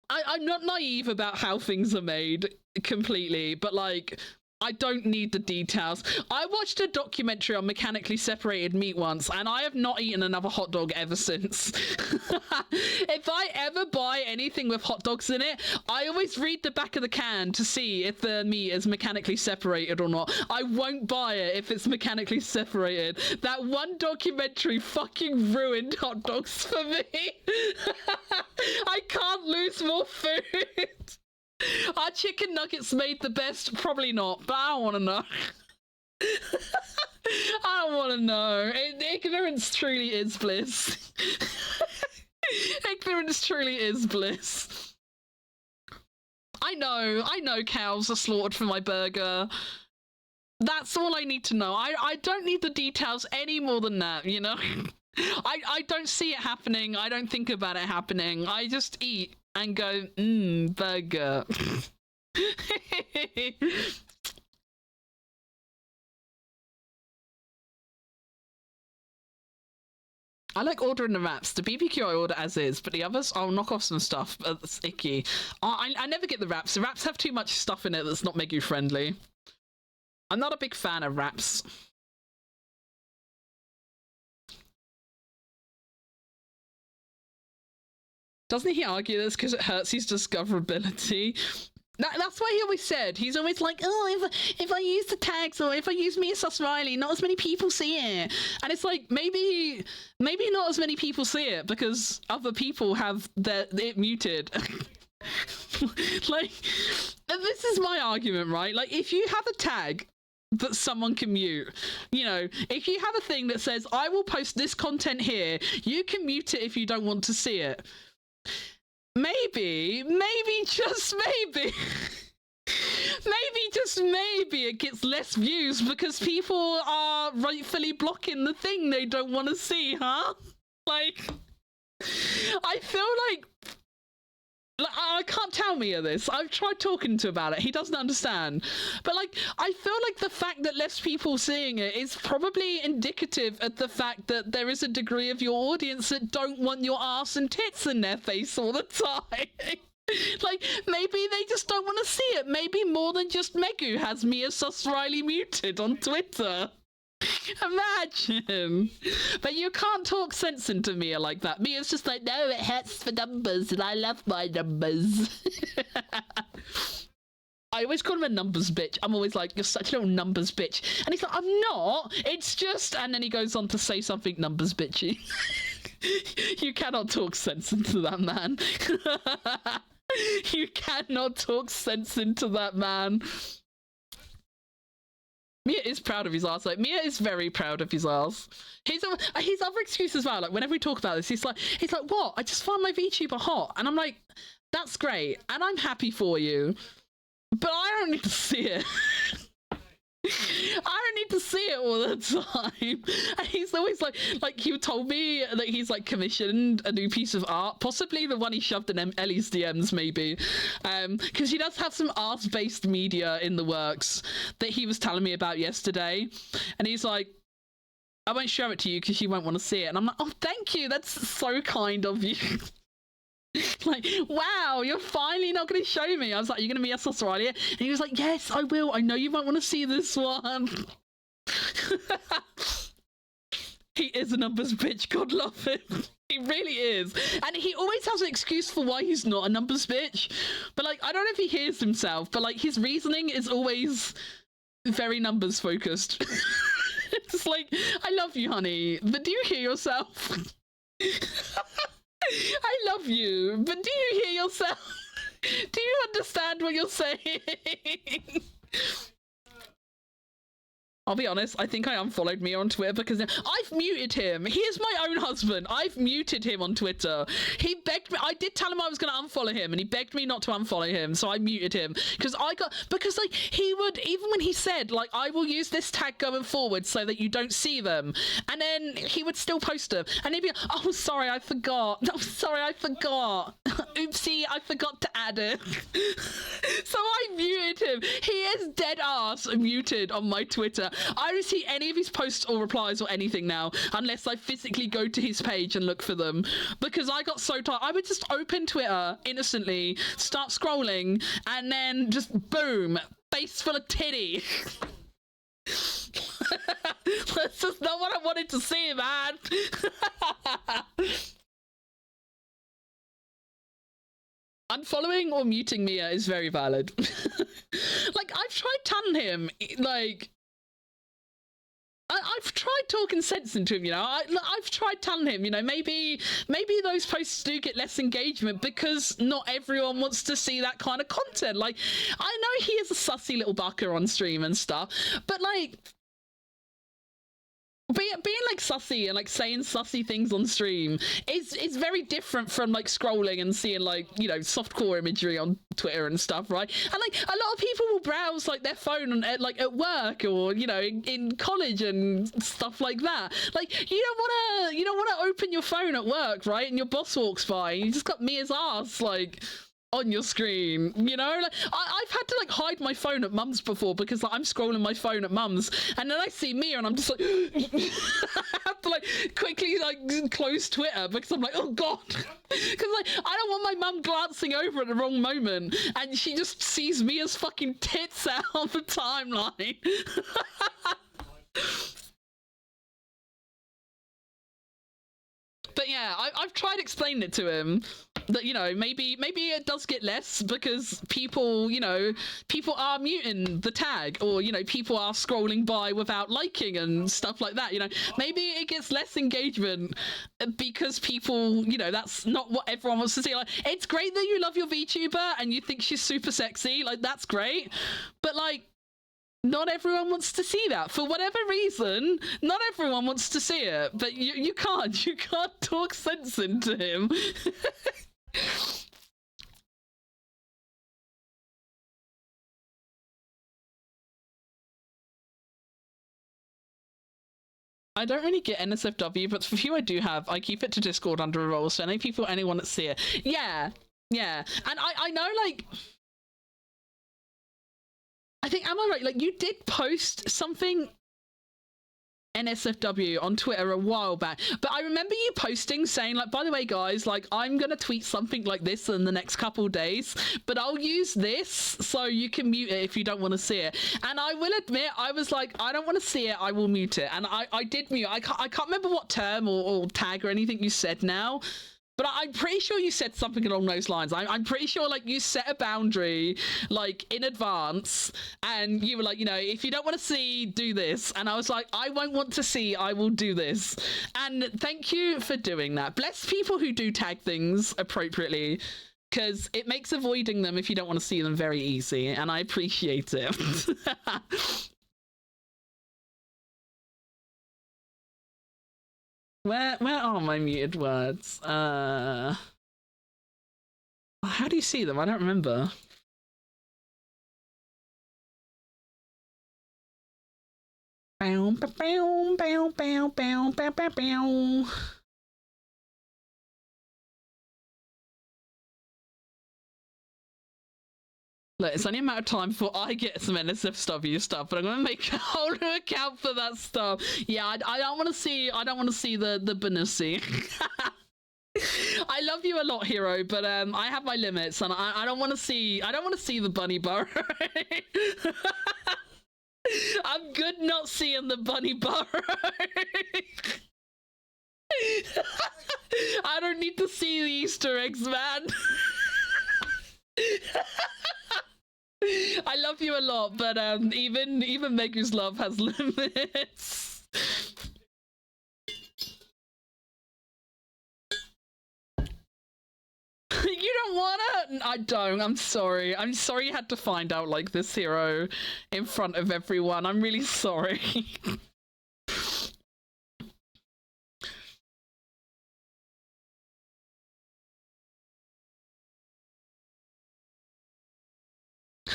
I'm not naive about how things are made completely, but, like, I don't need the details. I watched a documentary on mechanically separated meat once, and I have not eaten another hot dog ever since. If I ever buy anything with hot dogs in it, I always read the back of the can to see if the meat is mechanically separated or not. I won't buy it if it's mechanically separated. That one documentary fucking ruined hot dogs for me. I can't lose more food. Are chicken nuggets made the best? Probably not, but I don't want to know. I don't want to know. Ignorance truly is bliss. Ignorance truly is bliss. I know cows are slaughtered for my burger. That's all I need to know. I don't need the details any more than that, you know? I don't see it happening. I don't think about it happening. I just eat and go, burger. I like ordering the wraps. The BBQ I order as is, but the others, I'll knock off some stuff. It's icky. I never get the wraps. The wraps have too much stuff in it that's not Megu friendly. I'm not a big fan of wraps. Doesn't he argue this because it hurts his discoverability? That's what he always said. He's always like, oh, if I use the tags or if I use Mia Sus Riley, not as many people see it. And it's like, maybe not as many people see it because other people have it muted. Like, this is my argument, right? Like, if you have a tag that someone can mute, you know, if you have a thing that says, I will post this content here, you can mute it if you don't want to see it. Maybe, just maybe, just maybe it gets less views because people are rightfully blocking the thing they don't want to see, huh? Like, I feel like I can't tell Mia this. I've tried talking to him about it. He doesn't understand. But, like, I feel like the fact that less people seeing it is probably indicative of the fact that there is a degree of your audience that don't want your ass and tits in their face all the time. Like, maybe they just don't want to see it. Maybe more than just Megu has Mia Sus Riley muted on Twitter. Imagine. But you can't talk sense into Mia like that. Mia's just like, no, it hurts for numbers and I love my numbers. I always call him a numbers bitch. I'm always like, you're such a little numbers bitch. And he's like, I'm not. It's just... And then he goes on to say something numbers bitchy. You cannot talk sense into that man. You cannot talk sense into that man. Mia is proud of his ass. Like, Mia is very proud of his ass. His other excuse as well. Like, whenever we talk about this, he's like, what? I just found my VTuber hot, and I'm like, that's great, and I'm happy for you, but I don't need to see it. I don't need to see it all the time. And he's always like he told me that he's like commissioned a new piece of art, possibly the one he shoved in Ellie's DMs, maybe, because he does have some art-based media in the works that he was telling me about yesterday, and he's like, I won't show it to you because you won't want to see it. And I'm like, oh, thank you, that's so kind of you. Like, wow, you're finally not going to show me. I was like, you're going to be Mia Sus Riley? And he was like, yes, I will. I know you won't want to see this one. He is a numbers bitch. God love him. He really is. And he always has an excuse for why he's not a numbers bitch. But, like, I don't know if he hears himself, but, like, his reasoning is always very numbers focused. It's like, I love you, honey, but do you hear yourself? I love you, but do you hear yourself? Do you understand what you're saying? I'll be honest, I think I unfollowed Mia on Twitter because I've muted him. He is my own husband. I've muted him on Twitter. He begged me. I did tell him I was going to unfollow him, and he begged me not to unfollow him, so I muted him. Because like, he would, even when he said, like, I will use this tag going forward so that you don't see them, and then he would still post them. And he'd be, oh, sorry, I forgot. Oh, sorry, I forgot. Oopsie, I forgot to add it. So I muted him. He is dead ass muted on my Twitter. I don't see any of his posts or replies or anything now unless I physically go to his page and look for them, because I got so tired. I would just open Twitter innocently, start scrolling, and then just boom, face full of titty. That's just not what I wanted to see, man. Unfollowing or muting Mia is very valid. Like, I've tried telling him, like, I've tried talking sense into him, you know. I've tried telling him, you know, maybe those posts do get less engagement because not everyone wants to see that kind of content. Like, I know he is a sussy little bucker on stream and stuff, but like, being like sussy and like saying sussy things on stream is very different from like scrolling and seeing, like, you know, softcore imagery on Twitter and stuff, right? And like, a lot of people will browse like their phone like at work or, you know, in college and stuff like that. Like, you don't want to open your phone at work, right? And your boss walks by and you just got Mia's ass like on your screen, you know. Like, I've had to like hide my phone at mum's before because like, I'm scrolling my phone at mum's and then I see Mia and I'm just like I have to like quickly like close Twitter because I'm like, oh god, because like I don't want my mum glancing over at the wrong moment and she just sees Mia's fucking tits out on the timeline. But yeah, I've tried explaining it to him that, you know, maybe it does get less because people, you know, people are muting the tag, or, you know, people are scrolling by without liking and stuff like that, you know. Maybe it gets less engagement because people, you know, that's not what everyone wants to see. Like, it's great that you love your VTuber and you think she's super sexy, like, that's great, but like, not everyone wants to see that for whatever reason. Not everyone wants to see it, but you can't talk sense into him. I don't really get NSFW, but for few I do have, I keep it to Discord under a role, so any people, anyone that see it. Yeah, and I know, like, I think, am I right? Like, you did post something NSFW on Twitter a while back, but I remember you posting saying, like, by the way, guys, like, I'm gonna tweet something like this in the next couple days, but I'll use this so you can mute it if you don't want to see it. And I will admit, I was like, I don't want to see it, I will mute it. And I did mute. I can't remember what term or tag or anything you said now, but I'm pretty sure you said something along those lines. I'm pretty sure, like, you set a boundary, like, in advance, and you were like, you know, if you don't want to see, do this. And I was like, I won't want to see, I will do this. And thank you for doing that. Bless people who do tag things appropriately, because it makes avoiding them if you don't want to see them very easy, and I appreciate it. Where are my muted words? How do you see them? I don't remember. Bow, bow, bow, bow, bow, bow, bow, bow, bow. Look, it's only a matter of time before I get some NSFW stuff, but I'm gonna make a whole new account for that stuff. Yeah, I don't want to see. I don't want to see the Benussi. I love you a lot, Hero, but I have my limits, and I don't want to see. I don't want to see the bunny burrow. I'm good not seeing the bunny burrow. I don't need to see the Easter eggs, man. I love you a lot, but even Megu's love has limits. You don't wanna? I don't. I'm sorry. I'm sorry you had to find out like this, Hero, in front of everyone. I'm really sorry.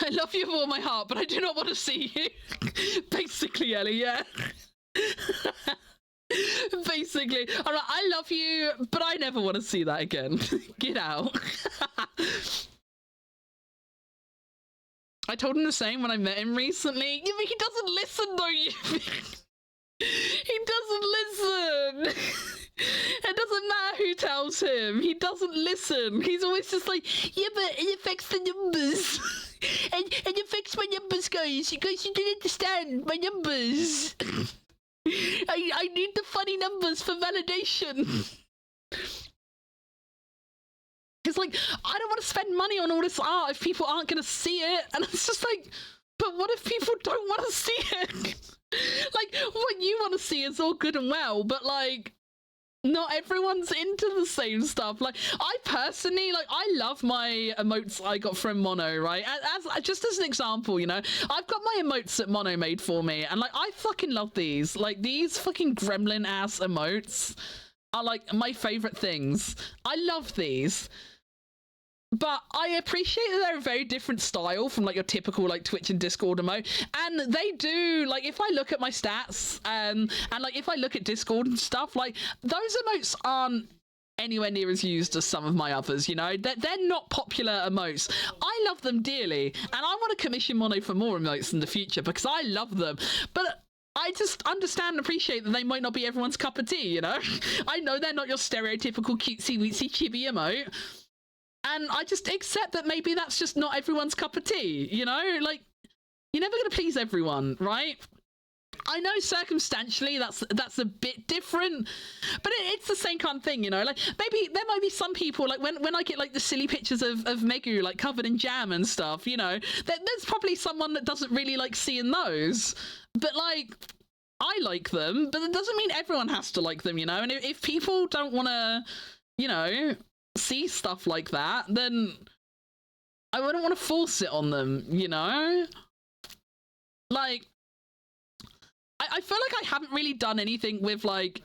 I love you with all my heart, but I do not want to see you. Basically, Ellie, yeah. Basically, all right, I love you, but I never want to see that again. Get out. I told him the same when I met him recently. Yeah, but he doesn't listen, though. He doesn't listen. It doesn't matter who tells him. He doesn't listen. He's always just like, yeah, but it affects the numbers. and it affects my numbers, guys. You guys don't understand my numbers. I need the funny numbers for validation. Because, like, I don't want to spend money on all this art if people aren't going to see it. And it's just like, but what if people don't want to see it? Like, what you want to see is all good and well, but, like, not everyone's into the same stuff. Like, I personally, like, I love my emotes I got from Mono, right? As just as an example, you know, I've got my emotes that Mono made for me, and, like, I fucking love these. Like, these fucking gremlin-ass emotes are, like, my favorite things. I love these. But I appreciate that they're a very different style from, like, your typical, like, Twitch and Discord emote. And they do, like, if I look at my stats, and, like, if I look at Discord and stuff, like, those emotes aren't anywhere near as used as some of my others, you know? They're not popular emotes. I love them dearly, and I want to commission Mono for more emotes in the future, because I love them. But I just understand and appreciate that they might not be everyone's cup of tea, you know? I know they're not your stereotypical cutesy-weetsy chibi emote. And I just accept that maybe that's just not everyone's cup of tea, you know? Like, you're never going to please everyone, right? I know circumstantially that's a bit different, but it's the same kind of thing, you know? Like, maybe there might be some people, like, when I get, like, the silly pictures of Megu, like, covered in jam and stuff, you know? There's probably someone that doesn't really like seeing those. But, like, I like them, but it doesn't mean everyone has to like them, you know? And if people don't want to, you know, see stuff like that, then I wouldn't want to force it on them, you know? Like, I feel like I haven't really done anything with, like,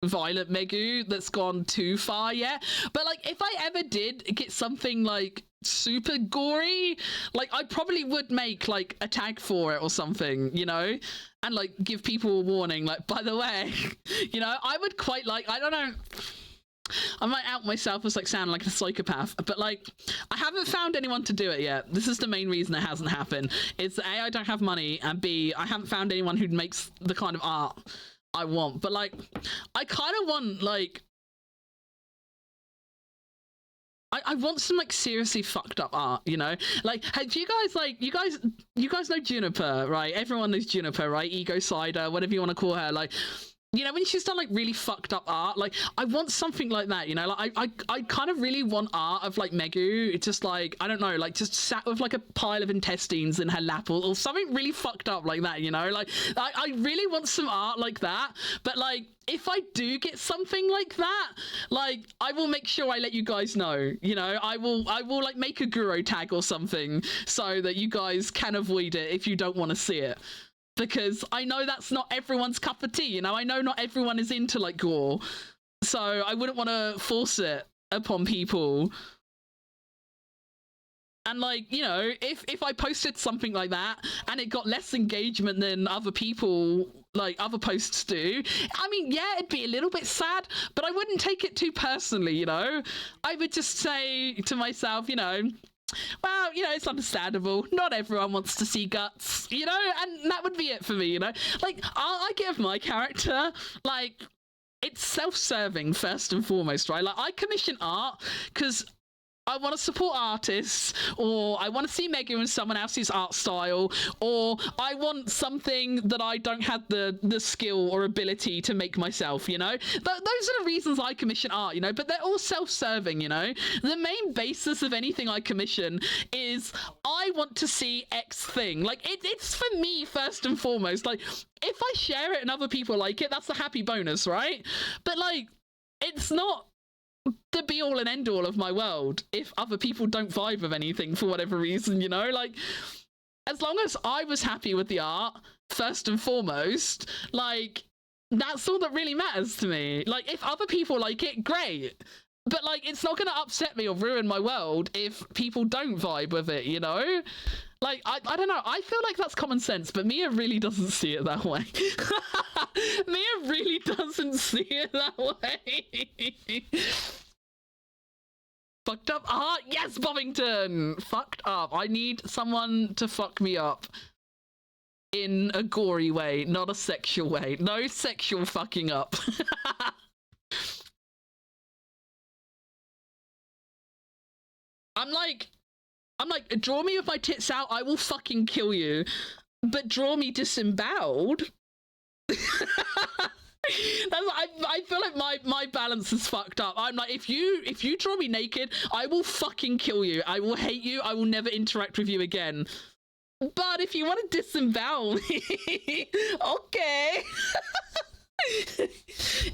Violet Megu that's gone too far yet. But, like, if I ever did get something, like, super gory, like, I probably would make, like, a tag for it or something, you know? And, like, give people a warning, like, by the way, you know, I would quite like, I don't know, I might out myself as, like, sounding like a psychopath, but, like, I haven't found anyone to do it yet. This is the main reason it hasn't happened. It's A, I don't have money, and B, I haven't found anyone who makes the kind of art I want. But, like, I kind of want, like, I want some, like, seriously fucked up art, you know? Like, have you guys, like, you guys know Juniper, right? Everyone knows Juniper, right? Ego Cider, whatever you want to call her, like, you know, when she's done, like, really fucked up art, like, I want something like that, you know? Like, I kind of really want art of, like, Megu. It's just, like, I don't know, like, just sat with, like, a pile of intestines in her lap, or something really fucked up like that, you know? Like, I really want some art like that, but, like, if I do get something like that, like, I will make sure I let you guys know, you know? I will, like, make a Guro tag or something so that you guys can avoid it if you don't want to see it. Because I know that's not everyone's cup of tea, you know? I know not everyone is into, like, gore. So I wouldn't want to force it upon people. And, like, you know, if I posted something like that and it got less engagement than other people, like, other posts do, I mean, yeah, it'd be a little bit sad, but I wouldn't take it too personally, you know? I would just say to myself, you know, well, you know, it's understandable. Not everyone wants to see guts, you know? And that would be it for me, you know? Like, I give my character, like, it's self-serving, first and foremost, right? Like, I commission art because I want to support artists, or I want to see Megu in someone else's art style, or I want something that I don't have the skill or ability to make myself, you know? Those are the reasons I commission art, you know, but they're all self-serving, you know? The main basis of anything I commission is I want to see X thing. Like, it's for me first and foremost. Like, if I share it and other people like it, that's a happy bonus, right? But, like, it's not the be all and end all of my world if other people don't vibe with anything for whatever reason, you know? Like, as long as I was happy with the art first and foremost, like, that's all that really matters to me. Like, if other people like it, great, but like, it's not gonna upset me or ruin my world if people don't vibe with it, you know? Like, I don't know, I feel like that's common sense, but Mia really doesn't see it that way. Mia really doesn't see it that way. Fucked up art? Yes, Bovington! Fucked up. I need someone to fuck me up. In a gory way, not a sexual way. No sexual fucking up. I'm like, draw me with my tits out, I will fucking kill you. But draw me disemboweled? I feel like my balance is fucked up. I'm like, if you draw me naked, I will fucking kill you. I will hate you. I will never interact with you again. But if you want to disembowel me, okay.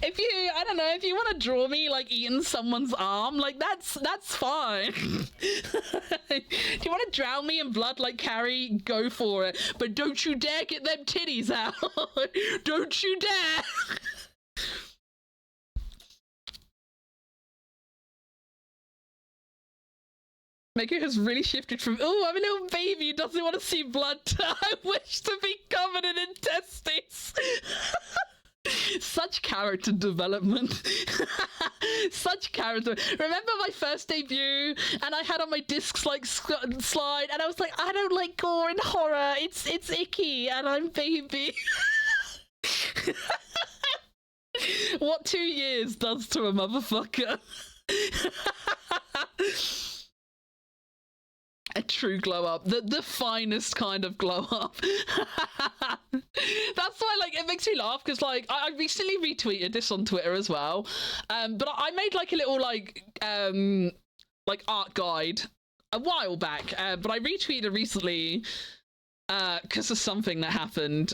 I don't know, if you want to draw me like eating someone's arm, like that's fine. If you want to drown me in blood like Carrie, go for it. But don't you dare get them titties out. Don't you dare. Megu has really shifted from, oh, I'm a little baby who doesn't want to see blood, to I wish to be covered in intestines. Such character development. Such character. Remember my first debut and I had on my discs like slide and I was like, I don't like gore and horror, it's icky and I'm baby. What 2 years does to a motherfucker. A true glow up, the finest kind of glow up. That's why, like, it makes me laugh because, like, I recently retweeted this on Twitter as well, but I made like a little like art guide a while back, but I retweeted recently because of something that happened.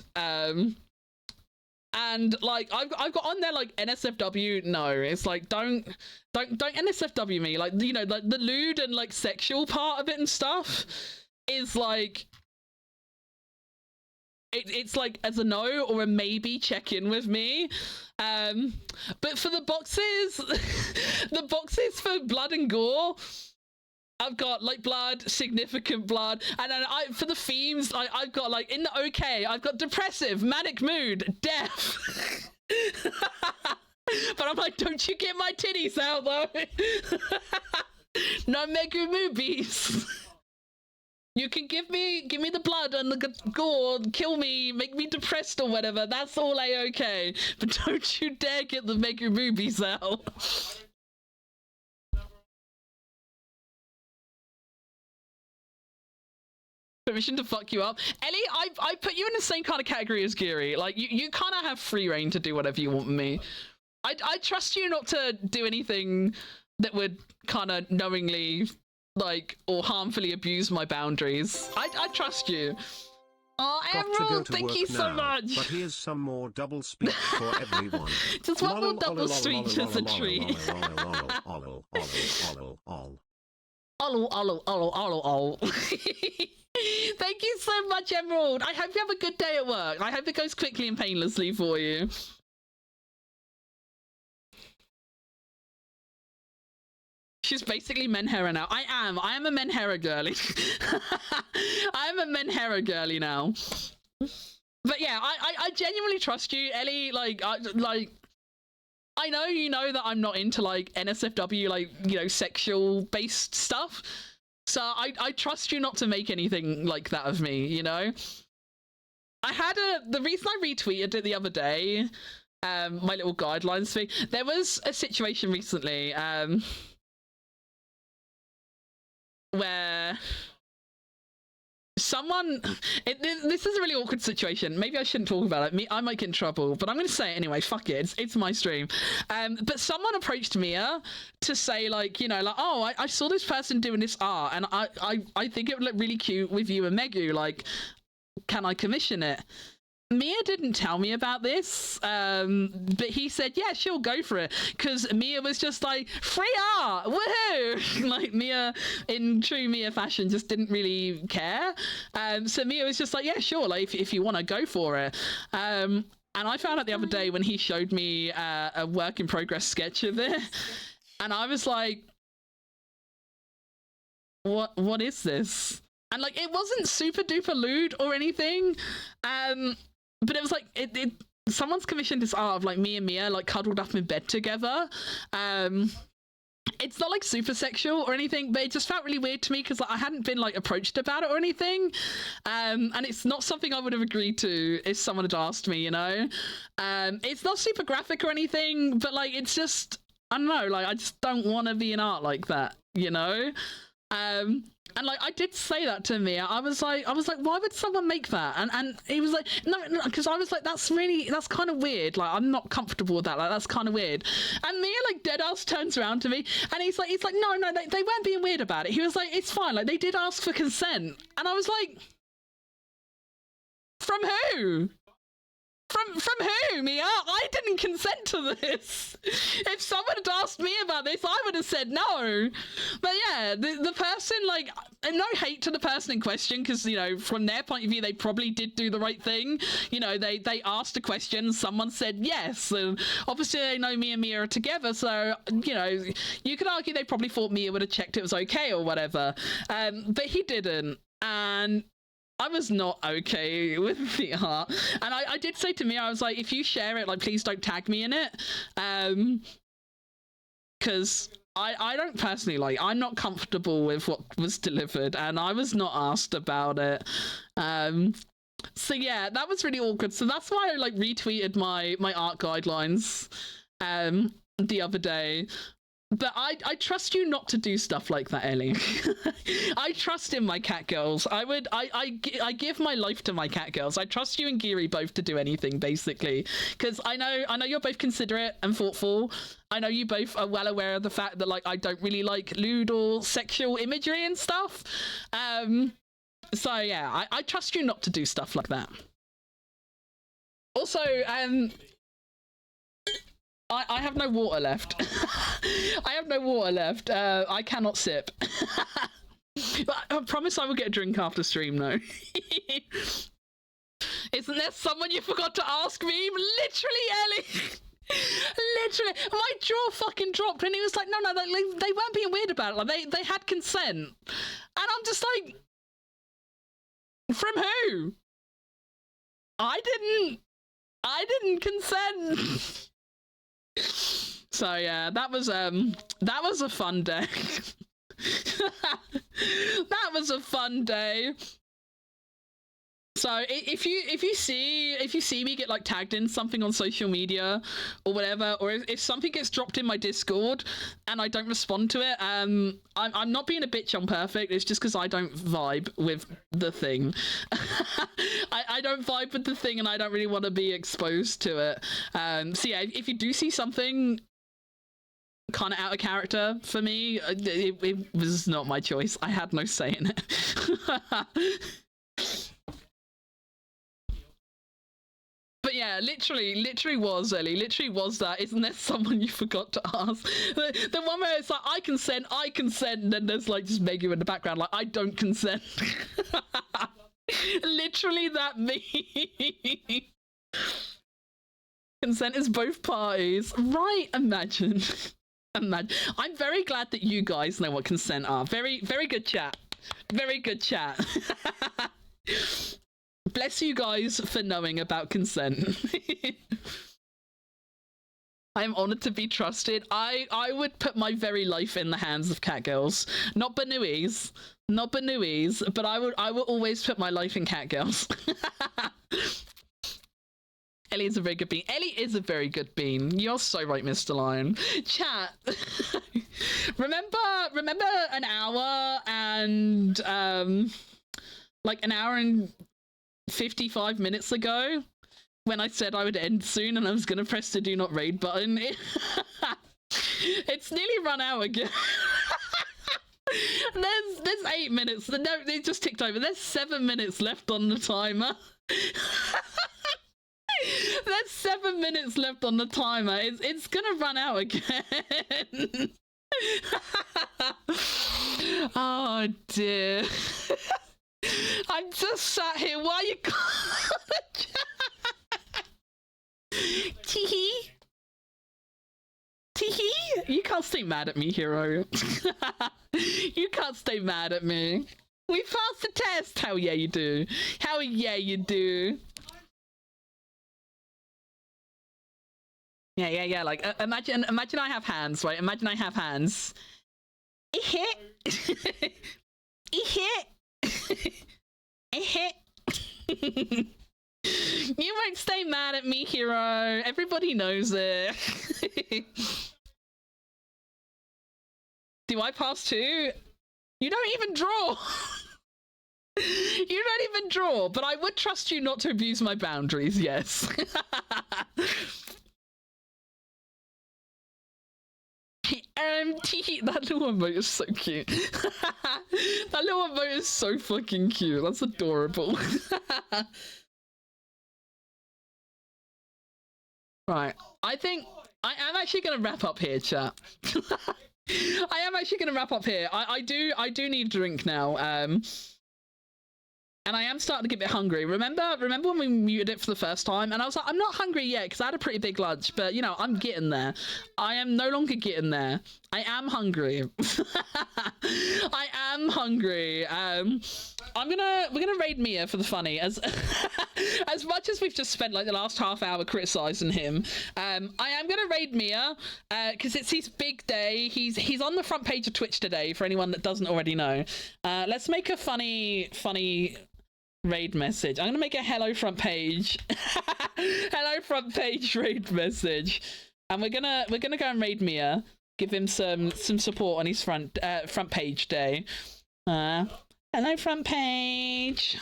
And like I've got on there like NSFW. No, it's like don't NSFW me. Like, you know, like the lewd and like sexual part of it and stuff is like it's like as a no or a maybe, check in with me. But for the boxes, the boxes for blood and gore, I've got like blood, significant blood, and then for the themes, I've got like in the okay, I've got depressive, manic mood, death. But I'm like, don't you get my titties out though. No Megu movies. You can give me the blood and the gore, kill me, make me depressed or whatever. That's all A-okay. But don't you dare get the Megu movies out. Permission to fuck you up. Ellie, I put you in the same kind of category as Geary. Like, you kind of have free reign to do whatever you want with me. I trust you not to do anything that would kind of knowingly, like, or harmfully abuse my boundaries. I trust you. Oh, Emerald, thank you so much. But here's some more double speech for everyone. Just one more double speech as a treat. Thank you so much, Emerald. I hope you have a good day at work. I hope it goes quickly and painlessly for you. She's basically Menhera now. I am a Menhera girly. I am a Menhera girly now. But yeah, I genuinely trust you, Ellie. Like, I know you know that I'm not into like NSFW, like, you know, sexual based stuff. So I trust you not to make anything like that of me, you know? The reason I retweeted it the other day, my little guidelines thing, there was a situation recently, where someone this is a really awkward situation. Maybe I shouldn't talk about it. I might get in trouble, but I'm gonna say it anyway. Fuck it, it's my stream. But someone approached Mia to say, like, you know, like, oh, I saw this person doing this art and I think it would look really cute with you and Megu, like, can I commission it? Mia didn't tell me about this, but he said, yeah, she'll go for it, because Mia was just like, free art, woohoo! Like, Mia, in true Mia fashion, just didn't really care. So Mia was just like, yeah, sure, like, if you want to go for it. And I found out the other day when he showed me a work in progress sketch of it, and I was like, what is this? And, like, it wasn't super duper lewd or anything, but it was like, someone's commissioned this art of, like, me and Mia, like, cuddled up in bed together. It's not, like, super sexual or anything, but it just felt really weird to me because, like, I hadn't been, like, approached about it or anything. And it's not something I would have agreed to if someone had asked me, you know? It's not super graphic or anything, but, like, it's just, I don't know, like, I just don't want to be in art like that, you know? And, like, I did say that to Mia. I was like, why would someone make that? And he was like, no, because I was like, that's kind of weird. Like, I'm not comfortable with that. Like, that's kind of weird. And Mia, like, deadass turns around to me, and he's like, no, they weren't being weird about it. He was like, it's fine. Like, they did ask for consent. And I was like, from who? From who, Mia? I didn't consent to this. If someone had asked me about this, I would have said no. But yeah, the person, like, and no hate to the person in question, because, you know, from their point of view, they probably did do the right thing. You know, they asked a question, someone said yes, and obviously they know me and Mia are together, so, you know, you could argue they probably thought Mia would have checked it was okay or whatever. But he didn't, and I was not okay with the art. And I did say to Mia, I was like, if you share it, like, please don't tag me in it. Because I don't personally, like, I'm not comfortable with what was delivered, and I was not asked about it. So yeah, that was really awkward. So that's why I, like, retweeted my art guidelines the other day. But I trust you not to do stuff like that, Ellie. I trust in my cat girls. I give my life to my cat girls. I trust you and Giri both to do anything, basically, because I know you're both considerate and thoughtful. I know you both are well aware of the fact that, like, I don't really like lewd or sexual imagery and stuff. So yeah, I trust you not to do stuff like that. Also, I have no water left. I have no water left. I cannot sip. I promise I will get a drink after stream, though. Isn't there someone you forgot to ask me? Literally, Ellie. Literally, my jaw fucking dropped, and he was like, no, they weren't being weird about it. Like, they had consent, and I'm just like, from who? I didn't consent. So yeah, that was a fun day. That was a fun day. So if you see me get, like, tagged in something on social media or whatever, or if something gets dropped in my Discord and I don't respond to it, I'm not being a bitch on Perfect. It's just because I don't vibe with the thing. I don't vibe with the thing, and I don't really want to be exposed to it. So yeah, if you do see something kind of out of character for me, it was not my choice. I had no say in it. But yeah, literally was, Ellie. Literally was that. Isn't there someone you forgot to ask? The one where it's like, I consent, and then there's, like, just Megu in the background, like, I don't consent. Literally that me. Consent is both parties. Right, imagine. Imagine. I'm very glad that you guys know what consent are. Very, very good chat. Very good chat. Bless you guys for knowing about consent. I'm honored to be trusted. I would put my very life in the hands of cat girls. Not Banuis, but I will always put my life in cat girls. Ellie is a very good bean. Ellie is a very good bean. You're so right, Mr. Lion. Chat. remember an hour and like an hour and 55 minutes ago when I said I would end soon and I was gonna press the do not raid button? It's nearly run out again. There's 8 minutes. No, it just ticked over. There's 7 minutes left on the timer. There's 7 minutes left on the timer. It's gonna run out again. Oh dear. I'm just sat here. Why you Teehee. Teehee. You can't stay mad at me, hero. You can't stay mad at me. We passed the test. Hell yeah, you do. Hell yeah, you do. Yeah. Like, imagine I have hands, right? Imagine I have hands. You won't stay mad at me, hero. Everybody knows it. Do I pass too? You don't even draw. You don't even draw, but I would trust you not to abuse my boundaries, yes. That little emote is so cute. That little emote is so fucking cute. That's adorable. Right. I think I am actually going to wrap up here, chat. I am actually going to wrap up here. I do need a drink now. And I am starting to get a bit hungry. Remember when we muted it for the first time? And I was like, I'm not hungry yet because I had a pretty big lunch. But, you know, I'm getting there. I am no longer getting there. I am hungry. I am hungry. We're gonna raid Mia for the funny. As much as we've just spent like the last half hour criticizing him, I am gonna raid Mia because it's his big day. He's on the front page of Twitch today. For anyone that doesn't already know, let's make a funny raid message. I'm gonna make a hello front page. Hello front page raid message, and we're gonna go and raid Mia. Give him some support on his front page day. Hello front page.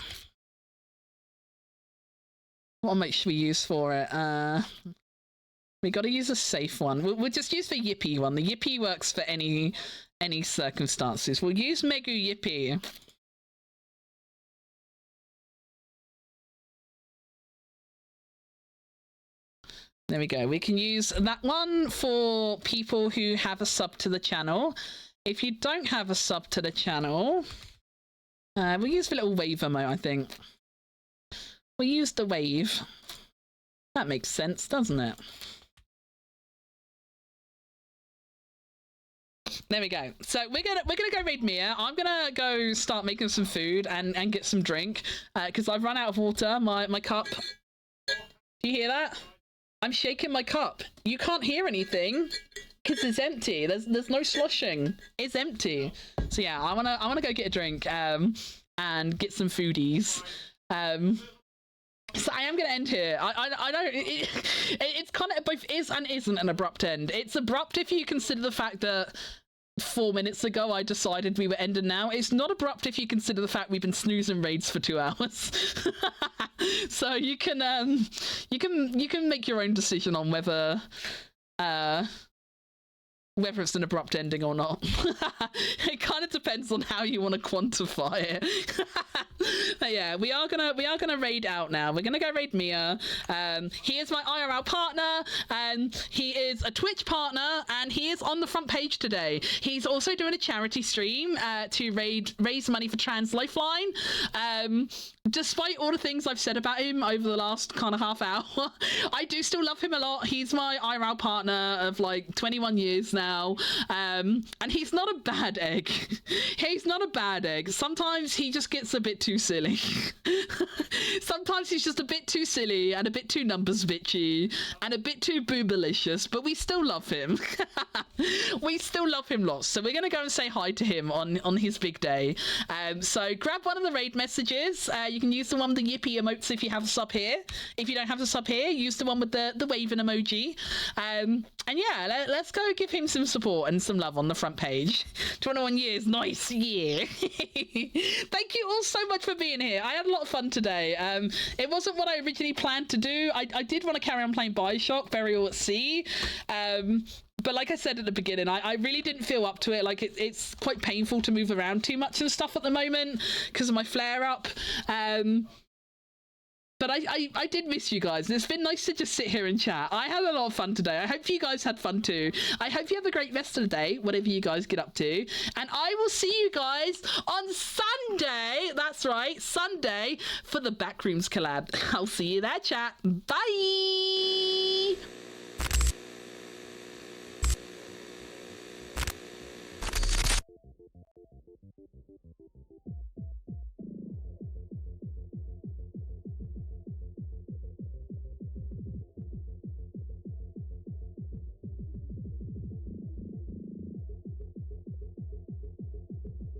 What emote should we use for it? We got to use a safe one. We'll just use the Yippee one. The Yippee works for any circumstances. We'll use Megu Yippee. There we go. We can use that one for people who have a sub to the channel. If you don't have a sub to the channel, we'll use the little wave emote, I think. We'll use the wave. That makes sense, doesn't it? There we go. So we're gonna go raid Mia. I'm gonna go start making some food and get some drink because I've run out of water. My cup. Do you hear that? I'm shaking my cup. You can't hear anything because it's empty. There's no sloshing. It's empty. So yeah, I wanna go get a drink and get some foodies. So I am gonna end here. I know it's kind of both is and isn't an abrupt end. It's abrupt if you consider the fact that 4 minutes ago I decided we were ending now. It's not abrupt if you consider the fact we've been snoozing raids for 2 hours. So you can make your own decision on whether it's an abrupt ending or not. It kind of depends on how you want to quantify it. But yeah, we are gonna raid out now. We're gonna go raid Mia. He is my IRL partner, and he is a Twitch partner, and he is on the front page today. He's also doing a charity stream to raise money for Trans Lifeline. Despite all the things I've said about him over the last kind of half hour, I do still love him a lot. He's my IRL partner of like 21 years now, and he's not a bad egg. He's not a bad egg. Sometimes he just gets a bit too silly. Sometimes sometimes he's just a bit too silly and a bit too numbers bitchy and a bit too boobalicious, but we still love him. We still love him lots. So we're going to go and say hi to him on his big day. So grab one of the raid messages. You can use the one with the yippee emotes if you have a sub here. If you don't have a sub here, use the one with the waving emoji. And yeah, let's go give him some support and some love on the front page. 21 years, nice year. Thank you all so much for being here. I had a lot of fun today. It wasn't what I originally planned to do. I did want to carry on playing Bioshock, Burial at Sea. But like I said at the beginning, I really didn't feel up to it. Like, it's quite painful to move around too much and stuff at the moment because of my flare-up. But I did miss you guys, and it's been nice to just sit here and chat. I had a lot of fun today. I hope you guys had fun too. I hope you have a great rest of the day, whatever you guys get up to. And I will see you guys on Sunday. That's right, Sunday, for the Backrooms collab. I'll see you there, chat. Bye!